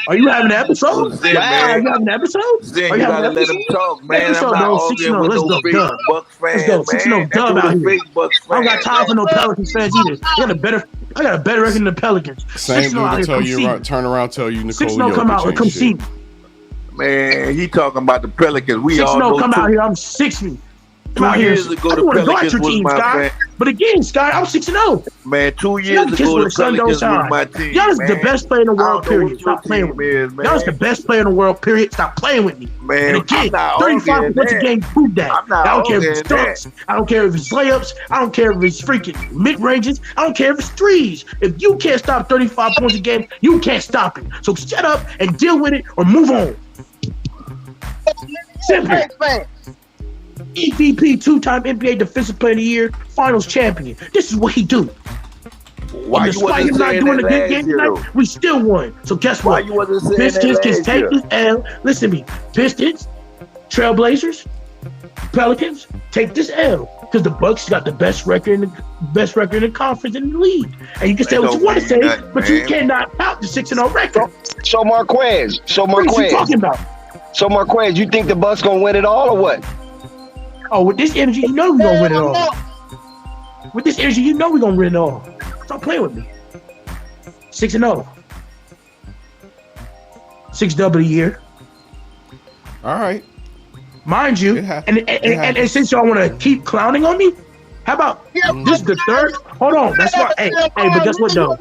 Are you having an episode? Well, Zen, Are man. you having an episode? Zen, Are you you having gotta an let episode? him talk, man. I'm Episode, not bro. arguing 6-0. with Let's no go. fake Dub. Bucks Let's fan, go. man. 6-0 That's dub who out the here. fake Bucks I don't fan, got time for no Pelicans fans either. I got a better record than the Pelicans. Same 6-0 out dude here. to tell Come you see me. turn around, tell you Nikola 6-0 come out Jokic and come ain't see shit. me. Man, he talking about the Pelicans. We all 6-0 know come out too. here. I'm 6-0. 2 years ago, I the want to guard Pelicans your was team, my Sky. fan. But again, Sky, I'm 6-0. Man, 2 Y'all years kiss ago, where the the sun don't Pelicans was shine. my team, Y'all is man. the best player in the I world, don't know period. what your Stop playing team with me. is, man. Y'all is the best player in the world, period. Stop playing with me. Man, And again, I'm not 35 arguing points a that. game prove that. I'm not I don't care if arguing it's dunks. I don't care if it's layups. I don't care if it's freaking mid-ranges. I don't care if it's threes. If you can't stop 35 points a game, you can't stop it. So shut up and deal with it or move on. Simple. MVP, 2-time NBA Defensive Player of the Year, Finals champion. This is what he do. Why And you despite wasn't him not saying doing a that good last game year, tonight, though? we still won. So guess Why what? you wasn't saying Pistons that can last take year? this L. Listen to me. Pistons, Trailblazers, Pelicans take this L because the Bucks got the best record in the conference in the league. And you can say That what you don't want to say, mean nothing, but you man. cannot out the 6-0 record. So Marquez. What are you talking about? So Marquez, you think the Bucks gonna win it all or what? Oh, with this energy, you know we're gonna win it all. With this energy, you know we're gonna win it all. Stop playing with me. 6-0. 6 double a year. All right. Mind you, and since y'all want to keep clowning on me, how about this is the third? Hold on, that's why. Hey, but guess what though?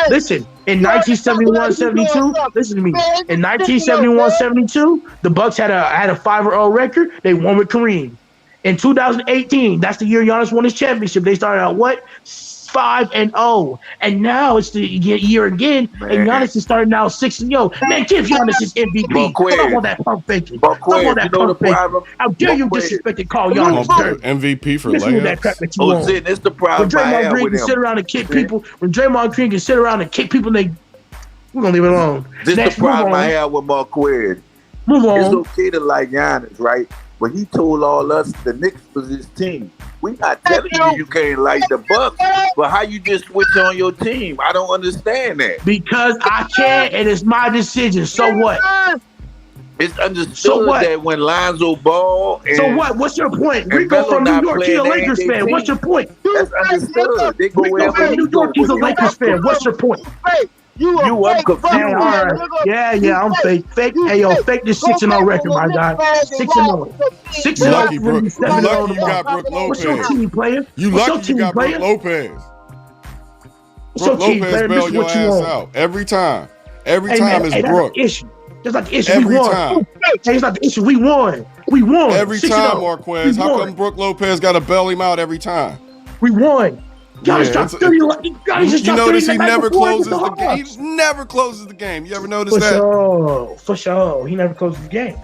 Listen, in 1971-72, listen to me. In 1971-72, the Bucks had a 5-0 record. They won with Kareem. In 2018, that's the year Giannis won his championship. They started out what? 5-0, and now it's the year again, Man. and Giannis is starting now 6-0. Man, give Giannis his MVP. Marquez. Stop on that pump faking. Marquez, Stop on that you know the pump faking. problem? How dare you Marquez. disrespect and call Giannis dirty? MVP for Listen to that crap layups. that you Oh, want. Zen, it's the When problem I Draymond have Green with can sit him. around and kick people, when Draymond Green can sit around and kick people, we're gonna leave it alone. This Next, the problem move I on. have with Marquez. Move It's on. okay to like Giannis, right? But he told all us the Knicks was his team. We not telling you can't like the Bucks, but how you just switch on your team? I don't understand that. Because I can, and it's my decision. So what? It's understood So what? that when Lonzo Ball and So what? What's your point? and Rico Melo from New not York, he's playing, a they Lakers ain't fan. their What's your team. point? That's understood. They go Rico wherever from he New go. York, he's a But Lakers fan. What's your point? You I'm confused. Hey, all right. Yeah, I'm fake. Hey, yo, fake this 6-0 record, my guy. 6-0. 6-0. You lucky, Brooke. You 7-0 lucky you got tomorrow. Brooke What's your Lopez. team, player? You What's your lucky you team, got Brooke player? Lopez. What's your Brooke team, Lopez player? This bail is your what you ass want. out every time. Every Hey, time man, it's hey, that's Brooke. the issue. That's like the issue. Every We won. time. Hey, it's not the issue. We won. We won. Every 6-0. time, Marquez. We How won. come Brooke Lopez got to bail him out every time? We won. Giannis Yeah, dropped it's- 30. Giannis just You dropped 30 notice the he night never before closes against the game. Hawks. He never closes the game. You ever notice For that? sure. For sure. He never closes the game.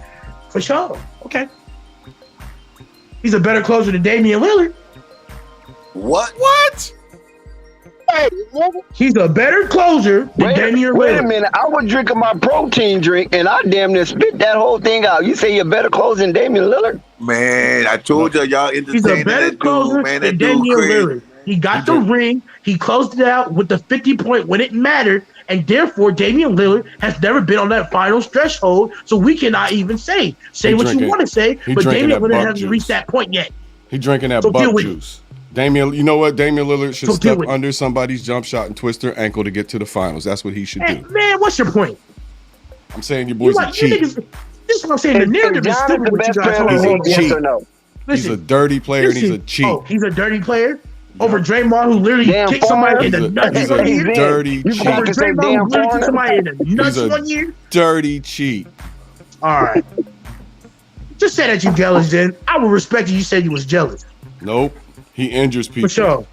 For sure. Okay. He's a better closer than Damian Lillard. What? What? He's a better closer than Damian Lillard. Wait a minute. I was drinking my protein drink and I damn near spit that whole thing out. You say you're better closer than Damian Lillard? Man, I told y'all He's a entertaining better that closer dude, man. than That dude Damian crazy. Lillard. He got the ring. He closed it out with the 50-point when it mattered. And therefore, Damian Lillard has never been on that finals threshold. So we cannot even say He what drinking- you want to say. he But drinking Damian that Lillard buck hasn't juice. reached that point yet. He drinking that So deal buck with it. juice. Damian, you know what? Damian Lillard should So deal step with it. under somebody's jump shot and twist their ankle to get to the finals. That's what he should Hey, do. man, what's your point? I'm saying you You boys are like, you cheap. niggas, this is what I'm saying. The narrative is Giannis stupid the with you best guys. player in the He's a world, yes cheat. or no? He's a dirty player and he's a cheat. Oh, he's a dirty player? Over Draymond, who literally Damn kicked somebody in He's the a- nuts he's one a year? dirty You cheat. Over about to say Draymond, who damn literally kicked foreigner? somebody in the nuts He's a one year? dirty cheat. All right. Just say that you jealous, then. I would respect you. You said you was jealous. Nope. He injures people. For sure.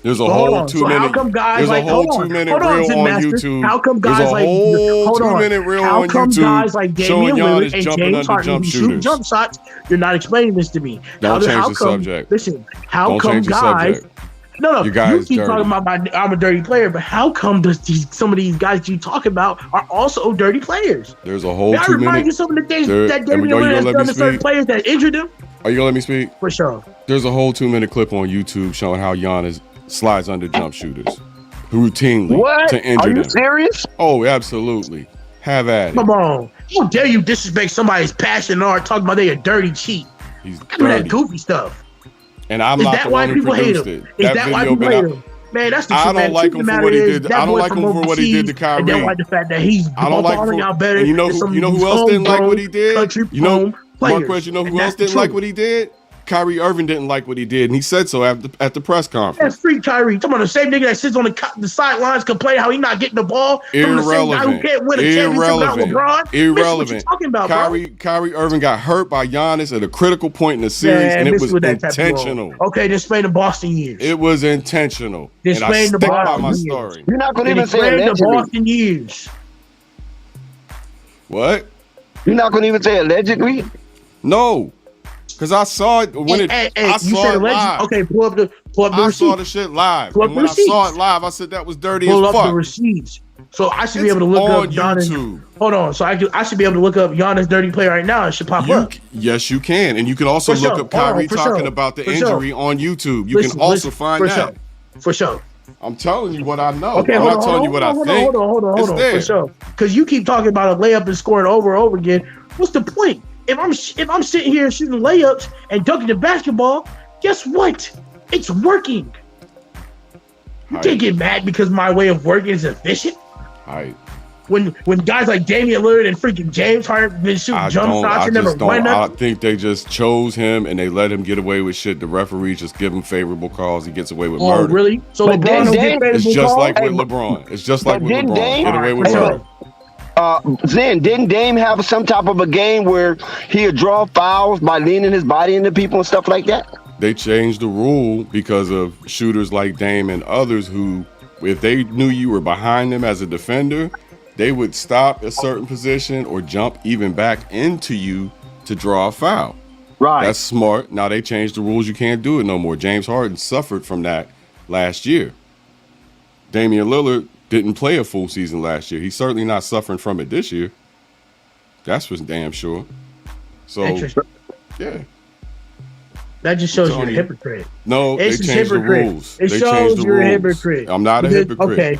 There's a But whole hold on. 2 So minute. how come guys There's like a whole hold on. 2 minute Hold on, reel Zen on Master. YouTube. How come There's guys a like whole hold 2 on. minute reel How on come YouTube guys like showing Damian Lillard Giannis and jumping James under Harden jump who shoot shooters. jump shots? You're not explaining this to me. Don't change how the come, subject. Listen, how Don't come change the guys? subject. No, You guys you keep dirty. talking about I'm a dirty player, but how come some of these guys you talk about are also dirty players? There's a whole May I 2 remind minute. you some of the things There- that and Damian you Lillard has let done me to certain speak? players that injured him? Are you gonna let me speak? For sure. There's a whole 2-minute clip on YouTube showing how Giannis slides under jump shooters routinely to injure them. Are you serious? Oh, absolutely. Have at it. Come on. How dare you disrespect somebody's passion or talking about they a dirty cheat? He's Do dirty. that goofy stuff. And I'm Is not that the why one who people hate produced him? it. Is that why people hate him? Man, that's the I shit, man. don't like him for what he did. I don't like him for what he did to Kyrie. And then like the fact that he's I don't like balling out better. and you know who else didn't like what he did? You know, Marquez, you know who else didn't like what he did? Kyrie Irving didn't like what he did, and he said so at the press conference. That's free Kyrie. Talking about the same nigga that sits on the sidelines complaining how he not getting the ball. Irrelevant. The same guy who can't win a championship without LeBron. Irrelevant. What you talking about, Kyrie Irving got hurt by Giannis at a critical point in the series, and it was intentional. Okay, then explain the Boston years. It was intentional. Then and I explain the stick by Boston my years. story. You're not going to Then even say explain the allegedly. Boston years. What? You're not going to even say allegedly? No. Because I saw it when I saw it live. Okay, pull up the I receipts. saw the shit live. Pull up And the when I saw receipts. it live, I said that was dirty Pull as up fuck. the receipts. So I should be It's able to look on up Giannis. YouTube. Hold on. So I should be able to look up Giannis dirty play right now. It should pop up. Yes, you can. And you can also For look sure. up Kyrie For talking sure. about the For injury sure. on YouTube. You Listen, can also listen, find for that. sure. For sure. I'm telling you what I know. Okay, I'm hold not on, telling you what I think. Hold on. It's there. For sure. Because you keep talking about a layup and scoring over and over again. What's the point? If I'm sitting here shooting layups and dunking the basketball, guess what? It's working. You can't get mad because my way of working is efficient. Right. When guys like Damian Lillard and freaking James Harden been shooting jump shots and never won I nothing. think they just chose him and they let him get away with shit. The referees just give him favorable calls. He gets away with Oh, murder. really? So But LeBron don't get Dame- favorable It's just calls? like with LeBron. It's just like with didn't LeBron. Dame- Get away with Hey, murder. Zen, didn't Dame have some type of a game where he'd draw fouls by leaning his body into people and stuff like that? They changed the rule because of shooters like Dame and others who, if they knew you were behind them as a defender, they would stop a certain position or jump even back into you to draw a foul. Right. That's smart. Now they changed the rules. You can't do it no more. James Harden suffered from that last year. Damian Lillard didn't play a full season last year. He's certainly not suffering from it this year. That's for damn sure. So, Interesting. yeah. That just shows I'm you're a telling you. hypocrite. No, It's they just changed the hypocrite. rules. It They shows changed the you're a rules. hypocrite. I'm not a Because- hypocrite. Okay.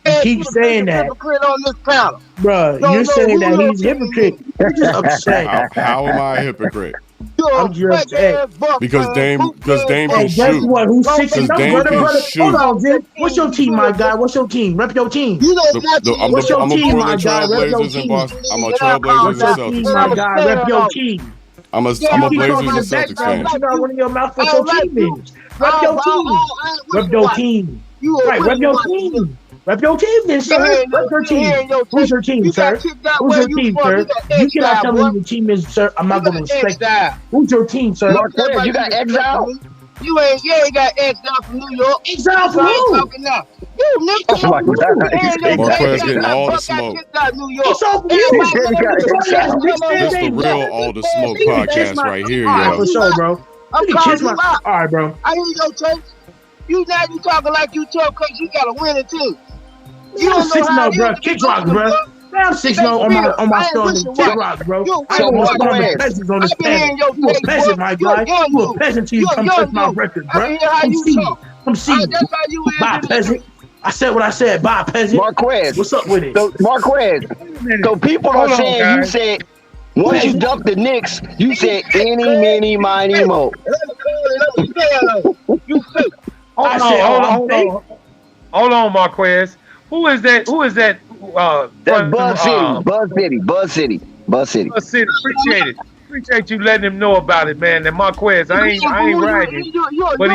You keep saying that. Hypocrite on this panel. Bruh, No, you're no, saying who that knows he's a hypocrite. You're just upset. How am I a hypocrite? I'm just upset. Because Dame Hey, can guess shoot. what? Who's 6 and Because Dame brother? can shoot. Hold on, Zen. What's your team, my guy? What's your team? Rep your team. I'm What's your a team, my Portland guy? Rep your Trailblazers and team. Boston. I'm a What's Trailblazers your and team, Celtics my fan. guy? Rep your team. I'm a You keep Blazers and talking Celtics back, fan. but you not running your mouth what your team is. Rep your team. Rep your team. Right, rep your team. Rep your team then, sir. Rep your team. Who's your team, sir? Who's your team, sir? You cannot tell me who your team is, sir. I'm not going to respect you. Who's your team, sir? Marquez, you got exile? You ain't got exile from New York. Exile from You who? talking now. You nigga. Oh my God. Marquez getting all the smoke. New York. It's all for you. This the real all the smoke podcast right here, All right, yo. for sure, bro. I'm You can calling kiss you my. out. All right, bro. I hear your tape. You talking like you tough because you got a winning team. You I'm 6-0, bro. Kick rocks, bro. I'm 6-0 on my starting kick rocks, bro. I don't want to the peasants on this panel. You a peasant, my guy. You a peasant till you come touch my record, bro. Come see me. Come see me. Bye, peasant. I said what I said. Bye, peasant. Marquez. What's up with it? So, Marquez. So people are saying you said once you dumped the Knicks, you said any, many, miny, mo. Hold on, Marquez. Who is that? That's Buzz City. Buzz City. Appreciate it. Appreciate you letting him know about it, man. And Marquez, I ain't bragging, but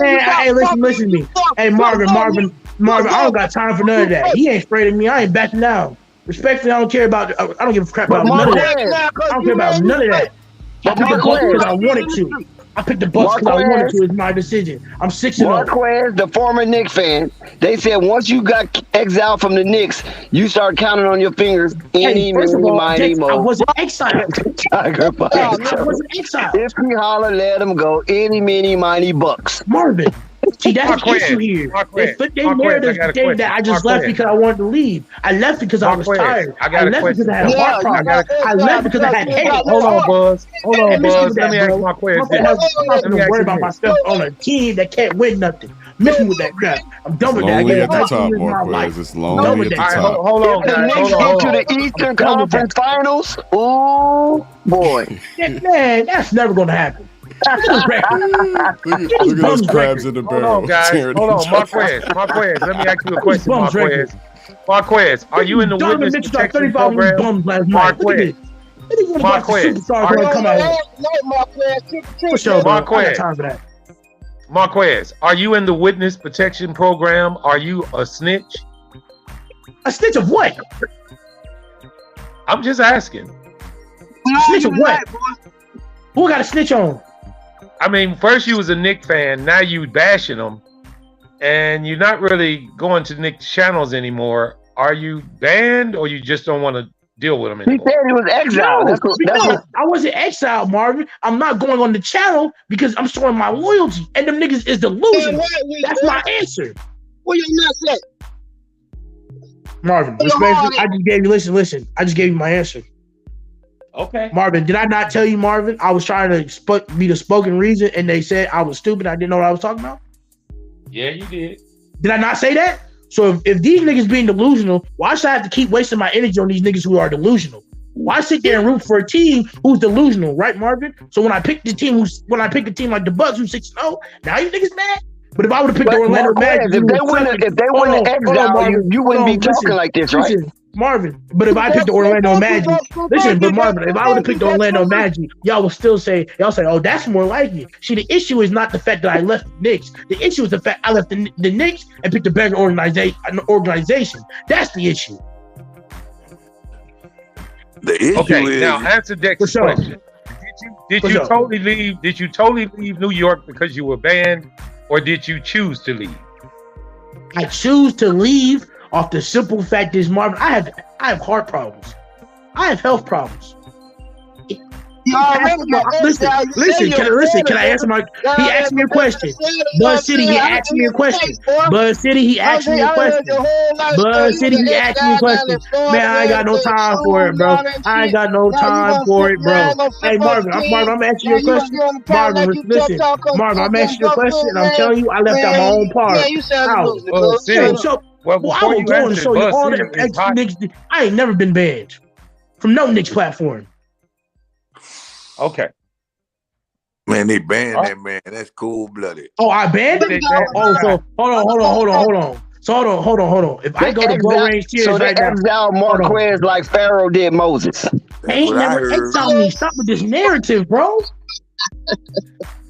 hey, listen to me. Hey, Marvin, I don't got time for none of that. He ain't spraying me. I ain't backing down. Respectfully, I don't care about. I don't give a crap about none of that. I don't care about none of that. I picked the Bucks because I wanted to. I picked the Bucks because I wanted to. It's my decision. I'm 6-0. Marquez, the former Knicks fan, they said once you got exiled from the Knicks, you start counting on your fingers. Any, First of many, all, miny, mo. I wasn't exiled. Tiger Bucks. I wasn't exiled. If we holler, let them go. Any, many, miny, bucks. Marvin, See, that's the Marquez, issue here. Marquez, They fit their Marquez, I narrative got a thing that question. I just left Marquez. because I wanted to leave. I left because I was Marquez, tired. I got a left because question. I had a Yeah, heart you problem. got I left because I had you headaches. got Hold on, Buzz. Hold on, Man, listen Buzz. to Let that, me ask bro. Marquez I'm this. not Let me gonna ask worry him about this. myself on a team that can't win nothing. Miss me with that crap. I'm done It's with that. I lonely gave at the 19 top, years of my life. Marquez. It's I'm done lonely with at the that. All right, top. hold on, If the guys. Knicks Hold get on. to the Eastern done with that. Conference Finals, ooh boy. Man, that's never gonna happen. Look at his record. Look at those crabs in the Hold barrel. on, guys. tearing Hold each on, other. Marquez. Let me ask you a question, bum's Marquez. Marquez, are you in the Donovan witness Mitchell got protection 35 on these program? bums last night. Look at Marquez, this. They didn't want to watch the Marquez, superstars are when they come out here. No, Marquez. For sure, bro. I got Marquez. time for that. Marquez, are you in the witness protection program? Are you a snitch? A snitch of what? I'm just asking. Snitch of what? Who I got a snitch on? I mean, first you was a Knicks fan, now you bashing them, and you're not really going to Knicks channels anymore. Are you banned, or you just don't want to deal with them He anymore? said he was exiled. No, I wasn't exiled, Marvin. I'm not going on the channel because I'm showing my loyalty, and them niggas is delusional. That's my answer. Where your nuts at? Marvin, respectfully, I just gave you, listen. I just gave you my answer. Okay. Marvin, did I not tell you, Marvin? I was trying to be the spoken reason, and they said I was stupid. I didn't know what I was talking about. Yeah, you did. Did I not say that? So if these niggas being delusional, why should I have to keep wasting my energy on these niggas who are delusional? Why sit there and root for a team who's delusional, right, Marvin? So when I pick a team like the Bucks who's 6-0, now you niggas mad? But if I would have picked the Orlando Magic, if they win the exile, you wouldn't be talking like this, right? Listen, Marvin, but if I picked the Orlando Magic, Marvin, if I would have picked the Orlando Magic, y'all would still say, oh, that's more like you. See, the issue is not the fact that I left the Knicks. The issue is the fact I left the Knicks and picked a better organization. That's the issue. The issue is now answer Dex's question. Did you totally leave? Did you totally leave New York because you were banned, or did you choose to leave? I choose to leave off the simple fact is, Marvin, I have heart problems. I have health problems. Listen. Can I answer my? He asked me a question. Buzz City, he asked me a question. Buzz City, he asked me a question. Buzz City, he asked me a question. Man, I ain't got no time for it, bro. I ain't got no time for it, bro. Hey, Marvin, I'm asking you a question. Marvin, listen. Marvin, I'm asking you a question, and I'm telling you, I left out my own part. How? Well, I will go and show you all the extra Knicks. I ain't never been banned from no Knicks platform. Okay. Man, they banned that man. That's cold-blooded. Oh, I banned him? Oh, so hold on. So hold on. If I go to Blow Range Tears right now. Exile Marquez like Pharaoh did Moses. They ain't never exiled me. Stop with this narrative, bro.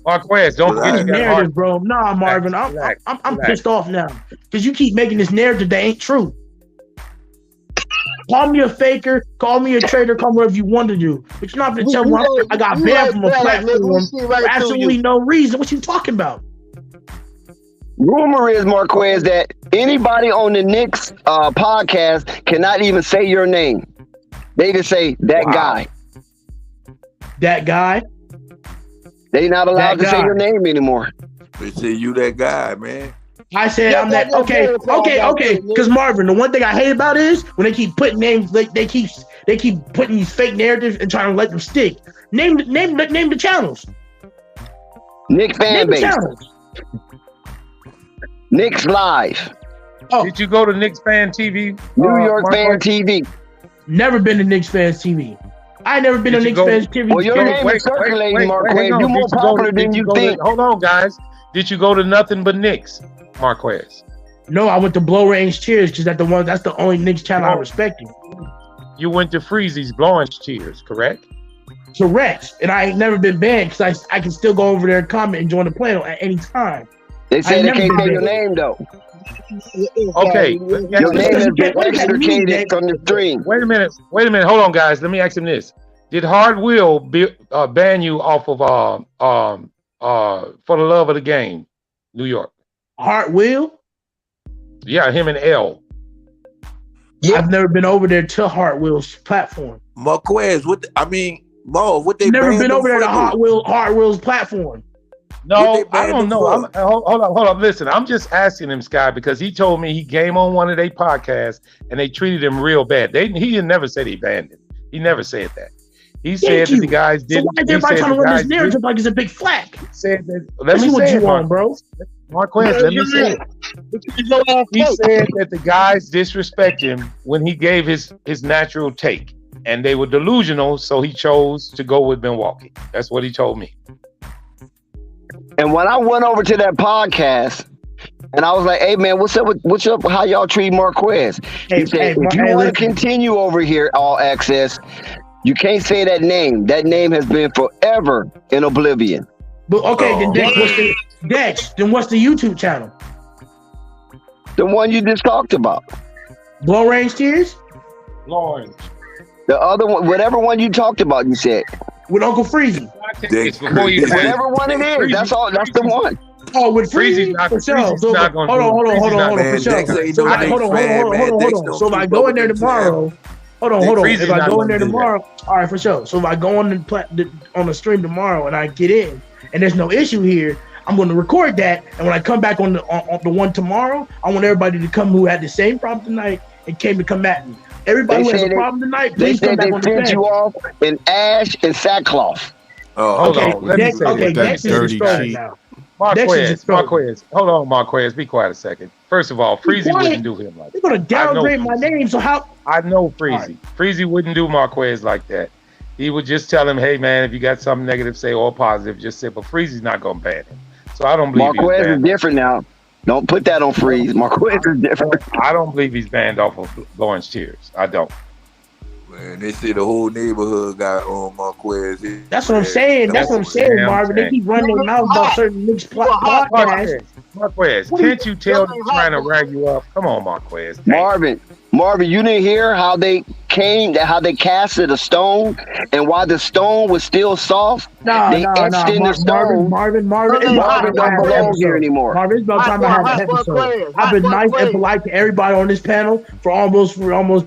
Marquez, don't forget you got narrative, bro. Nah, Marvin, I'm pissed off now because you keep making this narrative that ain't true. Call me a faker, call me a traitor, call me whatever you want to do. But you're not going to tell me I got banned from a platform for absolutely no reason. What you talking about? Rumor is, Marquez, that anybody on the Knicks podcast cannot even say your name. They just say that guy. That guy? They not allowed to say your name anymore. They say you that guy, man. I said I'm that. Okay. Because Marvin, the one thing I hate about is when they keep putting names, like they keep putting these fake narratives and trying to let them stick. Name the channels. Knicks fan base. Knicks Live. Oh. Did you go to Knicks Fan TV? New York Fan TV. Never been to Knicks Fans TV. I never been to Knicks Fans TV. Well, your name is circulating, Marquez. You're more popular than you think. Hold on, guys. Did you go to Nothing But Knicks, Marquez? No, I went to Blow Range Cheers because that's the only Knicks channel I respected. You went to Freezy's Blowing Cheers, correct? Correct. And I ain't never been banned because I can still go over there and comment and join the panel at any time. They say they can't say your name, though. Okay. Your name has been extricated from the stream. Wait a minute. Hold on, guys. Let me ask him this. Did Hard Will ban you off of For the Love of the Game, New York? Hard Will? Yeah, him and L. Yeah. I've never been over there to Hard Will's platform. Marquez, what they never been over there to Hard Will's platform. No, I don't know. Hold on. Listen, I'm just asking him, Sky, because he told me he came on one of their podcasts and they treated him real bad. He didn't never said he banned him. He never said that. He said that the guys did. So why is everybody trying to run this narrative like it's a big flag? He said that. Let me say it, bro. Marquez, let me say it. He said that the guys disrespect him when he gave his natural take, and they were delusional, so he chose to go with Milwaukee. That's what he told me. And when I went over to that podcast, and I was like, "Hey man, what's up? How y'all treat Marquez?" He said, "If you want to continue over here, All Access, you can't say that name. That name has been forever in oblivion." But okay, then what's the YouTube channel? The one you just talked about. Blow Range Tears? Lawrence. The other one, whatever one you talked about, you said. With Uncle Freezy. Whatever one it is, that's all. That's the one. Oh, with Freezy, for sure. Hold on, for sure. Hold on. So if I go in there tomorrow, hold on. If I go in there tomorrow, all right, for sure. So if I go on the stream tomorrow and I get in, and there's no issue here, I'm going to record that. And when I come back on the one tomorrow, I want everybody to come who had the same problem tonight and came to come at me. Everybody who has a problem tonight, please come back on the panel. They said you off in ash and sackcloth. Hold on. Let me say okay, that. Dex is destroyed now. Marquez, hold on, Marquez. Be quiet a second. First of all, Freezy wouldn't do him like that. They're going to downgrade my name, so how? I know Freezy. Right. Freezy wouldn't do Marquez like that. He would just tell him, hey, man, if you got something negative, say, or positive, just say, but Freezy's not going to ban him. So I don't believe Marquez is different now. Don't put that on Freeze. Marquez is different. I don't believe he's banned off of Lawrence Tears. I don't. Man, they say the whole neighborhood got on Marquez. That's what I'm saying. That's what I'm saying, Marvin. They keep running their mouth about certain Knicks podcasts. Marquez, can't you tell they're trying to rag you up? Come on, Marquez. Marvin, you didn't hear how they casted a stone, and while the stone was still soft, they etched in the stone. Marvin don't belong here anymore. Marvin, it's about time I have an episode. I've been nice and polite to everybody on this panel for almost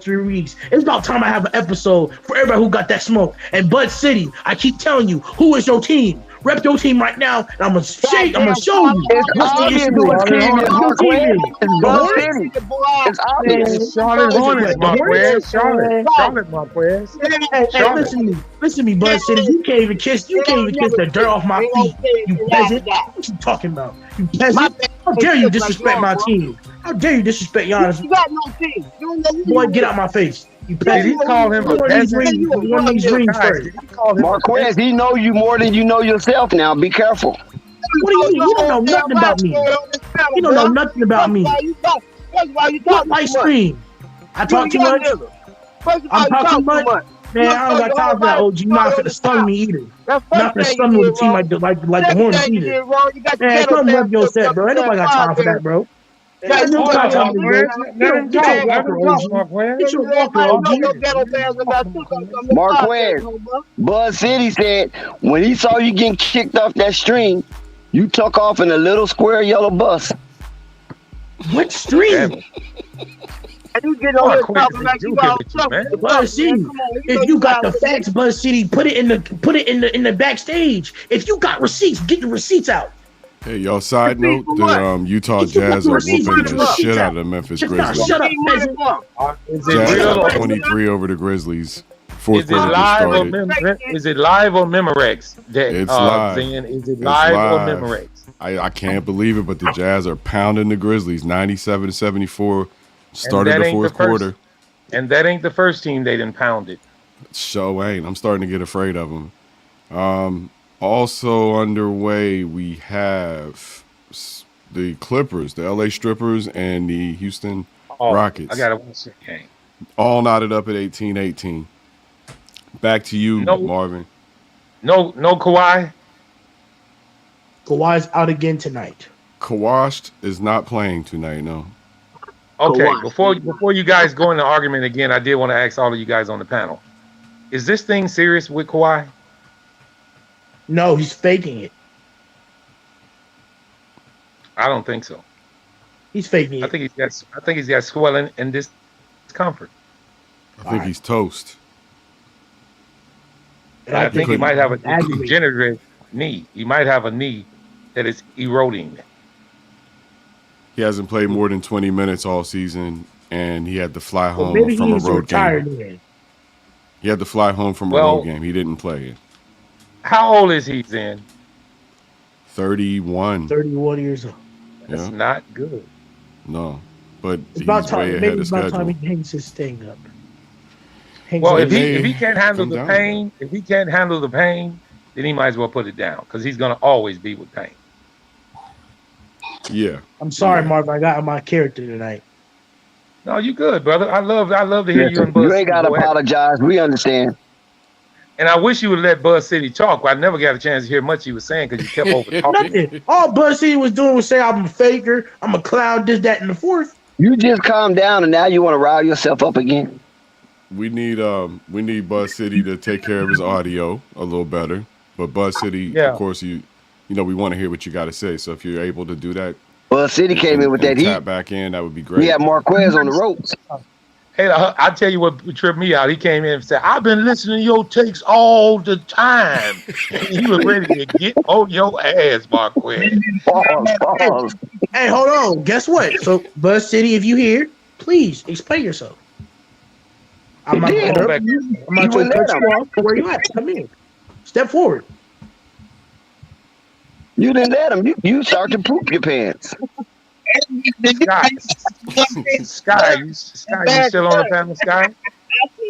3 weeks. It's about time I have an episode for everybody who got that smoke. And Bud City, I keep telling you, who is your team? Rep your team right now, and I'm gonna show you. It's obvious who your team is, Marquez. It's obvious. Charlotte Hornets, Marquez. Charlotte, Marquez. Hey, listen to me, Bud City. You can't even kiss the dirt off my feet. You peasant. What you talking about? You peasant. How dare you disrespect my team? How dare you disrespect Giannis? You got no team. Boy, get out my face. Did he call him a peasant? Marquez, he know you more than you know yourself now. Be careful. What do you mean? You don't know nothing about me. You don't know nothing about me. What white screen? I talk too much? I'm talking too much? Man, I don't got time for that, OG. You're not going to stun me either. You're not going to stun me with a team like the Hornets either. Man, come rub your set, bro. Ain't nobody got time for that, bro. Marquez, Bud City said when he saw you getting kicked off that stream, you took off in a little square yellow bus. What stream? You get on here talking like you got Bud City. If you got the facts, Bud City, put it in the backstage. If you got receipts, get the receipts out. Hey, y'all, side note, the Utah Jazz are whooping the shit out of the Memphis Grizzlies. Shut up, Jazz 23 over the Grizzlies. Fourth quarter just started. Is it live or Memorex? It's live. Is it live or Memorex? I can't believe it, but the Jazz are pounding the Grizzlies 97-74. Started the fourth quarter. And that ain't the first team they done pounded. So ain't. I'm starting to get afraid of them. Also underway, we have the Clippers, the LA Strippers, and the Houston Rockets. I got to watch that game. All knotted up at 18-18. Back to you, Marvin. No Kawhi? Kawhi's out again tonight. Kawhi is not playing tonight, no. Okay, before you guys go into argument again, I did want to ask all of you guys on the panel. Is this thing serious with Kawhi? No, he's faking it. I don't think so. He's faking it. I think he's got swelling and discomfort. I think he's toast. And I think he might have a degenerative knee. He might have a knee that it's eroding. He hasn't played more than 20 minutes all season, and he had to fly Well, home maybe from he a needs to road retire game. then. He had to fly home from a Well- road game. He didn't play it. How old is he then? 31. 31 years old. That's Yeah. not good. No, but It's he's about way time. ahead Maybe of it's about time schedule. he hangs his thing up. Hangs Well, his if he can't handle come the down. pain, then he might as well put it down because he's gonna always be with pain. Yeah. I'm sorry, Yeah. Marv. I got in my character tonight. No, you good, brother. I love to hear you Listen, and Buzz you City ain't gotta go at it. apologize. We understand. And I wish you would let Buzz City talk. But I never got a chance to hear much he was saying because you kept over talking. Nothing. All Buzz City was doing was saying I'm a faker, I'm a clown, this, that, and the fourth. You just calm down, and now you want to rile yourself up again. We need Buzz City to take care of his audio a little better. But Buzz City, Yeah. of course, you know, we want to hear what you got to say. So if you're able to do that, Buzz City came in with that heat. tap back in, that would be great. We had Marquez on the ropes. Hey, I'll tell you what tripped me out. He came in and said, I've been listening to your takes all the time. He was ready to get on your ass, Marquez. Pause. Hey, hold on. Guess what? So, Buzz City, if you hear, please explain yourself. I'm not going to cut you off. Where you at? Come in. Step forward. You didn't let him. You start to poop your pants. Sky, you still on the panel, Sky?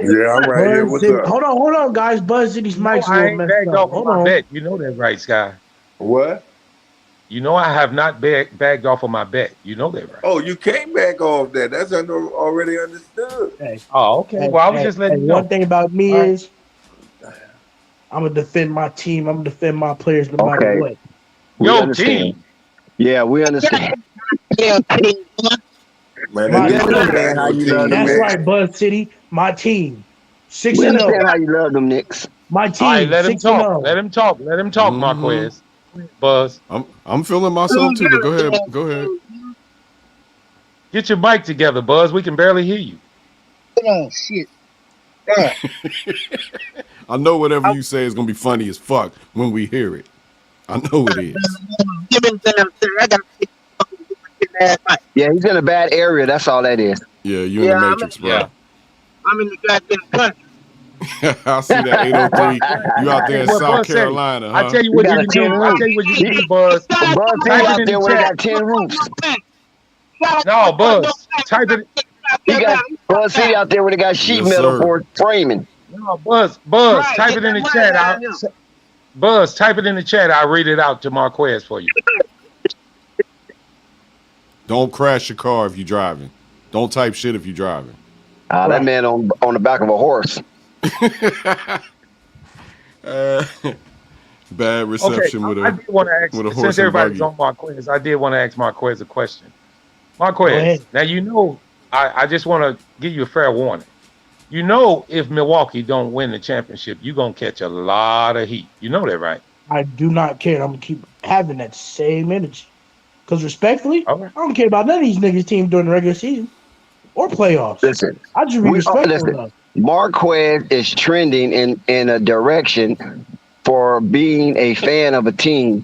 Yeah, I'm right here. Buzz What's City- up? Hold on, guys. Buzz City's mic's a I little ain't messed bagged up. off Hold of my on. bet. You know that, right, Sky? What? You know I have not bagged off of my bet. You know that, right? Oh, you came back off that. That's already understood. Hey, Oh, okay. hey, Well, I was hey, just letting hey, you know. One thing about me All right. is I'm going to defend my team. I'm going to defend my players no matter Okay. what. We Yo, understand. team. Yeah, we understand. Man, My that team. nigga How you love them, That's man. right, Buzz City. My team. We 6-0. understand how you love them, Knicks. My All right, team. let him 6-0. talk. Let him talk. Let him talk, Mhm. Marquez. Buzz, I'm feeling myself too, but go ahead. Go ahead. get your mic together, Buzz. We can barely hear you. Oh shit. I know whatever you say is gonna be funny as fuck when we hear it. I know it is. Give me the damn thing. I got to Yeah, he's in a bad area. That's all that is. Yeah, you in Yeah, the I'm Matrix, bro. Yeah. I'm in the goddamn country. I see that 803. You out there in Well, South Buzz said, Carolina, huh? I tell you We what got you a can 10 do. roof. I tell you what you can do, Buzz. Buzz City Type it out in there the where they chat. got 10 roofs. No, Buzz. Type it. He got Buzz City out there where they got sheet Yes, metal sir. for framing. No, Buzz. Right, Type get it in that the money chat. down here. Buzz, type it in the chat. I'll read it out to Marquez for you. Don't crash your car if you're driving. Don't type shit if you're driving. That man on the back of a horse. Bad reception okay, with I a did want to ask, with a horse since and everybody's buggy. on Marquez, I did want to ask Marquez a question. Go Marquez, ahead. now you know, I just want to give you a fair warning. You know, if Milwaukee don't win the championship, you're going to catch a lot of heat. You know that, right? I do not care. I'm going to keep having that same energy. Because respectfully, Okay. I don't care about none of these niggas' teams during the regular season or playoffs. Listen, I just be respectful listen. enough. Marquez is trending in a direction for being a fan of a team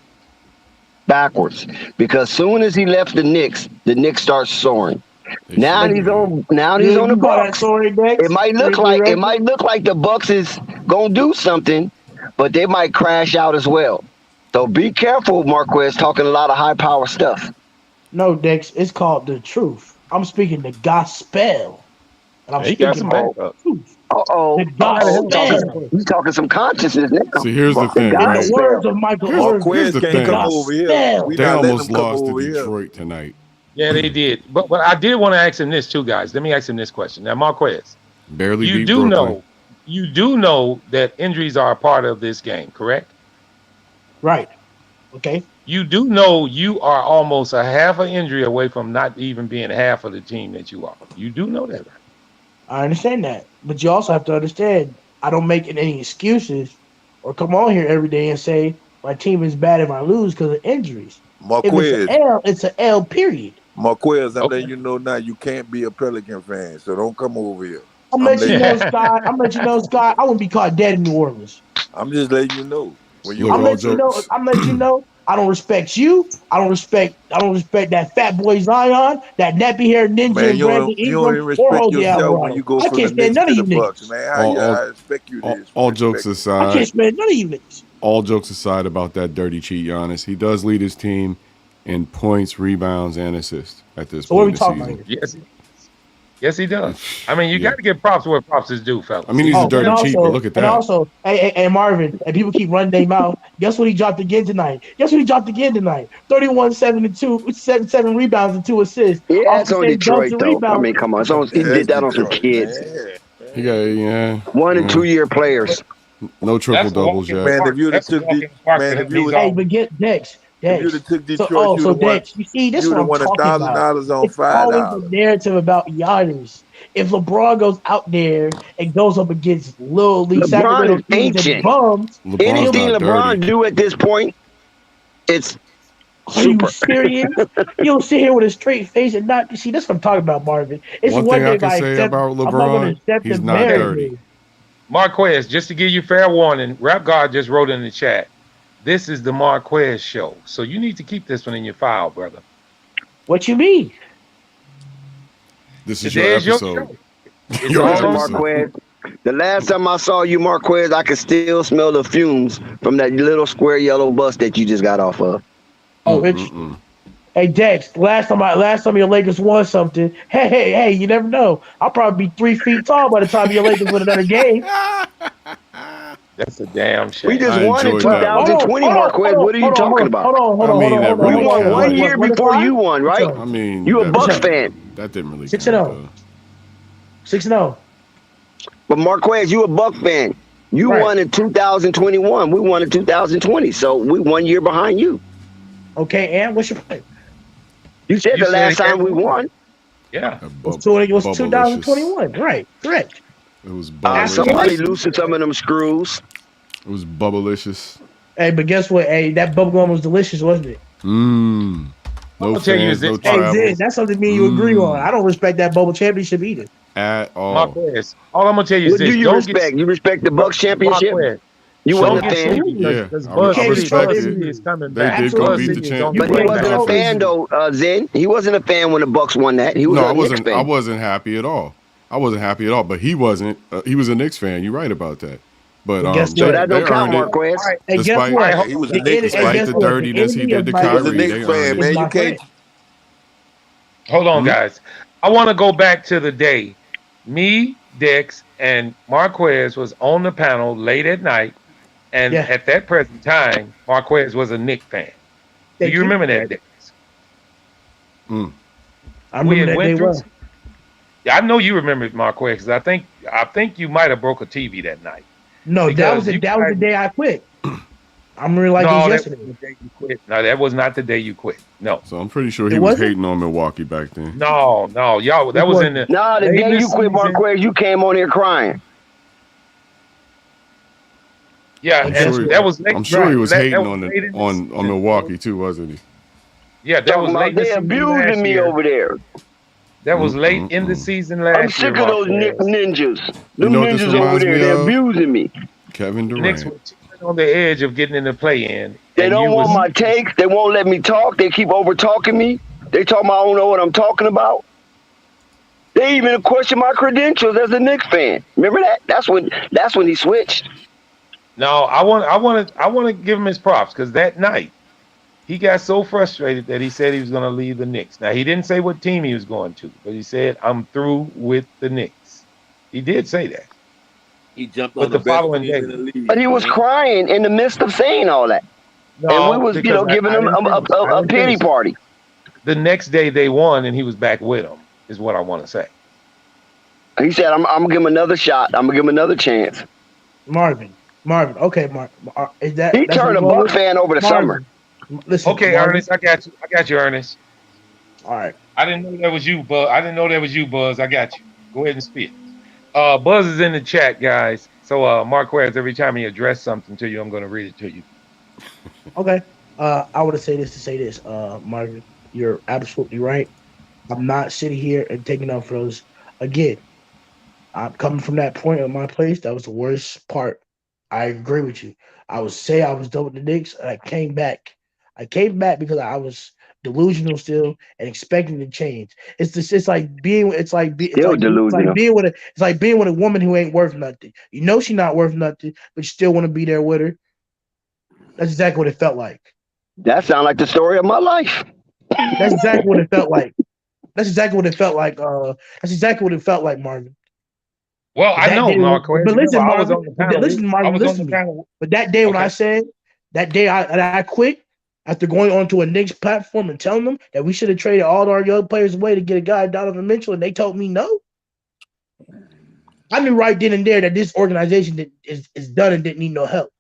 backwards. Because soon as he left the Knicks starts soaring. Now he's on the Bucks. It might look like the Bucks is gonna do something, but they might crash out as well. So be careful, Marquez, talking a lot of high power stuff. No, Dex, it's called the truth. I'm speaking the gospel. And I'm He speaking got some the backup. truth. The gospel. He's talking some consciousness now. See, here's the thing, In right? the words of Michael Irvin. Here's the thing. Gospel. They almost lost to Detroit tonight. Yeah, they did. But I did want to ask him this too, guys. Let me ask him this question. Now, Marquez, Barely you beat do Brooklyn. know that injuries are a part of this game, correct? Right. Okay. You do know you are almost a half an injury away from not even being half of the team that you are. You do know that, right? I understand that. But you also have to understand, I don't make any excuses or come on here every day and say my team is bad if I lose because of injuries. If it's an L, it's an L, period. Marquez, I'm letting you know now you can't be a Pelican fan, so don't come over here. I'm letting you know, Scott. I wouldn't be caught dead in New Orleans. I'm just letting you know. I'm letting you know. I don't respect you. I don't respect that fat boy Zion, that nappy haired ninja Man, and Brandon you don't Ingram, even or respect Jose yourself when Alvarado. you go I from can't the stand Knicks none to of the you Bucks, niggas. man. I expect you to all respect jokes me. I can't aside, stand none of you niggas. all jokes aside about that dirty cheat, Giannis, he does lead his team in points, rebounds, and assists at this So what are point we in the talking about season. here? Yes, he does. I mean, you Yeah. got to give props where props is due, I fellas. mean, he's a Oh, dirty cheat, but look at that. hey, Marvin, and people keep running their mouth. Guess what he dropped again tonight? 31, 7 and 2, 7 rebounds and 2 assists. Yeah, Off it's the on same dunks Detroit and though. I rebounds. mean, come on, he That's did that on some Detroit, kids, man. He got 1 and 2 year players. no triple That's a walk doubles in the yet. Man, park. if you'd have That's a took walk in the park for man, him. if you He's would Hey, all but get Dex. if you'd have took So, Detroit, you'd have won. Dex, you see, this is You'd what have I'm won talking about. $1,000 on It's always the $5. narrative about Giannis. If LeBron goes out there and goes up against little league LeBron Sacramento is Kings and ancient. bums, LeBron's Anything not LeBron dirty. do at this point, it's are you super. serious? You'll sit here with a straight face and not see. That's what I'm talking about, Marvin. It's One one thing thing I if can I say accept. about I'm not going to LeBron, accept the he's not merit. dirty. Marquez, just to give you fair warning, Rap God just wrote in the chat. This is the Marquez show, so you need to keep this one in your file, brother. What you mean? This is Today your is your episode. show. It's Your all Listen, on episode. Marquez. The last time I saw you, Marquez, I could still smell the fumes from that little square yellow bus that you just got off of. Oh, interesting. Hey Dex, last time your Lakers won something. Hey, you never know. I'll probably be 3 feet tall by the time your Lakers win another game. That's a damn shame. We just I won in enjoyed that one. 2020, Marquez. What are you talking about? I mean, that We really won count. 1 year before you won, right? I mean, You a that Bucks really- fan. That didn't really 6 count, and 0. though. 6 and 0. But Marquez, you a Buck fan. You Right. won in 2021. We won in 2020. So we 1 year behind you. Okay, and what's your point? You said You the said last it time can't we be won. Yeah. It was 2021. Right, correct. It was Somebody bubblicious. loosened some of them screws. It was bubblicious. Hey, but guess what? Hey, that bubblegum was delicious, wasn't it? No I'll tell you fans, no this. Hey, travel Zin, that's something me and you agree on. I don't respect that bubble championship either. at all. Marquez, all I'm gonna tell you is What this. do you Don't respect? You respect the Bucks championship? Marquez, You don't wasn't a get fan. sleepy Yeah, because I Buzz respect City it. is coming They back. did go Buzz beat the City is champ. on But the he way wasn't back. a fan though, Zen. He wasn't a fan when the Bucks won that. He was No, a I Knicks wasn't. fan. I wasn't happy at all. I wasn't happy at all. But he wasn't. He was a Knicks fan. You're right about that. But Guess So what? that they don't count, earned it. Marquez. All right, hey, guess Despite- what? He was a The Knicks enemy- fan. Despite guess the what? dirtiness he enemy did of to my- He was a Kyrie, Knicks they fan, earned man. it. You my can't. Hold on, guys. I want to go back to the day me, Dex, and Marquez was on the panel late at night, and Yeah. at that present time, Marquez was a Knicks fan. Do Thank you remember that, Dex? I We remember had that went day through. well. Yeah, I know you remember it, Marquez, because I think you might have broke a TV that night. No, that Because was the you that was the guys- day I quit. I'm really like No, this that yesterday. was the day you quit. No, that was not the day you quit. No, So I'm pretty sure he It was wasn't? hating on Milwaukee back then. no, y'all. That It was in the. Nah, the late day in you quit, season. Marquez, you came on here crying. Yeah, I'm and sure, that was late. I'm sure he was that hating was on late in the on season. Milwaukee too, wasn't he? Yeah, that Talking was about late in the they season abusing last me year. over there. That was late in the season last I'm year. sick of those Marquez. ninjas. You Them know what this ninjas over reminds there, me they're of? abusing me. Kevin The Knicks Durant. were teetering on the edge of getting in the play-in. They and don't you want was- my takes. They won't let me talk. They keep over talking me. They talk about I don't know what I'm talking about. They even question my credentials as a Knicks fan. Remember that? That's when he switched. No, I want to give him his props because that night he got so frustrated that he said he was going to leave the Knicks. Now he didn't say what team he was going to, but he said I'm through with the Knicks. He did say that. He jumped But on the the best following team day- in the league. But he was man. crying in the midst of saying all that. No, And we was, because I giving him didn't finish. I a didn't pity finish. party. The next day they won and he was back with them. Is what I want to say. He said, I'm going to give him another shot. I'm going to give him another chance. Marvin. Okay, Mark. Is that He that's turned a what you Buck want? fan over the Marvin, summer. Listen. Okay, Marvin. Ernest, I got you, Ernest. All right. I didn't know that was you, Buzz. I got you. Go ahead and spit. Buzz is in the chat, guys. So Marquez, every time he addressed something to you, I'm going to read it to you. Okay. I want to say this. Marvin, you're absolutely right. I'm not sitting here and taking up for those. Again, I'm coming from that point of my place. That was the worst part. I agree with you. I would say I was done with the Knicks, and I came back. I came back because I was delusional still and expecting to change. It's like being it's like Still delusional. it's like being with a woman who ain't worth nothing. You know she's not worth nothing, but you still want to be there with her. That's exactly what it felt like. That sounds like the story of my life. That's exactly what it felt like. That's exactly what it felt like. That's exactly what it felt like, Marvin. Well, I know, Marquez. But listen, I was Marvin. on the panel. Listen, Marvin. Listen to me. But that day when I said that day I quit after going onto a Knicks platform and telling them that we should have traded all our young players away to get a guy Donovan Mitchell, and they told me no. I knew right then and there that this organization is done and didn't need no help.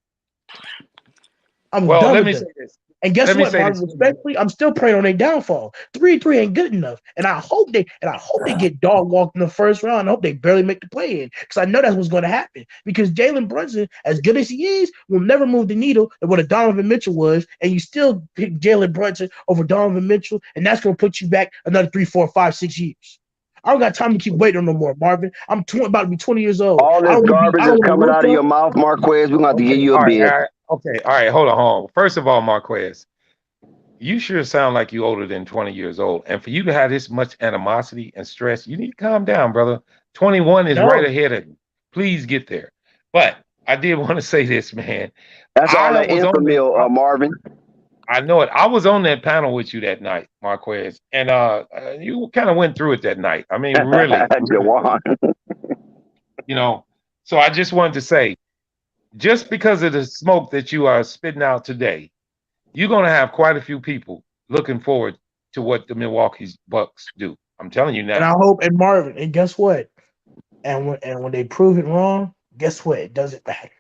I'm done let with me them. say this. And guess what, Marvin? Respectfully, I'm still praying on their downfall. 3-3 ain't good enough, and I hope they get dog walked in the first round. I hope they barely make the play in because I know that's what's going to happen. Because Jalen Brunson, as good as he is, will never move the needle of what a Donovan Mitchell was, and you still pick Jalen Brunson over Donovan Mitchell, and that's going to put you back another 3, 4, 5, 6 years. I don't got time to keep waiting on no more, Marvin. I'm about to be 20 years old. All this garbage is coming out of your mouth, Marquez. We're going to have to give you a bid. Okay, all right, hold on. First of all, Marquez, you sure sound like you older than 20 years old. And for you to have this much animosity and stress, you need to calm down, brother. 21 is right ahead of you. Please get there. But I did want to say this, man. That's all that infamil, Marvin. I know it. I was on that panel with you that night, Marquez. And you kind of went through it that night. I mean, really. You know, so I just wanted to say, just because of the smoke that you are spitting out today, you're going to have quite a few people looking forward to what the Milwaukee Bucks do. I'm telling you now. And I hope, and Marvin, and guess what? And when they prove it wrong, guess what? It doesn't matter.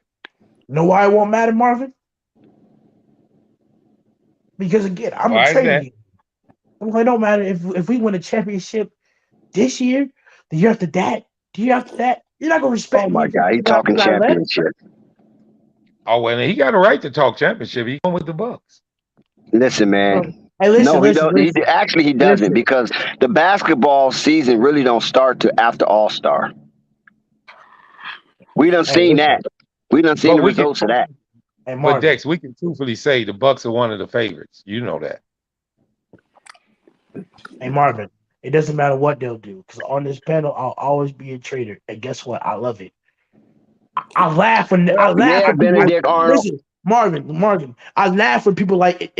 You know why it won't matter, Marvin? Because again, I'm going to tell you. It don't matter if we win a championship this year, the year after that, you're not going to respect me. Oh, my God. He's talking championship. Oh, well, he got a right to talk championship. He's going with the Bucks. Listen, man. Hey, listen, he doesn't because the basketball season really don't start till after All-Star. We done seen that. We done seen the results of that. But Dex, we can truthfully say the Bucks are one of the favorites. You know that. Hey, Marvin, it doesn't matter what they'll do because on this panel, I'll always be a traitor. And guess what? I love it. I laugh when Benedict Arnold. Listen, Marvin. I laugh when people I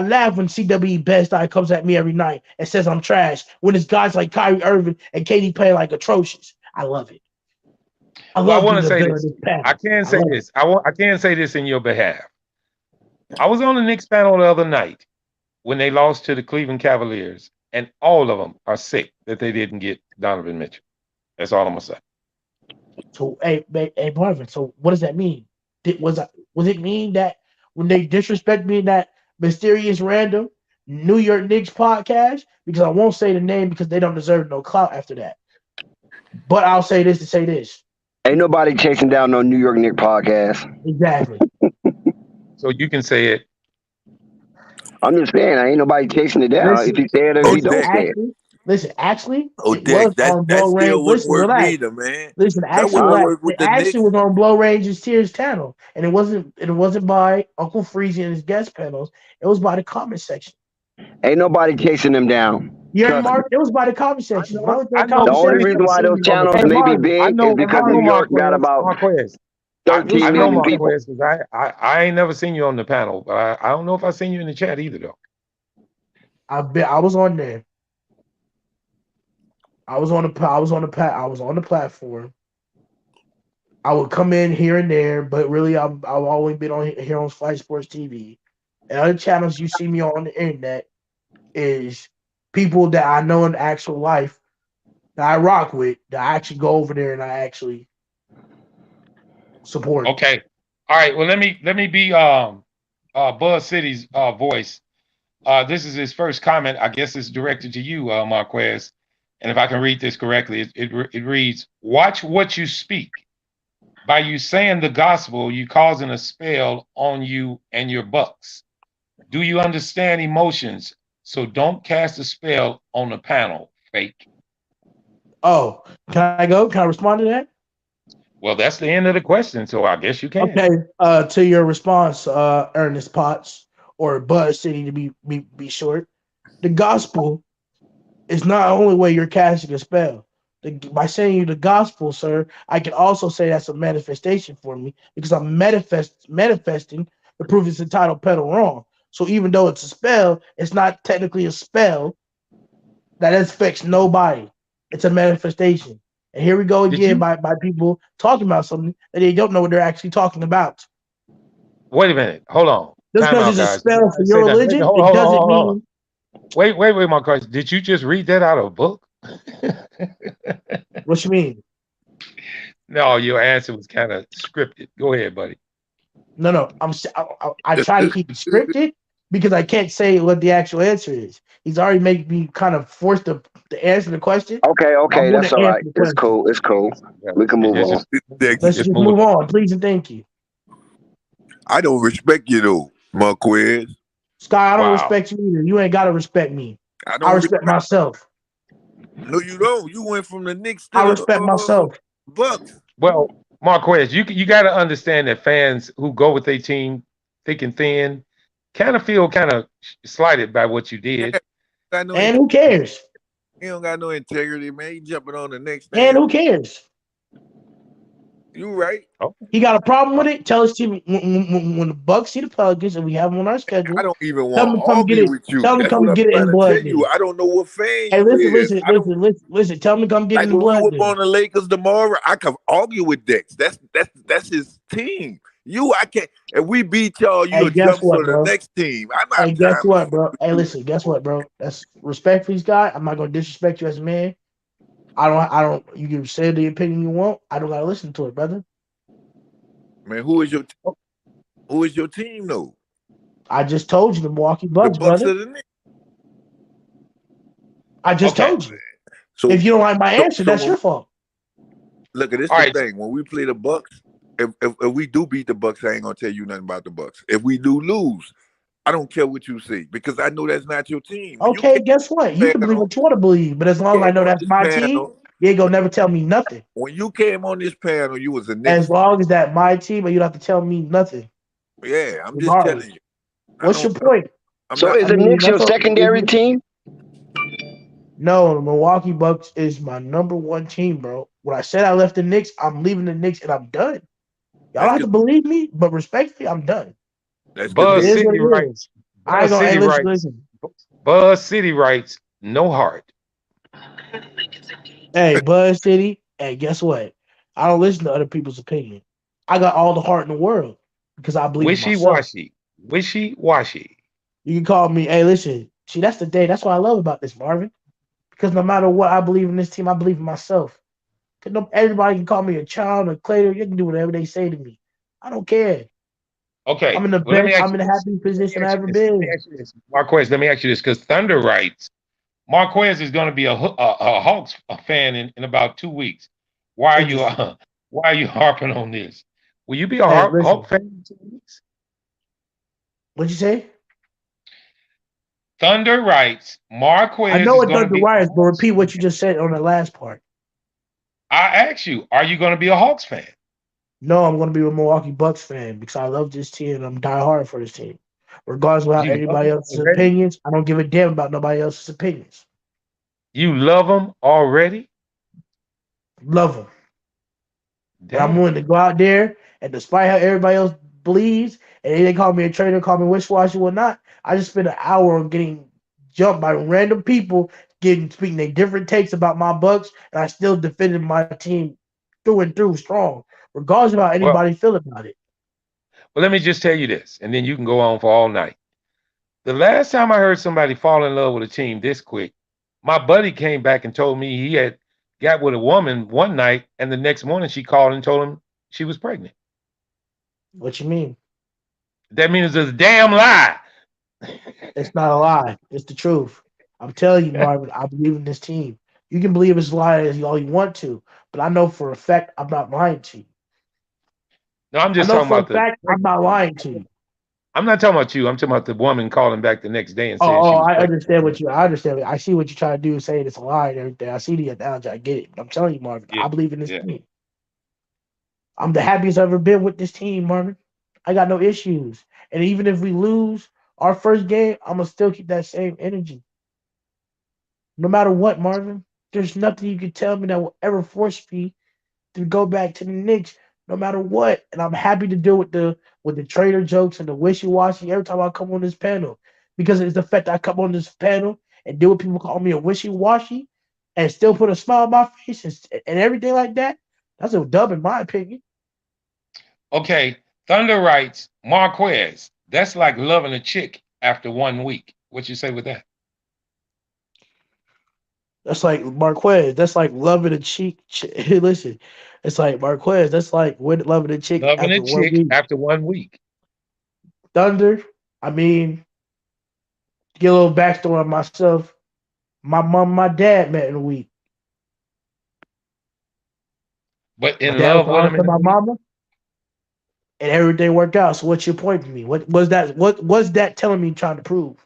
laugh when CWE Best Eye comes at me every night and says I'm trash. When it's guys like Kyrie Irving and KD play like atrocious, I love it. I want to say this. I can say this. I can say this in your behalf. I was on the Knicks panel the other night when they lost to the Cleveland Cavaliers, and all of them are sick that they didn't get Donovan Mitchell. That's all I'm gonna say. So, hey, Marvin. So, what does that mean? Was it mean that when they disrespect me in that mysterious random New York Knicks podcast? Because I won't say the name because they don't deserve no clout after that. But I'll say this to say this: ain't nobody chasing down no New York Knicks podcast. Exactly. So you can say it. I'm just saying, ain't nobody chasing it down. If you say it or if you don't say it. Listen, actually, Dick, that still wouldn't work neither, man. Listen, actually, was on Blow Range's Tears channel, and it wasn't by Uncle Freezy and his guest panels. It was by the comment section. Ain't nobody chasing them down. Yeah, Mark, it was by the comment section. The only reason why those channels may be big is because New York got about 13 million people. I ain't never seen you on the panel, but I don't know if I seen you in the chat either, though. I was on there. I was on the platform. I would come in here and there, but really I've always been on here on Flight Sports TV. And other channels you see me on the internet is people that I know in actual life that I rock with, that I actually go over there and I actually support. Okay. All right. Well, let me be Buzz City's voice. This is his first comment. I guess it's directed to you, Marquez. And if I can read this correctly, it reads, "Watch what you speak. By you saying the gospel, you causing a spell on you and your Bucks. Do you understand emotions? So don't cast a spell on the panel, fake." Oh, can I go? Can I respond to that? Well, that's the end of the question, so I guess you can. Okay. To your response, Ernest Potts, or Buzz City to be short. The gospel is not only way you're casting a spell. By saying you the gospel, sir, I can also say that's a manifestation for me because I'm manifesting to prove it's entitled pedal wrong. So even though it's a spell, it's not technically a spell that affects nobody. It's a manifestation. And here we go Did again you by people talking about something that they don't know what they're actually talking about. wait a minute? Hold on. Just Time because out, it's a guys. spell for your Say that. religion, Hold on, it hold on, doesn't hold on. mean Wait, my question. Did you just read that out of a book? what you mean. No, your answer was kind of scripted. Go ahead, buddy. No. I try to keep it scripted because I can't say what the actual answer is. He's already making me kind of forced to answer the question. I'm Okay, going that's to all answer right. the It's question. cool. It's cool. Yeah, We can move it's on. Let's just just move move it. on, please and thank you. I don't respect you though, Marquez. Sky, I don't Wow. respect you either. You ain't got to respect me. I I don't respect respect. myself. No, you don't. You went from the Knicks to I the respect myself. Bucks. Well, Marquez, you got to understand that fans who go with their team thick and thin kind of feel kind of slighted by what you did. Got no And who cares? He don't got no integrity, man. He jumping on the next And thing. who cares? You right. He got a problem with it. Tell his team when the Bucks see the Pelicans and we have them on our schedule. I don't even Tell want them to to come get argue it. with you. Tell them to That's come what I'm get it trying in to blood tell you. game. I don't know what fan Hey, you is. listen. I don't Tell them to come get like it in when we blood whip game. on the Lakers tomorrow. I can argue with Dex. That's his team. I can't. If we beat y'all, Hey, you'll guess jump for what, the bro? next team. I'm Hey, not guess time. what, bro? Hey, listen, guess what, bro? That's respect for these guys. I'm not gonna disrespect you as a man. I don't. You can say the opinion you want. I don't gotta listen to it, brother. Man, who is your team though? I just told you the Milwaukee The Bucks, Bucks brother. or the Knicks? I just Okay. told you. So If you don't like my answer, so that's your fault. look at this. All The right. thing when we play the Bucks, if we do beat the Bucks, I ain't gonna tell you nothing about the Bucks. If we do lose, I don't care what you say because I know that's not your team. When you Okay, guess what? You can believe panel, what you want to believe, but as long as I came know on that's this my team, panel, you ain't gonna never tell me nothing. when you came on this panel, you was a As Knicks. long as that my team, and you don't have to tell me nothing. Yeah, I'm just Regardless. telling you. What's your point? I'm So not. is the Knicks your secondary team? No, the Milwaukee Bucks is my number one team, bro. When I said I left the Knicks, I'm leaving the Knicks and I'm done. Y'all don't have to believe me, but respectfully, I'm done. That's It Buzz is what City it is. writes. I ain't Buzz gonna. Hey, City writes. listen. Buzz City writes. No heart. Hey, Buzz City. Hey, guess what? I don't listen to other people's opinion. I got all the heart in the world because I believe in Wishy myself. washy. Wishy washy. You can call me. Hey, listen. See, that's the thing. That's what I love about this, Marvin. Because no matter what, I believe in this team. I believe in myself. Everybody can call me a child, a Clay. You can do whatever they say to me. I don't care. Okay. I'm in the Well, let best. me ask I'm in you the this. happiest Let me position I ask you ever this. Let me been. ask you this. Marquez, let me ask you this because Thunder writes Marquez is going to be a Hawks fan in about 2 weeks. Why are you harping on this? Will you be a Hey, Hawk listen. fan in 2 weeks? What'd you say? Thunder writes I Marquez know is it going to does the be a wires, but Hawks repeat what you fan. just said on the last part. I asked you, are you going to be a Hawks fan? No, I'm going to be a Milwaukee Bucks fan because I love this team and I'm die hard for this team. Regardless of how You love anybody them else's already? opinions, I don't give a damn about nobody else's opinions. You love them already? Love them. But I'm Damn. willing to go out there and despite how everybody else believes, and they call me a traitor, call me wish-washy, whatnot, I just spent an hour on getting jumped by random people, speaking their different takes about my Bucks, and I still defended my team through and through strong, regardless of how Well, anybody feel about it. let me just tell you this, and then you can go on for all night. The last time I heard somebody fall in love with a team this quick, my buddy came back and told me he had got with a woman one night, and the next morning she called and told him she was pregnant. What you mean? That means it's a damn lie. It's not a lie. It's the truth. I'm telling you, Marvin, I believe in this team. You can believe it's a lie as all you want to, but I know for a fact I'm not lying to you. No, I'm I just know talking for a about the. fact I'm not lying to you. I'm not talking about you. I'm talking about the woman calling back the next day and saying Oh, she was I pregnant. understand what you. I understand. I see what you're trying to do, saying it's a lie and everything. I see the analogy. I get it. But I'm telling you, Marvin, Yeah, I believe in this yeah. team. I'm the happiest I've ever been with this team, Marvin. I got no issues. And even if we lose, our first game, I'm gonna still keep that same energy, no matter what, Marvin. There's nothing you can tell me that will ever force me to go back to the Knicks, no matter what. And I'm happy to deal with the trader jokes and the wishy washy every time I come on this panel, because it's the fact that I come on this panel and deal with people calling me a wishy washy, and still put a smile on my face and everything like that. That's a dub in my opinion. Okay, Thunder writes, Marquez, that's like loving a chick after 1 week. What you say with that? That's like Marquez. That's like loving a cheek. Listen, it's like Marquez. That's like loving a chick Loving a after one chick week. after 1 week. Thunder. I mean, to get a little backstory on myself. My mom, and my dad met in a week. But My in dad was love with honest him to in a my week? mama, and everything worked out. So what's your point to me? What was that? What was that telling me? Trying to prove?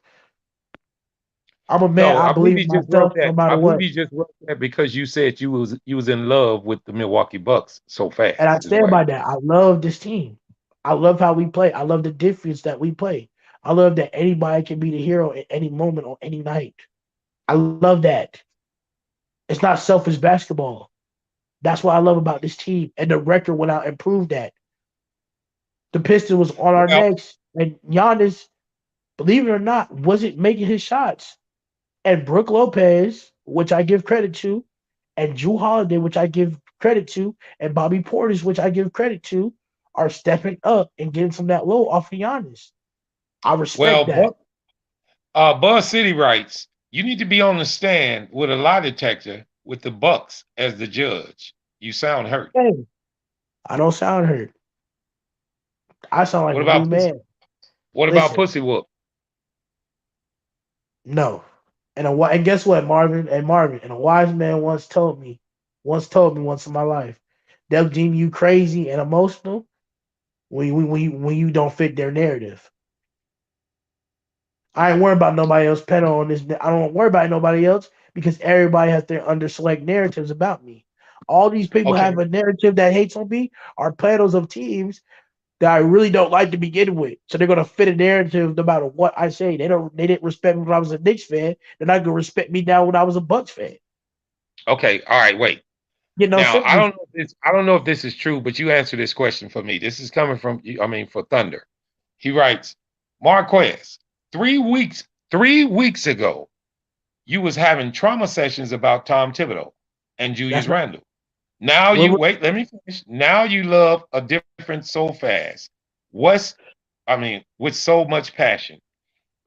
I'm a man. No, I I believe believe he in just wrote myself, no that. matter I believe what. he just wrote that because you said you was in love with the Milwaukee Bucks so And I fast as stand well. by that. I love this team. I love how we play. I love the difference that we play. I love that anybody can be the hero at any moment on any night. I love that. It's not selfish basketball. That's what I love about this team. And the record went out and proved that. The Pistons was on our Well, necks. And Giannis, believe it or not, wasn't making his shots. And Brooke Lopez, which I give credit to, and Drew Holiday, which I give credit to, and Bobby Portis, which I give credit to, are stepping up and getting some of that low off of Giannis. I respect well, that. Buzz City writes, you need to be on the stand with a lie detector with the Bucks as the judge. You sound hurt. Hey, I don't sound hurt. I sound like What a new about man. what about Listen, Pussy Whoop? no. And guess what, Marvin? And Marvin, and a wise man once in my life, they'll deem you crazy and emotional when you don't fit their narrative. I ain't worried about nobody else penning on this. I don't worry about nobody else because everybody has their underselect narratives about me. All these people Okay, have a narrative that hates on me are panels of teams that I really don't like to begin with. So they're gonna fit a narrative no matter what I say. They didn't respect me when I was a Knicks fan. They're not gonna respect me now when I was a Bucks fan. okay, all right, wait. You know, Now simple. I don't know if this is true, but you answer this question for me. This is coming from for Thunder. He writes, Marquez, 3 weeks, 3 weeks ago, you was having trauma sessions about Tom Thibodeau and That's Julius not Randle. Now what, you what wait, let me finish. Now you love a different so fast. What's with so much passion.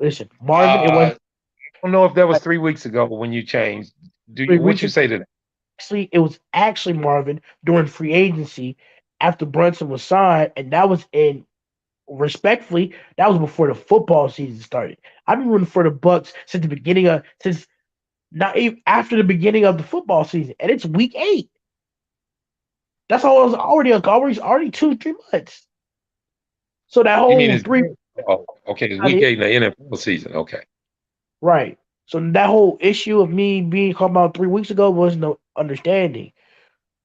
listen, Marvin. It was I don't know if that was 3 weeks ago when you changed. three What weeks you ago. say to that? Actually, it was actually Marvin during free agency after Brunson was signed, and that was in respectfully, that was before the football season started. I've been rooting for the Bucks since not even after the beginning of the football season, and it's week 8. That's all. It was already 2 3 months. So that You mean whole it's three okay, it's week 8 in the NFL season. Okay. right. So that whole issue of me being called out 3 weeks ago was no understanding.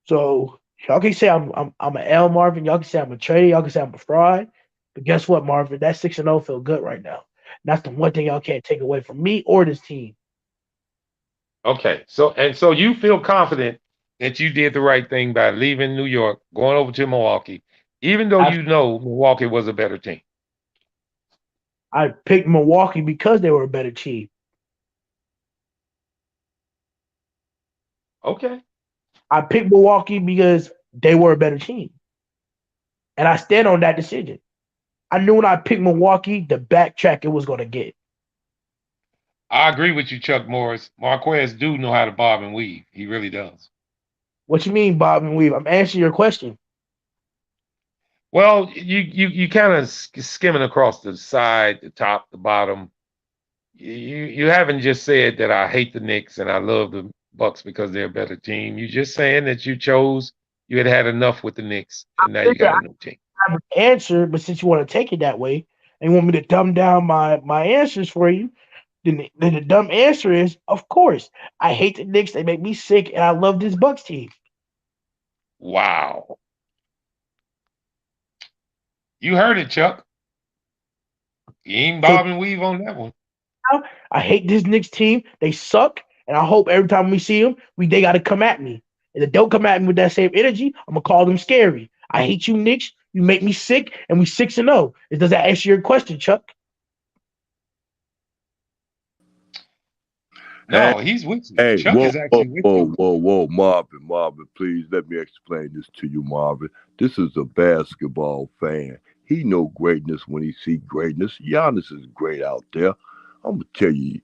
So y'all can say I'm an L Marvin. Y'all can say I'm a trader. Y'all can say I'm a fraud. But guess what, Marvin? That 6-0 feel good right now. That's the one thing y'all can't take away from me or this team. Okay. So you feel confident that you did the right thing by leaving New York, going over to Milwaukee, even though I you know Milwaukee was a better team. I picked Milwaukee because they were a better team. Okay. I picked Milwaukee because they were a better team. And I stand on that decision. I knew when I picked Milwaukee, the backtrack it was going to get. I agree with you, Chuck Morris. Marquez do know how to bob and weave. He really does. What you mean, Bob and Weave? I'm answering your question. Well, you kind of skimming across the side, the top, the bottom. You haven't just said that I hate the Knicks and I love the Bucks because they're a better team. You're just saying that you had enough with the Knicks, and now you Listen, got I a new team. have an answer, but since you want to take it that way and you want me to dumb down my answers for you, then the dumb answer is, of course, I hate the Knicks. They make me sick, and I love this Bucks team. Wow. You heard it, Chuck. He ain't So bob and weave on that one. now, I hate this Knicks team. They suck, and I hope every time we see them, they got to come at me. And if they don't come at me with that same energy, I'm gonna call them scary. I hate you, Knicks. You make me sick, and we 6-0. Does that answer your question, Chuck? Hey, No, he's with you. hey, Chuck whoa, is whoa, actually with whoa, you. whoa, whoa, Marvin, please let me explain this to you, Marvin. This is a basketball fan. He know greatness when he see greatness. Giannis is great out there. I'm gonna tell you,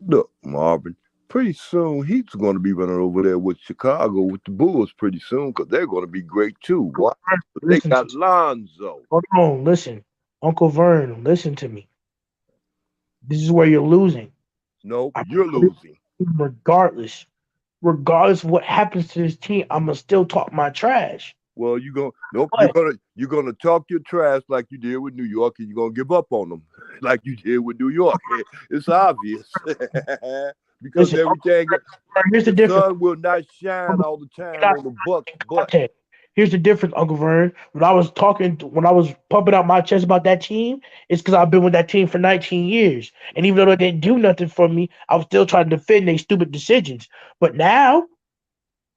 look, Marvin. Pretty soon he's going to be running over there with Chicago with the Bulls pretty soon because they're going to be great too. Why? They Listen got to Lonzo. hold on, listen, Uncle Vern, listen to me. This is where you're losing. No, I'm you're losing. regardless, regardless of what happens to this team, I'm gonna still talk my trash. Well, you going nope. But You're gonna talk your trash like you did with New York, and you're gonna give up on them like you did with New York. It's obvious because listen, Uncle everything Vern, here's the the difference. sun will not shine all the time Not on the Bucks, but context. Here's the difference, Uncle Vern. When I was pumping out my chest about that team, it's because I've been with that team for 19 years. And even though they didn't do nothing for me, I was still trying to defend their stupid decisions. But now,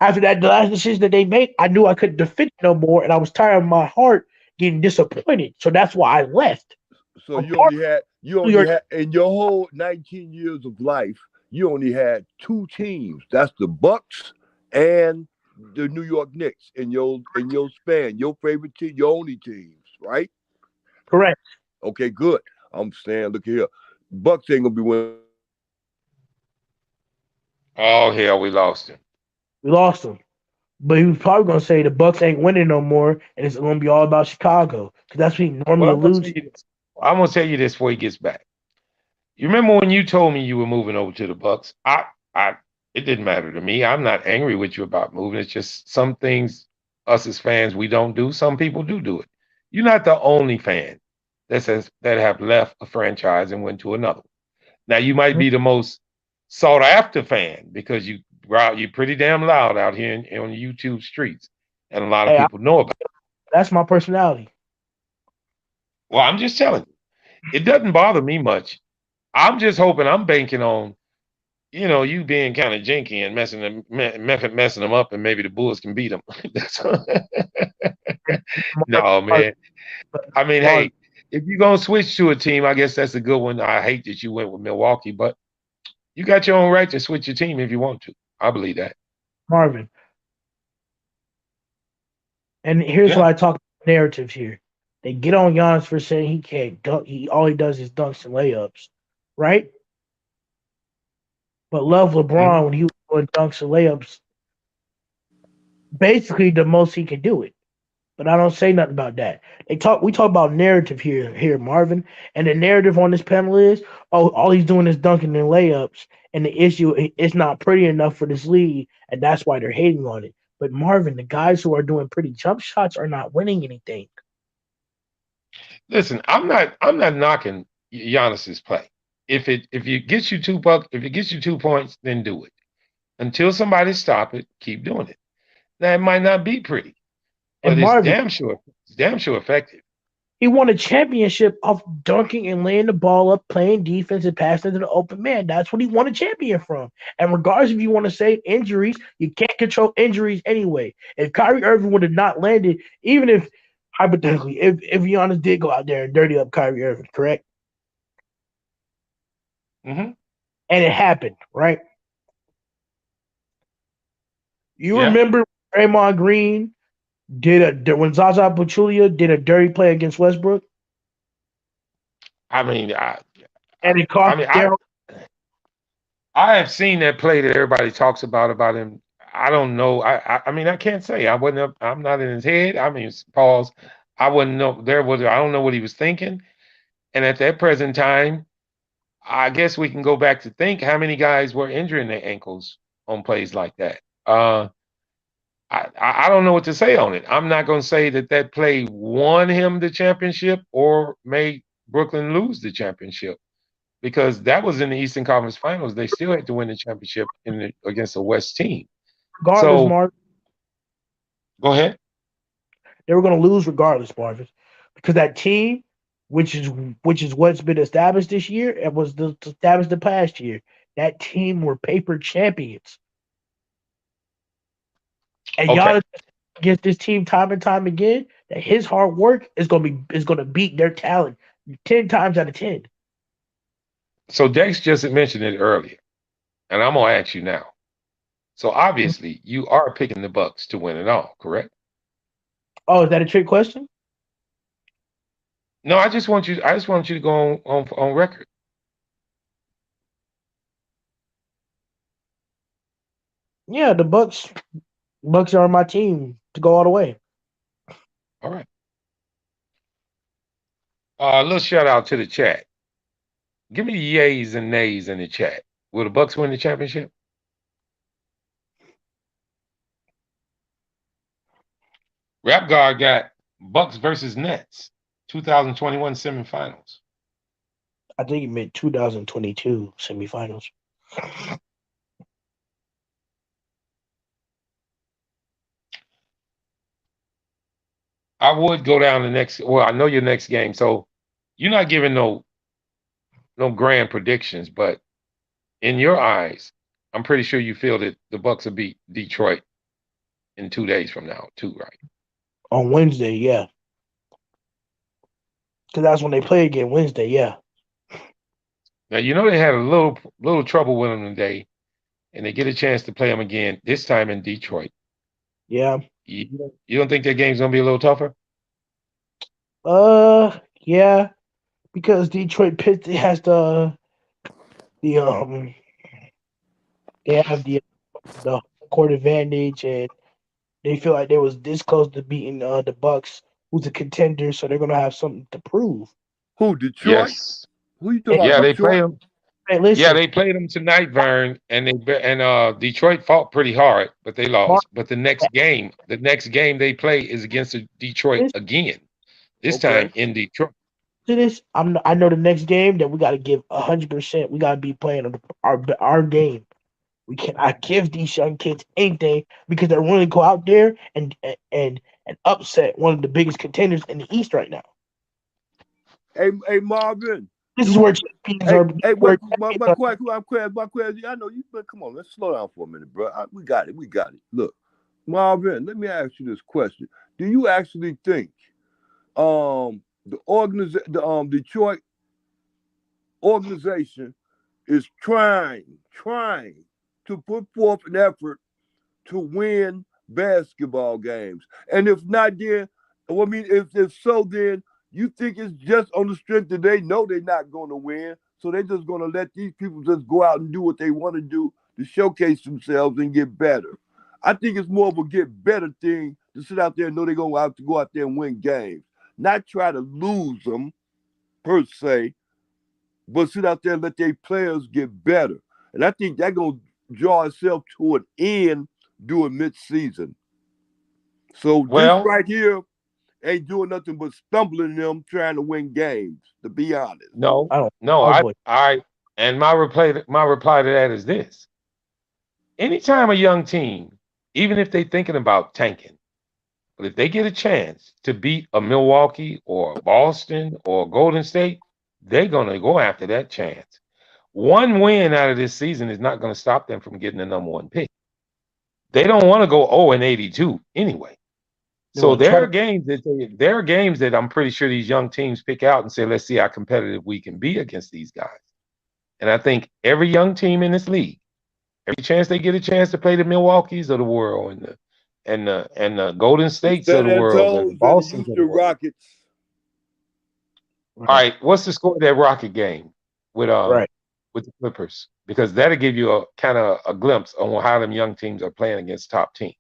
after that, the last decision that they made, I knew I couldn't defend it no more, and I was tired of my heart getting disappointed. So that's why I left. so I'm you part only had you of New only York. had in your whole 19 years of life, you only had two teams. That's the Bucks and the New York Knicks in your span. Your favorite team, your only teams, right? Correct. Okay, good. I'm saying, look here, Bucks ain't gonna be winning. Oh hell, we lost him. We lost them. But he was probably going to say the Bucks ain't winning no more, and it's going to be all about Chicago because that's what he normally Well, I'm gonna tell alludes. you this. I'm gonna tell you this before he gets back. You remember when you told me you were moving over to the Bucks? I, it didn't matter to me. I'm not angry with you about moving. It's just some things us as fans we don't do. Some people do it. You're not the only fan that have left a franchise and went to another one. Now you might be the most sought after fan because you're pretty damn loud out here on YouTube streets, and a lot of Hey, people know about it. that's my personality. Well, I'm just telling you, it doesn't bother me much. I'm just hoping I'm banking on you being kind of jinky and messing them up, and maybe the Bulls can beat them. No, man. I mean, Marvin, hey, if you're gonna switch to a team, I guess that's a good one. I hate that you went with Milwaukee, but you got your own right to switch your team if you want to. I believe that. Marvin, and here's Yeah. why I talk narratives here. They get on Giannis for saying he can't dunk. All he does is dunks and layups, right? But love Mhm. LeBron when he was doing dunks and layups. Basically, the most he can do it. But I don't say nothing about that. We talk about narrative here, Marvin, and the narrative on this panel is, oh, all he's doing is dunking and layups, and the issue is not pretty enough for this league, and that's why they're hating on it. But Marvin, the guys who are doing pretty jump shots are not winning anything. Listen, I'm not knocking Giannis's play. If it gets you 2 points, then do it. Until somebody stop it, keep doing it. Now it might not be pretty, And but it's Marvin, damn sure effective. he won a championship off dunking and laying the ball up, playing defense, and passing to the open man. That's what he won a champion from. And regardless if you want to say injuries, you can't control injuries anyway. If Kyrie Irving would have not landed, even if hypothetically, if Giannis did go out there and dirty up Kyrie Irving, correct? Hmm. And it happened, right? You Yeah. remember Draymond Green when Zaza Pachulia did a dirty play against Westbrook, I mean, and it I cost mean, Daryl. I have seen that play that everybody talks about him. I don't know. I mean, I can't say. I'm not in his head. I mean, pause. I wouldn't know. I don't know what he was thinking. And at that present time, I guess we can go back to think how many guys were injuring their ankles on plays like that. I don't know what to say on it. I'm not going to say that play won him the championship or made Brooklyn lose the championship because that was in the Eastern Conference Finals. They still had to win the championship against a West team. Regardless, So Marvin, go ahead. they were going to lose regardless, Marvin, because that team which is what's been established this year and was established the past year. That team were paper champions, and Okay. Giannis against this team time and time again. That his hard work is gonna beat their talent 10 times out of 10. So Dex just mentioned it earlier, and I'm gonna ask you now. So obviously, you are picking the Bucks to win it all, correct? Oh, is that a trick question? No, I just want you. I just want you to go on record. Yeah, the Bucks are my team to go all the way. All right. A little shout out to the chat. Give me yays and nays in the chat. Will the Bucks win the championship? Rap God got Bucks versus Nets, 2021 semifinals. I think he meant 2022 semifinals. I would go down the next. Well, I know your next game, so you're not giving no grand predictions, but in your eyes, I'm pretty sure you feel that the Bucks will beat Detroit in 2 days from now, too, right? On Wednesday, yeah. Because that's when they play again, Wednesday, yeah. Now you know they had a little trouble with them today, and they get a chance to play them again this time in Detroit. Yeah. You don't think that game's gonna be a little tougher? Yeah. Because Detroit Pistons has the they have the court advantage, and they feel like they was this close to beating the Bucks, who's a contender, so they're gonna have something to prove. Who, Detroit? Yes. Who you talking Yeah, about, they play Detroit? them. Hey, listen, Yeah, they played them tonight, Vern, and Detroit fought pretty hard, but they lost. But the next game they play is against Detroit again. This Okay. time in Detroit. to this, I know the next game that we got to give 100%. We got to be playing our game. We cannot give these young kids anything because they're willing to go out there and upset one of the biggest contenders in the East right now. Hey, Marvin. This is where champions are. Hey, Where my champions are. question. I know you, but come on, let's slow down for a minute, bro. We got it. Look, Marvin, let me ask you this question: do you actually think the Detroit organization is trying to put forth an effort to win basketball games? And if not, then, well, I mean, if so, then you think it's just on the strength that they know they're not going to win, so they're just going to let these people just go out and do what they want to do to showcase themselves and get better? I think it's more of a get better thing to sit out there and know they're going to have to go out there and win games, not try to lose them per se, but sit out there and let their players get better. And I think that's going to draw itself to an end during mid-season. So this right here ain't doing nothing but stumbling them trying to win games, to be honest. And my reply to that is this. Anytime a young team, even if they're thinking about tanking, but if they get a chance to beat a Milwaukee or a Boston or Golden State, they're going to go after that chance. One win out of this season is not going to stop them from getting the number one pick. They don't want to go 0-82 anyway. So there are games that I'm pretty sure these young teams pick out and say, let's see how competitive we can be against these guys. And I think every young team in this league, every chance they get a chance to play the Milwaukees of the world and the Golden States of the world and the Boston of the world. Rockets. All right, what's the score of that Rocket game with the Clippers? Because that'll give you a kind of a glimpse on how them young teams are playing against top teams.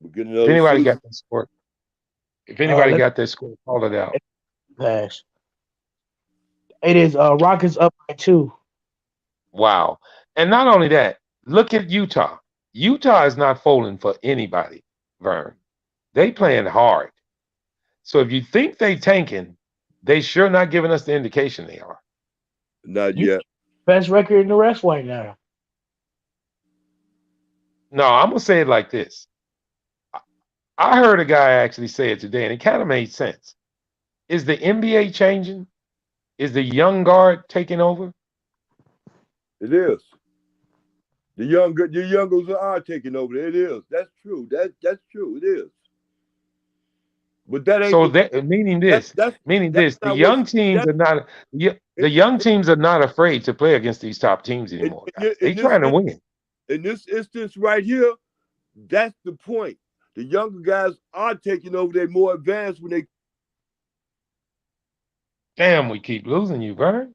If anybody got that score, got that score, call it out. Pass. It is Rockets up by 2. Wow. And not only that, look at Utah. Utah is not folding for anybody, Vern. They playing hard. So if you think they tanking, they sure not giving us the indication they are. Not yet. Best record in the West right now. No, I'm going to say it like this. I heard a guy actually say it today, and it kind of made sense. Is the NBA changing? Is the young guard taking over? It is. The youngers are taking over. It is. That's true. That's true. It is. But that ain't So the that meaning that's this, that's meaning that's this, the not what's young teams that are not the in, young teams are not afraid to play against these top teams in, anymore, in, guys. They in this trying to win. in this instance right here. That's the point. The younger guys are taking over. They're more advanced when they. Damn, we keep losing you, Vern.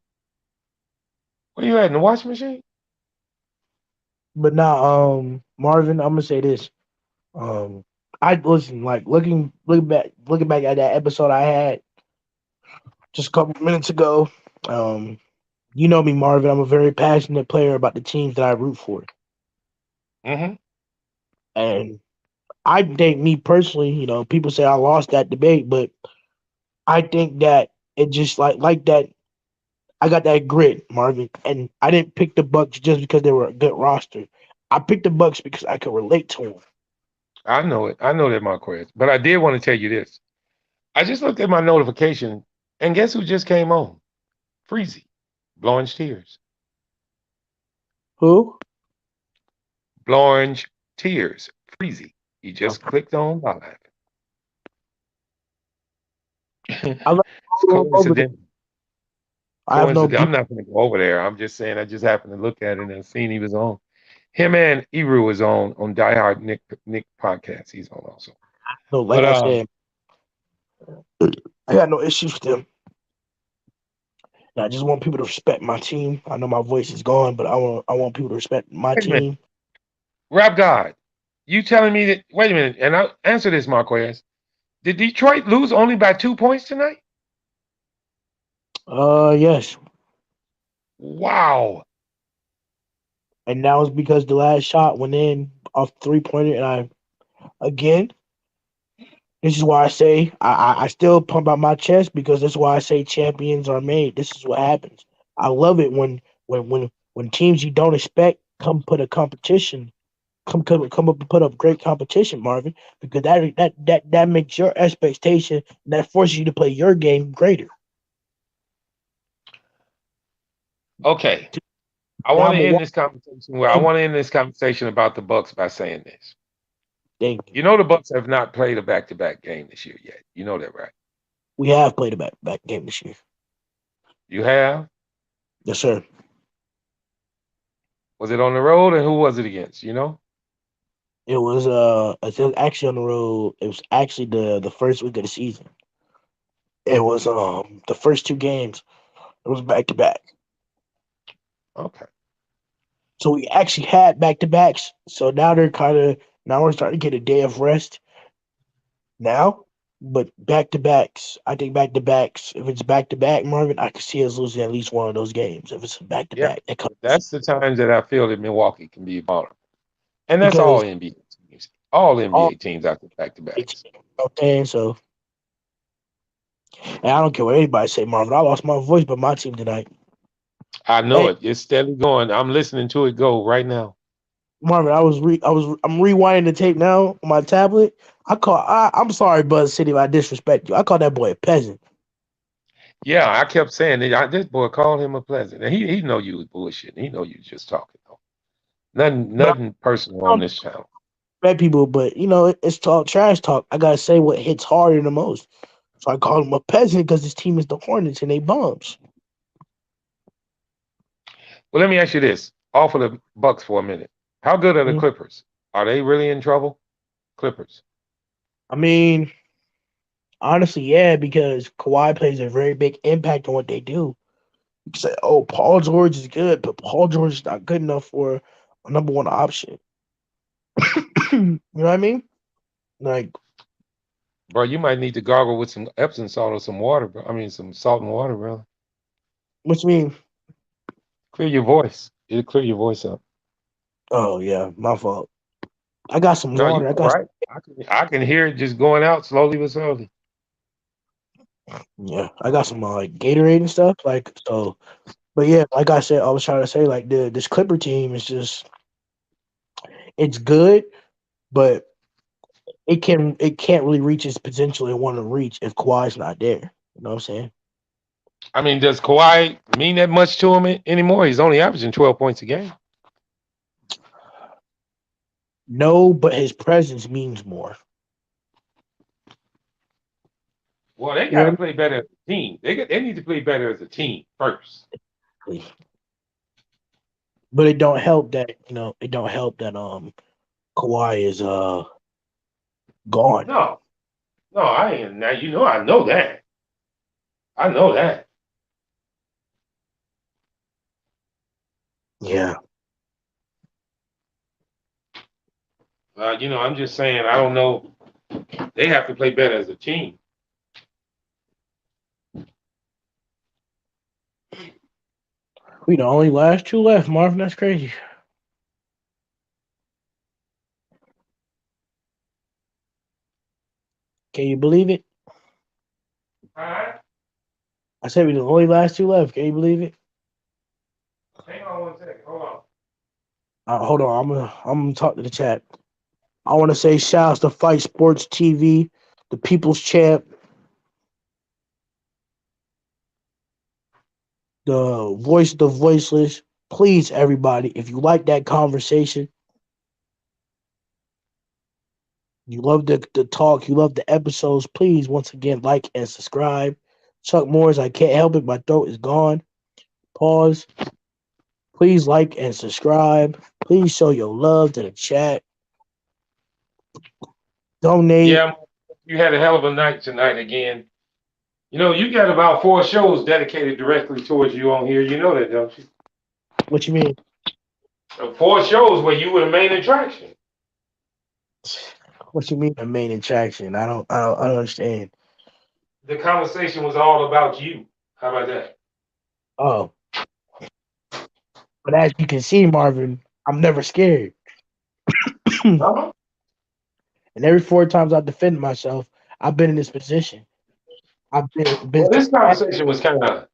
Where you at in the washing machine? But now, Marvin, I'm gonna say this. Um, I listen, like looking back at that episode I had just a couple minutes ago. Um, you know me, Marvin. I'm a very passionate player about the teams that I root for, Mm-hmm. and I think me personally, people say I lost that debate, but I think that it just like that. I got that grit, Marvin, and I didn't pick the Bucks just because they were a good roster. I picked the Bucks because I could relate to them. I know it. I know that, Marquez. But I did want to tell you this. I just looked at my notification, and guess who just came on? Freezy, blowing tears. Who? Blowing tears. Freezy. He just Okay. clicked on live. I love It's over there. coincidental. I have no Coincidence. beef. I'm not going to go over there. I'm just saying I just happened to look at it and seen he was on. Him and Eru is on Die Hard Nick podcast. He's on also. No, like But I said, I got no issues with them. And I just want people to respect my team. I know my voice is gone, but I want people to respect my wait a minute. team. Rap God, you telling me that? Wait a minute, and I'll answer this, Marquez. Did Detroit lose only by 2 points tonight? Yes. Wow. And that was because the last shot went in off 3-pointer, and again, this is why I say I still pump out my chest because that's why I say champions are made. This is what happens. I love it when teams you don't expect come put a competition, come up and put up great competition, Marvin, because that makes your expectation, that forces you to play your game greater. Okay. I Now want I'm to a end this conversation. Well, I want to end this conversation about the Bucks by saying this. thing. You know the Bucks have not played a back-to-back game this year yet. You know that, right? We have played a back game this year. You have? Yes, sir. Was it on the road, and who was it against? You know? It was actually on the road. It was actually the first week of the season. It was the first two games. It was back to back. Okay. So we actually had back to backs. So now now we're starting to get a day of rest now. But back to backs, I think back to backs. If it's back to back, Marvin, I could see us losing at least one of those games. If it's back to Yeah. back, that comes That's the times that I feel that Milwaukee can be vulnerable. And that's all because NBA teams. All all NBA teams out there back to backs. okay. So, and I don't care what anybody say, Marvin. I lost my voice, but my team tonight. I know Hey, it. It's steadily going. I'm listening to it go right now. Marvin, I'm rewinding the tape now on my tablet. I'm sorry, Buzz City, if I disrespect you. I call that boy a peasant. Yeah, I kept saying that. This boy called him a pleasant, and he know you was bullshitting. He know you was just talking. Though. But Nothing personal I on don't this channel. respect people, but it's talk trash talk. I gotta say what hits harder the most. So I call him a peasant because his team is the Hornets and they bums. Well, let me ask you this: off of the Bucks for a minute. How good are the Mhm. Clippers? Are they really in trouble? Clippers. I mean, honestly, yeah, because Kawhi plays a very big impact on what they do. You can say, "Oh, Paul George is good," but Paul George is not good enough for a number one option. You know what I mean? Like, Bro, you might need to gargle with some Epsom salt or some water, bro. I mean, some salt and water, bro. what you mean? Clear your voice. It'll clear your voice up. Oh yeah, my fault. I got some No, you water. all right. I can hear it just going out slowly but slowly. I got some like Gatorade and stuff. Like so, but yeah, like I said, I was trying to say like this Clipper team is just it's good, but it can't really reach its potential it want to reach if Kawhi's not there. You know what I'm saying? I mean, does Kawhi mean that much to him anymore? He's only averaging 12 points a game. No, but his presence means more. Well, they You got know to play better as a team. They need to play better as a team first. what I mean? But it don't help that Kawhi is gone. No, I ain't. Now I know that. I know that. Yeah. I'm just saying. I don't know. They have to play better as a team. We the only last two left, Marvin. That's crazy. Can you believe it? Alright. I said we the only last two left. Can you believe it? Hang on one second. Hold on. Hold on. I'm gonna talk to the chat. I want to say shouts to Fight Sports TV, the People's Champ, the Voice of the Voiceless. Please, everybody, if you like that conversation, you love the talk, you love the episodes, please, once again, like and subscribe. Chuck Morris, I can't help it. My throat is gone. Pause. Please like and subscribe. Please show your love to the chat. Donate. Yeah, you had a hell of a night tonight again. You got about 4 shows dedicated directly towards you on here. You know that, don't you? What you mean? 4 shows where you were the main attraction. What you mean the main attraction? I don't understand. The conversation was all about you. How about that? Oh. But as you can see, Marvin, I'm never scared. Uh-huh. And every 4 times I defended myself, I've been in this position. I've been Well, this conversation was kind of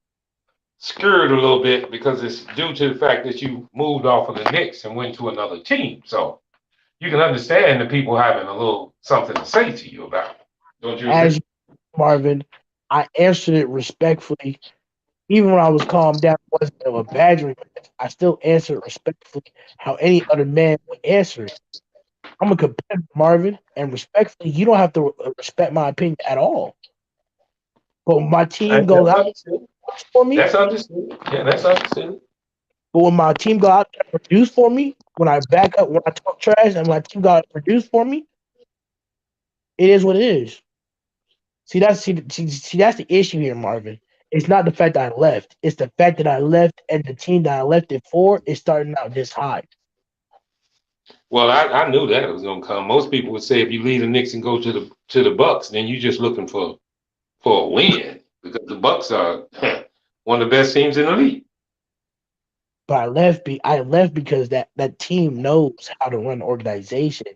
skewed a little bit because it's due to the fact that you moved off of the Knicks and went to another team. So you can understand the people having a little something to say to you about it. Don't you agree? As Marvin, I answered it respectfully. Even when I was calmed down, it wasn't a badgering. I still answered respectfully how any other man would answer it. I'm a competitor, Marvin, and respectfully, you don't have to respect my opinion at all. But when my team goes out for me, That's understood. Yeah, that's understood. but when my team go out there and produce for me, when I back up, when I talk trash, and my team got to produce for me, it is what it is. See, that's the issue here, Marvin. It's not the fact that I left. It's the fact that I left and the team that I left it for is starting out this high. Well, I knew that it was gonna come. Most people would say if you leave the Knicks and go to the Bucks, then you're just looking for a win because the Bucks are one of the best teams in the league. But I left because that team knows how to run an organization.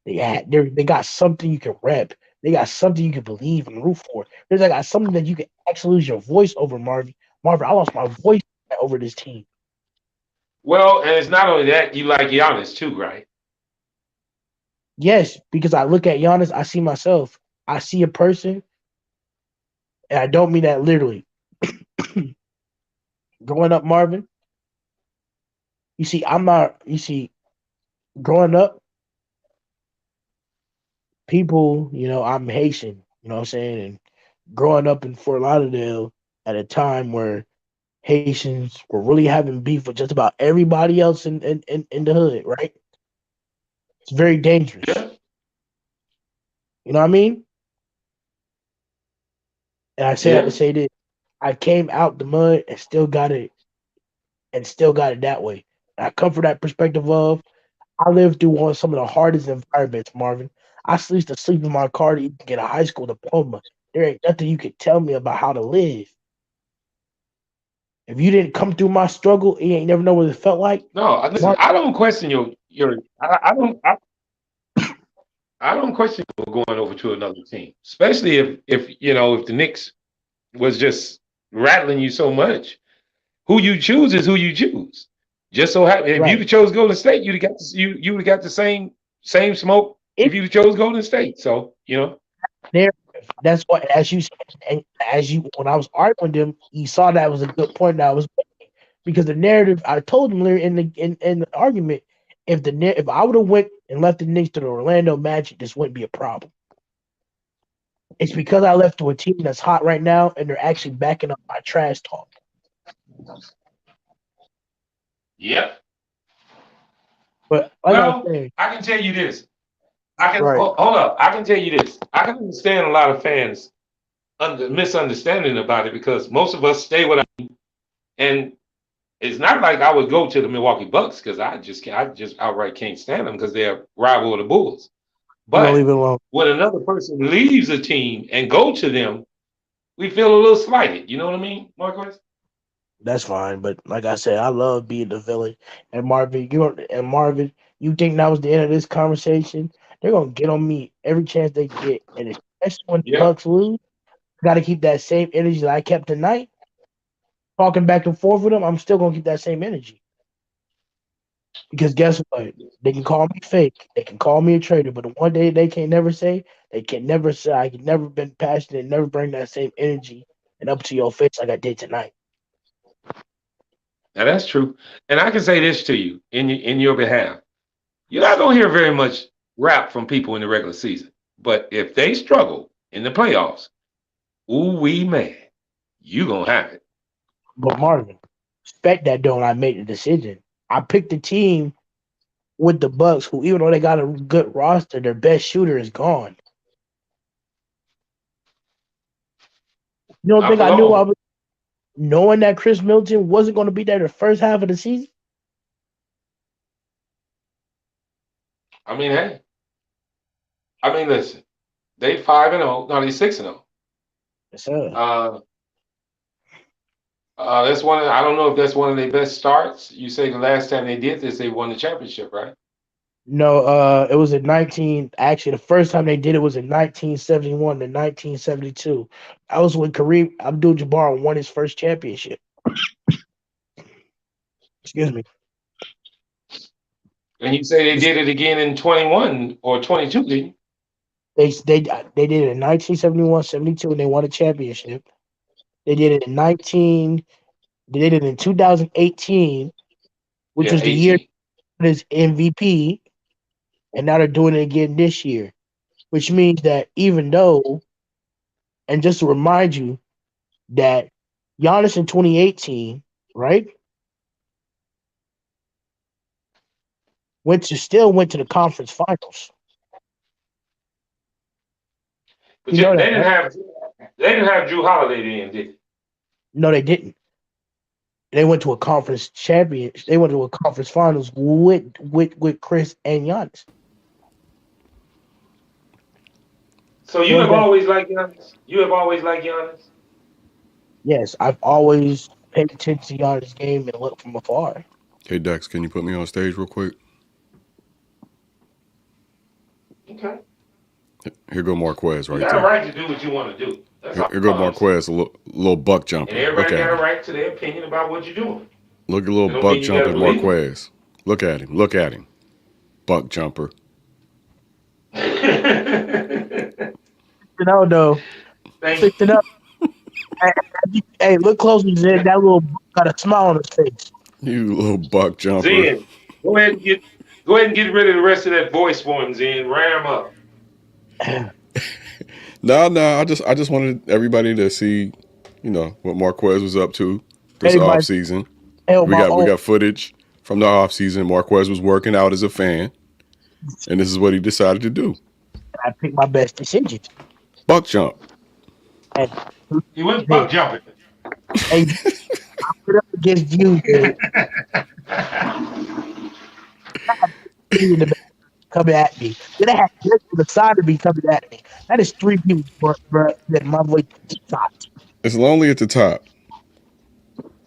They got something you can rep. They got something you can believe and root for. They got something that you can actually lose your voice over, Marvin. Marvin, I lost my voice over this team. Well, and it's not only that, you like Giannis too, right? Yes, because I look at Giannis, I see myself. I see a person, and I don't mean that literally. Growing up, Marvin, you see, growing up, people, I'm Haitian, you know what I'm saying? And growing up in Fort Lauderdale at a time where Haitians were really having beef with just about everybody else in the hood, right? It's very dangerous. Yeah. You know what I mean? And I say that to say this. I came out the mud and still got it that way. And I come from that perspective of I lived through some of the hardest environments, Marvin. I used to sleep in my car to even get a high school diploma. There ain't nothing you could tell me about how to live. If you didn't come through my struggle, you ain't never know what it felt like. No, listen, I don't question I don't question you going over to another team, especially if the Knicks was just rattling you so much. Who you choose is who you choose. Just so happen if you chose Golden State, you'd have got the same smoke if you chose Golden State. So There, That's what, as you said, and when I was arguing them, you saw that was a good point that I was making because the narrative I told him in the argument, if I would have went and left the Knicks to the Orlando Magic, this wouldn't be a problem. It's because I left to a team that's hot right now, and they're actually backing up my trash talk. Yep. But well, I can tell you this. Hold up. I can tell you this. I can understand a lot of fans misunderstanding about it because most of us stay with them, and it's not like I would go to the Milwaukee Bucks because I just outright can't stand them because they're rival of the Bulls. But when another person leaves a team and go to them, we feel a little slighted. You know what I mean, Marquez? That's fine, but like I said, I love being the villain. And Marvin, you think that was the end of this conversation? They're gonna get on me every chance they get, and especially when the Bucks lose, got to keep that same energy that I kept tonight. Talking back and forth with them, I'm still gonna keep that same energy. Because guess what? They can call me fake, they can call me a traitor, but the one day they can never say I can never been passionate, never bring that same energy and up to your face like I did tonight. Now that's true. And I can say this to you in your behalf. You're not going to hear very much rap from people in the regular season. But if they struggle in the playoffs, man, you going to have it. But Marvin, respect that though, when I made the decision. I picked the team with the Bucks, who even though they got a good roster, their best shooter is gone. You don't think I knew I was knowing that Chris Middleton wasn't going to be there the first half of the season? I mean, hey. Listen. They 5-0. No, they 6-0. Yes, sir. That's one. I don't know if that's one of their best starts. You say the last time they did this, they won the championship, right? No, it was in 19. Actually, the first time they did it was in 1971 to 1972. That was when Kareem Abdul-Jabbar won his first championship. Excuse me. And you say they did it again in 21 or 22, didn't you? They did it in 1971, 72, and they won a championship. They did it in 2018, which was the year his MVP, and now they're doing it again this year, which means that even though, and just to remind you that Giannis in 2018, right, still went to the conference finals. But they didn't have Drew Holiday then, did they? No, they didn't. They went to a conference championship. They went to a conference finals with Chris and Giannis. So you have always liked Giannis? You have always liked Giannis? Yes, I've always paid attention to Giannis' game and looked from afar. Hey, Dex, can you put me on stage real quick? Okay. Here go Marquez right there. You got a right to do what you want to do. Here go Marquez, a little buck jumper. And everybody got a right to their opinion about what you're doing. Look at little buck jumper Marquez. Look at him. Buck jumper. No. Picked it up. Hey, look closer, Zen. That little got a smile on his face. You little buck jumper. Zen, go ahead and get rid of the rest of that voice for him, Zen. Ram up. No. I just wanted everybody to see, what Marquez was up to this offseason. We got footage from the offseason. Marquez was working out as a fan, and this is what he decided to do. I picked my best decisions. Buck jump. And he went buck jumping. Hey, I put up against you, dude. Coming at me. Then I had Chris to the side of me coming at me. That is 3 people, bro. That my voice stopped. It's lonely at the top.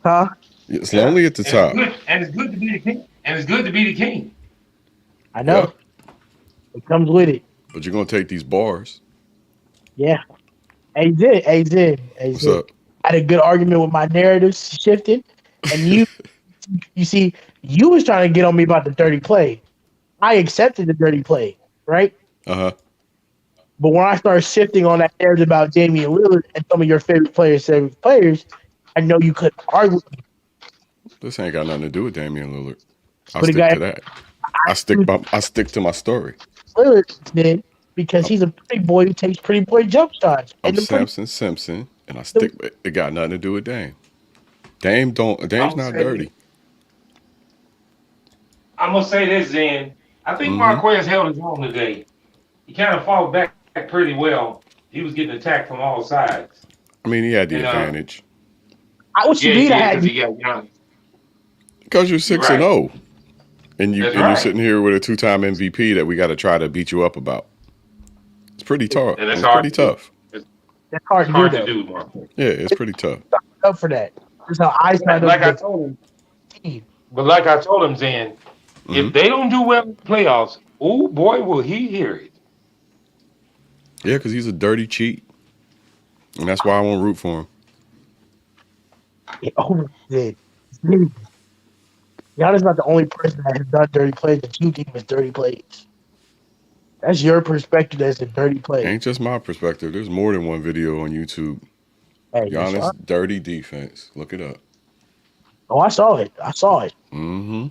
Huh? It's lonely at the top. And it's good to be the king. I know. Yep. It comes with it. But you're gonna take these bars. Yeah. Hey Zed. What's up? I had a good argument with my narratives shifting, and you see, you was trying to get on me about the dirty play. I accepted the dirty play, right? Uh-huh. But when I start shifting on that narrative about Damian Lillard and some of your favorite players, I know you could argue. This ain't got nothing to do with Damian Lillard. I'll But it stick got to that. I stick to my story. Lillard then because he's a pretty boy who takes pretty boy jump shots. I'm And the pretty, Samson Simpson, and I stick. It got nothing to do with Dame. Dame's not dirty. I'm gonna say this, Zen. I think Marquez held his own today. He kind of fought back pretty well. He was getting attacked from all sides. I mean, he had the advantage. What you mean? I had he got Giannis. Because you're 6-0, and you're right. sitting here with a 2-time MVP that we got to try to beat you up about. It's pretty tough. And it's pretty tough. That's hard to do, Marquez. Yeah, it's pretty tough. Up for that. That's how I signed like up. I told him. But like I told him, Zen, if they don't do well in the playoffs, oh boy, will he hear it. Yeah, because he's a dirty cheat, and that's why I won't root for him. Giannis not the only person that has done dirty plays that you deem as dirty plays. That's your perspective as a dirty play. Ain't just my perspective. There's more than one video on YouTube. Hey, Giannis dirty defense. Look it up. Oh, I saw it. Mm-hmm.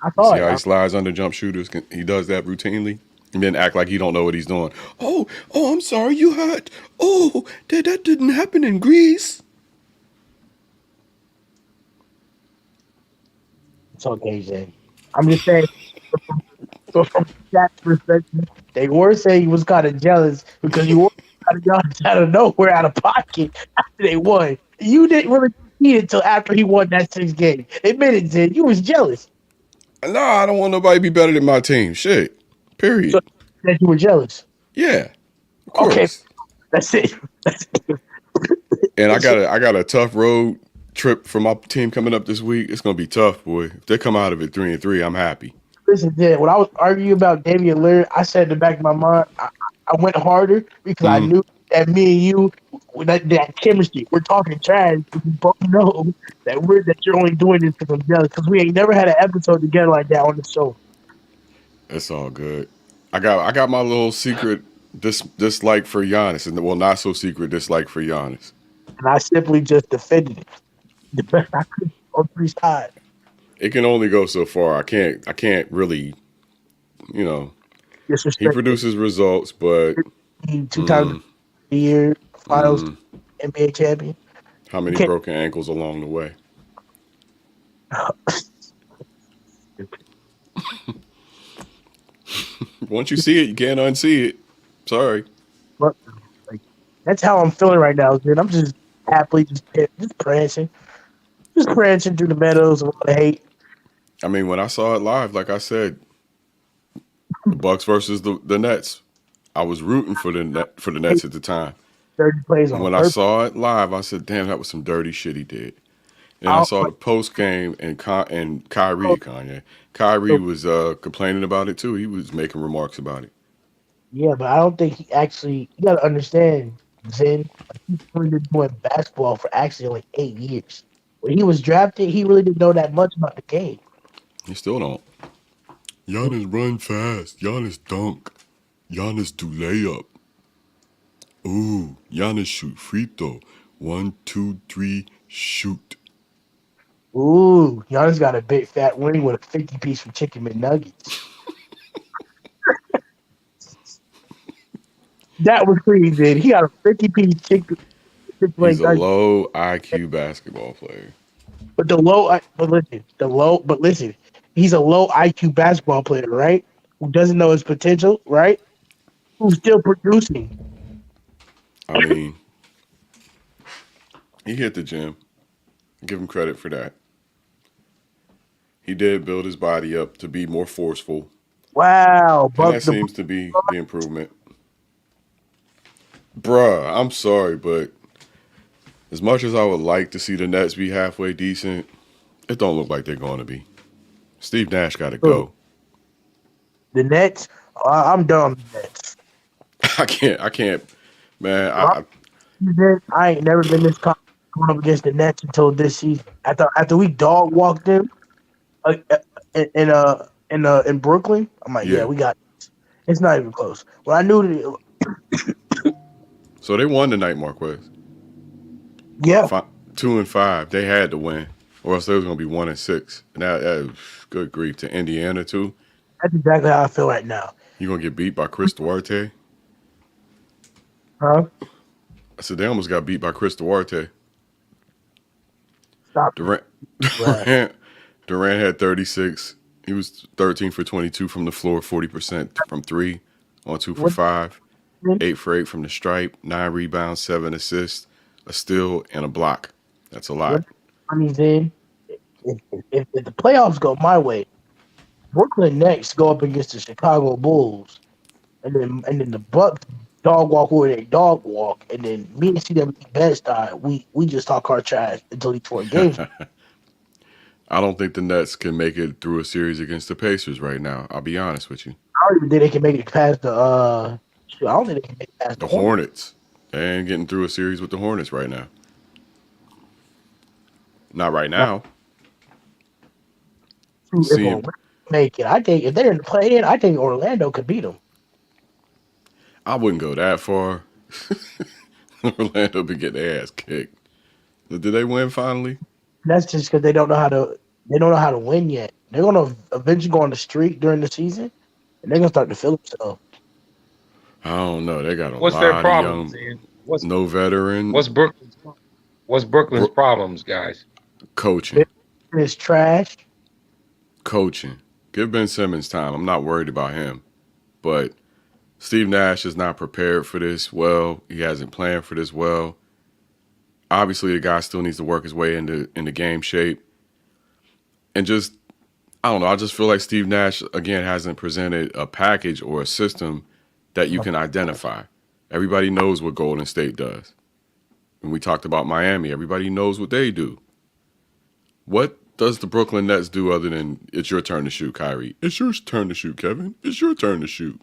I saw See how he slides under jump shooters? He does that routinely. And then act like he don't know what he's doing. Oh, I'm sorry, you hurt. Oh, that didn't happen in Greece. It's okay, Jay. I'm just saying, from that perspective, they were saying he was kind of jealous because you were kind of Giannis out of nowhere, out of pocket after they won. You didn't really see it until after he won that 6th game. Admit it, Jay. You was jealous. No, I don't want nobody to be better than my team. Shit. Period. So that you were jealous. Yeah. Of course. Okay. That's it. And I got a tough road trip for my team coming up this week. It's gonna be tough, boy. If they come out of it 3-3, I'm happy. Listen, Jay, when I was arguing about Damian Lillard, I said in the back of my mind, I went harder because I knew that me and you, that chemistry, we're talking trash. We both know that you're only doing this because I'm jealous. Because we ain't never had an episode together like that on the show. It's all good. I got my little secret dislike for Giannis, and well, not so secret dislike for Giannis. And I simply just defended it the best I could on 3 sides. It can only go so far. I can't really, he produces results, but 2 times a year finals NBA champion. How many broken ankles along the way? Once you see it, you can't unsee it. Sorry. But that's how I'm feeling right now, dude. I'm just happily just prancing through the meadows of all the hate. I mean, when I saw it live, like I said, the Bucks versus the Nets, I was rooting for the Nets at the time. Dirty plays on when purpose. I saw it live, I said, "Damn, that was some dirty shit he did." And I saw the post game and Kyrie was complaining about it too. He was making remarks about it. Yeah, but I don't think he actually. You got to understand, Zen. He's only been doing basketball for actually only 8 years. When he was drafted, he really didn't know that much about the game. He still don't. Giannis run fast. Giannis dunk. Giannis do layup. Ooh, Giannis shoot free throw. 1, 2, 3, shoot. Ooh, Giannis got a big fat wing with a 50-piece from Chicken McNuggets. That was crazy. He got a 50-piece chicken. He's a low IQ basketball player. But listen, he's a low IQ basketball player, right? Who doesn't know his potential, right? Who's still producing. I mean, he hit the gym. Give him credit for that. He did build his body up to be more forceful. Wow. And that seems to be the improvement. Bruh, I'm sorry, but as much as I would like to see the Nets be halfway decent, it don't look like they're going to be. Steve Nash got to go. The Nets? I'm done with the Nets. I can't, man. I ain't never been this confident going up against the Nets until this season. After we dog walked them in Brooklyn, I'm like, yeah, we got this. It's not even close. When I knew that So they won tonight, Marquez. Yeah. 2-5. They had to win, or else they was going to be 1-6. And that good grief to Indiana too. That's exactly how I feel right now. You gonna get beat by Chris Duarte? Huh? I said they almost got beat by Chris Duarte. Stop. Durant had 36. He was 13 for 22 from the floor, 40% from 3, on 2 for 5, 8 for 8 from the stripe, 9 rebounds, 7 assists, a steal, and a block. That's a lot. I mean, then if the playoffs go my way, Brooklyn Nets go up against the Chicago Bulls, and then the Bucks dog walk where they dog walk, and then me and CW Bed-Stuy, we just talk our trash until these 4 games. I don't think the Nets can make it through a series against the Pacers right now. I'll be honest with you. I don't even think they can make it past the I don't think they can make it past the Hornets. They ain't getting through a series with the Hornets right now. Not right now. Make it. I think if they're in the play-in, I think Orlando could beat them. I wouldn't go that far. Orlando be getting their ass kicked. Did they win finally? That's just because they don't know how to win yet. They're gonna eventually go on the streak during the season, and they're gonna start to feel themselves. I don't know. They got a What's lot their of problems? no veteran. What's Brooklyn's problems, guys? Coaching. It's trash. Coaching. Give Ben Simmons time. I'm not worried about him, but Steve Nash is not prepared for this well. He hasn't planned for this well. Obviously, the guy still needs to work his way into game shape. And just, I don't know, I just feel like Steve Nash, again, hasn't presented a package or a system that you can identify. Everybody knows what Golden State does. When we talked about Miami, everybody knows what they do. What does the Brooklyn Nets do other than it's your turn to shoot, Kyrie? It's your turn to shoot, Kevin. It's your turn to shoot.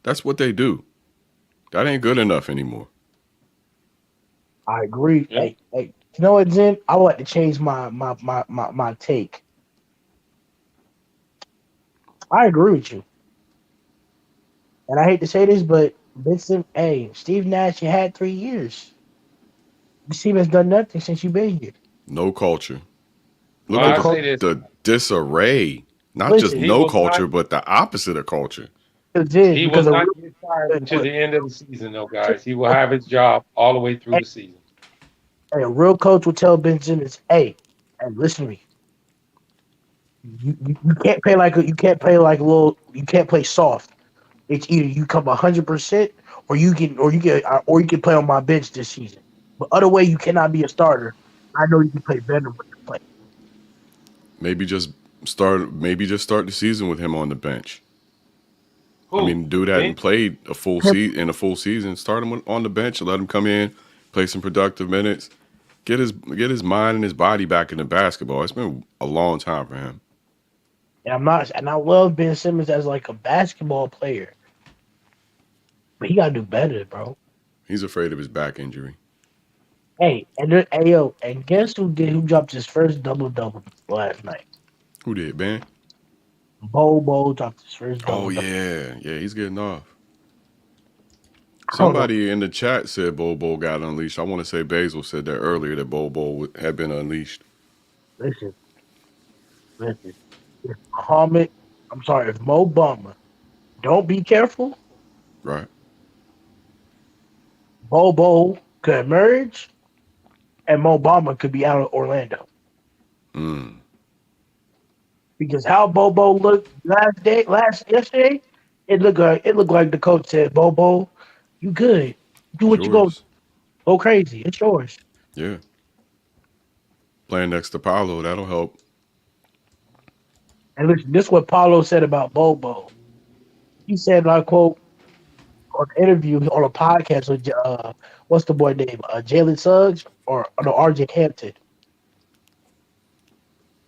That's what they do. That ain't good enough anymore. I agree. Yeah. Hey, you know what, Zen? I would like to change my take. I agree with you. And I hate to say this, but Steve Nash, you had 3 years. This team has done nothing since you've been here. No culture. Look at the disarray. Not just no culture, but the opposite of culture. He will not get fired until the end of the season, though, guys. He will have his job all the way through the season. Hey, a real coach will tell Ben Simmons, hey, listen to me. You can't play like you can't play soft. It's either you come 100% or you can play on my bench this season. But other way, you cannot be a starter. I know you can play better when you play. Maybe just start the season with him on the bench. I mean, dude hadn't played a full season. Start him on the bench and let him come in, play some productive minutes, get his mind and his body back into basketball. It's been a long time for him. And I love Ben Simmons as like a basketball player, but he gotta do better, bro. He's afraid of his back injury. Hey, and guess who dropped his first double last night? Who did, Ben? Bobo dropped his first double. Oh yeah, he's getting off. Somebody in the chat said Bobo got unleashed. I want to say Basil said that earlier that Bobo had been unleashed. Listen. If Mo Bamba don't be careful, right? Bobo could emerge, and Mo Bamba could be out of Orlando. Because how Bobo looked yesterday, it looked like the coach said, "Bobo, you good? Do what you go crazy. It's yours." Yeah. Playing next to Paolo, that'll help. And listen, this is what Paulo said about Bobo. He said, I quote, on an interview on a podcast with what's the boy name? Jalen Suggs or no, RJ Hampton.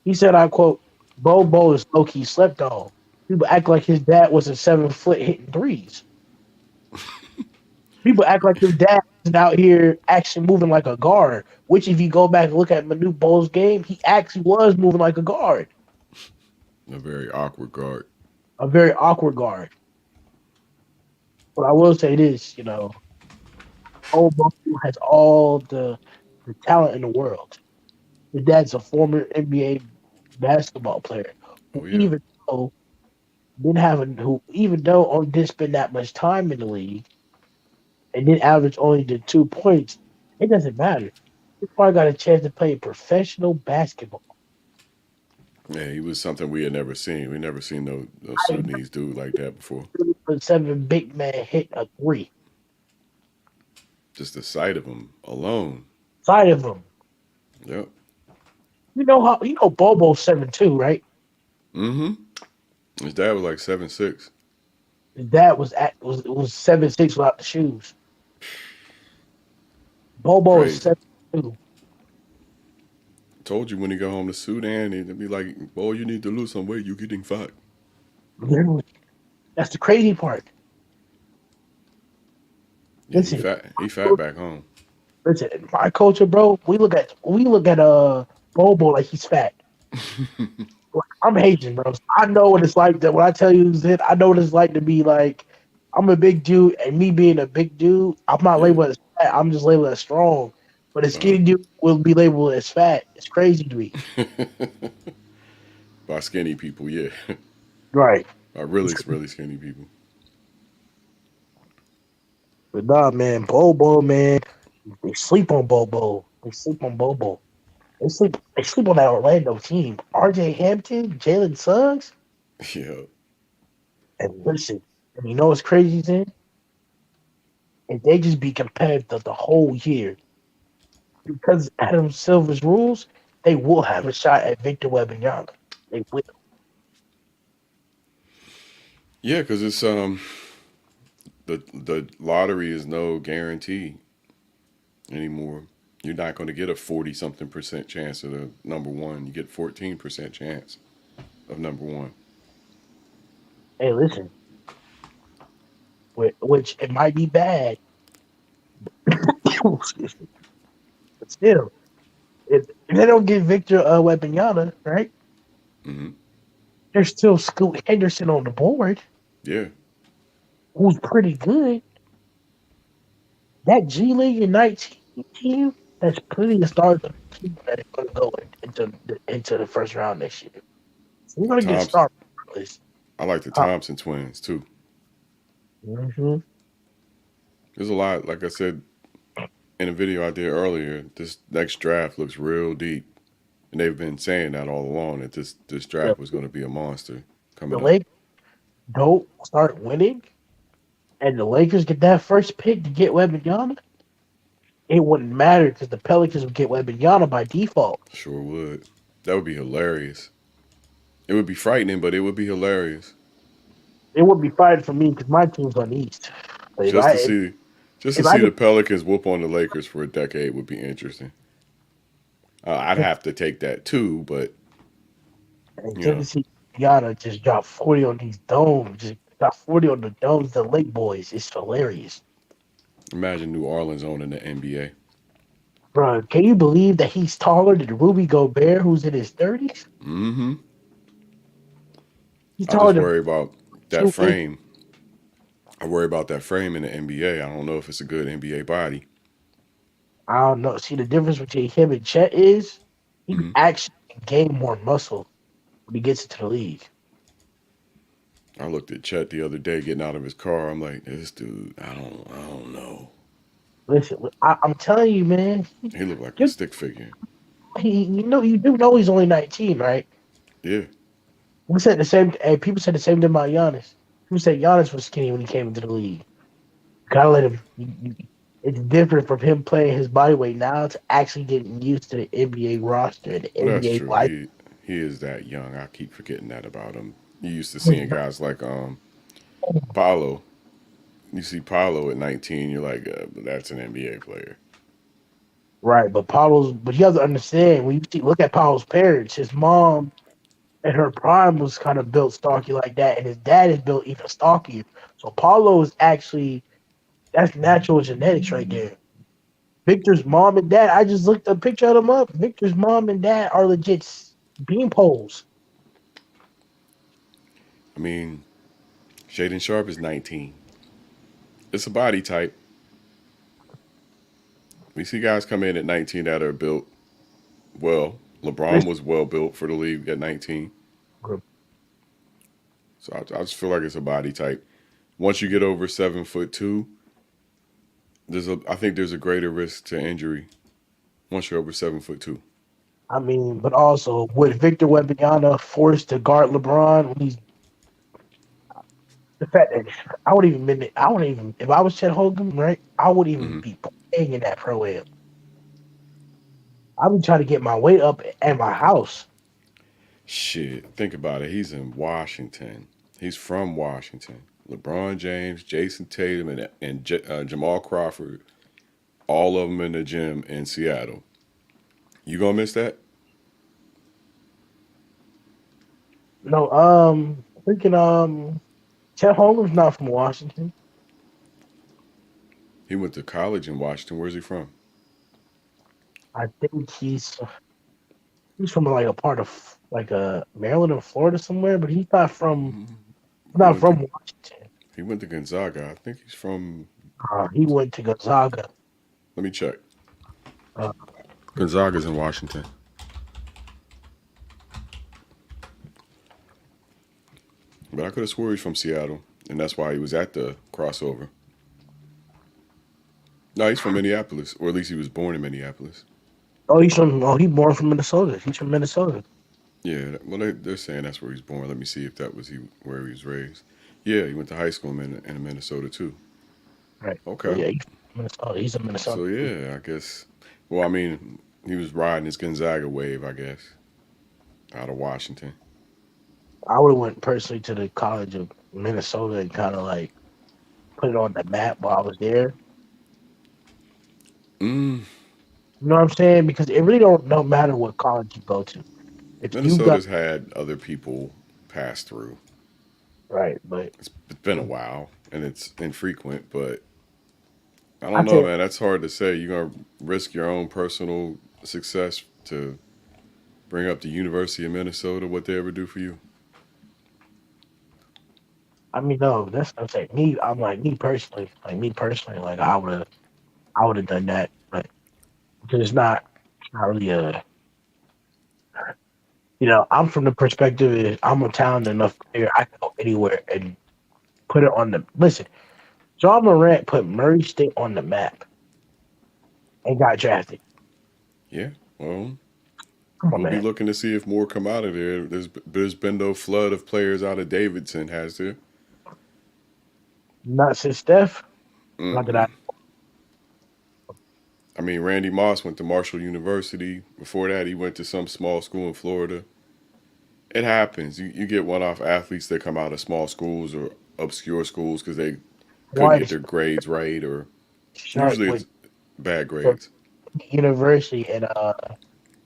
He said, I quote, Bobo is low-key slept on. People act like his dad was a 7-foot hitting threes. People act like his dad is out here actually moving like a guard, which if you go back and look at Manute Bol's game, he actually was moving like a guard. A very awkward guard. A very awkward guard. But I will say this, Bobo has all the talent in the world. His dad's a former NBA basketball player who Oh yeah. even though didn't have a who even though only didn't spend that much time in the league and didn't average only the 2 points, it doesn't matter. He probably got a chance to play professional basketball. Yeah, he was something we had never seen. We never seen no I ain't Sudanese dude like that before. never seen 7 big man hit a three. Just the sight of him alone. Side of him. Yep. Bobo's 7'2", right? Mm-hmm. His dad was like 7'6". His dad was 7'6" without the shoes. Bobo is Crazy. 7'2". Told you when he go home to Sudan, he'd be like, "Boy, you need to lose some weight. You getting fat." Literally. That's the crazy part. Yeah, he Listen, fat. He fat back home. listen. In my culture, bro, we look at Bobo like he's fat. Like, I'm Haitian, bro. So I know what it's like. That when I tell you that, I know what it's like to be like. I'm a big dude, and me being a big dude, I'm not Yeah. labeled as fat. I'm just labeled as strong. But a Uh, skinny dude will be labeled as fat. It's crazy to me. by skinny people, yeah. Right. By really, really skinny people. But nah, man, Bobo, man, they sleep on Bobo. They sleep on Bobo. They sleep on that Orlando team. RJ Hampton, Jalen Suggs, Yeah. and listen, and you know what's crazy, Zen? If they just be competitive the whole year, because Adam Silver's rules, they will have a shot at Victor Wembanyama. They will. Yeah, because it's the lottery is no guarantee anymore. You're not going to get a 40 something percent chance of the number one. You get 14% chance of number one. Hey, listen, which it might be bad, excuse me, but still, if they don't get Victor Wembanyama, right? Hmm. There's still Scoot Henderson on the board, Yeah. who's pretty good. That G League Unite team, that's plenty of stars on the team that are going to go into the first round next year. So you're going to get a Thompson. star list. I like the Thompson twins too. Mm-hmm. There's a lot. Like I said in a video I did earlier, this next draft looks real deep, and they've been saying that all along that this The, draft was going to be a monster the coming up. Lakers don't start winning, and the Lakers get that first pick to get Wembanyama, it wouldn't matter because the Pelicans would get Wembanyama by default. Sure would. That would be hilarious. It would be frightening, but it would be hilarious. It wouldn't be fired for me because my team's on the East. But if Just I to see, just to if I see the get Pelicans whoop on the Lakers for a decade would be interesting. I'd have to take that too, but and you just know, to see Yana just drop 40 on these domes, just drop 40 on the domes, the Lake Boys, it's hilarious. imagine New Orleans owning the NBA. Bro, can you believe that he's taller than Ruby Gobert, who's in his 30s? Mm-hmm. He's I taller just than worry about that 2'8". frame. I worry about that frame in the NBA. I don't know if it's a good NBA body. I don't know. See, the difference between him and Chet is he Hmm. actually can gain more muscle when he gets into the league. I looked at Chet the other day getting out of his car. I'm like, this dude, I don't know. Listen, I'm telling you, man. He looked like a You, stick figure. you do know he's only 19, right? Yeah. We said the same. Hey, people said the same thing about Giannis. People said Giannis was skinny when he came into the league. Gotta let him. It's different from him playing his body weight now to actually getting used to the NBA roster and the Well, that's NBA true. life. He is that young. I keep forgetting that about him. You used to seeing guys like Paolo. You see Paolo at 19, you're like, that's an NBA player. Right, but you have to understand when look at Paolo's parents. His mom at her prime was kind of built stocky like that, and his dad is built even stockier. So Paolo is actually that's natural genetics right there. Victor's mom and dad, I just looked a picture of them up. Victor's mom and dad are legit beam poles. I mean, Shaden Sharp is 19. It's a body type. We see guys come in at 19 that are built well. LeBron was well built for the league at 19. So I just feel like it's a body type. Once you get over 7'2", I think there's a greater risk to injury once you're over 7'2". I mean, but also with Victor Wembanyama forced to guard LeBron, when he's the fact that I wouldn't even if I was Chet Holmgren, right? I wouldn't even be playing in that pro am. I would try to get my weight up at my house. Shit, think about it. He's in Washington. He's from Washington. LeBron James, Jason Tatum, and Jamal Crawford, all of them in the gym in Seattle. You gonna miss that? No, freaking Chet Holmgren's not from Washington. He went to college in Washington. Where's he from? I think he's from like a part of like Maryland or Florida somewhere, but he's not from Washington. He went to Gonzaga. I think he's from. He went to Gonzaga. Let me check. Gonzaga's in Washington. But I could have swore he's from Seattle, and that's why he was at the crossover. No, he's from Minneapolis, or at least he was born in Minneapolis. He's born from Minnesota. He's from Minnesota. Yeah, well, they're saying that's where he's born. Let me see if that was where he was raised. Yeah, he went to high school in Minnesota too. Right. Okay. Yeah, he's a Minnesota. So yeah, I guess. Well, I mean, he was riding his Gonzaga wave, I guess, out of Washington. I would have went personally to the College of Minnesota and kind of like put it on the map while I was there. You know what I'm saying? Because it really don't matter what college you go to. If Minnesota's had other people pass through. Right, but it's been a while and it's infrequent, but I don't know, man. That's hard to say. You're gonna risk your own personal success to bring up the University of Minnesota. What they ever do for you? I mean, no, that's what I'm saying. Me personally, like I would have done that, but because it's not really I'm from the perspective is I'm a talented enough player. I can go anywhere and put it on the listen. John Morant put Murray State on the map and got drafted. Yeah, well, we'll be looking to see if more come out of there. There's been no flood of players out of Davidson, has there? Not since Steph. Not that I mean, Randy Moss went to Marshall University. Before that, he went to some small school in Florida. It happens. You get one-off athletes that come out of small schools or obscure schools because they couldn't get their grades right, or usually it's bad grades. University and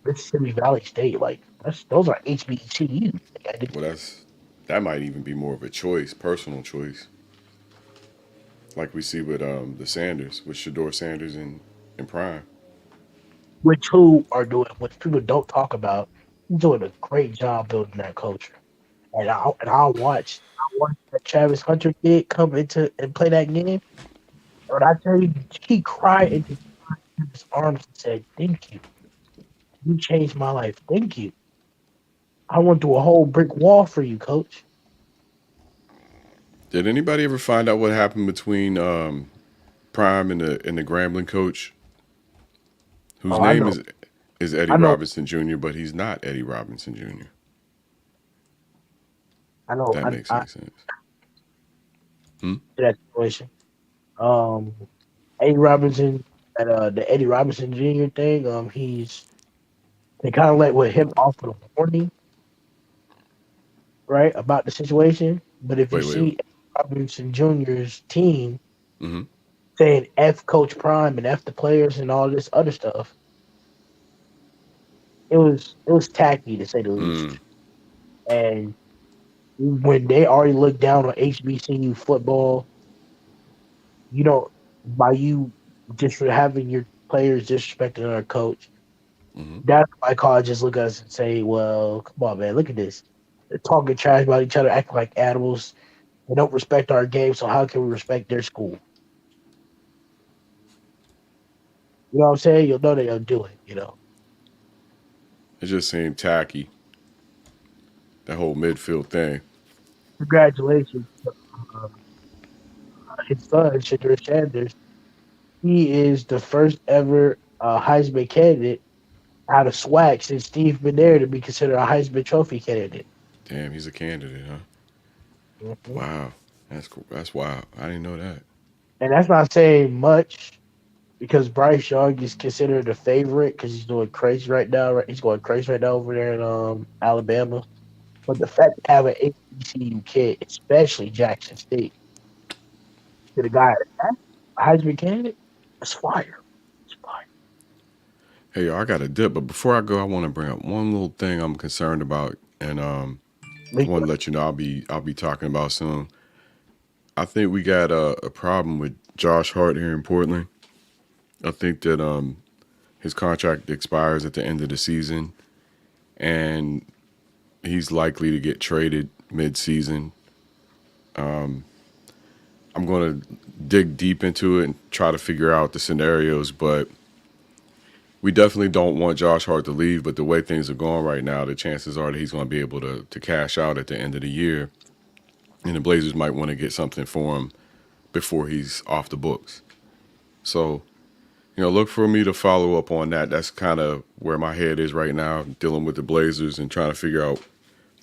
Mississippi Valley State, like those are HBCUs. Well, that might even be more of a choice, personal choice, like we see with the Sanders, with Shador Sanders and Prime. Which people don't talk about. He's doing a great job building that culture, and I'll watch that Travis Hunter kid come into and play that game. But I tell you, he cried into his arms and said, "Thank you. You changed my life. Thank you. I went through a whole brick wall for you, coach." Did anybody ever find out what happened between Prime and the Grambling coach, whose name is Eddie Robinson Jr., but he's not Eddie Robinson Jr.? I know. That makes any sense. That situation. Eddie Robinson at the Eddie Robinson Jr. thing. They kind of let him off with a warning, right, about the situation. But if you see Eddie Robinson Jr.'s team saying F Coach Prime and F the players and all this other stuff, it was tacky to say the least. And when they already looked down on HBCU football, by you just having your players disrespecting our coach, that's why colleges look at us and say, well, come on, man, look at this. They're talking trash about each other, acting like animals. They don't respect our game, so how can we respect their school? You know what I'm saying? You'll know they're gonna do it. It just seemed tacky, that whole midfield thing. Congratulations, uh, his son, Shadur Sanders. He is the first ever Heisman candidate out of SWAC since Steve been there to be considered a Heisman Trophy candidate. Damn, he's a candidate, huh? Mhm. Wow, that's cool. That's wild. I didn't know that. And that's not saying much because Bryce Young is considered the favorite because he's doing crazy right now. Right, he's going crazy right now over there in Alabama. But the fact to have an HBCU kid, especially Jackson State, to the guy a Heisman candidate, that's fire. It's fire. Hey, y'all, I got a dip, but before I go, I want to bring up one little thing I'm concerned about, and I want to let you know I'll be talking about soon. I think we got a problem with Josh Hart here in Portland. I think that his contract expires at the end of the season, and he's likely to get traded mid-season. I'm going to dig deep into it and try to figure out the scenarios, but we definitely don't want Josh Hart to leave. But the way things are going right now, the chances are that he's going to be able to cash out at the end of the year, and the Blazers might want to get something for him before he's off the books. So, look for me to follow up on that. That's kind of where my head is right now, dealing with the Blazers and trying to figure out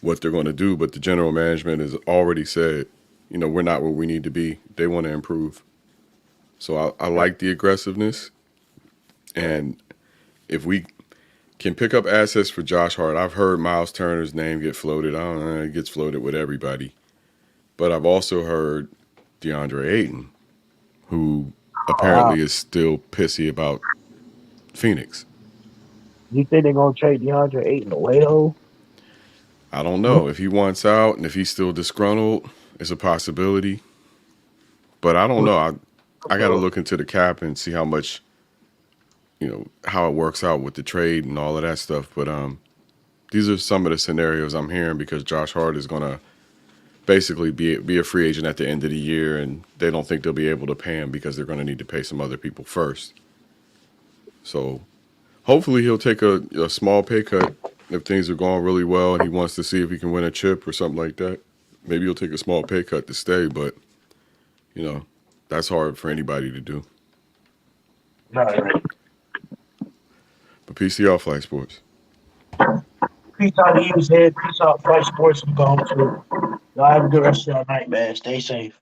what they're going to do. But the general management has already said, we're not where we need to be. They want to improve. So I like the aggressiveness. And if we can pick up assets for Josh Hart, I've heard Miles Turner's name get floated. I don't know, it gets floated with everybody. But I've also heard DeAndre Ayton, who Wow. apparently is still pissy about Phoenix. You think they're gonna trade DeAndre Ayton away though? I don't know if he wants out and if he's still disgruntled. It's a possibility, but I don't know. I got to look into the cap and see how much, how it works out with the trade and all of that stuff. But these are some of the scenarios I'm hearing because Josh Hart is going to basically be a free agent at the end of the year, and they don't think they'll be able to pay him because they're going to need to pay some other people first. So hopefully he'll take a small pay cut if things are going really well and he wants to see if he can win a chip or something like that. Maybe he'll take a small pay cut to stay, but that's hard for anybody to do. No. But PCL Flight Sports. Peace out to you, Zed. Peace out, Flight Sports. I'm going to. Y'all have a good rest of your night, man. Stay safe.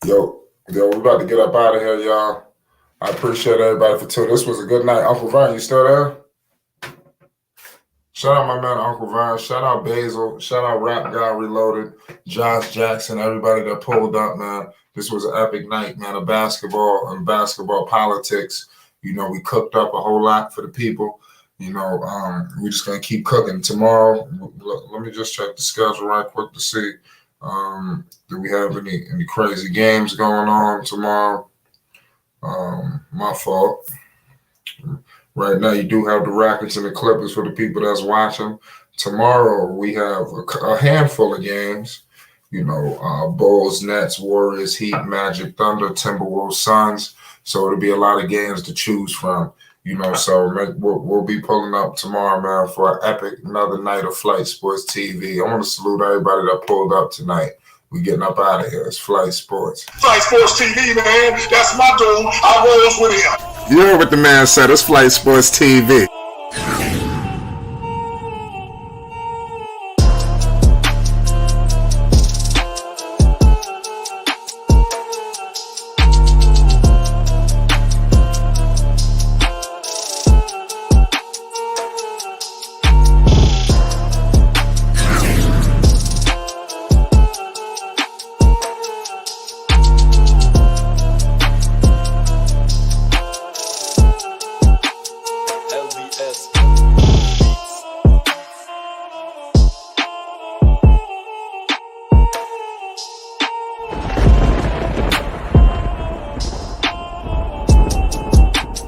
Yo, we about to get up out of here, y'all. I appreciate everybody for tuning. This was a good night. Uncle Vine, you still there? Shout out my man Uncle Vine. Shout out Basil. Shout out Rap Guy Reloaded. Josh Jackson. Everybody that pulled up, man. This was an epic night, man. Of basketball and basketball politics. You know, we cooked up a whole lot for the people. You know, we're just gonna keep cooking. Tomorrow, let me just check the schedule right quick to see. Do we have any crazy games going on tomorrow? My fault. Right now, you do have the Rockets and the Clippers for the people that's watching. Tomorrow, we have a handful of games. You know, Bulls, Nets, Warriors, Heat, Magic, Thunder, Timberwolves, Suns. So it'll be a lot of games to choose from. You know, so we'll be pulling up tomorrow, man, for an epic another night of Flight Sports TV. I want to salute everybody that pulled up tonight. We getting up out of here. It's Flight Sports. Flight Sports TV, man. That's my dude. I rolls with him. You heard what the man said. It's Flight Sports TV.